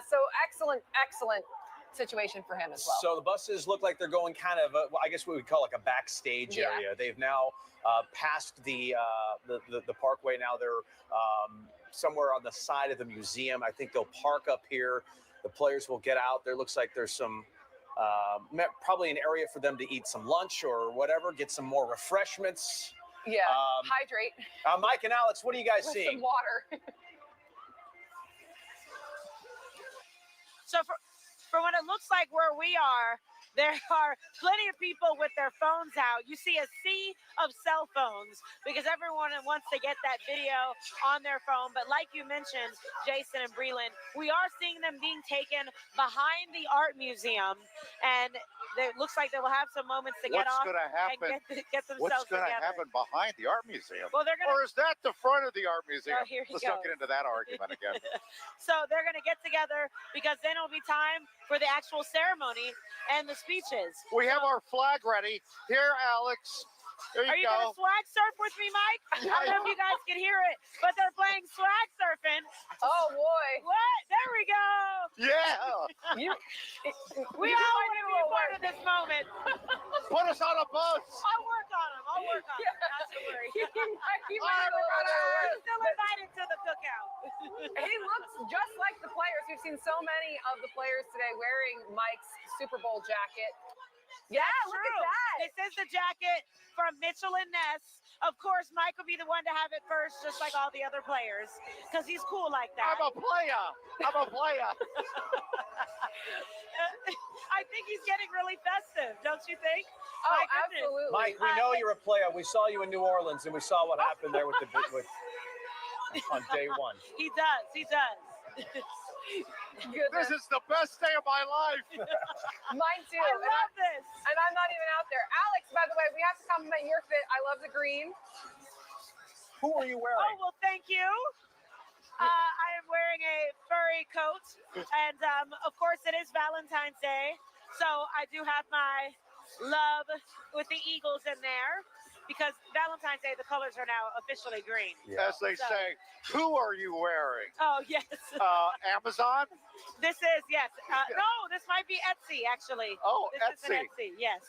So excellent situation for him as well. So the buses look like they're going kind of, I guess what we call like a backstage area. They've now passed the parkway. Now they're somewhere on the side of the museum. I think they'll park up here. The players will get out. There looks like there's some probably an area for them to eat some lunch or whatever, get some more refreshments. Yeah, hydrate. Mike and Alex, what are you guys With seeing? some water. So for what it looks like where we are, there are plenty of people with their phones out. You see a sea of cell phones because everyone wants to get that video on their phone. But like you mentioned, Jason and Breland, we are seeing them being taken behind the art museum. And it looks like they will have some moments to get off What's going to happen? and get themselves What's going to together. happen behind the art museum? Well, they're going Or is that the front of the art museum? Oh, here he Let's goes. not get into that argument again. So they're going to get together because then it'll be time for the actual ceremony and the speeches. We have our flag ready. Here, Alex. There Are you go. going to swag surf with me, Mike? I don't know if you guys can hear it, but they're playing swag surfing. Oh, boy. What? There we go. Yeah. We all want to be a part of this moment. Put us on a bus. I'll work on them. Not to worry. He's still invited to the cookout. He looks just like the players. We've seen so many of the players today wearing Mike's Super Bowl jacket. Yeah, look at that. This is the jacket from Mitchell and Ness. Of course, Mike will be the one to have it first, just like all the other players, because he's cool like that. I'm a player. I think he's getting really festive, don't you think? Oh, absolutely. Mike, we know you're a player. We saw you in New Orleans, and we saw what happened there with on day one. He does. This is the best day of my life. Mine too. I love this. And I'm not even out there. Alex, by the way, we have to compliment your fit. I love the green. Who are you wearing? Oh, well, thank you. I am wearing a furry coat. And, of course, it is Valentine's Day. So I do have my love with the Eagles in there. Because Valentine's Day, the colors are now officially green. As they say, who are you wearing? Oh, yes. Amazon? This is, yes. No, this might be Etsy, actually. Oh, this is an Etsy. Etsy, yes.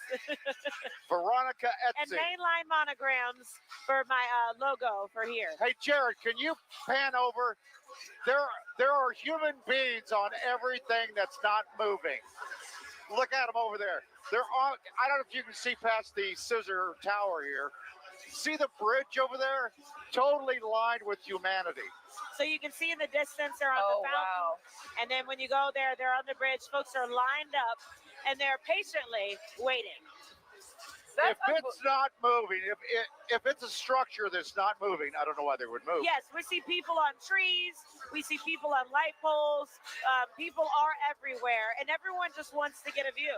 Veronica And Etsy. mainline monograms for my logo for here. Hey, Jared, can you pan over? There are human beings on everything that's not moving. Look at them over there. They're on. I don't know if you can see past the scissor tower here. See the bridge over there? Totally lined with humanity. So you can see in the distance they're on the fountain. Wow. And then when you go there, they're on the bridge. Folks are lined up and they're patiently waiting. If it's not moving, if it's a structure that's not moving, I don't know why they would move. Yes, we see people on trees. We see people on light poles. People are everywhere, and everyone just wants to get a view.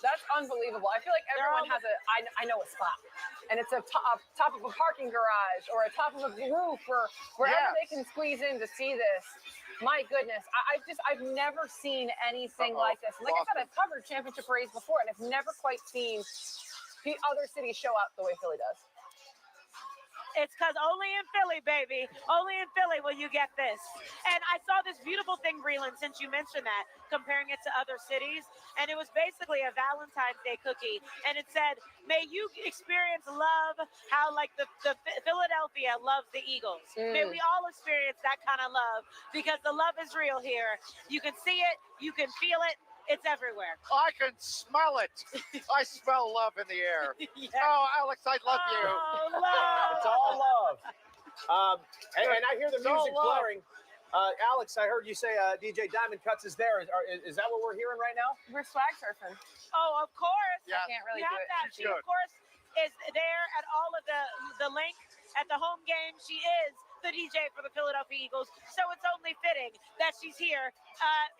That's unbelievable. I feel like everyone has I know a spot. And it's a top of a parking garage or a top of a roof or wherever they can squeeze in to see this. My goodness, I've never seen anything like this. Like I said, I've covered championship parades before, and I've never quite seen the other cities show out the way Philly does. It's because only in Philly, baby. Only in Philly will you get this. And I saw this beautiful thing, Breland, since you mentioned that, comparing it to other cities. And it was basically a Valentine's Day cookie. And it said, may you experience love how like the Philadelphia loves the Eagles. May we all experience that kind of love because the love is real here. You can see it. You can feel it. It's everywhere. I can smell it. I smell love in the air. Yes. Oh, Alex, I love you. Oh, love. It's all love. And I hear the It's all music love. blaring. Alex, I heard you say DJ Diamond Cuts is there. Is that what we're hearing right now? We're swag surfing. Oh, of course. Yeah. I can't really We do have it. that. She, of course, is there at all of the link at the home game. She is the DJ for the Philadelphia Eagles, so it's only fitting that she's here.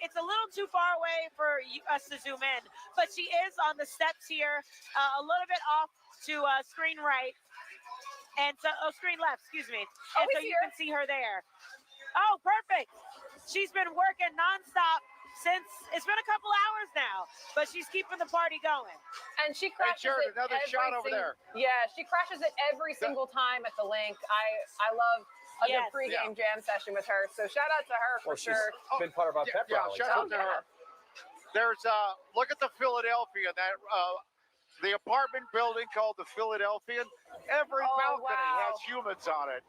It's a little too far away for us to zoom in, but she is on the steps here, a little bit off to screen right, and so screen left, excuse me. And so you can see her there. Oh, perfect. She's been working nonstop since it's been a couple hours now, but she's keeping the party going. And she crashes it another shot over there. Yeah, she crashes it every single time at the link. I love a good pregame jam session with her. So shout out to her for sure. She's been part of our pep rally. Shout out to her. There's look at the Philadelphia, that the apartment building called the Philadelphian. Every balcony has humans on it.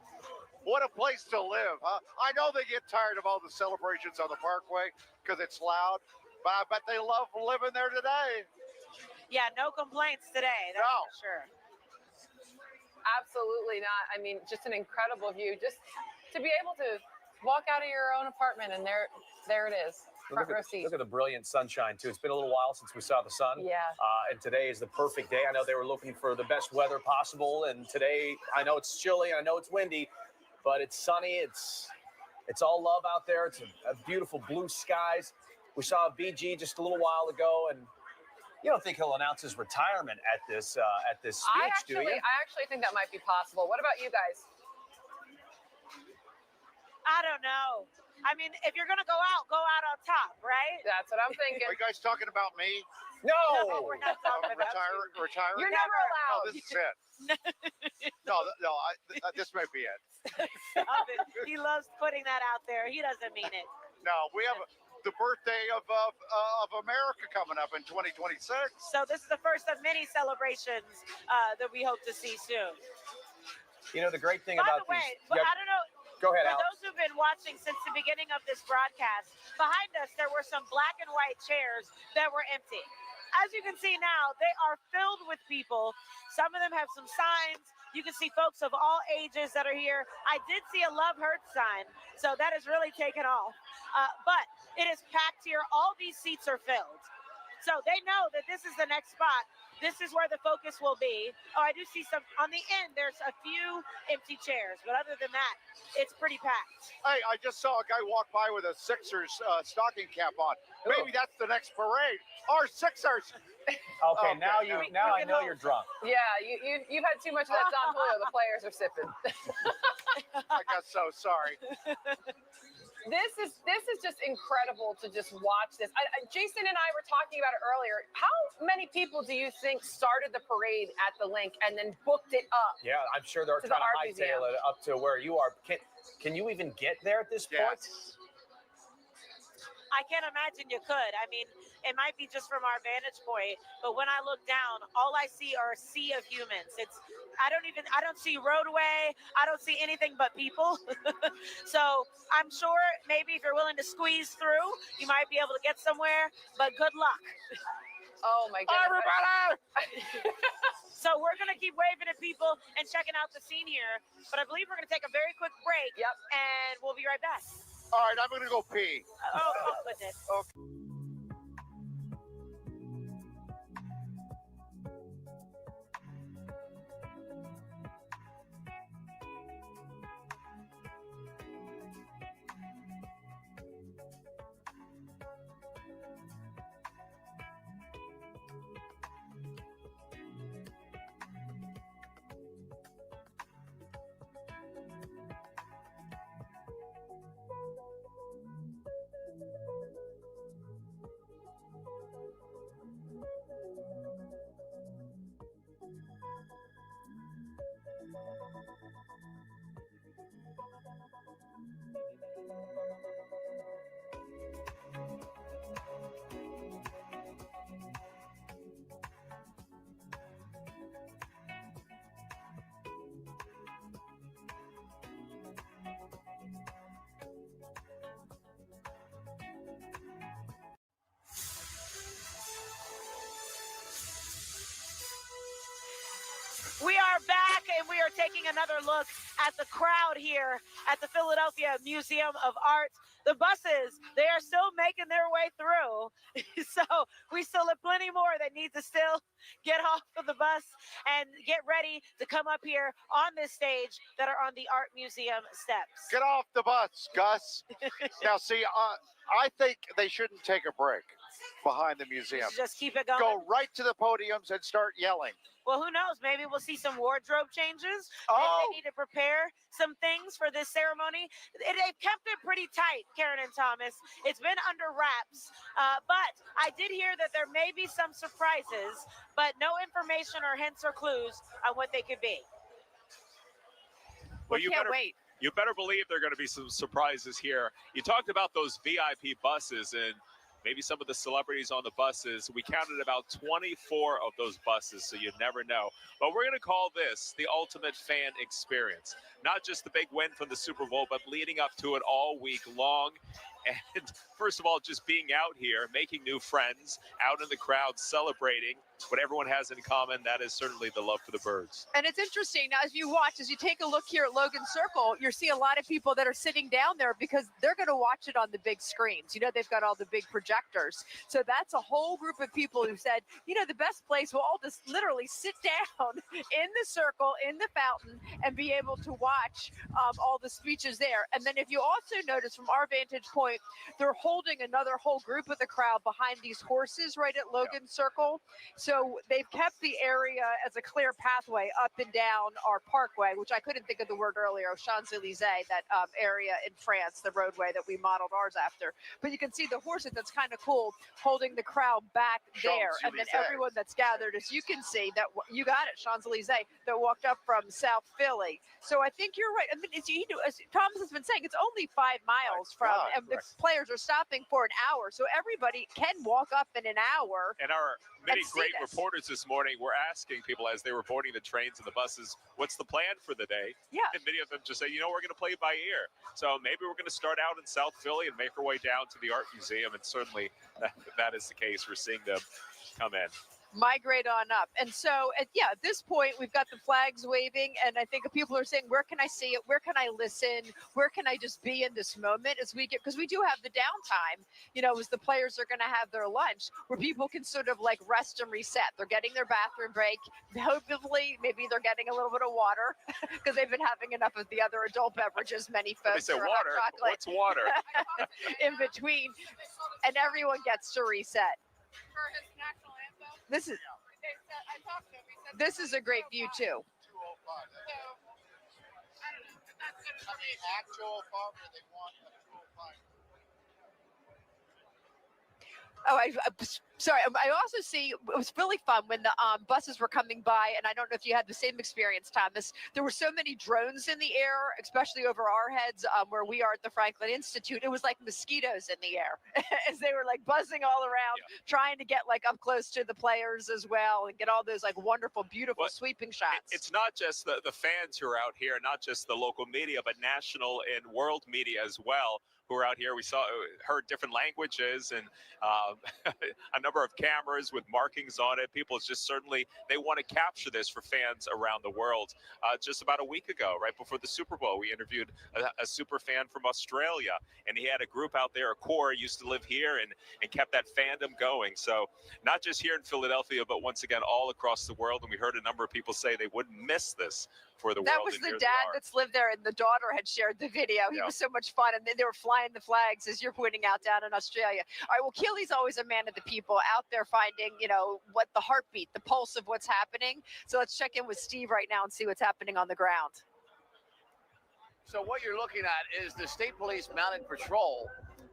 What a place to live, huh? I know they get tired of all the celebrations on the Parkway because it's loud, but I bet they love living there today. Yeah, no complaints today. That's for sure. Absolutely not. I mean, just an incredible view. Just to be able to walk out of your own apartment and there it is. Front row seat. Look at the brilliant sunshine, too. It's been a little while since we saw the sun. Yeah. And today is the perfect day. I know they were looking for the best weather possible. And today, I know it's chilly and I know it's windy, but it's sunny. It's all love out there. It's a beautiful blue skies. We saw BG just a little while ago, and you don't think he'll announce his retirement at this speech, do you? I actually think that might be possible. What about you guys? I don't know. I mean, if you're going to go out on top, right? That's what I'm thinking. Are you guys talking about me? No, we're not talking about retiring. You're never allowed. No, this is it. No, this may be it. Stop it. He loves putting that out there. He doesn't mean it. No, we have the birthday of America coming up in 2026. So this is the first of many celebrations that we hope to see soon. You know, the great thing about By the way, these... I don't know. Go ahead, For Alex. those who've been watching since the beginning of this broadcast, behind us there were some black and white chairs that were empty. As you can see now, they are filled with people. Some of them have some signs. You can see folks of all ages that are here. I did see a Love Hurts sign, so that has really taken off. But it is packed here. All these seats are filled. So they know that this is the next spot. This is where the focus will be. Oh, I do see some on the end. There's a few empty chairs, but other than that, it's pretty packed. Hey, I just saw a guy walk by with a Sixers stocking cap on. Maybe that's the next parade. Our Sixers. Okay, now I know you're drunk. Yeah, you've had too much of that Don Julio. The players are sipping. I guess so. Sorry. This is just incredible to just watch this. Jason and I were talking about it earlier. How many people do you think started the parade at the link and then booked it up? Yeah, I'm sure they're trying to hightail it up to where you are. Can you even get there at this point? I can't imagine you could. I mean, it might be just from our vantage point, but when I look down, all I see are a sea of humans. I don't see roadway. I don't see anything but people. So I'm sure maybe if you're willing to squeeze through, you might be able to get somewhere, but good luck. Oh my goodness. Everybody! So we're going to keep waving at people and checking out the scene here, but I believe we're going to take a very quick break. Yep. And we'll be right back. All right, I'm going to go pee. Oh, goodness. Okay. We are back, and we are taking another look at the crowd here at the Philadelphia Museum of Art. The buses, they are still making their way through. So we still have plenty more that need to still get off of the bus and get ready to come up here on this stage that are on the Art Museum steps. Get off the bus, Gus. Now, see, I think they shouldn't take a break behind the museum. Just keep it going. Go right to the podiums and start yelling. Well, who knows? Maybe we'll see some wardrobe changes. Oh. Maybe they need to prepare some things for this ceremony. They've kept it pretty tight, Karen and Thomas. It's been under wraps. But I did hear that there may be some surprises, but no information or hints or clues on what they could be. Well, you can't wait. You better believe there are going to be some surprises here. You talked about those VIP buses and maybe some of the celebrities on the buses. We counted about 24 of those buses, so you never know. But we're going to call this the ultimate fan experience. Not just the big win from the Super Bowl, but leading up to it all week long. And first of all, just being out here, making new friends, out in the crowd, celebrating what everyone has in common. That is certainly the love for the birds. And it's interesting now, as you watch, as you take a look here at Logan Circle, you're seeing a lot of people that are sitting down there because they're going to watch it on the big screens. You know, they've got all the big projectors. So that's a whole group of people who said, you know, the best place, we'll all just literally sit down in the circle, in the fountain, and be able to watch all the speeches there. And then if you also notice from our vantage point, they're holding another whole group of the crowd behind these horses right at Logan Circle. So they've kept the area as a clear pathway up and down our parkway, which I couldn't think of the word earlier, Champs-Élysées, that area in France, the roadway that we modeled ours after. But you can see the horses, that's kind of cool, holding the crowd back there. And then everyone that's gathered, as you can see, that you got it, Champs-Élysées, that walked up from South Philly. So I think you're right. I mean, as Thomas has been saying, it's only 5 miles from, and the players are stopping for an hour. So everybody can walk up in an hour. And our many great reporters this morning were asking people as they were boarding the trains and the buses, what's the plan for the day? Yeah. And many of them just say, you know, we're going to play it by ear. So maybe we're going to start out in South Philly and make our way down to the Art Museum. And certainly that is the case. We're seeing them come in. Migrate on up. And so at this point, we've got the flags waving, and I think people are saying, where can I see it? Where can I listen? Where can I just be in this moment as we get, because we do have the downtime, you know, as the players are going to have their lunch, where people can sort of like rest and reset. They're getting their bathroom break. Hopefully, maybe they're getting a little bit of water because they've been having enough of the other adult beverages. Many folks they say water. What's water? in between, and everyone gets to reset. For his national anthem. This is I talked to him. He said this is a great view too. so, I don't know. If that's good for me. Actual farmer, they want a 205. Oh, sorry. I also see it was really fun when the buses were coming by, and I don't know if you had the same experience, Thomas. There were so many drones in the air, especially over our heads where we are at the Franklin Institute. It was like mosquitoes in the air as they were like buzzing all around, trying to get like up close to the players as well and get all those like wonderful, beautiful sweeping shots. It's not just the fans who are out here, not just the local media, but national and world media as well, who are out here. We heard different languages and a number of cameras with markings on it. People just certainly, they want to capture this for fans around the world. Just about a week ago, right before the Super Bowl, we interviewed a super fan from Australia, and he had a group out there, a core, used to live here and kept that fandom going. So not just here in Philadelphia, but once again, all across the world. And we heard a number of people say they wouldn't miss this for the world. That was the dad that's lived there, and the daughter had shared the video. It was so much fun, and then they were flying the flags, as you're pointing out, down in Australia. All right, well, Keely's always a man of the people, out there finding, you know, what the heartbeat, the pulse of what's happening. So let's check in with Steve right now and see what's happening on the ground. So what you're looking at is the State Police Mounted Patrol.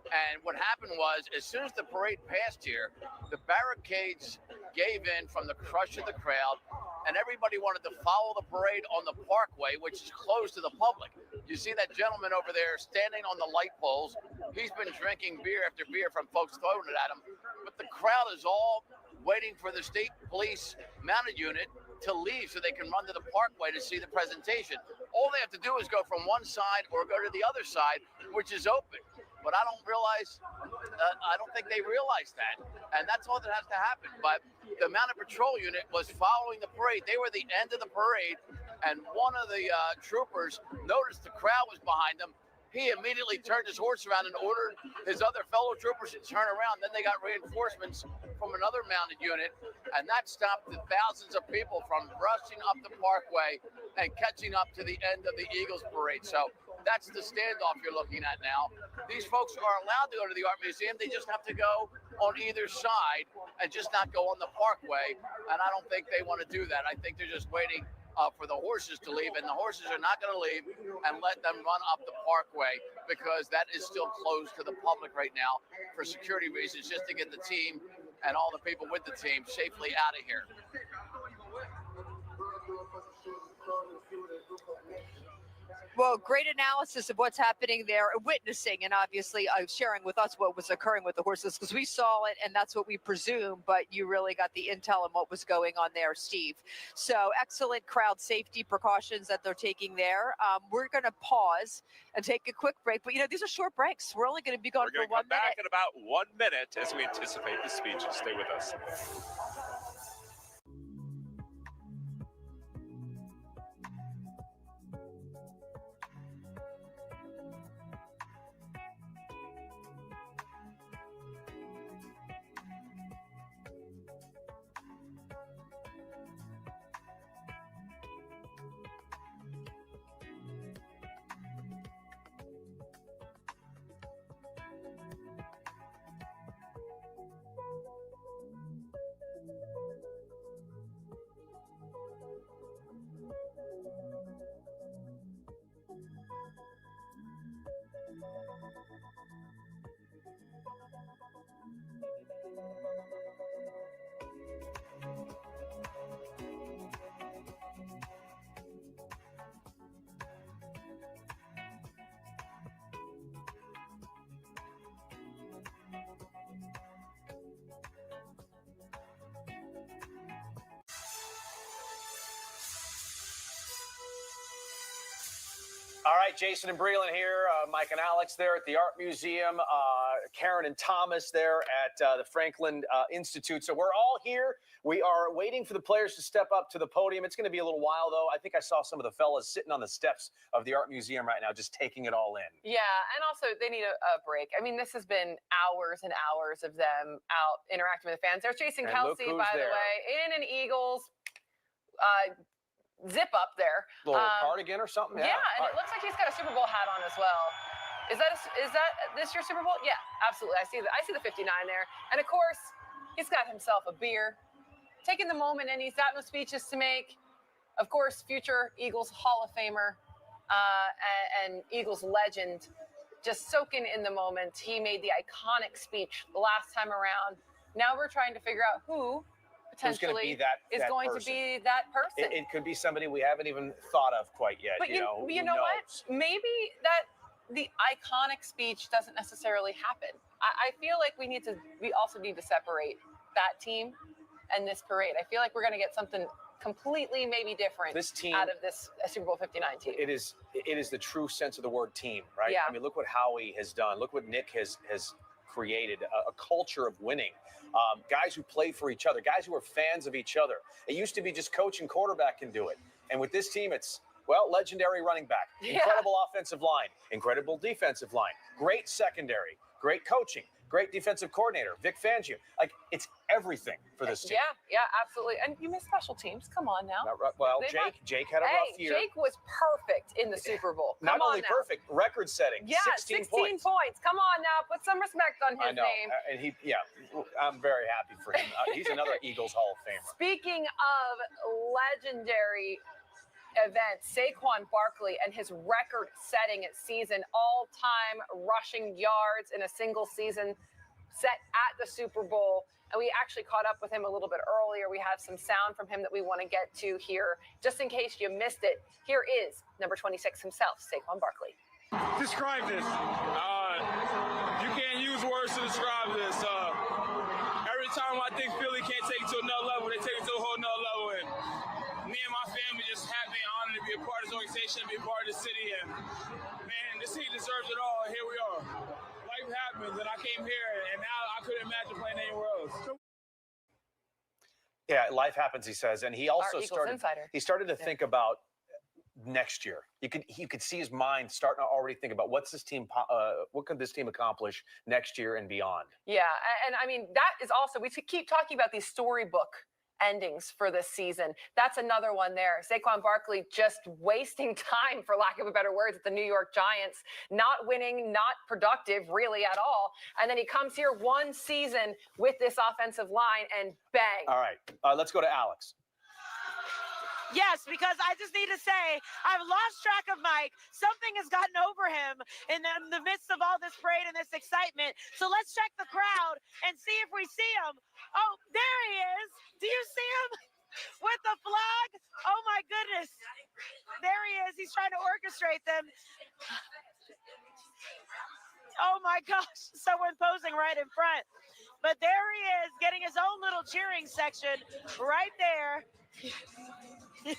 And what happened was, as soon as the parade passed here, the barricades gave in from the crush of the crowd, and everybody wanted to follow the parade on the parkway, which is closed to the public. You see that gentleman over there standing on the light poles. He's been drinking beer after beer from folks throwing it at him. But the crowd is all waiting for the State Police Mounted Unit to leave so they can run to the parkway to see the presentation. All they have to do is go from one side or go to the other side, which is open. But I don't think they realize that. And that's all that has to happen. But the Mounted Patrol unit was following the parade. They were the end of the parade, and one of the troopers noticed the crowd was behind them. He immediately turned his horse around and ordered his other fellow troopers to turn around. Then they got reinforcements from another mounted unit, and that stopped the thousands of people from rushing up the parkway and catching up to the end of the Eagles parade. So that's the standoff you're looking at now. These folks are allowed to go to the Art Museum. They just have to go on either side and just not go on the parkway. And I don't think they want to do that. I think they're just waiting for the horses to leave, and the horses are not going to leave and let them run up the parkway, because that is still closed to the public right now for security reasons, just to get the team and all the people with the team safely out of here. Well, great analysis of what's happening there, witnessing, and obviously sharing with us what was occurring with the horses, because we saw it and that's what we presume, but you really got the intel on what was going on there, Steve. So excellent crowd safety precautions that they're taking there. We're going to pause and take a quick break, but these are short breaks. We're only going to be gone for 1 minute. We're going to come back in about 1 minute as we anticipate the speeches. Stay with us. All right, Jason and Breland here. Mike and Alex there at the Art Museum. Karen and Thomas there at the Franklin Institute. So we're all here. We are waiting for the players to step up to the podium. It's going to be a little while, though. I think I saw some of the fellas sitting on the steps of the Art Museum right now, just taking it all in. Yeah, and also they need a break. I mean, this has been hours and hours of them out interacting with the fans. There's Jason Kelsey, by the way, in an Eagles zip up there. Little cardigan or something? Yeah, and it looks like he's got a Super Bowl hat on as well. Is that this your Super Bowl? Yeah, absolutely. I see the 59 there. And of course, he's got himself a beer, taking the moment, and he's got no speeches to make. Of course, future Eagles Hall of Famer and Eagles legend, just soaking in the moment. He made the iconic speech last time around. Now we're trying to figure out who potentially is going to be that person. It could be somebody we haven't even thought of quite yet. But you know what? Maybe the iconic speech doesn't necessarily happen. I feel like we also need to separate that team and this parade. I feel like we're going to get something completely maybe different out of this Super Bowl 59 team. It is the true sense of the word team, right? Yeah. I mean, look what Howie has done. Look what Nick has created, a culture of winning. Guys who play for each other, guys who are fans of each other. It used to be just coach and quarterback can do it. And with this team, it's, well, legendary running back, incredible offensive line, incredible defensive line, great secondary, great coaching, great defensive coordinator, Vic Fangio. Like, it's everything for this team. Yeah, absolutely. And you missed special teams. Come on now. Well, Jake had a rough year. Jake was perfect in the Super Bowl. Not only perfect, record-setting. Yeah, 16 points. Come on now, put some respect on his name. And I'm very happy for him. He's another Eagles Hall of Famer. Speaking of legendary events, Saquon Barkley and his record-setting season, all-time rushing yards in a single season set at the Super Bowl. And we actually caught up with him a little bit earlier. We have some sound from him that we want to get to here. Just in case you missed it, here is number 26 himself, Saquon Barkley. Describe this. You can't use words to describe this. Every time I think Philly can't take it to another level, they take it to a whole nother level. And me and my family just happy and honored to be a part of this organization, be a part of the city. And man, this city deserves it all. And here we are. life happens, and I came here, and now I couldn't imagine playing anywhere else. Yeah, life happens, he says, and he also Eagles insider. started to think about next year. You could see his mind starting to already think about what could this team accomplish next year and beyond. Yeah, and I mean that is also, we keep talking about these storybook endings for this season. That's another one there. Saquon Barkley just wasting time, for lack of a better words, at the New York Giants, not winning, not productive really at all. And then he comes here one season with this offensive line and bang. All right, let's go to Alex. Yes, because I just need to say, I've lost track of Mike. Something has gotten over him in the midst of all this parade and this excitement. So let's check the crowd and see if we see him. Oh, there he is. Do you see him with the flag? Oh, my goodness. There he is. He's trying to orchestrate them. Oh, my gosh. Someone posing right in front. But there he is, getting his own little cheering section right there. And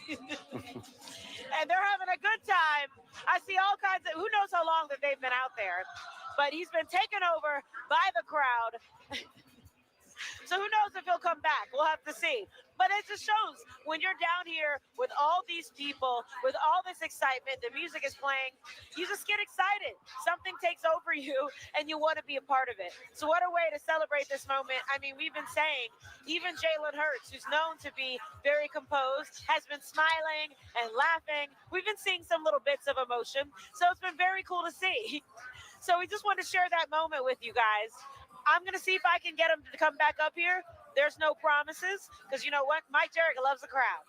they're having a good time. I see all kinds of, who knows how long that they've been out there, but he's been taken over by the crowd. So who knows if he'll come back? We'll have to see. But it just shows when you're down here with all these people, with all this excitement, the music is playing, you just get excited. Something takes over you and you want to be a part of it. So what a way to celebrate this moment. I mean, we've been saying, even Jalen Hurts, who's known to be very composed, has been smiling and laughing. We've been seeing some little bits of emotion. So it's been very cool to see. So we just wanted to share that moment with you guys. I'm going to see if I can get him to come back up here. There's no promises, because you know what? Mike Jerica loves the crowd.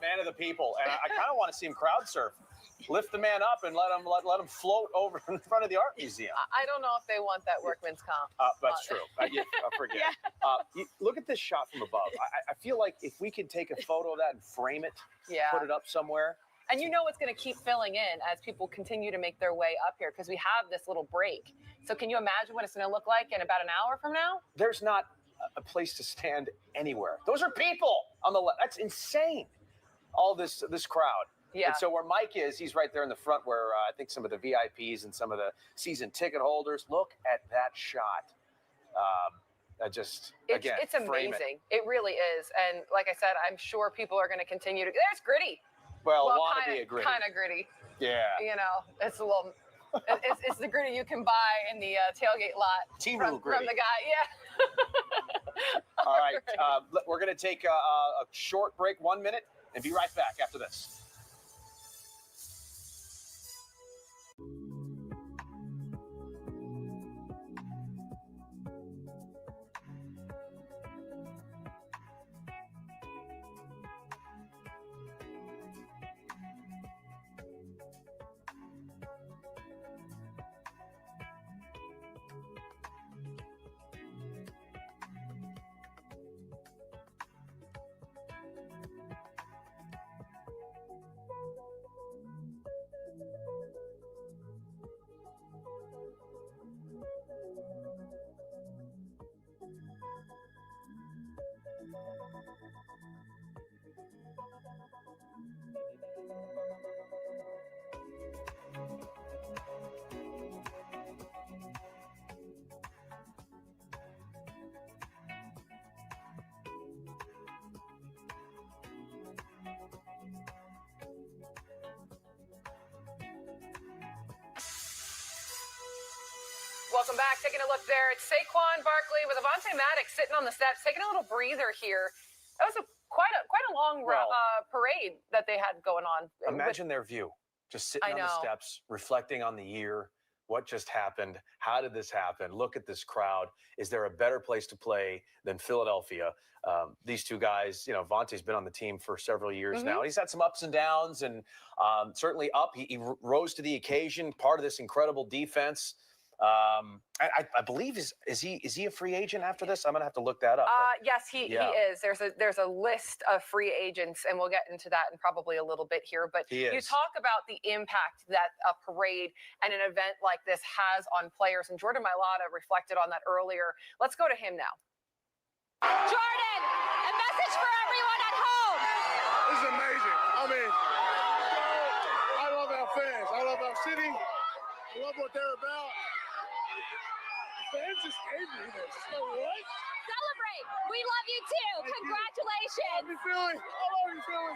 Man of the people. And I kind of want to see him crowd surf. Lift the man up and let him float over in front of the art museum. I don't know if they want that workman's comp. That's true. I forget. Yeah. Look at this shot from above. I feel like if we could take a photo of that and frame it, put it up somewhere. And you know it's going to keep filling in as people continue to make their way up here because we have this little break. So can you imagine what it's going to look like in about an hour from now? There's not a place to stand anywhere. Those are people on the left. That's insane. All this crowd. Yeah. And so where Mike is, he's right there in the front where I think some of the VIPs and some of the season ticket holders. Look at that shot. It's amazing. It really is. And like I said, I'm sure people are going to continue to. There's Gritty. Well, wannabe Gritty. Kind of Gritty. Yeah. You know, it's a little. It's the Gritty you can buy in the tailgate lot. T-Rule Gritty. From the guy, yeah. All right, we're going to take a short break, 1 minute, and be right back after this. Welcome back. Taking a look there. It's Saquon Barkley with Avonte Maddox sitting on the steps, taking a little breather here. That was quite a long parade that they had going on. Imagine their view, just sitting on the steps, reflecting on the year, what just happened, how did this happen? Look at this crowd. Is there a better place to play than Philadelphia? These two guys, you know, Avonte's been on the team for several years now. He's had some ups and downs, and certainly up. He rose to the occasion, part of this incredible defense. I believe is he a free agent after this? I'm gonna have to look that up. Yes, he is. There's a list of free agents, and we'll get into that in probably a little bit here. But you talk about the impact that a parade and an event like this has on players, and Jordan Mailata reflected on that earlier. Let's go to him now. Jordan, a message for everyone at home. This is amazing. I mean, I love our fans. I love our city. I love what they're about. The fans just gave me this. So what? Celebrate. We love you too. Congratulations. I love you, Philly. I love you, Philly.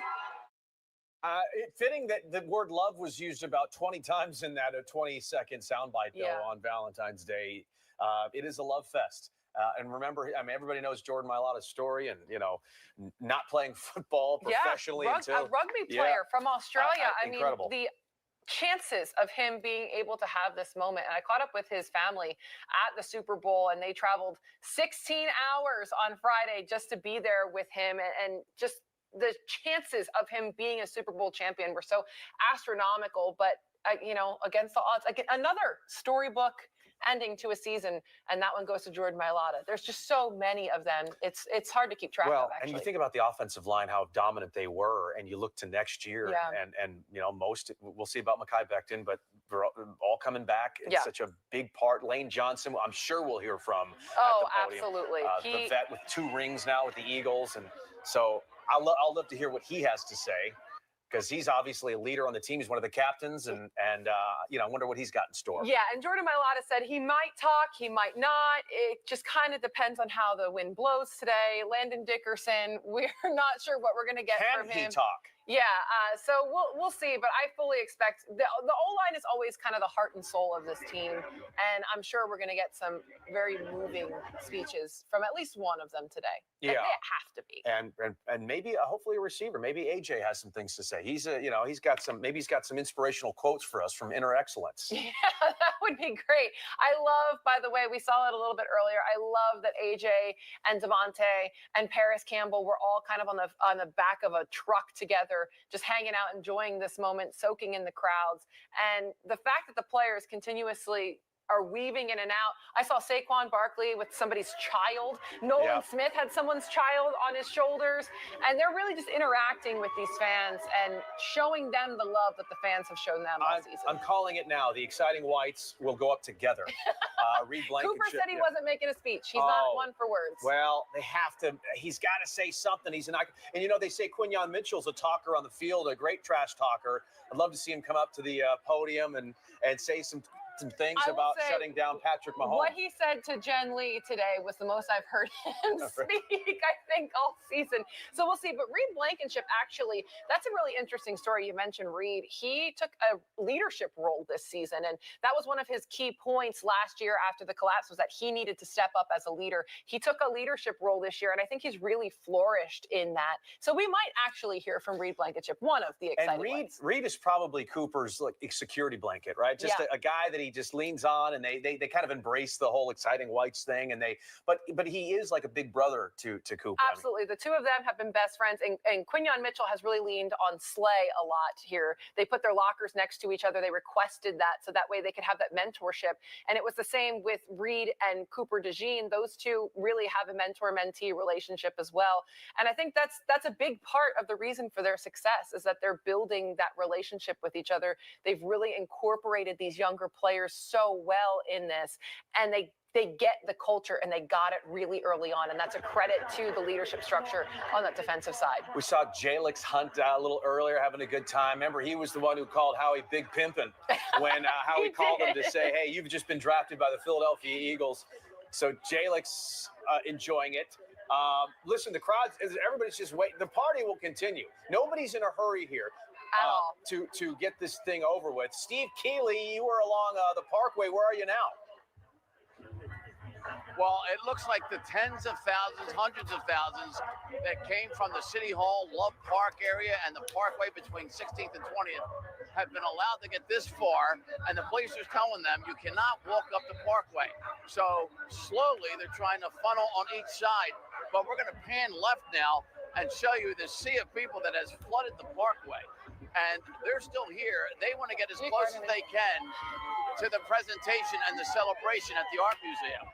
Fitting that the word love was used about 20 times in that 20-second soundbite, though, on Valentine's Day. It is a love fest. And remember, I mean, everybody knows Jordan Mailata's story and, not playing football professionally until... a rugby player from Australia. Incredible. I mean, the chances of him being able to have this moment. And I caught up with his family at the Super Bowl, and they traveled 16 hours on Friday just to be there with him. And just the chances of him being a Super Bowl champion were so astronomical. But, against the odds, another storybook ending to a season, and that one goes to Jordan Mailata. There's just so many of them. It's hard to keep track of, actually. And you think about the offensive line, how dominant they were, and you look to next year, and most, we'll see about Mekhi Becton, but they're all coming back. It's such a big part. Lane Johnson, I'm sure we'll hear from at the podium. Absolutely. The vet with 2 rings now with the Eagles, and so I'll love to hear what he has to say, because he's obviously a leader on the team. He's one of the captains, and I wonder what he's got in store. Yeah, and Jordan Mailata said he might talk, he might not. It just kind of depends on how the wind blows today. Landon Dickerson, we're not sure what we're going to get from him. Can he talk? Yeah, so we'll see, but I fully expect the O-line is always kind of the heart and soul of this team, and I'm sure we're going to get some very moving speeches from at least one of them today. Yeah, they have to be. And maybe hopefully a receiver. Maybe AJ has some things to say. He's he's got some inspirational quotes for us from Inner Excellence. Yeah, that would be great. I love, by the way, we saw it a little bit earlier. I love that AJ and Devontae and Paris Campbell were all kind of on the back of a truck together, just hanging out, enjoying this moment, soaking in the crowds. And the fact that the players continuously are weaving in and out. I saw Saquon Barkley with somebody's child. Nolan Smith had someone's child on his shoulders. And they're really just interacting with these fans and showing them the love that the fans have shown them all season. I'm calling it now. The Exciting Whites will go up together. Reed Blankenship. Cooper said he wasn't making a speech. He's not one for words. Well, they have to. He's got to say something. He's not. And they say Quinyon Mitchell's a talker on the field, a great trash talker. I'd love to see him come up to the podium and say some things about shutting down Patrick Mahomes. What he said to Jen Lee today was the most I've heard him speak, I think, all season. So we'll see. But Reed Blankenship, actually, that's a really interesting story. You mentioned Reed. He took a leadership role this season, and that was one of his key points last year after the collapse, was that he needed to step up as a leader. He took a leadership role this year, and I think he's really flourished in that. So we might actually hear from Reed Blankenship, one of the exciting ones. Reed is probably Cooper's security blanket, right? Just a guy that he just leans on, and they kind of embrace the whole Exciting Whites thing, and but he is like a big brother to Cooper. Absolutely. The two of them have been best friends, and Quinyon Mitchell has really leaned on Slay a lot here. They put their lockers next to each other. They requested that so that way they could have that mentorship, and it was the same with Reed and Cooper DeJean. Those two really have a mentor-mentee relationship as well, and I think that's a big part of the reason for their success, is that they're building that relationship with each other. They've really incorporated these younger players so well in this, and they get the culture, and they got it really early on, and that's a credit to the leadership structure on that defensive side. We saw Jalix Hunt a little earlier having a good time. Remember, he was the one who called Howie Big Pimpin' when Howie called him to say, hey, you've just been drafted by the Philadelphia Eagles. So Jalix enjoying it. Listen, the crowd, everybody's just waiting. The party will continue. Nobody's in a hurry here. To get this thing over with. Steve Keeley, you were along the Parkway. Where are you now? Well, it looks like the tens of thousands, hundreds of thousands that came from the City Hall, Love Park area, and the Parkway between 16th and 20th have been allowed to get this far, and the police are telling them you cannot walk up the Parkway. So slowly they're trying to funnel on each side, but we're going to pan left now and show you the sea of people that has flooded the Parkway. And they're still here. They want to get as close as they can to the presentation and the celebration at the Art Museum.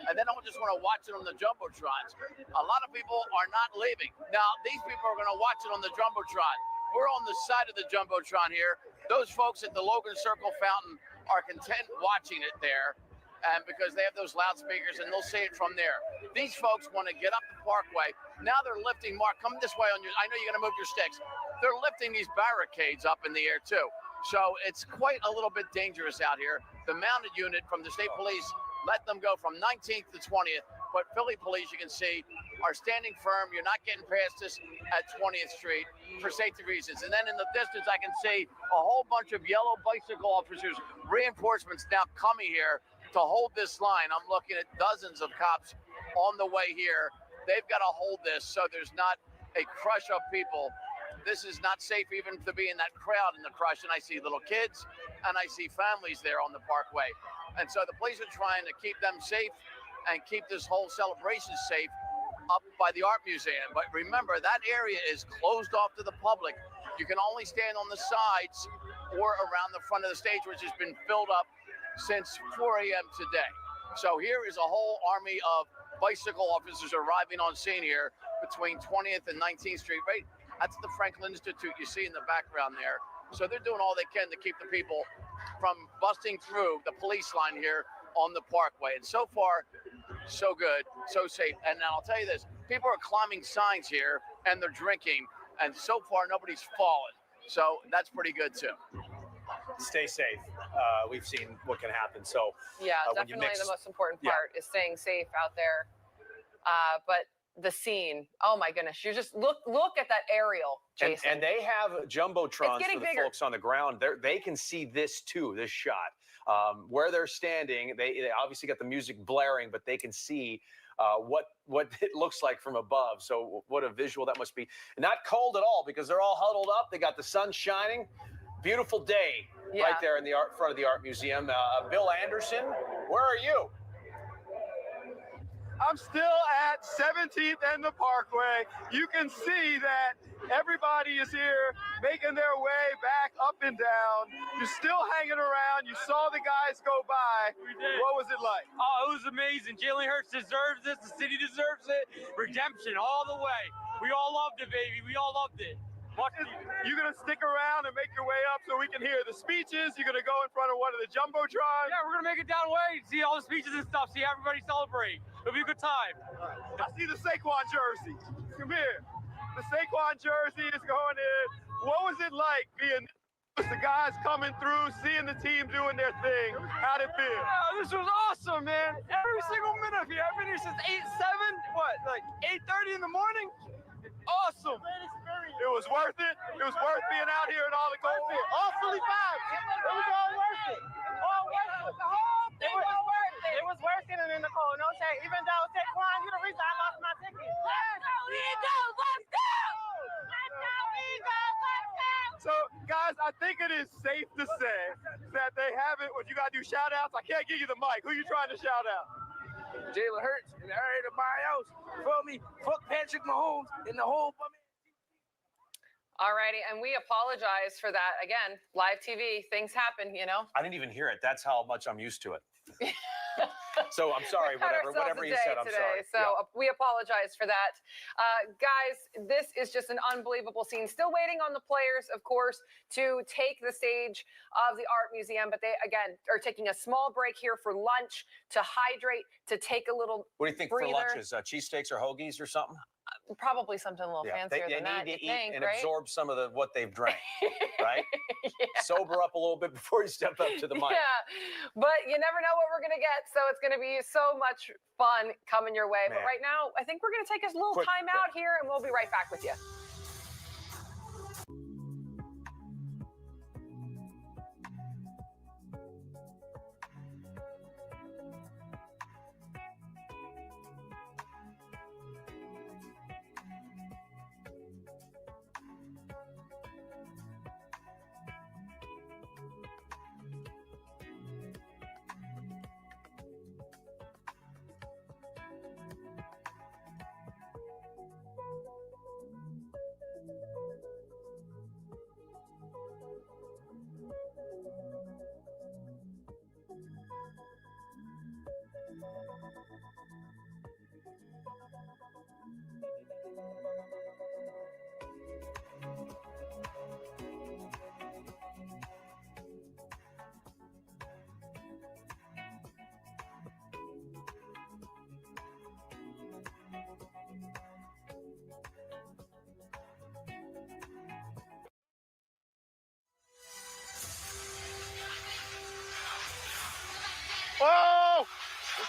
And they don't just want to watch it on the Jumbotrons. A lot of people are not leaving. Now, these people are going to watch it on the Jumbotron. We're on the side of the Jumbotron here. Those folks at the Logan Circle Fountain are content watching it there, and because they have those loudspeakers, and they'll see it from there. These folks want to get up the Parkway. Now they're lifting, Mark, come this way on your, I know you're going to move your sticks. They're lifting these barricades up in the air too. So it's quite a little bit dangerous out here. The mounted unit from the state police let them go from 19th to 20th, but Philly police, you can see, are standing firm. You're not getting past this at 20th Street for safety reasons. And then in the distance, I can see a whole bunch of yellow bicycle officers, reinforcements now coming here to hold this line. I'm looking at dozens of cops on the way here. They've got to hold this so there's not a crush of people. This is not safe even to be in that crowd in the crush. And I see little kids and I see families there on the parkway. And so the police are trying to keep them safe and keep this whole celebration safe up by the art museum. But remember, that area is closed off to the public. You can only stand on the sides or around the front of the stage, which has been filled up since 4 a.m. today. So here is a whole army of bicycle officers arriving on scene here between 20th and 19th Street. Right, that's the Franklin Institute you see in the background there. So they're doing all they can to keep the people from busting through the police line here on the parkway. And so far, so good, so safe. And now I'll tell you this, people are climbing signs here and they're drinking, and so far nobody's fallen. So that's pretty good too. Stay safe. We've seen what can happen. So yeah, definitely the most important part is staying safe out there. But the scene, oh my goodness, you just look at that aerial, Jason. And they have jumbotrons for the bigger. folks on the ground. They can see this too, this shot. Where they're standing, they obviously got the music blaring, but they can see what it looks like from above. So what a visual that must be. Not cold at all because they're all huddled up. They got the sun shining. Beautiful day right there in the front of the art museum. Bill Anderson, where are you? I'm still at 17th and the Parkway. You can see that everybody is here making their way back up and down. You're still hanging around. You saw the guys go by. We did. What was it like? Oh, it was amazing. Jalen Hurts deserves this. The city deserves it. Redemption all the way. We all loved it, baby. We all loved it. You're going to stick around and make your way up so we can hear the speeches. You're going to go in front of one of the jumbotrons. Yeah, we're going to make it down way, see all the speeches and stuff, see everybody celebrate. It'll be a good time. I see the Saquon jersey. Come here. The Saquon jersey is going in. What was it like being the guys coming through, seeing the team doing their thing? How'd it feel? Yeah, this was awesome, man. Every single minute of here. I've been here since 8:30 in the morning? Awesome. It was worth it. It was worth being out here in all the cold. All Philly vibes. It was all worth it. All worth it. The whole thing was worth it. It was worth it in the cold. No shade. Even though Saquon, you're the reason I lost my ticket. Let's go, Eagles. Let's go. Let's go, Eagles. Let's go. So, guys, I think it is safe to say that they haven't. What you got to do, shout outs? I can't give you the mic. Who you trying to shout out? Jalen Hurts and everybody else. Feel me? Fuck Patrick Mahomes and the whole Alrighty, and we apologize for that. Again, live TV, things happen, you know. I didn't even hear it. That's how much I'm used to it. So I'm sorry, whatever you said, I'm sorry. So we apologize for that. Guys, this is just an unbelievable scene. Still waiting on the players, of course, to take the stage of the art museum. But they, again, are taking a small break here for lunch, to hydrate, to take a little What do you think breather. for lunch? Is cheesesteaks or hoagies or something? Probably something a little fancier they than that, need to you eat think, and right? absorb some of what they've drank, right? Sober up a little bit before you step up to the mic. Yeah, but you never know what we're going to get, so it's going to be so much fun coming your way. Man. But right now, I think we're going to take a little time out here, and we'll be right back with you.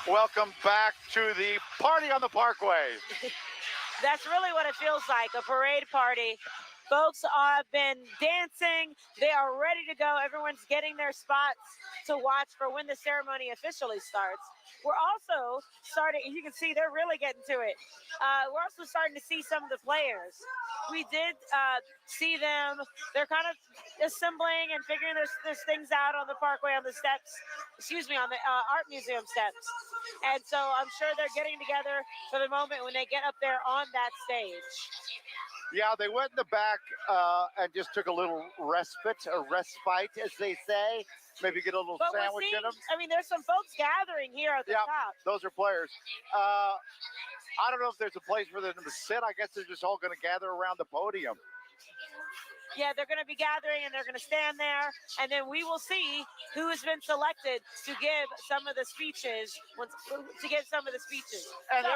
Welcome back to the party on the Parkway. That's really what it feels like, a parade party. Folks have been dancing. They are ready to go. Everyone's getting their spots to watch for when the ceremony officially starts. We're also starting, you can see they're really getting to it. We're also starting to see some of the players. We did see them. They're kind of assembling and figuring their things out on the Parkway, on the steps, on the Art Museum steps. And so I'm sure they're getting together for the moment when they get up there on that stage. Yeah, they went in the back and just took a little respite, as they say. Maybe get a little sandwich in them. I mean, there's some folks gathering here at the top. Those are players. I don't know if there's a place for them to sit. I guess they're just all going to gather around the podium. Yeah, they're going to be gathering and they're going to stand there, and then we will see who has been selected to give some of the speeches. And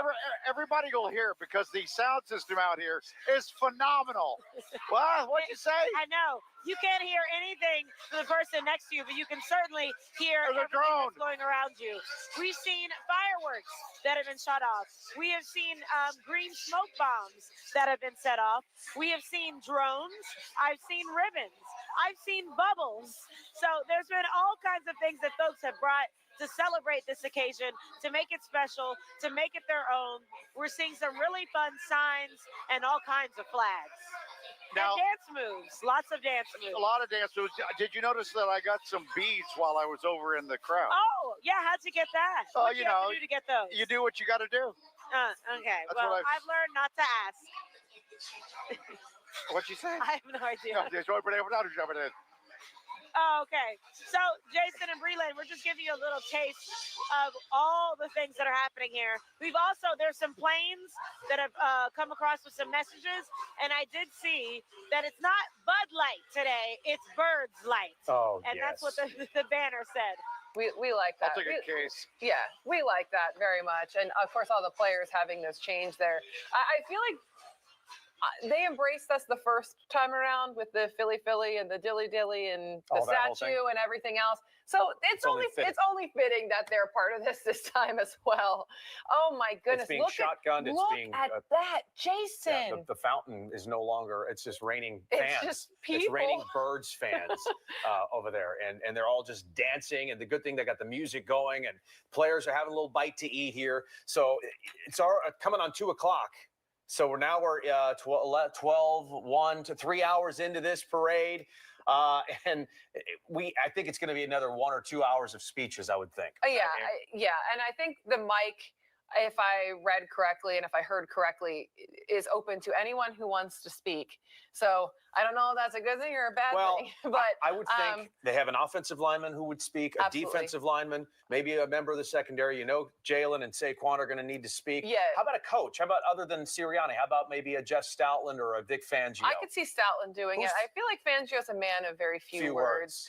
everybody will hear it because the sound system out here is phenomenal. Well, what'd you say? I know. You can't hear anything from the person next to you, but you can certainly hear There's a drone that's going around you. We've seen fireworks that have been shut off. We have seen green smoke bombs that have been set off. We have seen drones. I've seen ribbons. I've seen bubbles. So there's been all kinds of things that folks have brought to celebrate this occasion, to make it special, to make it their own. We're seeing some really fun signs and all kinds of flags. Now, and dance moves, lots of dance moves. A lot of dance moves. Did you notice that I got some beads while I was over in the crowd? Oh, yeah, how'd you get that? Oh, What'd you have to do to get those? You do what you got to do. Okay, That's well, what I've learned not to ask. What'd you say? I have no idea. Oh, okay. So, Jason and Breland, we're just giving you a little taste of all the things that are happening here. There's some planes that have come across with some messages, and I did see that it's not Bud Light today, it's Birds Light. Oh, and that's what the banner said. We like that. I'll take a case. Yeah, we like that very much. And, of course, all the players having this change there. I feel like they embraced us the first time around with the Philly and the Dilly and the statue and everything else. So it's only fitting that they're part of this time as well. Oh my goodness! It's being shotgunned. Look at that, Jason. Yeah, the fountain is no longer. It's just raining fans. It's just people. It's raining Birds fans over there, and they're all just dancing. And the good thing, they got the music going, and players are having a little bite to eat here. So it's coming on 2 o'clock. So we're 1 to 3 hours into this parade. And I think it's going to be another 1 or 2 hours of speeches, I would think. Yeah. And I think the mic, if I read correctly and if I heard correctly, is open to anyone who wants to speak. So I don't know if that's a good thing or a bad thing. But I would think they have an offensive lineman who would speak, a defensive lineman, maybe a member of the secondary. Jalen and Saquon are going to need to speak. Yeah. How about a coach? How about, other than Sirianni, how about maybe a Jeff Stoutland or a Vic Fangio? I could see Stoutland doing it. I feel like Fangio's a man of very few words.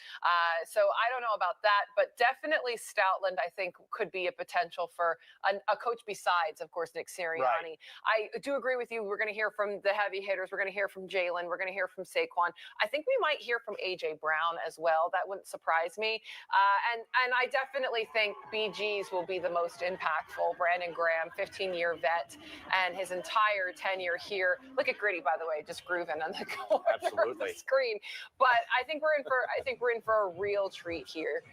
So I don't know about that, but definitely Stoutland, I think, could be a potential for a coach besides, of course, Nick Sirianni. Right. I do agree with you. We're going to hear from the heavy hitters. We're going to hear from Jalen. We're going to hear from Saquon. I think we might hear from A.J. Brown as well. That wouldn't surprise me. And I definitely think BG's will be the most impactful. Brandon Graham, 15-year vet, and his entire tenure here. Look at Gritty, by the way, just grooving on the corner of the screen. But I think we're in for a real treat here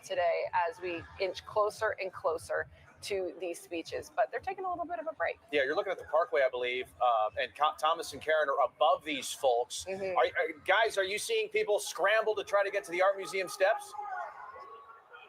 today as we inch closer and closer to these speeches, but they're taking a little bit of a break. Yeah, you're looking at the Parkway, I believe, and Thomas and Karen are above these folks. Mm-hmm. Guys, are you seeing people scramble to try to get to the Art Museum steps?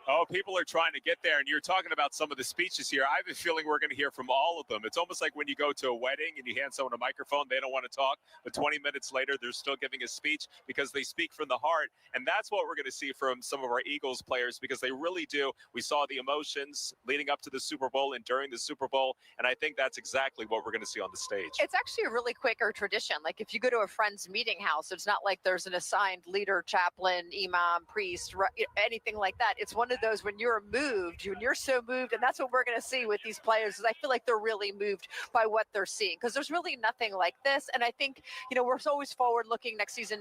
Oh, people are trying to get there, and you're talking about some of the speeches here. I have a feeling we're going to hear from all of them. It's almost like when you go to a wedding and you hand someone a microphone, they don't want to talk, but 20 minutes later, they're still giving a speech because they speak from the heart, and that's what we're going to see from some of our Eagles players because they really do. We saw the emotions leading up to the Super Bowl and during the Super Bowl, and I think that's exactly what we're going to see on the stage. It's actually a really quicker tradition. Like if you go to a friend's meeting house, it's not like there's an assigned leader, chaplain, imam, priest, anything like that. It's one of those when you're moved, when you're so moved, and that's what we're going to see with these players. Is I feel like they're really moved by what they're seeing because there's really nothing like this. And I think we're always forward looking next season,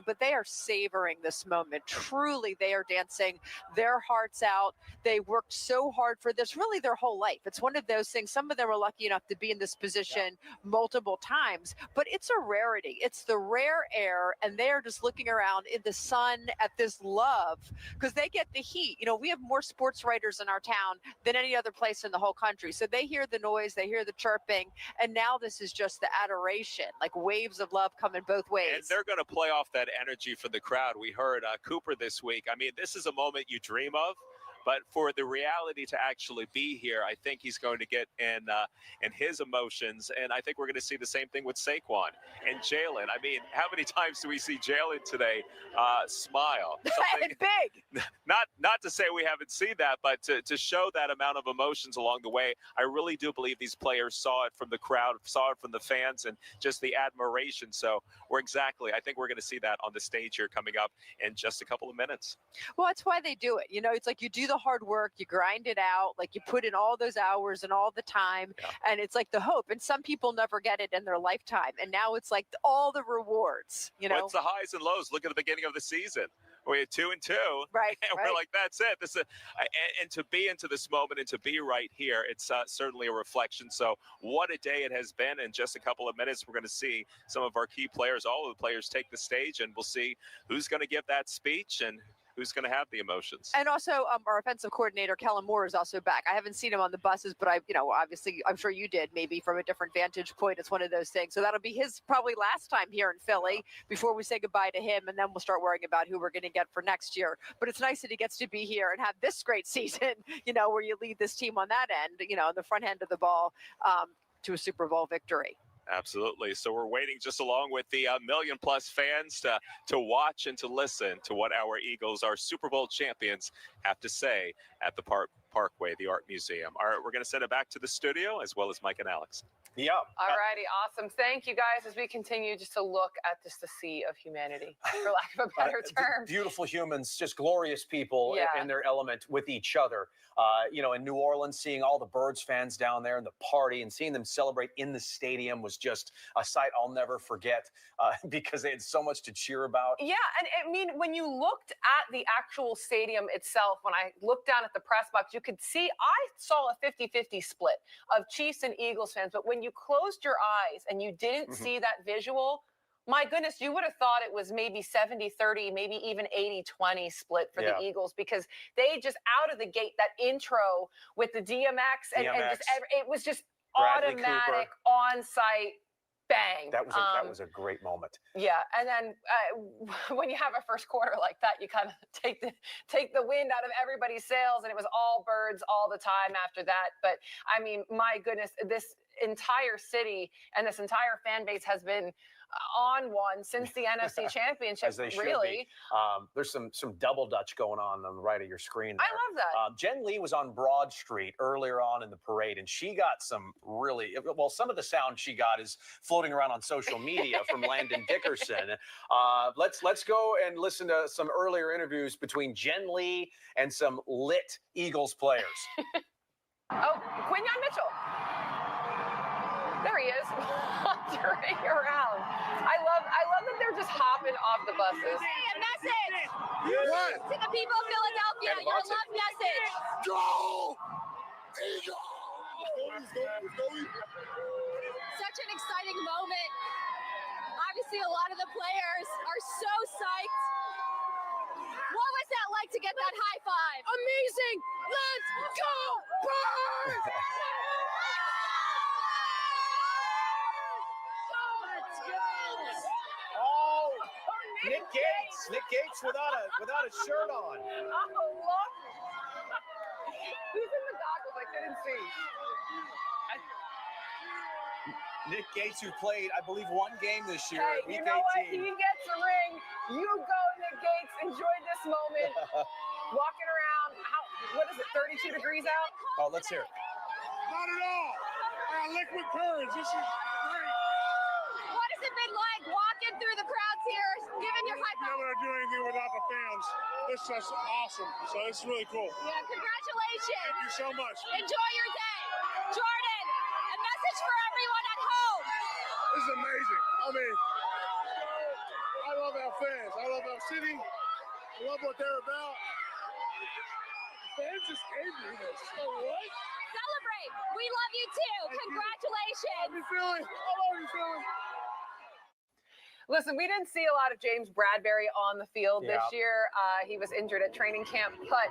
but they are savoring this moment. Truly, they are dancing their hearts out. They worked so hard for this, really their whole life. It's one of those things. Some of them are lucky enough to be in this position multiple times, but it's a rarity. It's the rare air, and they are just looking around in the sun at this love because they get the heat. We have more sports writers in our town than any other place in the whole country. So they hear the noise, they hear the chirping, and now this is just the adoration, like waves of love coming both ways. And they're going to play off that energy for the crowd. We heard Cooper this week. I mean, this is a moment you dream of. But for the reality to actually be here, I think he's going to get in his emotions. And I think we're going to see the same thing with Saquon and Jalen. I mean, how many times do we see Jalen today smile? And big. Not to say we haven't seen that, but to show that amount of emotions along the way, I really do believe these players saw it from the crowd, saw it from the fans, and just the admiration. So I think we're going to see that on the stage here coming up in just a couple of minutes. Well, that's why they do it. It's like you do the hard work, you grind it out, like you put in all those hours and all the time, and it's like the hope. And some people never get it in their lifetime, and now it's like all the rewards. Well, it's the highs and lows. Look at the beginning of the season. We had 2-2, right? And we're like, that's it. And to be into this moment and to be right here, it's certainly a reflection. So what a day it has been. In just a couple of minutes, we're going to see some of our key players, all of the players, take the stage, and we'll see who's going to give that speech and who's going to have the emotions. And also, our offensive coordinator, Kellen Moore, is also back. I haven't seen him on the buses, but obviously, I'm sure you did, maybe from a different vantage point. It's one of those things. So that'll be his probably last time here in Philly before we say goodbye to him, and then we'll start worrying about who we're going to get for next year. But it's nice that he gets to be here and have this great season, where you lead this team on that end, on the front end of the ball to a Super Bowl victory. Absolutely. So we're waiting just along with the million-plus fans to watch and to listen to what our Eagles, our Super Bowl champions, have to say at the Parkway, the Art Museum. All right, we're going to send it back to the studio as well as Mike and Alex. Yeah. All righty. Awesome. Thank you, guys, as we continue just to look at just the sea of humanity, for lack of a better term. Beautiful humans, just glorious people in their element with each other. In New Orleans, seeing all the Birds fans down there and the party and seeing them celebrate in the stadium was just a sight I'll never forget because they had so much to cheer about. Yeah, and I mean, when you looked at the actual stadium itself, when I looked down at the press box, you could see, I saw a 50-50 split of Chiefs and Eagles fans, but when you closed your eyes and you didn't see that visual, my goodness, you would have thought it was maybe 70-30, maybe even 80-20 split for the Eagles, because they just out of the gate, that intro with the DMX and just it was just Bradley automatic, Cooper. on-site, bang. That was a great moment. Yeah, and then when you have a first quarter like that, you kind of take the wind out of everybody's sails, and it was all Birds all the time after that. But I mean, my goodness, this entire city and this entire fan base has been on one since the NFC Championship. As they should really. be. There's some double dutch going on the right of your screen there. I love that. Jen Lee was on Broad Street earlier on in the parade, and she got some some of the sound she got is floating around on social media from Landon Dickerson. Let's go and listen to some earlier interviews between Jen Lee and some lit Eagles players. Oh, Quinyon Mitchell. There he is, wandering around. I love that they're just hopping off the buses. A message What? to the people of Philadelphia. And Your lots of- love message. Go! Such an exciting moment. Obviously, a lot of the players are so psyched. What was that like to get that high five? Amazing. Let's go, Birds! Oh, Nick Gates without a shirt on. Oh, look. Who's in the goggles? I couldn't see. Nick Gates, who played, I believe, one game this year, Hey, week you know 18. what? He gets a ring. You go, Nick Gates. Enjoy this moment. Walking around. What is it? 32 degrees out? Oh, let's hear it. Not at all. I got liquid courage. This is great. What does it been like walking through the crowds here, giving your high I'm not able to do anything without the fans. This is awesome. So it's really cool. Yeah, congratulations. Thank you so much. Enjoy your day. Jordan, a message for everyone at home. This is amazing. I mean, I love our fans. I love our city. I love what they're about. The fans just gave me this. So what? Celebrate. We love you too. Congratulations. Love you, Philly. I love you, Philly. Listen, we didn't see a lot of James Bradbury on the field this year. He was injured at training camp, but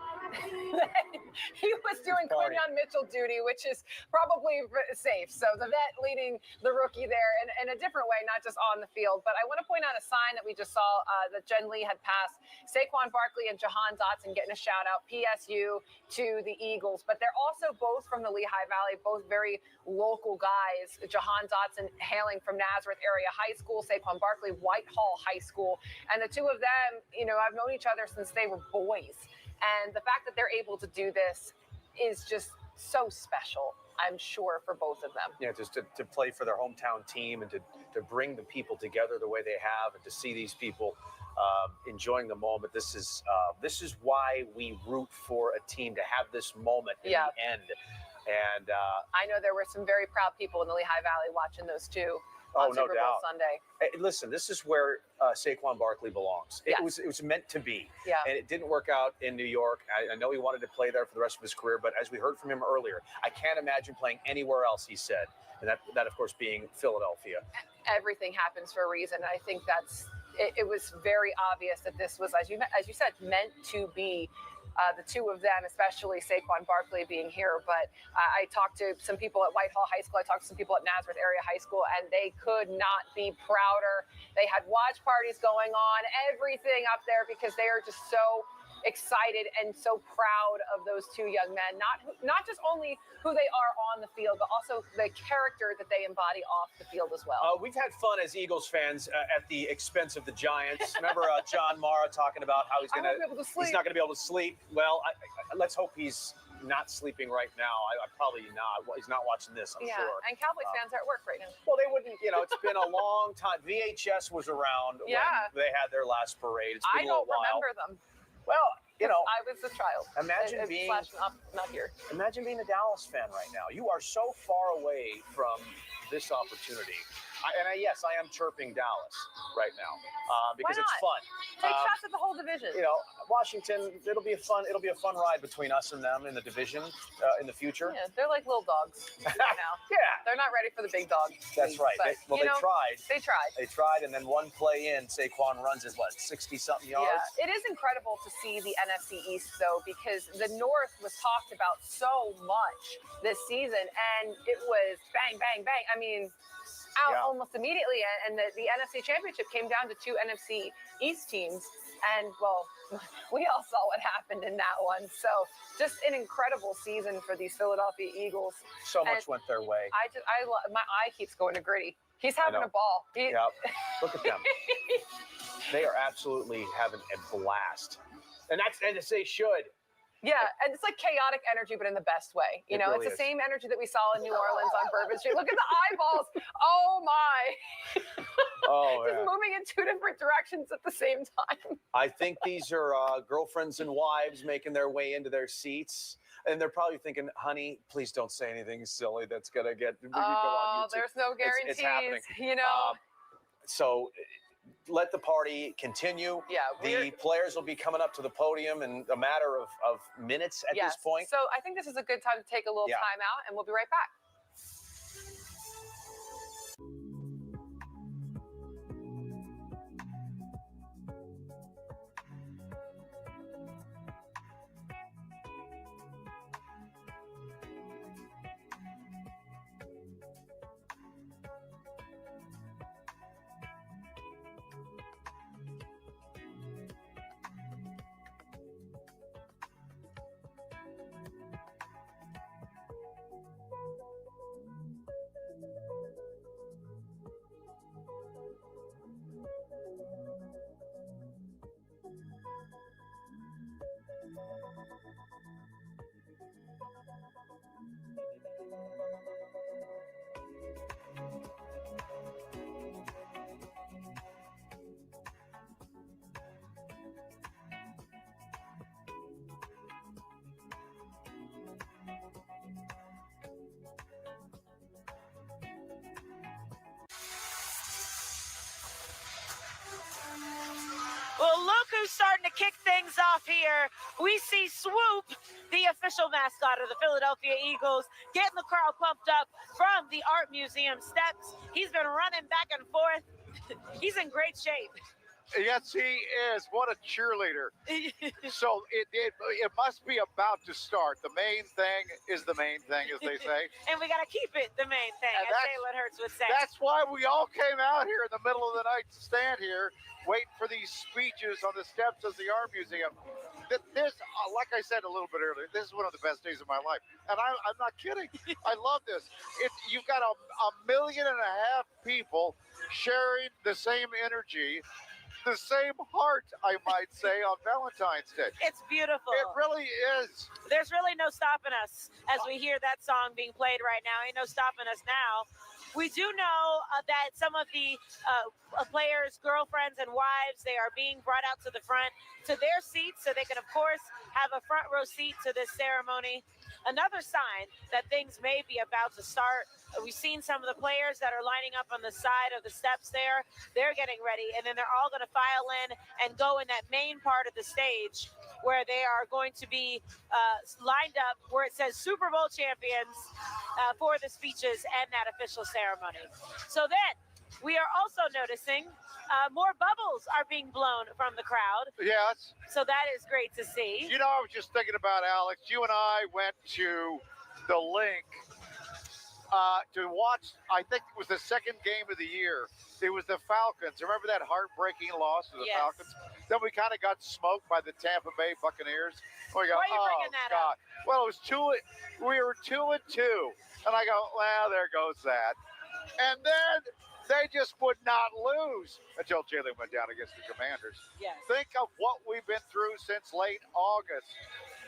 he was doing Quinyon Mitchell duty, which is probably safe. So the vet leading the rookie there in a different way, not just on the field. But I want to point out a sign that we just saw that Jen Lee had passed. Saquon Barkley and Jahan Dotson getting a shout out, PSU to the Eagles. But they're also both from the Lehigh Valley, both very local guys. Jahan Dotson hailing from Nazareth Area High School, Saquon Barkley, Whitehall High School. And the two of them, you know, I've known each other since they were boys. And the fact that they're able to do this is just so special, I'm sure, for both of them. Yeah, just to play for their hometown team and to bring the people together the way they have and to see these people enjoying the moment. This is why we root for a team to have this moment in the end. And I know there were some very proud people in the Lehigh Valley watching those two. Oh, on Super Bowl Sunday. Hey, listen, this is where Saquon Barkley belongs. It was meant to be. Yeah. And it didn't work out in New York. I know he wanted to play there for the rest of his career, but as we heard from him earlier, I can't imagine playing anywhere else, he said. And that of course, being Philadelphia. Everything happens for a reason. I think it was very obvious that this was, as you said, meant to be. The two of them, especially Saquon Barkley being here. But I talked to some people at Whitehall High School. I talked to some people at Nazareth Area High School, and they could not be prouder. They had watch parties going on, everything up there, because they are just so excited and so proud of those two young men. Not just only who they are on the field, but also the character that they embody off the field as well. We've had fun as Eagles fans at the expense of the Giants. Remember John Mara talking about how he's not going to be able to sleep. Well, let's hope he's not sleeping right now. I probably not. He's not watching this, I'm sure. And Cowboys fans are at work right now. Well, they wouldn't, it's been a long time. VHS was around when they had their last parade. It's been a little while. I don't remember them. Well, I was a child. Imagine being not here. Imagine being a Dallas fan right now. You are so far away from this opportunity. Yes, I am chirping Dallas right now because it's fun. Take shots at the whole division. Washington. It'll be a fun ride between us and them in the division in the future. Yeah, they're like little dogs right now. Yeah, they're not ready for the big dog. That's right. But, they tried. They tried, and then one play in, Saquon runs his 60-something yards. Yeah, it is incredible to see the NFC East though, because the North was talked about so much this season, and it was bang, bang, bang. I mean, out almost immediately, and the NFC Championship came down to two NFC East teams, and well, we all saw what happened in that one. So just an incredible season for these Philadelphia Eagles. So much went their way. My eye keeps going to Gritty. He's having a ball. Look at them. They are absolutely having a blast, and they should. Yeah, and it's like chaotic energy, but in the best way. It's the same energy that we saw in New Orleans on Bourbon Street. Look at the eyeballs. Oh, my. Just moving in two different directions at the same time. I think these are girlfriends and wives making their way into their seats. And they're probably thinking, honey, please don't say anything silly that's going to go on YouTube. There's no guarantees, it's happening. So let the party continue. Yeah, the players will be coming up to the podium in a matter of minutes at this point. So I think this is a good time to take a little time out, and we'll be right back. look who's starting to kick things off here. We see Swoop, the official mascot of the Philadelphia Eagles, getting the crowd pumped up from the Art Museum steps. He's been running back and forth. He's in great shape. Yes, he is. What a cheerleader. So it must be about to start. The main thing is the main thing, as they say. And we got to keep it the main thing, as Jalen Hurts would say. That's why we all came out here in the middle of the night to stand here, waiting for these speeches on the steps of the Art Museum. This, like I said a little bit earlier, this is one of the best days of my life. And I'm not kidding. I love this. You've got a 1.5 million people sharing the same energy, the same heart, I might say, on Valentine's Day. It's beautiful. It really is. There's really no stopping us as we hear that song being played right now. Ain't no stopping us now. We do know that some of the players' girlfriends and wives, they are being brought out to the front to their seats so they can, of course, have a front row seat to this ceremony. Another sign that things may be about to start. We've seen some of the players that are lining up on the side of the steps there. They're getting ready, and then they're all going to file in and go in that main part of the stage where they are going to be lined up where it says Super Bowl champions for the speeches and that official ceremony. So then we are also noticing more bubbles are being blown from the crowd. Yes. So that is great to see. You know, I was just thinking about, Alex, you and I went to the link to watch, I think it was the second game of the year. It was the Falcons. Remember that heartbreaking loss to the Falcons? Then we kind of got smoked by the Tampa Bay Buccaneers. We go, Why are you bringing that up? Well, it was we were 2-2. And I go, well, there goes that. And then they just would not lose until Jalen went down against the Commanders. Yes. Think of what we've been through since late August.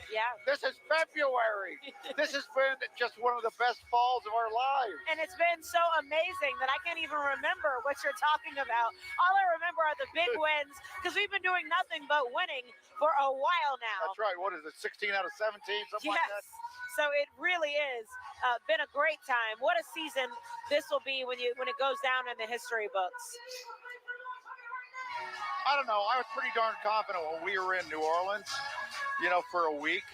Yeah. This is February. This has been just one of the best falls of our lives. And it's been so amazing that I can't even remember what you're talking about. All I remember are the big wins because we've been doing nothing but winning for a while now. That's right. What is it, 16 out of 17, something like that? So it really is been a great time. What a season this will be when it goes down in the history books. I don't know. I was pretty darn confident when we were in New Orleans, for a week.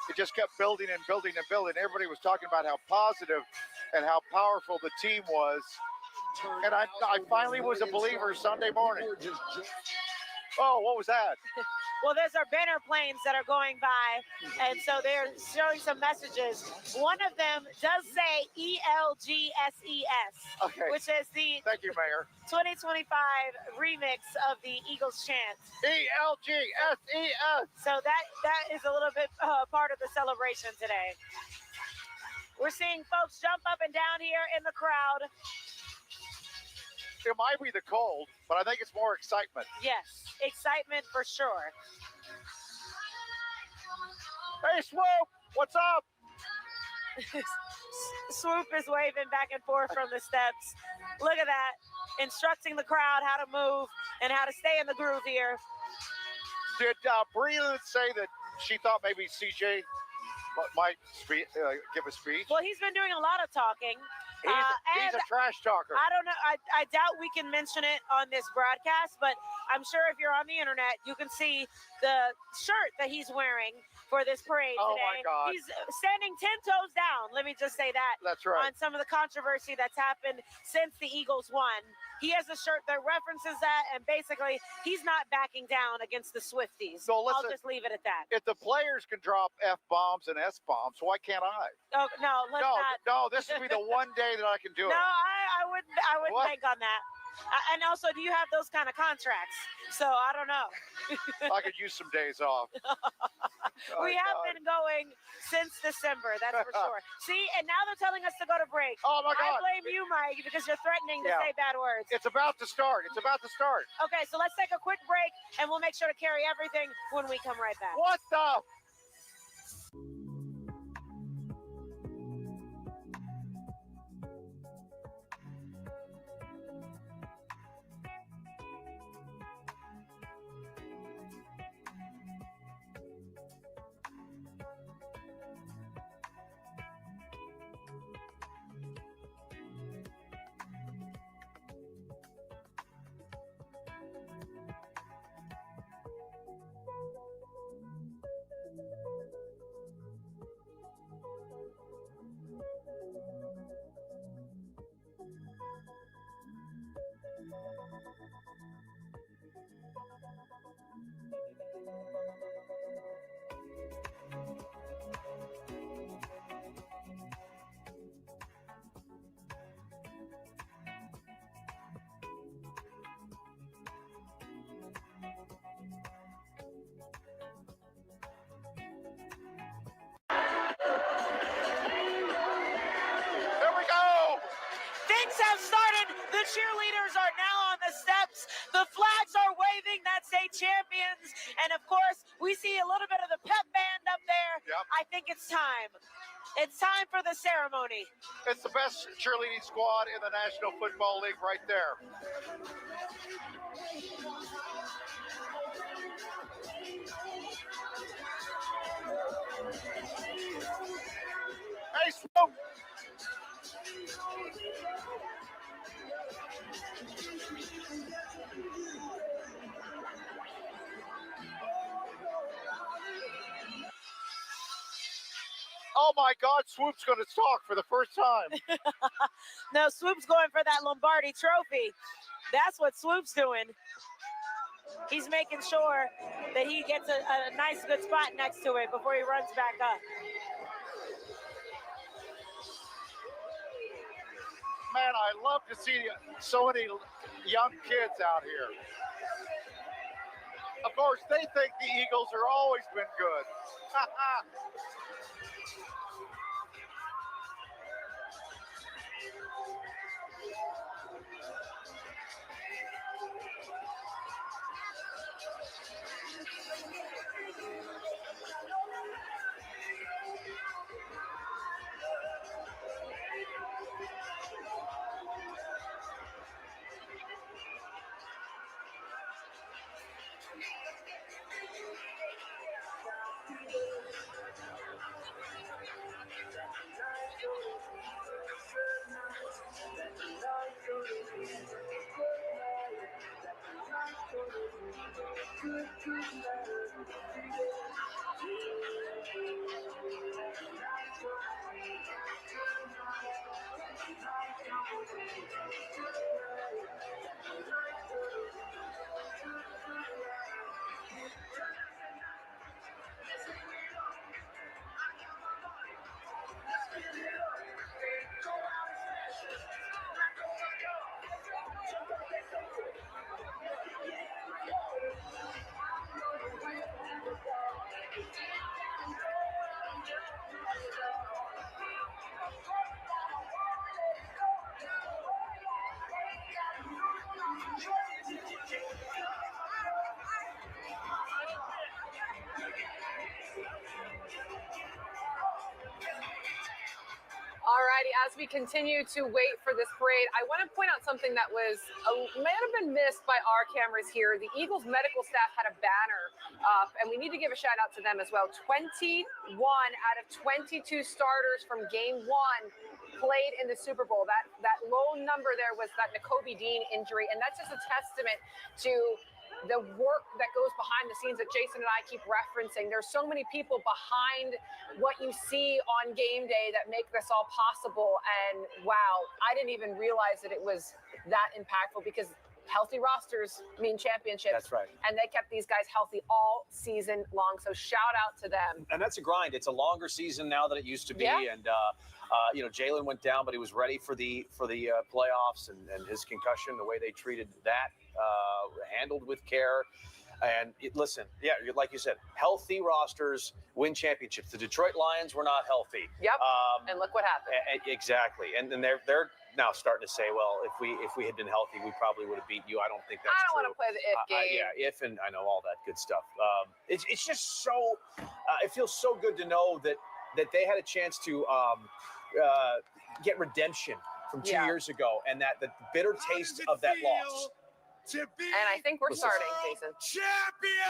It just kept building and building and building. Everybody was talking about how positive and how powerful the team was. And I finally was a believer Sunday morning. Oh, what was that? Well, there's our banner planes that are going by, and so they're showing some messages. One of them does say ELGSES, which is the Thank you, Mayor. 2025 remix of the Eagles chant. ELGSES. So that is a little bit part of the celebration today. We're seeing folks jump up and down here in the crowd. It might be the cold, but I think it's more excitement. Yes, excitement for sure. Hey, Swoop, what's up? Swoop is waving back and forth from the steps. Look at that, instructing the crowd how to move and how to stay in the groove here. Did Breland say that she thought maybe CJ might give a speech? Well, he's been doing a lot of talking. He's a trash talker. I don't know. I doubt we can mention it on this broadcast, but I'm sure if you're on the internet, you can see the shirt that he's wearing for this parade Oh, today. my God. He's standing 10 toes down. Let me just say that. That's right. On some of the controversy that's happened since the Eagles won. He has a shirt that references that, and basically, he's not backing down against the Swifties. So I'll just leave it at that. If the players can drop F-bombs and S-bombs, why can't I? Oh, no, let's not. No, this will be the one day that I can do it. No, I wouldn't What? bank on that. And also, do you have those kind of contracts? So I don't know. I could use some days off. We have been going since December, that's for sure. See, and now they're telling us to go to break. Oh, my God. I blame you, Mike, because you're threatening to Yeah. say bad words. It's about to start. It's about to start. Okay, so let's take a quick break, and we'll make sure to carry everything when we come right back. What the? cheerleaders are now on the steps. The flags are waving that say champions. And of course, we see a little bit of the pep band up there. Yep. I think it's time. It's time for the ceremony. It's the best cheerleading squad in the National Football League right there. Hey, Swoop! Oh my God, Swoop's going to talk for the first time. No, Swoop's going for that Lombardi trophy. That's what Swoop's doing. He's making sure that he gets a nice, good spot next to it before he runs back up. Man, I love to see so many young kids out here. Of course, they think the Eagles are always been good. Alrighty, as we continue to wait for this parade, I want to point out something that may have been missed by our cameras here. The Eagles medical staff had a banner up, and we need to give a shout out to them as well. 21 out of 22 starters from game 1 played in the Super Bowl. That low number there was that Nakobe Dean injury, and that's just a testament to the work that goes behind the scenes that Jason and I keep referencing. There's so many people behind what you see on game day that make this all possible. And wow, I didn't even realize that it was that impactful, because healthy rosters mean championships. That's right. And they kept these guys healthy all season long. So shout out to them. And that's a grind. It's a longer season now than it used to be. Yeah. And Jalen went down, but he was ready for the playoffs, and his concussion, the way they treated that, handled with care. And listen, like you said, healthy rosters win championships. The Detroit Lions were not healthy. Yep. And look what happened. Exactly. And they're now starting to say, well, if we had been healthy, we probably would have beaten you. I don't think that's I don't true. want to play the if game. If, and I know all that good stuff. It's just so. It feels so good to know that they had a chance to get redemption from 2 years ago, and that the bitter taste of that loss. And I think we're starting, Jason. Champions!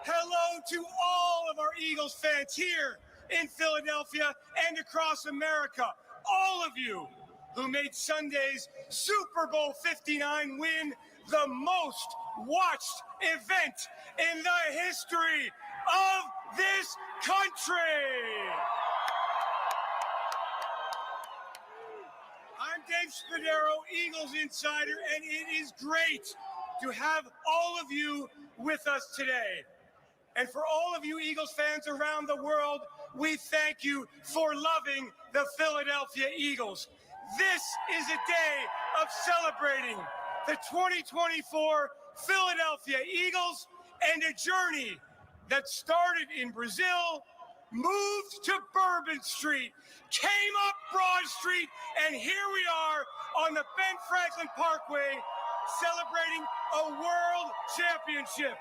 Hello to all of our Eagles fans here in Philadelphia and across America. All of you who made Sunday's Super Bowl 59 win the most watched event in the history of this country. I'm Dave Spadaro, Eagles Insider, and it is great to have all of you with us today. And for all of you Eagles fans around the world, we thank you for loving the Philadelphia Eagles. This is a day of celebrating the 2024 Philadelphia Eagles and a journey that started in Brazil moved to Bourbon Street, came up Broad Street, and here we are on the Ben Franklin Parkway celebrating a world championship.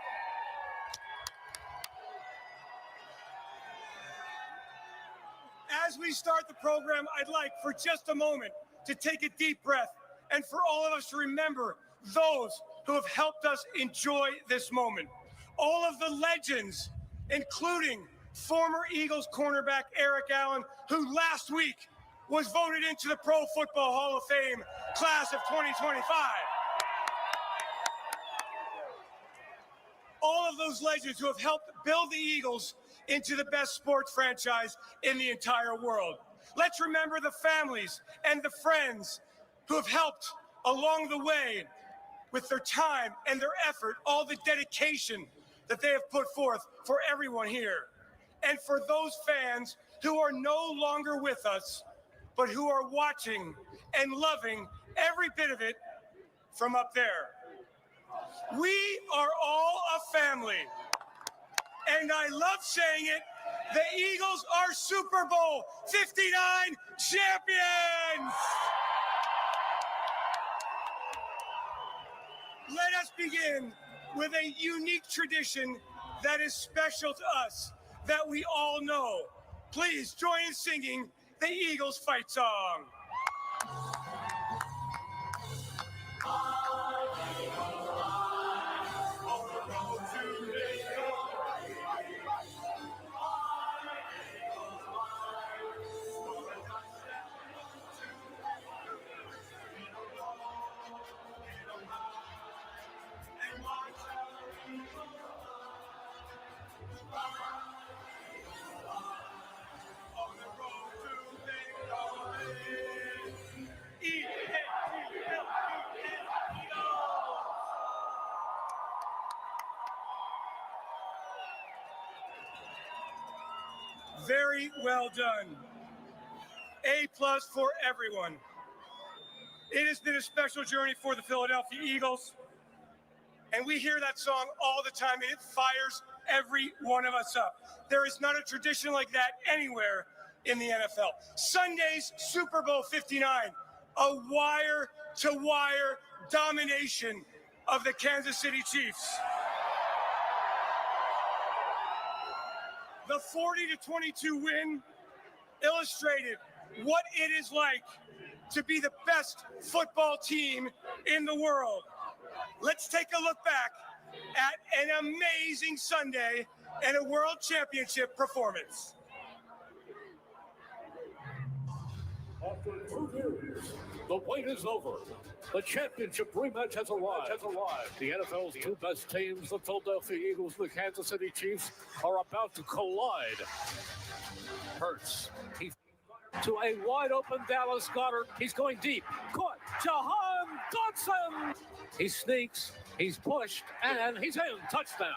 As we start the program, I'd like for just a moment to take a deep breath and for all of us to remember those who have helped us enjoy this moment. All of the legends, including former Eagles cornerback Eric Allen, who last week was voted into the Pro Football Hall of Fame class of 2025. All of those legends who have helped build the Eagles into the best sports franchise in the entire world. Let's remember the families and the friends who have helped along the way with their time and their effort, all the dedication that they have put forth for everyone here. And for those fans who are no longer with us, but who are watching and loving every bit of it from up there. We are all a family. And I love saying it, the Eagles are Super Bowl 59 champions! Let us begin with a unique tradition that is special to us, that we all know. Please join in singing the Eagles fight song. Very well done. A+ for everyone. It has been a special journey for the Philadelphia Eagles, and we hear that song all the time, and it fires every one of us up. There is not a tradition like that anywhere in the NFL. Sunday's Super Bowl 59, a wire-to-wire domination of the Kansas City Chiefs. The 40-22 win illustrated what it is like to be the best football team in the world. Let's take a look back at an amazing Sunday and a world championship performance. After 2 years, the wait is over. The championship rematch has arrived. The NFL's two best teams, the Philadelphia Eagles and the Kansas City Chiefs, are about to collide. Hurts. He to a wide-open Dallas Goedert. He's going deep. Caught. Jahan Dotson. He sneaks. He's pushed. And he's in. Touchdown.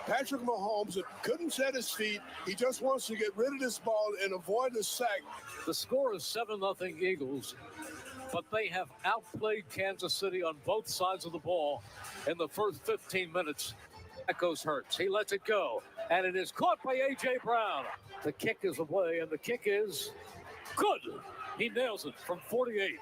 Patrick Mahomes couldn't set his feet. He just wants to get rid of this ball and avoid the sack. The score is 7-0 Eagles, but they have outplayed Kansas City on both sides of the ball in the first 15 minutes. That goes Hurts. He lets it go, and it is caught by A.J. Brown. The kick is away, and the kick is good. He nails it from 48.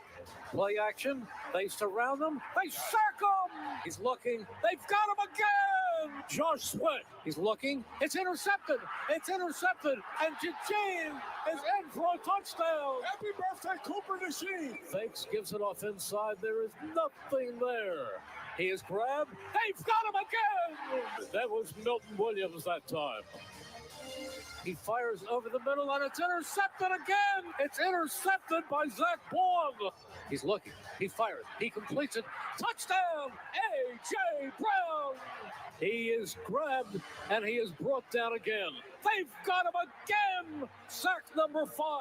Play action. They surround him. They sack him. He's looking. They've got him again. Josh Sweat. He's looking. It's intercepted. It's intercepted. And Jajane is in for a touchdown. Happy birthday, Cooper DeSheen. Fakes, gives it off inside. There is nothing there. He is grabbed. They've got him again. That was Milton Williams that time. He fires over the middle, and it's intercepted again. It's intercepted by Zach Baun. He's looking. He fires. He completes it. Touchdown, A.J. Brown. He is grabbed, and he is brought down again. They've got him again. Sack number 5.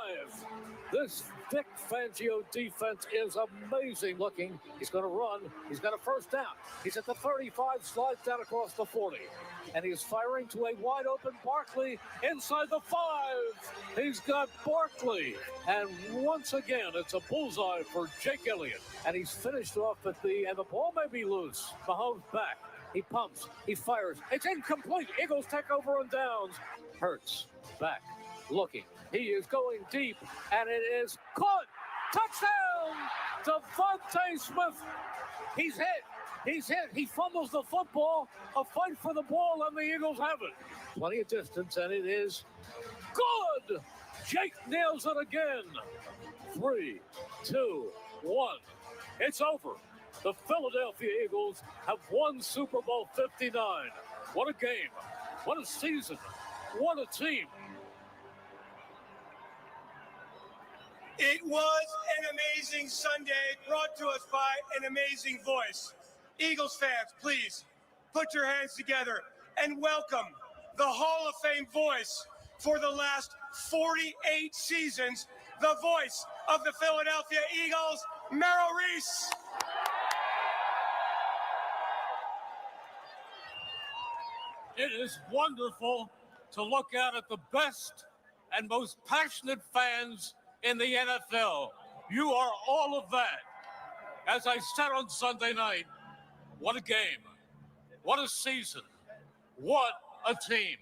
This Vic Fangio defense is amazing looking. He's going to run. He's got a first down. He's at the 35, slides down across the 40. And he's firing to a wide open Barkley inside the 5. He's got Barkley. And once again, it's a bullseye for Jake Elliott. And he's finished off at and the ball may be loose. Mahomes back. He pumps. He fires. It's incomplete. Eagles take over on downs. Hurts back, looking. He is going deep, and it is caught. Touchdown! Devontae Smith. He's hit. He's hit. He fumbles the football. A fight for the ball, and the Eagles have it. Plenty of distance, and it is good. Jake nails it again. 3, 2, 1. It's over. The Philadelphia Eagles have won Super Bowl 59. What a game. What a season. What a team. It was an amazing Sunday brought to us by an amazing voice. Eagles fans, please put your hands together and welcome the Hall of Fame voice for the last 48 seasons, the voice of the Philadelphia Eagles, Merrill Reese. It is wonderful to look out at the best and most passionate fans in the NFL. You are all of that. As I said on Sunday night, what a game. What a season. What a team.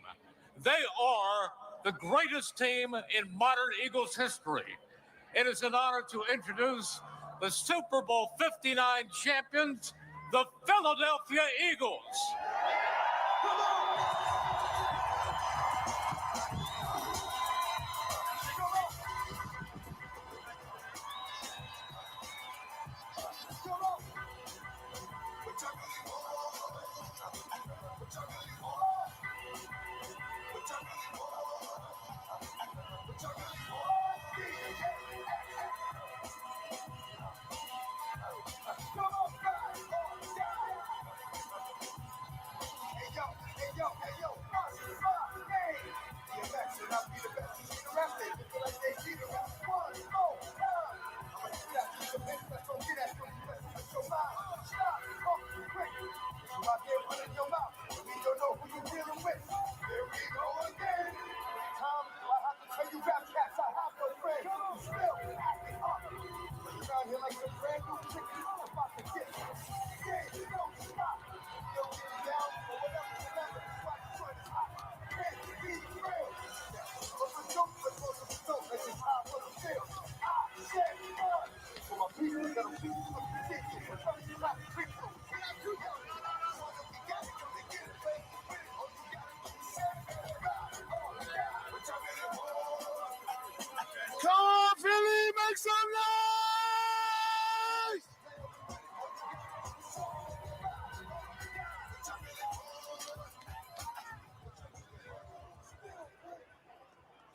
They are the greatest team in modern Eagles history. It is an honor to introduce the Super Bowl 59 champions, the Philadelphia Eagles. Come on, Philly, make some noise!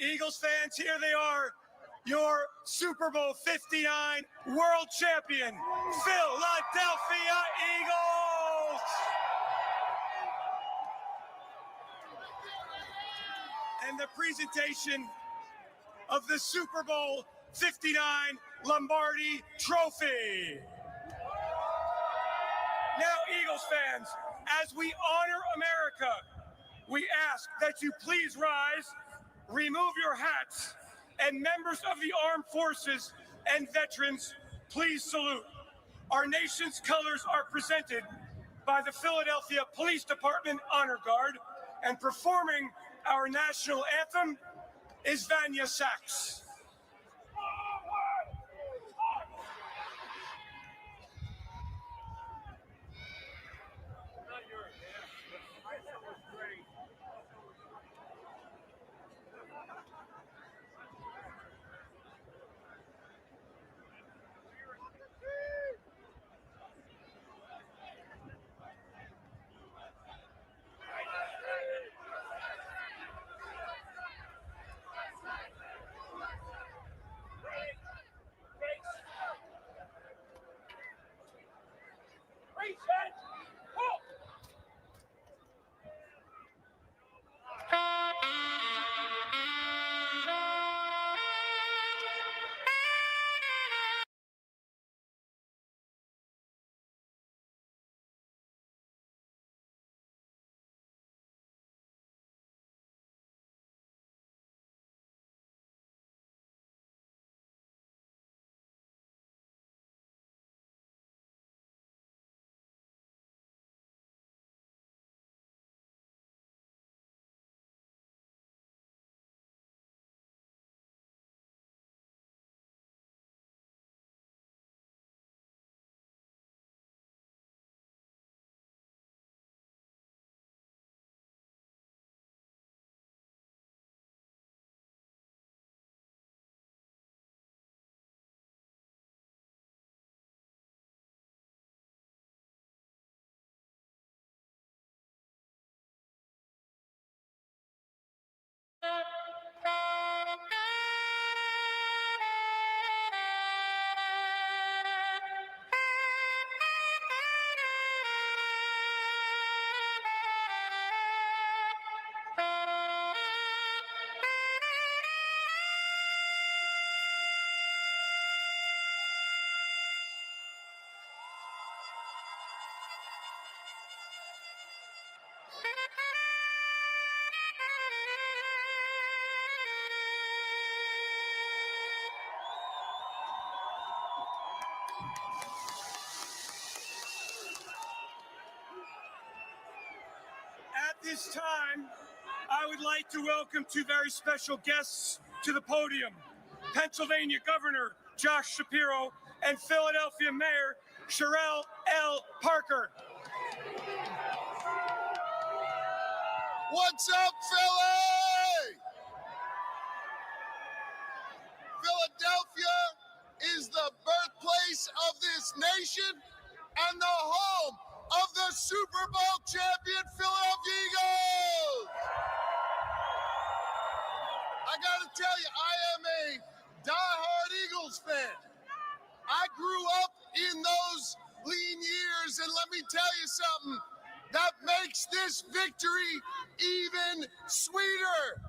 Eagles fans, here they are, your Super Bowl 59 world champion, Philadelphia Eagles! And the presentation of the Super Bowl 59 Lombardi Trophy. Now, Eagles fans, as we honor America, we ask that you please rise, remove your hats, and members of the armed forces and veterans, please salute. Our nation's colors are presented by the Philadelphia Police Department Honor Guard, and performing our national anthem is Vanya Sachs. this time, I would like to welcome two very special guests to the podium. Pennsylvania Governor Josh Shapiro and Philadelphia Mayor Cherelle L. Parker. What's up, Philly? Philadelphia is the birthplace of this nation and the home of the Super Bowl champion Philadelphia Eagles. I gotta tell you, I am a diehard Eagles fan. I grew up in those lean years, and let me tell you something, that makes this victory even sweeter.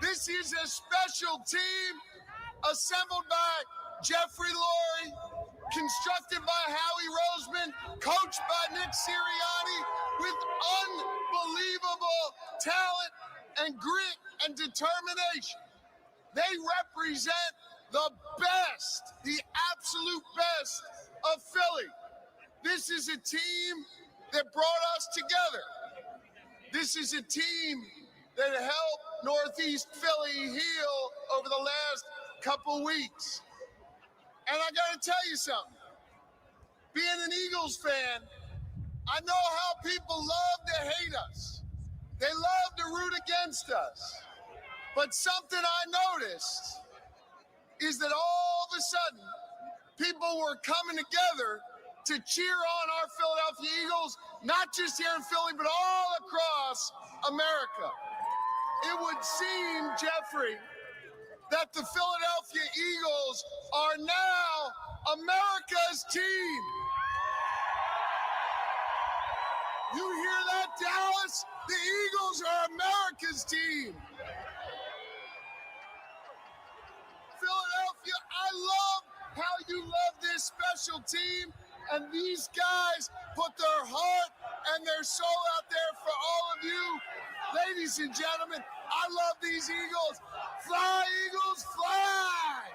This is a special team assembled by Jeffrey Lurie, constructed by Howie Roseman, coached by Nick Sirianni, with unbelievable talent and grit and determination. They represent the best, the absolute best of Philly. This is a team that brought us together. This is a team that helped Northeast Philly heal over the last couple weeks. And I gotta tell you something. Being an Eagles fan, I know how people love to hate us. They love to root against us. But something I noticed is that all of a sudden, people were coming together to cheer on our Philadelphia Eagles, not just here in Philly, but all across America. It would seem, Jeffrey, that the Philadelphia Eagles are now America's team. You hear that, Dallas? The Eagles are America's team. Philadelphia, I love how you love this special team, and these guys put their heart and their soul out there for all of you. Ladies and gentlemen, I love these Eagles. Fly, Eagles, fly!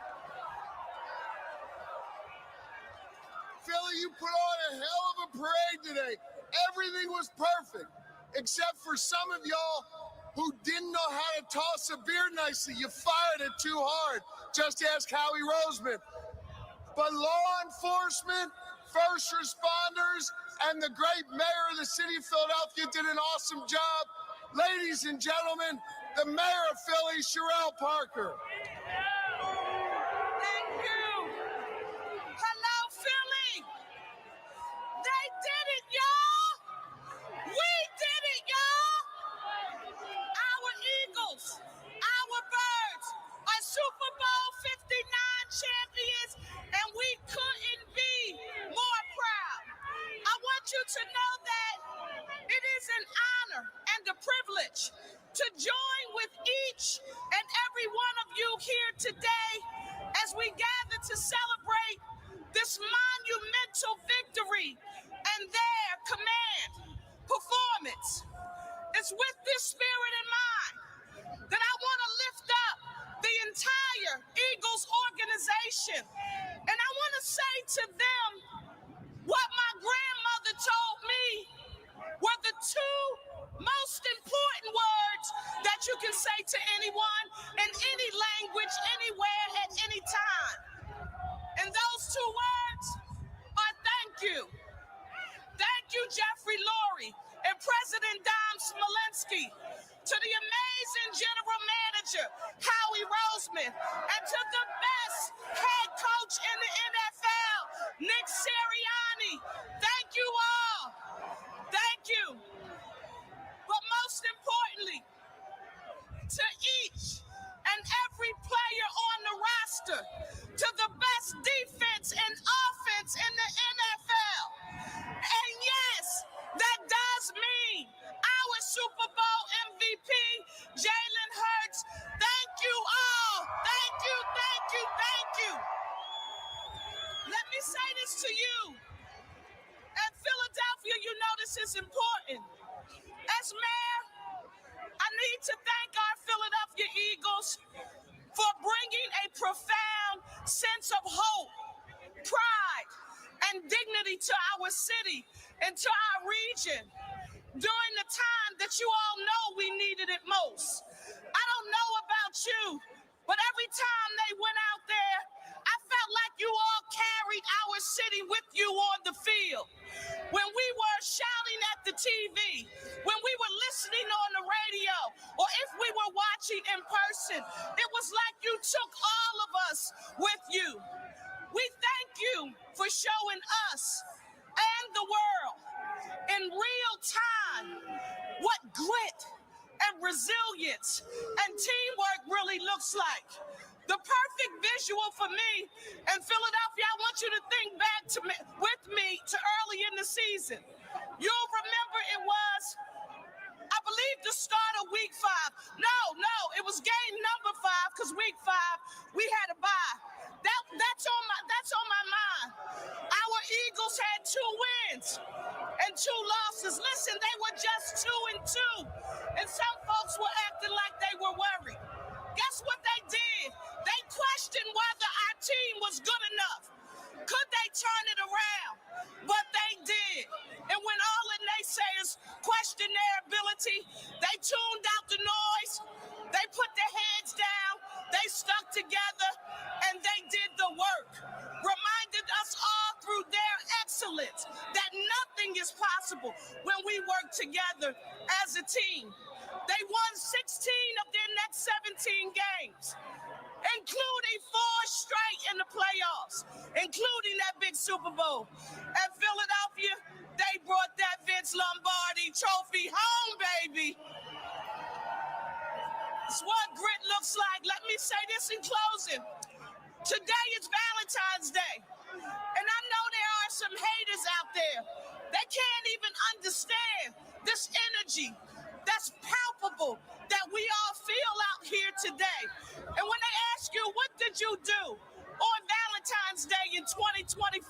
Philly, you put on a hell of a parade today. Everything was perfect, except for some of y'all who didn't know how to toss a beer nicely. You fired it too hard. Just ask Howie Roseman. But law enforcement, first responders, and the great mayor of the city of Philadelphia did an awesome job. Ladies and gentlemen, the mayor of Philly, Cherelle Parker. Thank you. Hello, Philly. They did it, y'all. We did it, y'all. Our Eagles, our Birds are Super Bowl 59 champions, and we couldn't be more proud. I want you to know that it is an honor and a privilege to join with each and every one of you here today as we gather to celebrate this monumental victory and their command performance. It's with this spirit in mind that I want to lift up the entire Eagles organization. And I want to say to them what my grandmother told me were the two most important words that you can say to anyone in any language, anywhere, at any time. And those two words are thank you. Thank you, Jeffrey Lurie and President Dom Smolenski, to the amazing general manager, Howie Roseman, and to the best head coach in the NFL, Nick Sirianni. Thank you all. Thank you. But most importantly, to each and every player on the roster, to the best defense and offense in the NFL. And yes, that does mean our Super Bowl MVP, Jalen Hurts. Thank you all. Thank you, thank you, thank you. Let me say this to you. At Philadelphia, you know this is important. As mayor, I need to thank our Philadelphia Eagles for bringing a profound sense of hope, pride, and dignity to our city and to our region. during the time that you all know we needed it most. I don't know about you, but every time they went out there, I felt like you all carried our city with you on the field. When we were shouting at the TV, when we were listening on the radio, or if we were watching in person, it was like you took all of us with you. We thank you for showing us and the world in real time what grit and resilience and teamwork really looks like. The perfect visual for me in Philadelphia, I want you to think back with me to early in the season. You'll remember it was, I believe, the start of week 5. No, it was game number 5 because week 5 we had a bye. That's on my mind. Our Eagles had 2 wins and 2 losses. Listen, they were just 2-2, and some folks were acting like they were worried. Guess what they did? They questioned whether our team was good enough. Could they turn it around? But they did. And when all the naysayers questioned their ability, they tuned out the noise. They put their heads down. They stuck together, and they did the work. Reminded us all through their excellence that nothing is possible when we work together as a team. They won 16 of their next 17 games, including 4 straight in the playoffs, including that big Super Bowl. At Philadelphia, they brought that Vince Lombardi trophy home, baby. It's what grit looks like. Let me say this in closing. Today is Valentine's Day, and I know there are some haters out there. They can't even understand this energy that's palpable that we all feel out here today. And when they ask you, what did you do on Valentine's Day in 2025?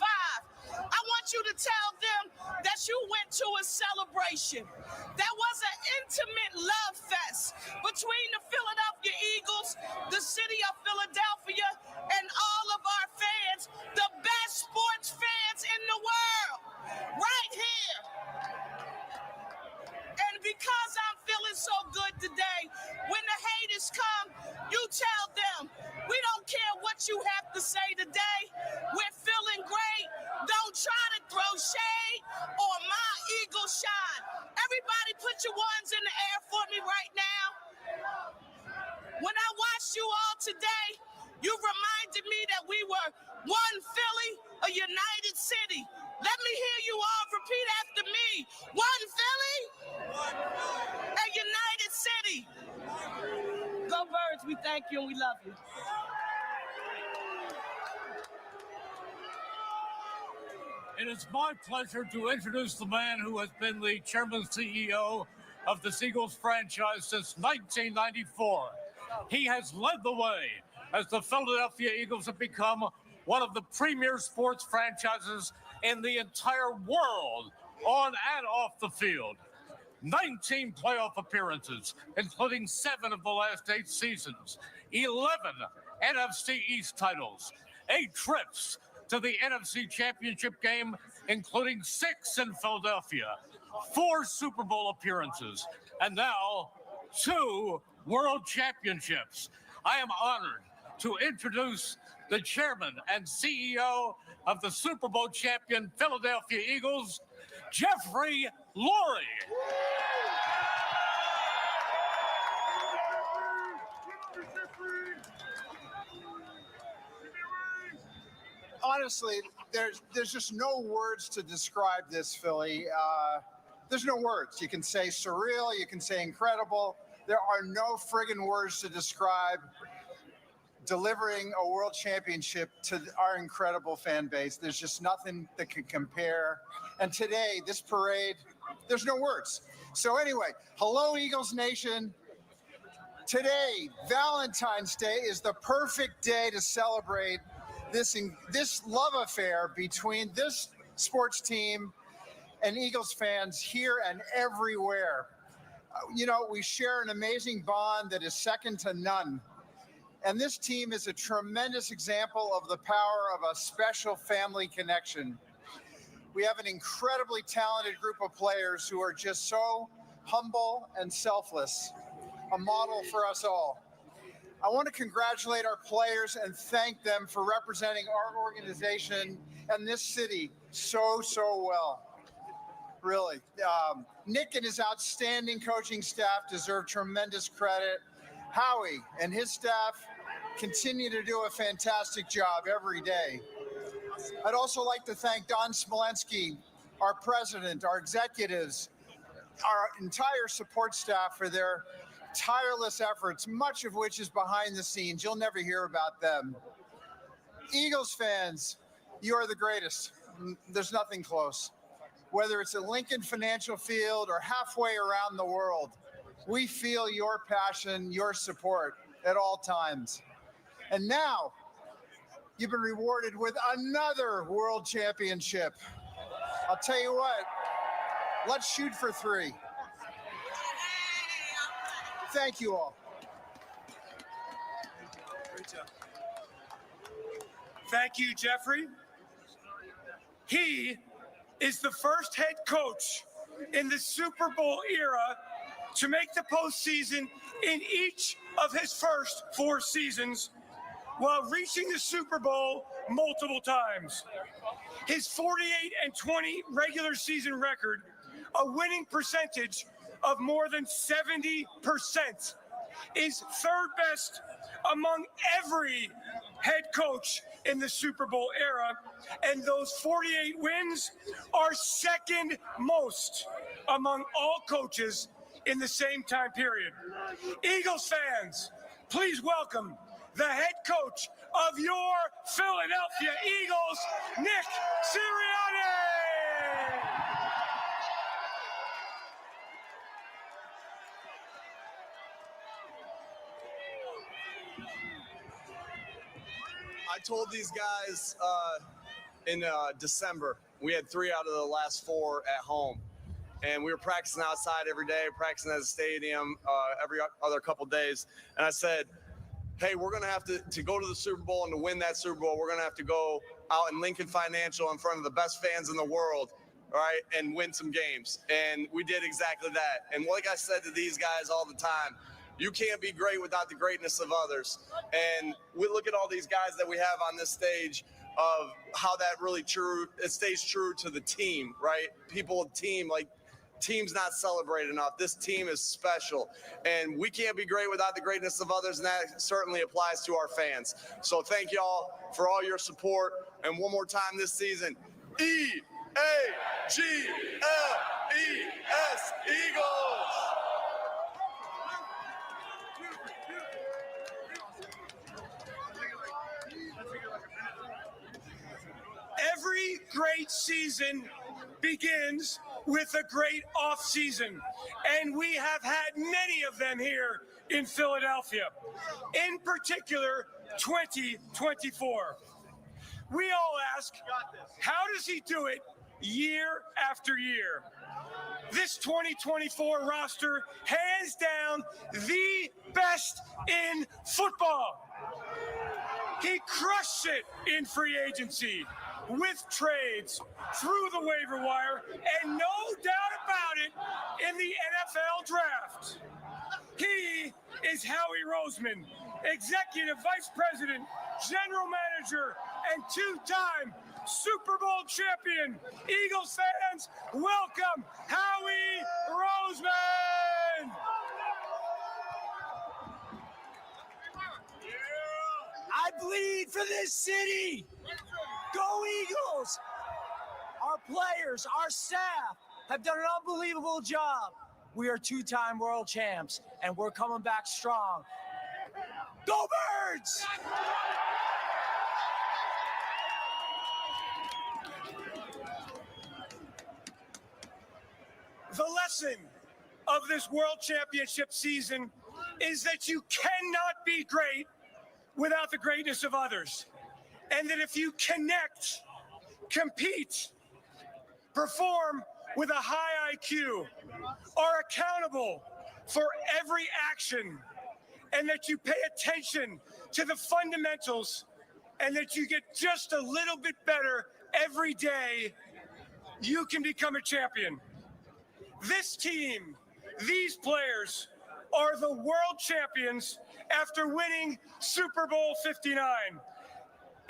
I want you to tell them that you went to a celebration. That was an intimate love fest between the Philadelphia Eagles, the city of Philadelphia, and all of our fans, the best sports fans in the world, right here. And because I'm feeling so good today, when the haters come, you tell them, we don't care what you have to say today. We're feeling great. Don't try to throw shade on my Eagle shine. Everybody put your ones in the air for me right now. When I watched you all today, you reminded me that we were one Philly, a united city. Let me hear you all repeat after me. One Philly, a united city. Go Birds, we thank you and we love you. It is my pleasure to introduce the man who has been the chairman CEO of the Eagles franchise since 1994. He has led the way as the Philadelphia Eagles have become one of the premier sports franchises in the entire world, on and off the field. 19 playoff appearances, including 7 of the last 8 seasons, 11 NFC East titles, 8 trips to the NFC Championship game, including 6 in Philadelphia, 4 Super Bowl appearances, and now 2 World Championships. I am honored to introduce the chairman and CEO of the Super Bowl champion Philadelphia Eagles, Jeffrey Lurie. Honestly, there's just no words to describe this, Philly. There's no words. You can say surreal, you can say incredible. There are no friggin' words to describe delivering a world championship to our incredible fan base. There's just nothing that can compare. And today, this parade, there's no words. So anyway, hello, Eagles Nation. Today, Valentine's Day, is the perfect day to celebrate this love affair between this sports team and Eagles fans here and everywhere. You know, we share an amazing bond that is second to none. And this team is a tremendous example of the power of a special family connection. We have an incredibly talented group of players who are just so humble and selfless, a model for us all. I want to congratulate our players and thank them for representing our organization and this city so well. Really. Nick and his outstanding coaching staff deserve tremendous credit. Howie and his staff continue to do a fantastic job every day. I'd also like to thank Don Smolensky, our president, our executives, our entire support staff for their tireless efforts, much of which is behind the scenes. You'll never hear about them. Eagles fans, you are the greatest. There's nothing close. Whether it's at Lincoln Financial Field or halfway around the world, we feel your passion, your support at all times. And now, you've been rewarded with another world championship. I'll tell you what, let's shoot for 3. Thank you all. Thank you, Jeffrey. He is the first head coach in the Super Bowl era to make the postseason in each of his first 4 seasons, while reaching the Super Bowl multiple times. His 48-20 regular season record, a winning percentage of more than 70%, is third best among every head coach in the Super Bowl era, and those 48 wins are second most among all coaches in the same time period. Eagles fans, please welcome the head coach of your Philadelphia Eagles, Nick Sirianni. I told these guys in December, we had 3 out of the last 4 at home. And we were practicing outside every day, practicing at the stadium every other couple days. And I said, hey, we're going to have to go to the Super Bowl, and to win that Super Bowl, we're going to have to go out in Lincoln Financial in front of the best fans in the world, all right, and win some games. And we did exactly that. And like I said to these guys all the time, you can't be great without the greatness of others. And we look at all these guys that we have on this stage of how that really it stays true to the team, right? People, team, like, team's not celebrated enough. This team is special, and we can't be great without the greatness of others, and that certainly applies to our fans. So thank y'all for all your support, and one more time this season, EAGLES, Eagles! Every great season begins with a great off-season, and we have had many of them here in Philadelphia, in particular 2024. We all ask, how does he do it year after year? This 2024 roster, hands down, the best in football. He crushed it in free agency, with trades, through the waiver wire, and no doubt about it, in the NFL draft. He is Howie Roseman, Executive Vice President, General Manager, and 2-time Super Bowl champion. Eagles fans, welcome Howie Roseman! I bleed for this city. Go Eagles! Our players, our staff have done an unbelievable job. We are 2-time world champs, and we're coming back strong. Go Birds! The lesson of this world championship season is that you cannot be great without the greatness of others. And that if you connect, compete, perform with a high IQ, are accountable for every action, and that you pay attention to the fundamentals, and that you get just a little bit better every day, you can become a champion. This team, these players are the world champions after winning Super Bowl 59.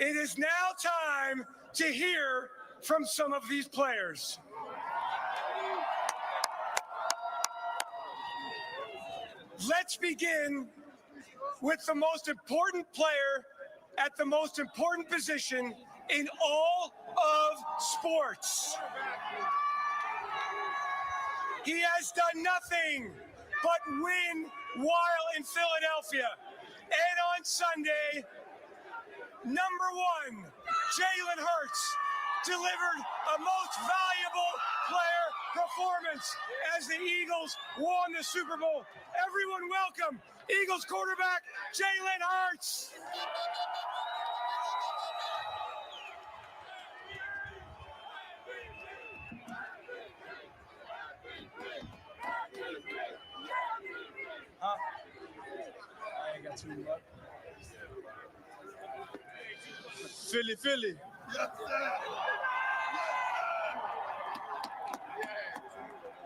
It is now time to hear from some of these players. Let's begin with the most important player at the most important position in all of sports. He has done nothing but win while in Philadelphia. And on Sunday, number one, Jalen Hurts delivered a most valuable player performance as the Eagles won the Super Bowl. Everyone welcome Eagles quarterback Jalen Hurts. I ain't got too much. Philly, Philly.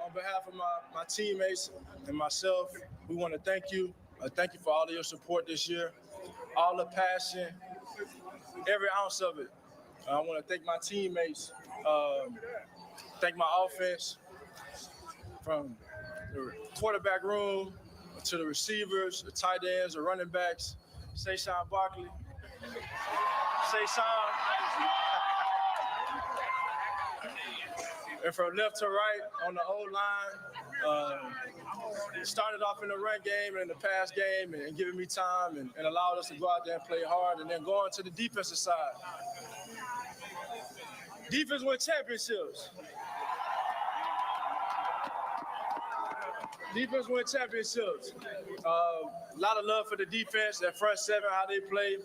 On behalf of my teammates and myself, we want to thank you. Thank you for all of your support this year, all the passion, every ounce of it. I want to thank my teammates, thank my offense, from the quarterback room to the receivers, the tight ends, the running backs. Saquon Barkley. Saquon. And from left to right on the O-line, started off in the run game and in the pass game and giving me time and allowed us to go out there and play hard, and then going to the defensive side. Defense win championships. Defense win championships. A lot of love for the defense, that front seven, how they play,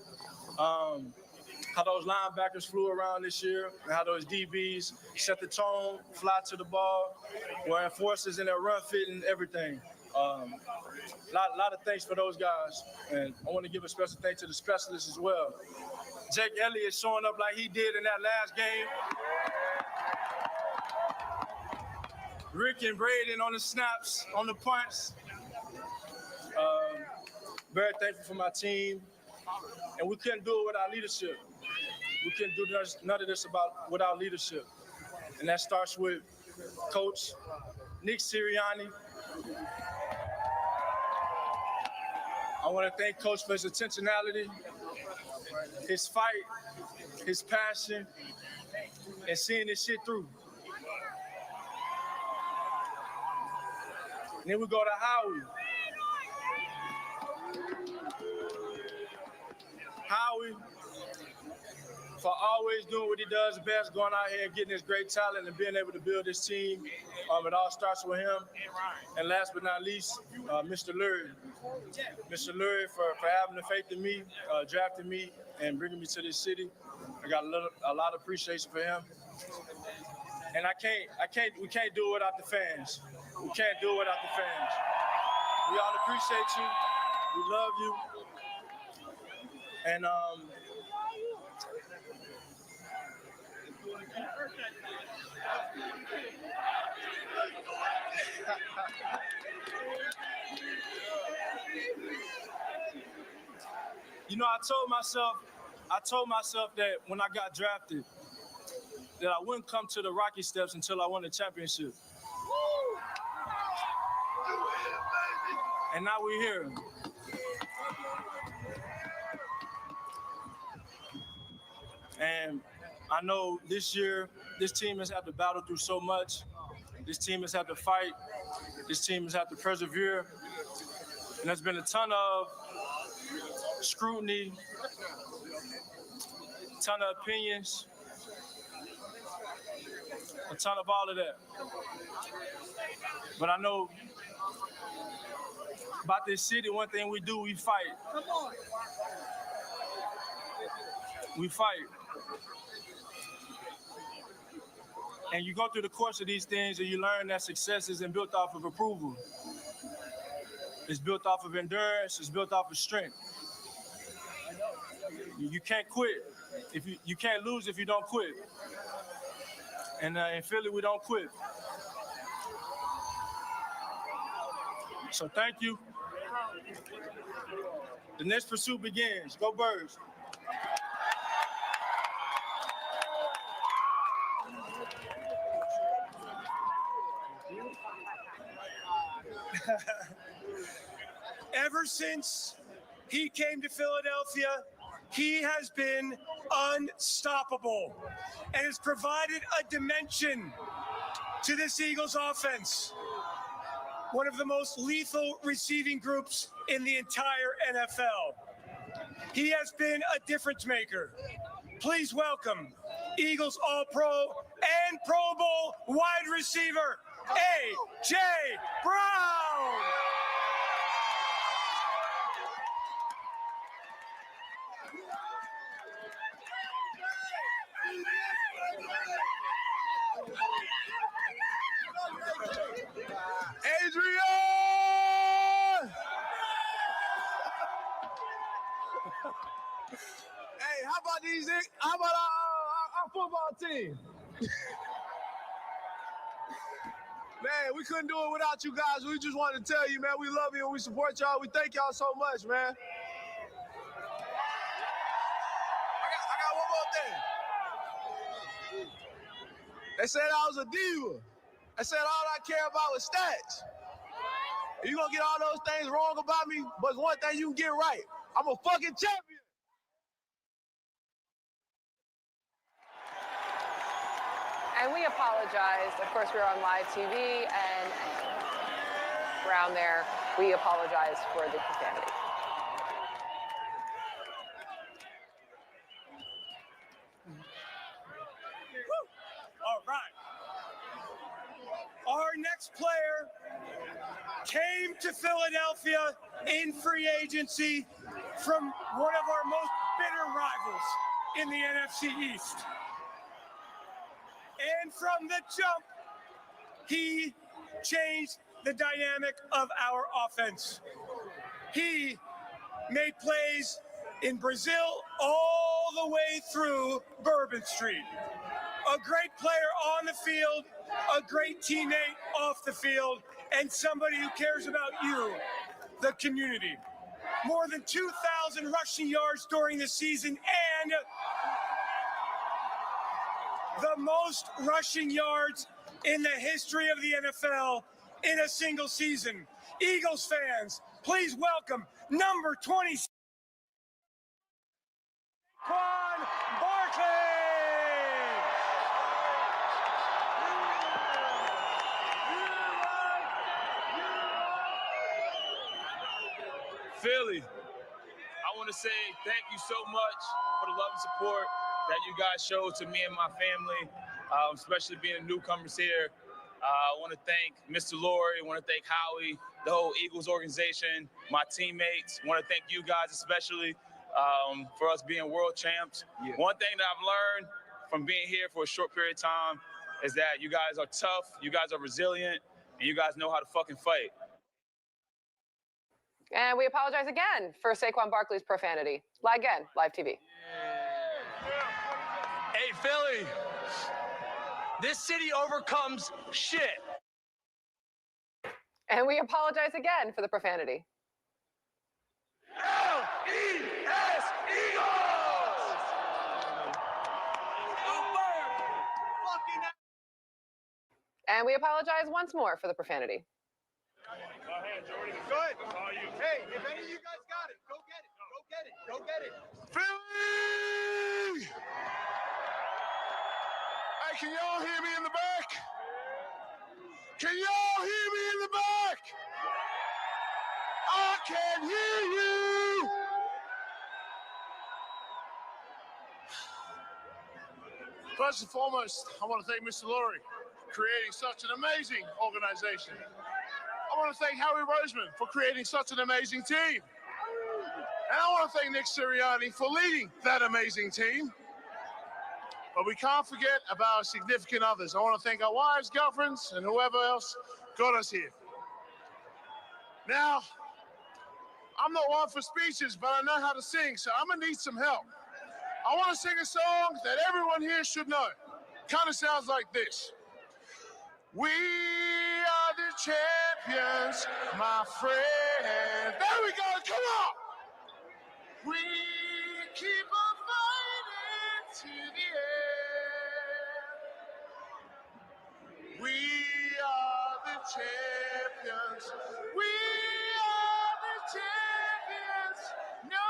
how those linebackers flew around this year, and how those DBs set the tone, fly to the ball, were enforcers in their run fit and everything. Lot of thanks for those guys, and I want to give a special thanks to the specialists as well. Jake Elliott showing up like he did in that last game. Rick and Braden on the snaps, on the punts. Very thankful for my team, and we couldn't do it without leadership. We couldn't do none of this without leadership, and that starts with Coach Nick Sirianni. I want to thank Coach for his intentionality, his fight, his passion, and seeing this shit through. And then we go to Howie. Howie, for always doing what he does best, going out here and getting his great talent and being able to build this team. It all starts with him. And last but not least, Mr. Lurie. Mr. Lurie for having the faith in me, drafting me, and bringing me to this city. I got a lot of appreciation for him. And we can't do it without the fans. We can't do it without the fans. We all appreciate you. We love you. And you know, I told myself that when I got drafted, that I wouldn't come to the Rocky Steps until I won the championship. And now we're here. And I know this year, this team has had to battle through so much. This team has had to fight. This team has had to persevere. And there's been a ton of scrutiny, a ton of opinions, a ton of all of that. But I know about this city, one thing we do, we fight. We fight. And you go through the course of these things and you learn that success isn't built off of approval. It's built off of endurance, it's built off of strength. You can't quit. You can't lose if you don't quit. And in Philly, we don't quit. So thank you. The next pursuit begins. Go Birds. Ever since he came to Philadelphia, he has been unstoppable and has provided a dimension to this Eagles offense. One of the most lethal receiving groups in the entire NFL. He has been a difference maker. Please welcome Eagles All-Pro and Pro Bowl wide receiver, A.J. Brown. Adrian! Hey, how about these? How about our football team? Man, we couldn't do it without you guys. We just wanted to tell you, man, we love you and we support y'all. We thank y'all so much, man. I got one more thing. They said I was a diva. They said all I care about was stats. You're going to get all those things wrong about me, but one thing you can get right. I'm a fucking champion. And we apologize. Of course, we were on live TV, and around there, we apologize for the profanity. All right. Our next player came to Philadelphia in free agency from one of our most bitter rivals in the NFC East. And from the jump, he changed the dynamic of our offense. He made plays in Brazil all the way through Bourbon Street. A great player on the field, a great teammate off the field, and somebody who cares about you, the community. More than 2,000 rushing yards during the season and the most rushing yards in the history of the NFL in a single season. Eagles fans, please welcome number 20, Saquon Barkley. Philly, I want to say thank you so much for the love and support that you guys showed to me and my family, especially being newcomers here. I want to thank Mr. Lurie, I want to thank Howie, the whole Eagles organization, my teammates. I want to thank you guys especially for us being world champs. Yeah. One thing that I've learned from being here for a short period of time is that you guys are tough, you guys are resilient, and you guys know how to fucking fight. And we apologize again for Saquon Barkley's profanity. Again, live TV. Hey, Philly, this city overcomes shit. And we apologize again for the profanity. L-E-S, Eagles! And we apologize once more for the profanity. Go ahead, Jordy. Good. Hey, if any of you guys got it, go get it. Go get it. Go get it. Philly! Hey, can y'all hear me in the back? Can y'all hear me in the back? I can hear you! First and foremost, I want to thank Mr. Lurie for creating such an amazing organization. I want to thank Howie Roseman for creating such an amazing team. And I want to thank Nick Sirianni for leading that amazing team. But we can't forget about our significant others. I want to thank our wives, girlfriends, and whoever else got us here. Now, I'm not one for speeches, but I know how to sing, so I'm going to need some help. I want to sing a song that everyone here should know. kind of sounds like this. We are the champions, my friend. There we go, come on. We keep on fighting to the end. We are the champions. We are the champions. No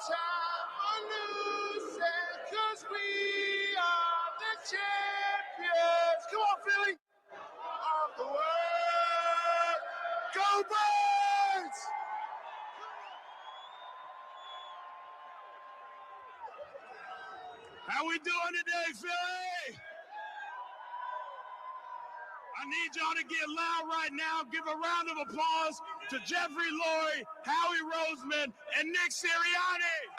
time for losing, 'cause we are the champions. Come on, Philly. Of the world. Go Birds! How we doing today, Philly? I need y'all to get loud right now. Give a round of applause to Jeffrey Lurie, Howie Roseman, and Nick Sirianni.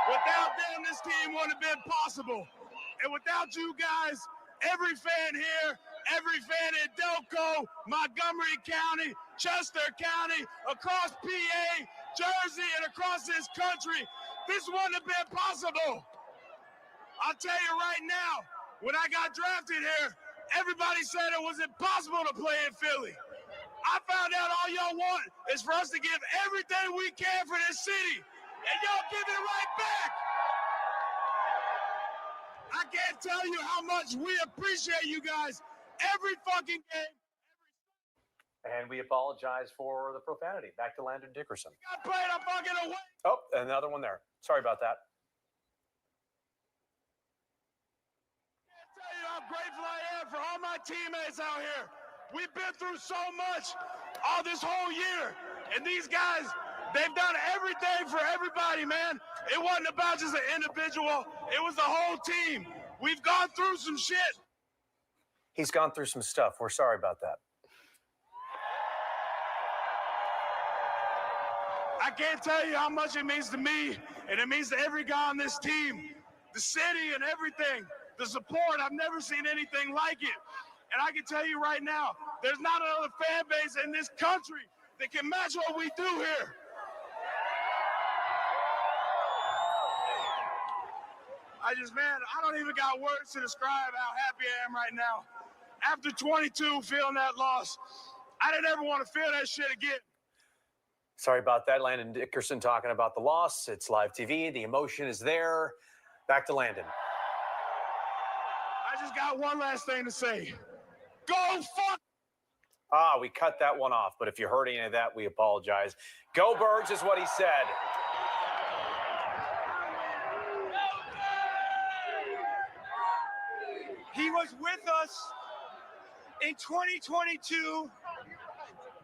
Without them, this team wouldn't have been possible. And without you guys, every fan here, every fan in Delco, Montgomery County, Chester County, across PA, Jersey, and across this country, this wouldn't have been possible. I'll tell you right now, when I got drafted here, everybody said it was impossible to play in Philly. I found out all y'all want is for us to give everything we can for this city, and y'all give it right back. I can't tell you how much we appreciate you guys every fucking game. And we apologize for the profanity. Back to Landon Dickerson. I played a fucking away. Oh, another one there. Sorry about that. Tell you how grateful I am for all my teammates out here. We've been through so much all this whole year. And these guys, they've done everything for everybody, man. It wasn't about just an individual. It was the whole team. We've gone through some shit. He's gone through some stuff. We're sorry about that. I can't tell you how much it means to me, and it means to every guy on this team, the city and everything, the support. I've never seen anything like it. And I can tell you right now, there's not another fan base in this country that can match what we do here. I don't even got words to describe how happy I am right now. After 22, feeling that loss, I didn't ever want to feel that shit again. Sorry about that. Landon Dickerson talking about the loss. It's live TV. The emotion is there. Back to Landon. I just got one last thing to say. Go fuck. We cut that one off, but if you heard any of that, we apologize. Go Birds is what he said. He was with us in 2022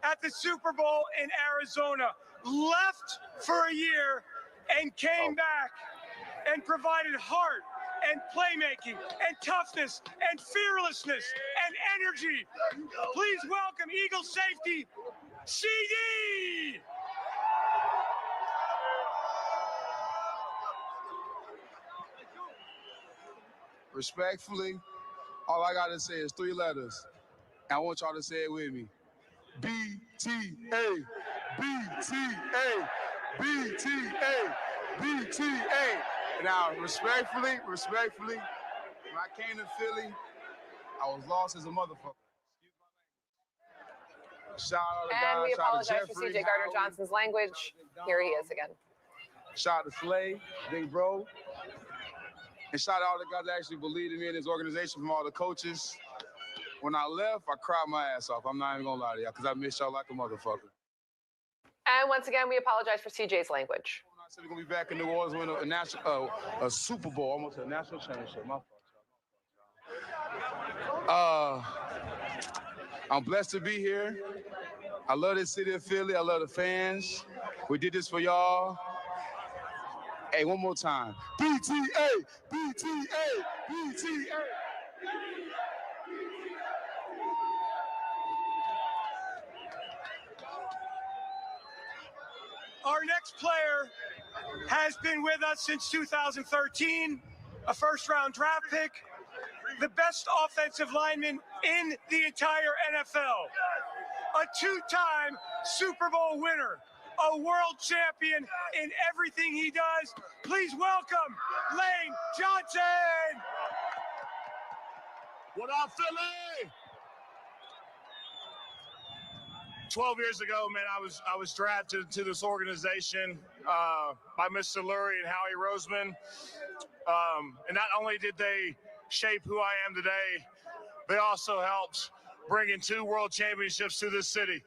at the Super Bowl in Arizona, left for a year and came back and provided heart and playmaking and toughness and fearlessness and energy. Please welcome Eagles safety, CD. Respectfully, all I gotta say is 3 letters. I want y'all to say it with me. BTA, BTA, BTA, BTA. Now, respectfully, when I came to Philly, I was lost as a motherfucker. Shout out to And we God, shout out to apologize for Jeffrey, CJ Gardner Howie, Johnson's language. Here he is again. Shout out to Slay, Big Bro. And shout out to all the guys that actually believed in me and this organization, from all the coaches. When I left, I cried my ass off. I'm not even gonna lie to y'all, because I miss y'all like a motherfucker. And once again, we apologize for CJ's language. I said we're gonna be back in New Orleans winning a Super Bowl, almost a national championship. My fault. I'm blessed to be here. I love this city of Philly. I love the fans. We did this for y'all. Hey, one more time. BTA, BTA, BTA. Our next player has been with us since 2013, a first-round draft pick, the best offensive lineman in the entire NFL, a 2-time Super Bowl winner, a world champion in everything he does. Please welcome Lane Johnson. What up, Philly? 12 years ago, man, I was drafted to this organization by Mr. Lurie and Howie Roseman. And not only did they shape who I am today, they also helped bring in 2 world championships to this city.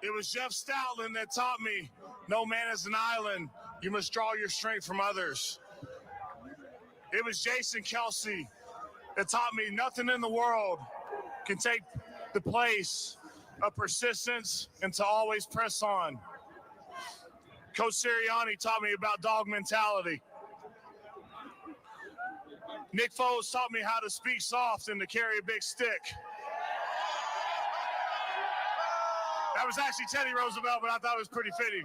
It was Jeff Stoutland that taught me, no man is an island. You must draw your strength from others. It was Jason Kelsey that taught me nothing in the world can take the place of persistence and to always press on. Coach Sirianni taught me about dog mentality. Nick Foles taught me how to speak soft and to carry a big stick. That was actually Teddy Roosevelt, but I thought it was pretty fitting.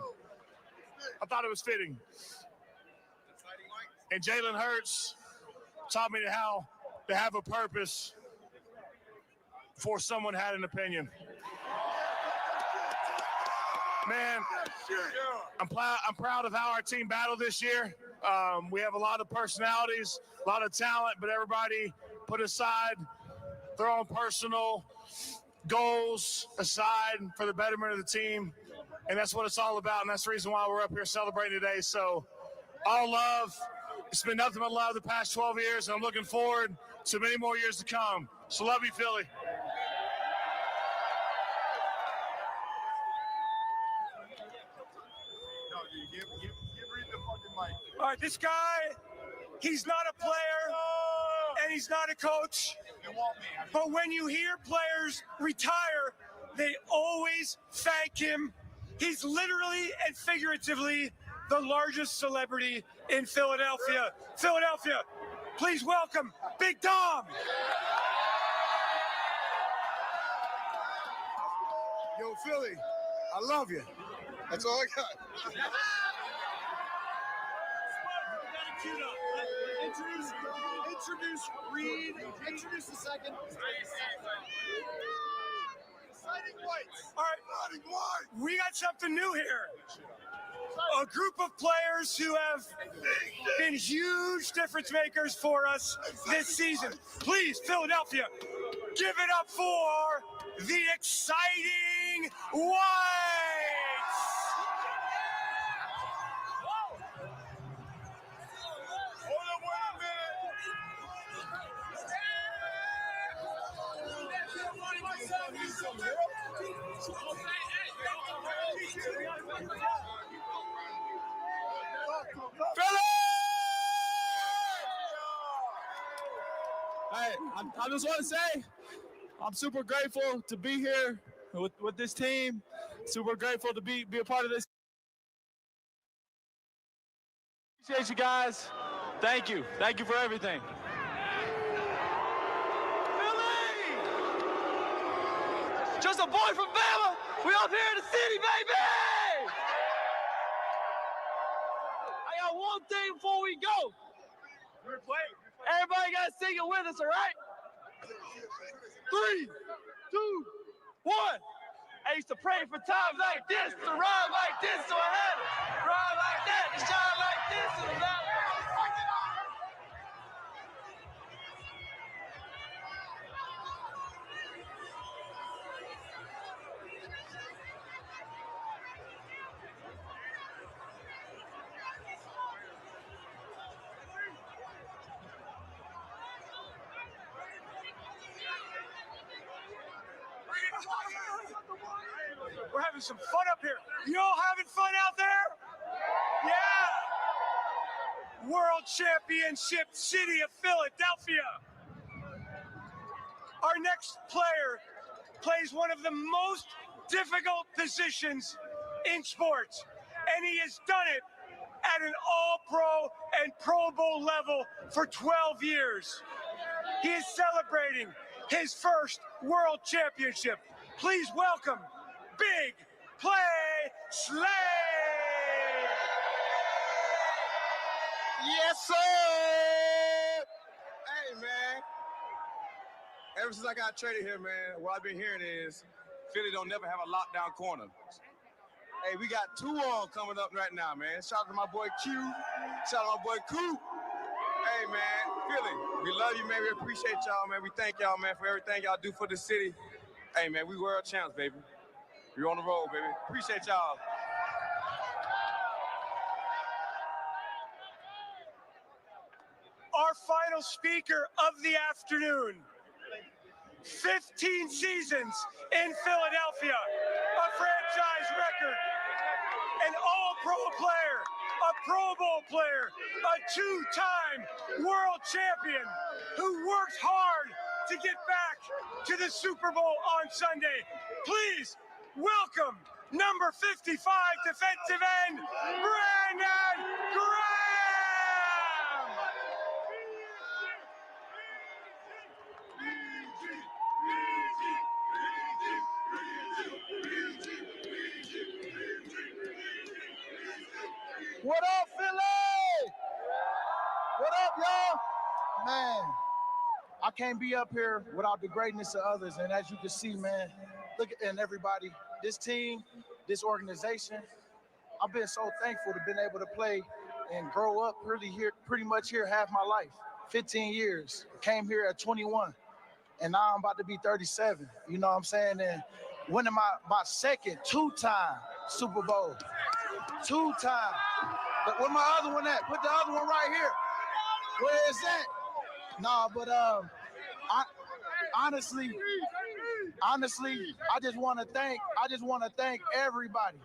I thought it was fitting. And Jalen Hurts taught me how to have a purpose before someone had an opinion. Man, I'm proud of how our team battled this year. We have a lot of personalities, a lot of talent, but everybody put aside their own personal goals aside for the betterment of the team. And that's what it's all about. And that's the reason why we're up here celebrating today. So all love. It's been nothing but love the past 12 years. And I'm looking forward to many more years to come. So love you, Philly. All right, this guy, he's not a player and he's not a coach. But when you hear players retire, they always thank him. He's literally and figuratively the largest celebrity in Philadelphia. Philadelphia, please welcome Big Dom. Yo, Philly, I love you. That's all I got. Introduce Reed. Introduce the second. Exciting whites. All right, we got something new here. A group of players who have been huge difference makers for us this season. Please, Philadelphia, give it up for the exciting Whites. Hey, I just want to say I'm super grateful to be here with this team. Super grateful to be a part of this. Appreciate you guys. Thank you. Thank you for everything. Just a boy from Bama. We up here in the city, baby. I got one thing before we go. Everybody got to sing it with us, all right? 3, 2, 1. I used to pray for times like this, to rhyme like this, so I had to rhyme like that, to shine like this, and that. We're having some fun up here. You all having fun out there? Yeah. World Championship City of Philadelphia. Our next player plays one of the most difficult positions in sports, and he has done it at an All-Pro and Pro Bowl level for 12 years. He is celebrating his first World Championship. Please welcome Big Play Slay! Yes, sir! Hey, man. Ever since I got traded here, man, what I've been hearing is Philly don't never have a lockdown corner. Hey, we got 2 on coming up right now, man. Shout out to my boy Q. Shout out to my boy Coop. Hey, man, Philly, we love you, man. We appreciate y'all, man. We thank y'all, man, for everything y'all do for the city. Hey, man, we world champs, baby. We're on the road, baby. Appreciate y'all. Our final speaker of the afternoon. 15 seasons in Philadelphia, a franchise record, an all-pro player, a Pro Bowl player, a two-time world champion who worked hard to get back to the Super Bowl on Sunday. Please welcome number 55 defensive end, Brandon Graham! What up, Philly? What up, y'all? Man, I can't be up here without the greatness of others. And as you can see, man, look at and everybody, this team, this organization, I've been so thankful to been able to play and grow up pretty much here half my life. 15 years. Came here at 21. And now I'm about to be 37. You know what I'm saying? And winning my second two-time Super Bowl. Two-time. But where my other one at? Put the other one right here. Where is that? Nah, but honestly, I just want to thank everybody.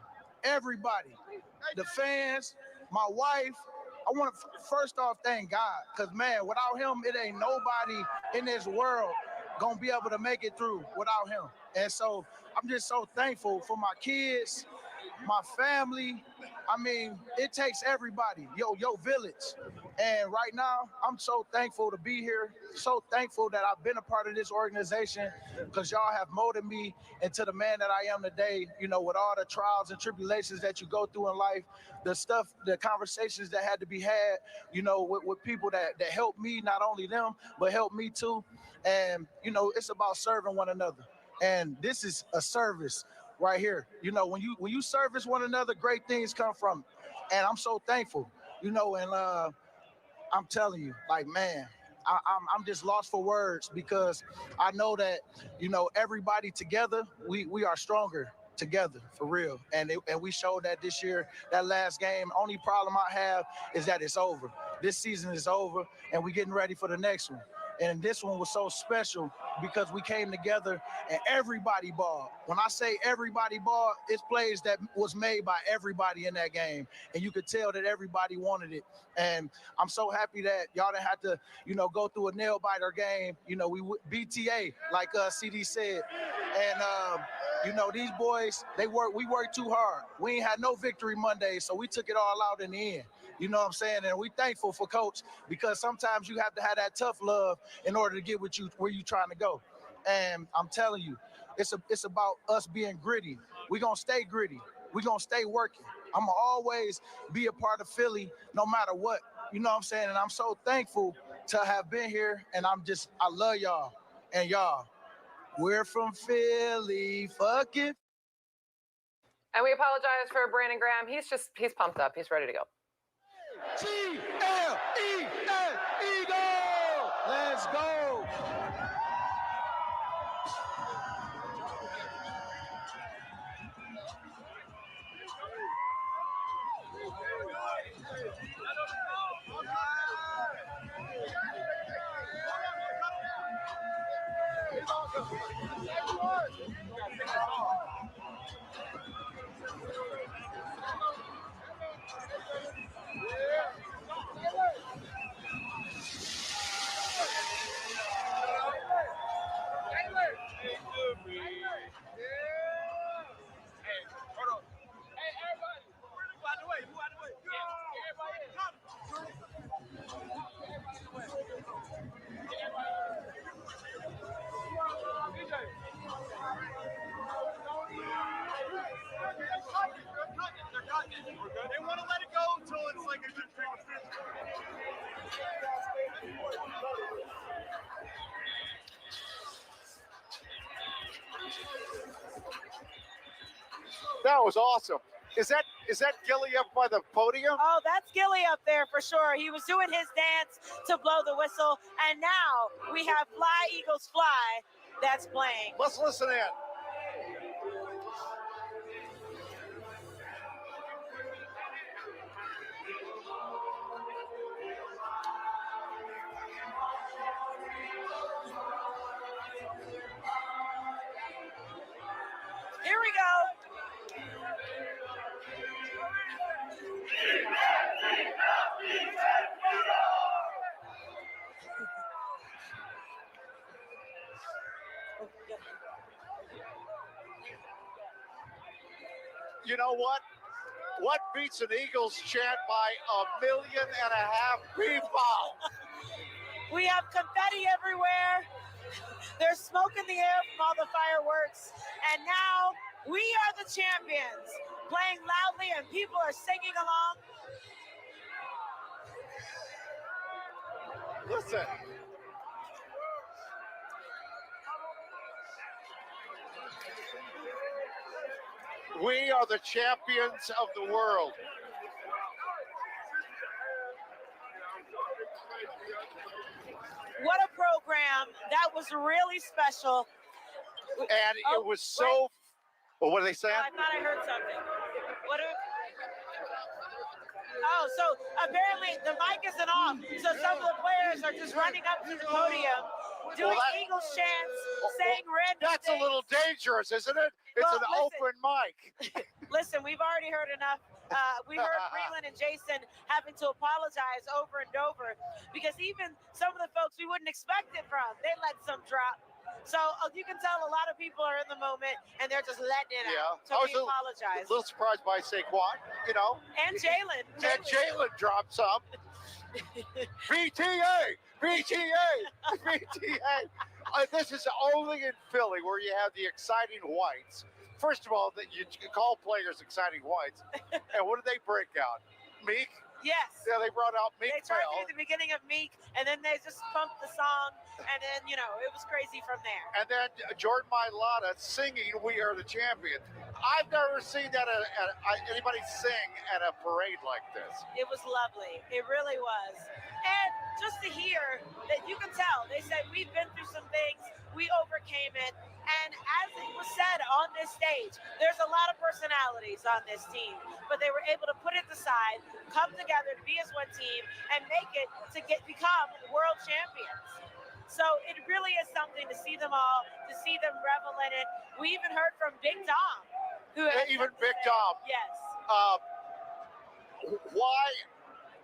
The fans, my wife. I want to first off thank God, because man, without him, it ain't nobody in this world gonna be able to make it through without him. And so I'm just so thankful for my kids, my family. I mean, it takes everybody, your village. And right now, I'm so thankful to be here, so thankful that I've been a part of this organization, because y'all have molded me into the man that I am today, you know, with all the trials and tribulations that you go through in life, the stuff, the conversations that had to be had, you know, with people that helped me, not only them, but helped me too. And, you know, it's about serving one another. And this is a service right here. You know, when you service one another, great things come from it. And I'm so thankful, you know, and I'm telling you, like, man, I'm just lost for words, because I know that, you know, everybody together, we are stronger together, for real. And we showed that this year, that last game. Only problem I have is that it's over. This season is over, and we're getting ready for the next one. And this one was so special because we came together and everybody balled. When I say everybody balled, it's plays that was made by everybody in that game. And you could tell that everybody wanted it. And I'm so happy that y'all didn't have to, you know, go through a nail-biter game. You know, we BTA, like CD said. And, you know, these boys, we worked too hard. We ain't had no victory Monday, so we took it all out in the end. You know what I'm saying? And we thankful for Coach, because sometimes you have to have that tough love in order to get where you trying to go. And I'm telling you, it's about us being gritty. We're going to stay gritty. We're going to stay working. I'm going to always be a part of Philly no matter what. You know what I'm saying? And I'm so thankful to have been here. And I love y'all. And y'all, we're from Philly. Fucking. And we apologize for Brandon Graham. He's pumped up. He's ready to go. G-L-E-S, Eagle! Let's go! They want to let it go until it's like a good That was awesome. Is that Gilly up by the podium? Oh, that's Gilly up there for sure. He was doing his dance to blow the whistle, and now we have Fly Eagles Fly that's playing. Let's listen in. Here we go. You know what? What beats an Eagles chant by 1.5 million people? We have confetti everywhere. There's smoke in the air from all the fireworks. And now we are the champions, playing loudly and people are singing along. Listen. We are the champions of the world. What a program. That was really special. And it was so. Well, what are they saying? I thought I heard something. Oh, so apparently the mic isn't off. So some of the players are just running up to the podium, doing Eagles chants, saying random That's things. a little dangerous, isn't it? It's Well, an listen. open mic. Listen, we've already heard enough. We heard Breland and Jason having to apologize over and over because even some of the folks we wouldn't expect it from, they let some drop. So you can tell a lot of people are in the moment and they're just letting it out. So we apologize. A little surprised by Saquon, you know. And Jalen. And Jalen dropped some. BTA! BTA! BTA! This is only in Philly where you have the exciting whites. First of all, that you call players exciting whites. And what did they break out? Meek? Yes. Yeah, they brought out Meek They tried Mill. to do the beginning of Meek, and then they just pumped the song, and then, you know, it was crazy from there. And then Jordan Mailata singing "We Are the Champions." I've never seen that anybody sing at a parade like this. It was lovely. It really was. And just to hear that you can tell, they said, we've been through some things, we overcame it. And as it was said on this stage, there's a lot of personalities on this team, but they were able to put it aside, come together to be as one team, and make it to become world champions. So it really is something to see them all, to see them revel in it. We even heard from Big Dom. Even Big Dom. Yes.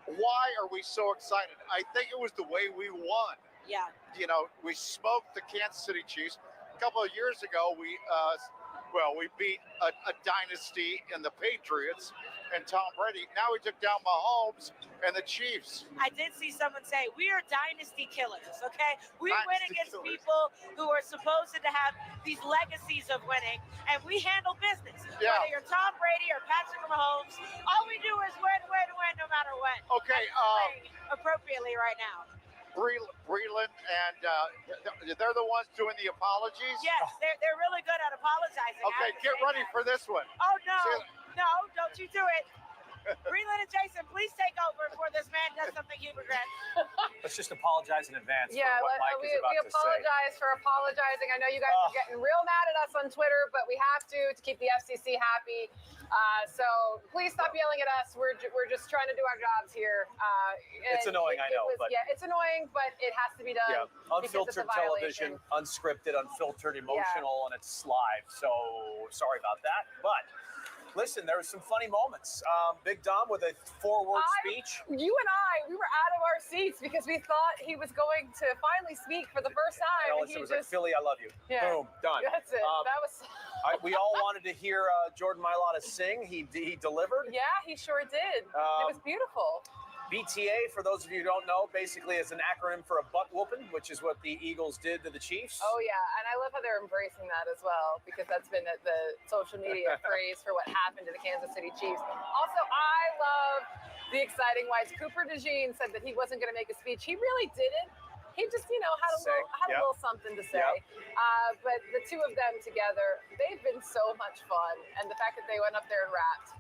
Why are we so excited? I think it was the way we won. Yeah. You know, we smoked the Kansas City Chiefs. A couple of years ago, we beat a dynasty in the Patriots and Tom Brady. Now we took down Mahomes and the Chiefs. I did see someone say, we are dynasty killers, okay? We win Dynasty against killers. people who are supposed to have these legacies of winning, and we handle business. Yeah. Whether you're Tom Brady or Patrick Mahomes, all we do is win, no matter what. Okay, And we're playing appropriately right now. Breland and they're the ones doing the apologies? Yes, they're really good at apologizing. I Okay, have to get say ready that. for this one. Oh, no. See- No, don't you do it. Breland and Jason, please take over before this man does something he regrets. Let's just apologize in advance Yeah, for what Mike we is about to say. apologize for apologizing. I know you guys are getting real mad at us on Twitter, but we have to keep the FCC happy. So please stop yelling at us. We're just trying to do our jobs here. It's annoying, I know, but- yeah, it's annoying, but it has to be done. Yeah, because it's a unfiltered television, violation. unscripted, unfiltered, emotional, and it's live. So sorry about that. But listen, there were some funny moments. Big Dom with a four-word speech. You and I, we were out of our seats because we thought he was going to finally speak for the first time. And all and it he was like, just, Philly, I love you. Yeah. Boom, done. That's it. That was. We all wanted to hear Jordan Mailata sing. He delivered. Yeah, he sure did. It was beautiful. BTA, for those of you who don't know, basically is an acronym for a butt whooping, which is what the Eagles did to the Chiefs. Oh yeah, and I love how they're embracing that as well because that's been the social media phrase for what happened to the Kansas City Chiefs. Also, I love the exciting whites. Cooper DeJean said that he wasn't going to make a speech. He really didn't. He just, had a little something to say. But the two of them together, they've been so much fun, and the fact that they went up there and rapped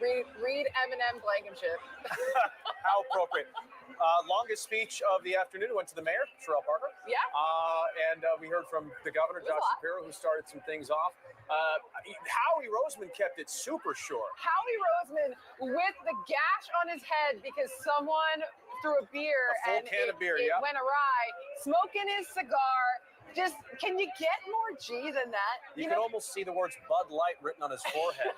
Read Eminem Blankenship. How appropriate. Longest speech of the afternoon went to the mayor, Sherelle Parker. Yeah. And we heard from the governor, Josh Shapiro, who started some things off. Howie Roseman kept it super short. Howie Roseman with the gash on his head because someone threw a beer A full can of beer, it yeah. went awry, smoking his cigar. Just, can you get more G than that? You can almost see the words Bud Light written on his forehead.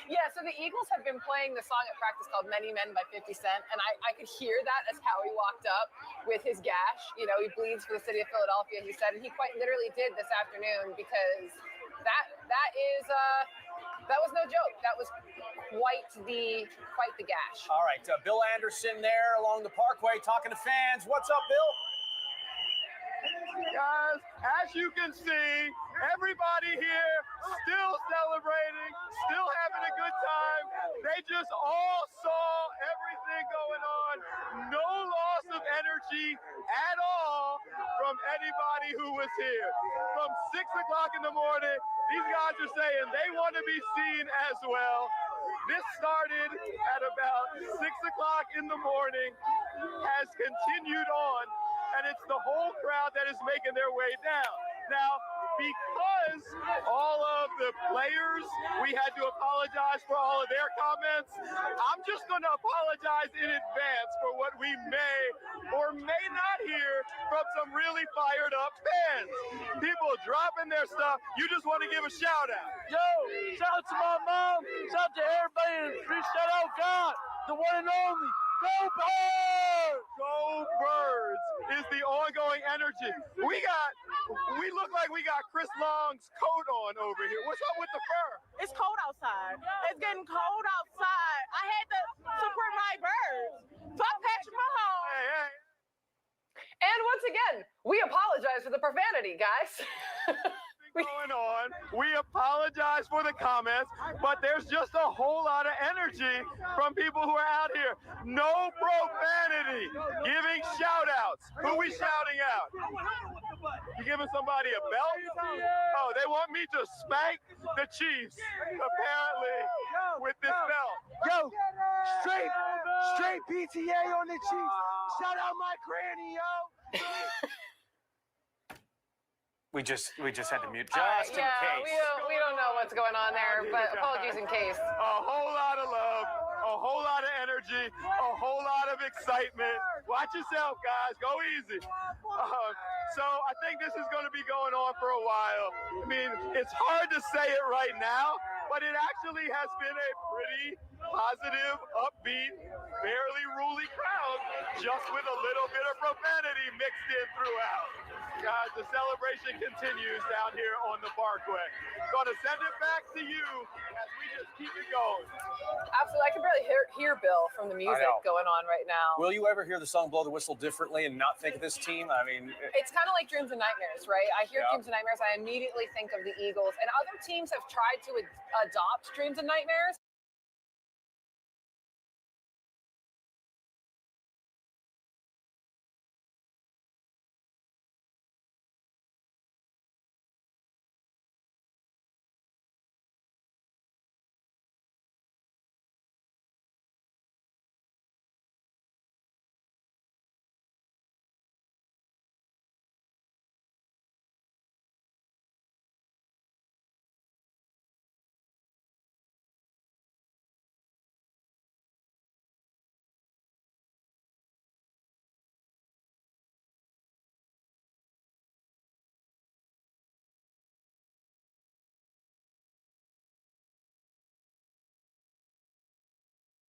Yeah, so the Eagles have been playing the song at practice called Many Men by 50 Cent, and I could hear that as Howie walked up with his gash. You know, he bleeds for the city of Philadelphia, he said, and he quite literally did this afternoon because that was no joke. That was quite the gash. All right, Bill Anderson there along the Parkway talking to fans. What's up, Bill? Guys, as you can see, everybody here still celebrating, still having a good time. They just all saw everything going on. No loss of energy at all from anybody who was here. From 6 o'clock in the morning, these guys are saying they want to be seen as well. This started at about 6 o'clock in the morning, has continued on, and it's the whole crowd that is making their way down. Now, because all of the players, we had to apologize for all of their comments, I'm just going to apologize in advance for what we may or may not hear from some really fired up fans. People dropping their stuff. You just want to give a shout out. Yo, shout out to my mom. Shout out to everybody in the street. Shout out God, the one and only. Go Birds! Go Birds is the ongoing energy. We look like we got Chris Long's coat on over here. What's up with the fur? It's cold outside. It's getting cold outside. I had to support my birds. Fuck Patrick Mahomes. Hey. And once again, we apologize for the profanity, guys. Going on. We apologize for the comments, but there's just a whole lot of energy from people who are out here. No profanity. Giving shout outs. Who we shouting out? You giving somebody a belt? Oh, they want me to spank the Chiefs, apparently, with this belt. Yo, straight PTA on the Chiefs. Shout out my granny, yo. We just had to mute Yeah, just in case. we don't know what's going on there, but apologies in case. A whole lot of love, a whole lot of energy, a whole lot of excitement. Watch yourself, guys. Go easy. So I think this is going to be going on for a while. I mean, it's hard to say it right now, but it actually has been a pretty positive, upbeat, fairly ruly crowd, just with a little bit of profanity mixed in throughout. Guys, the celebration continues down here on the Parkway. Going to send it back to you as we just keep it going. Absolutely. I can barely hear Bill from the music going on right now. Will you ever hear the song Blow the Whistle differently and not think of this team? I mean, It's kind of like Dreams and Nightmares, right? I hear Dreams and Nightmares, I immediately think of the Eagles. And other teams have tried to adopt Dreams and Nightmares,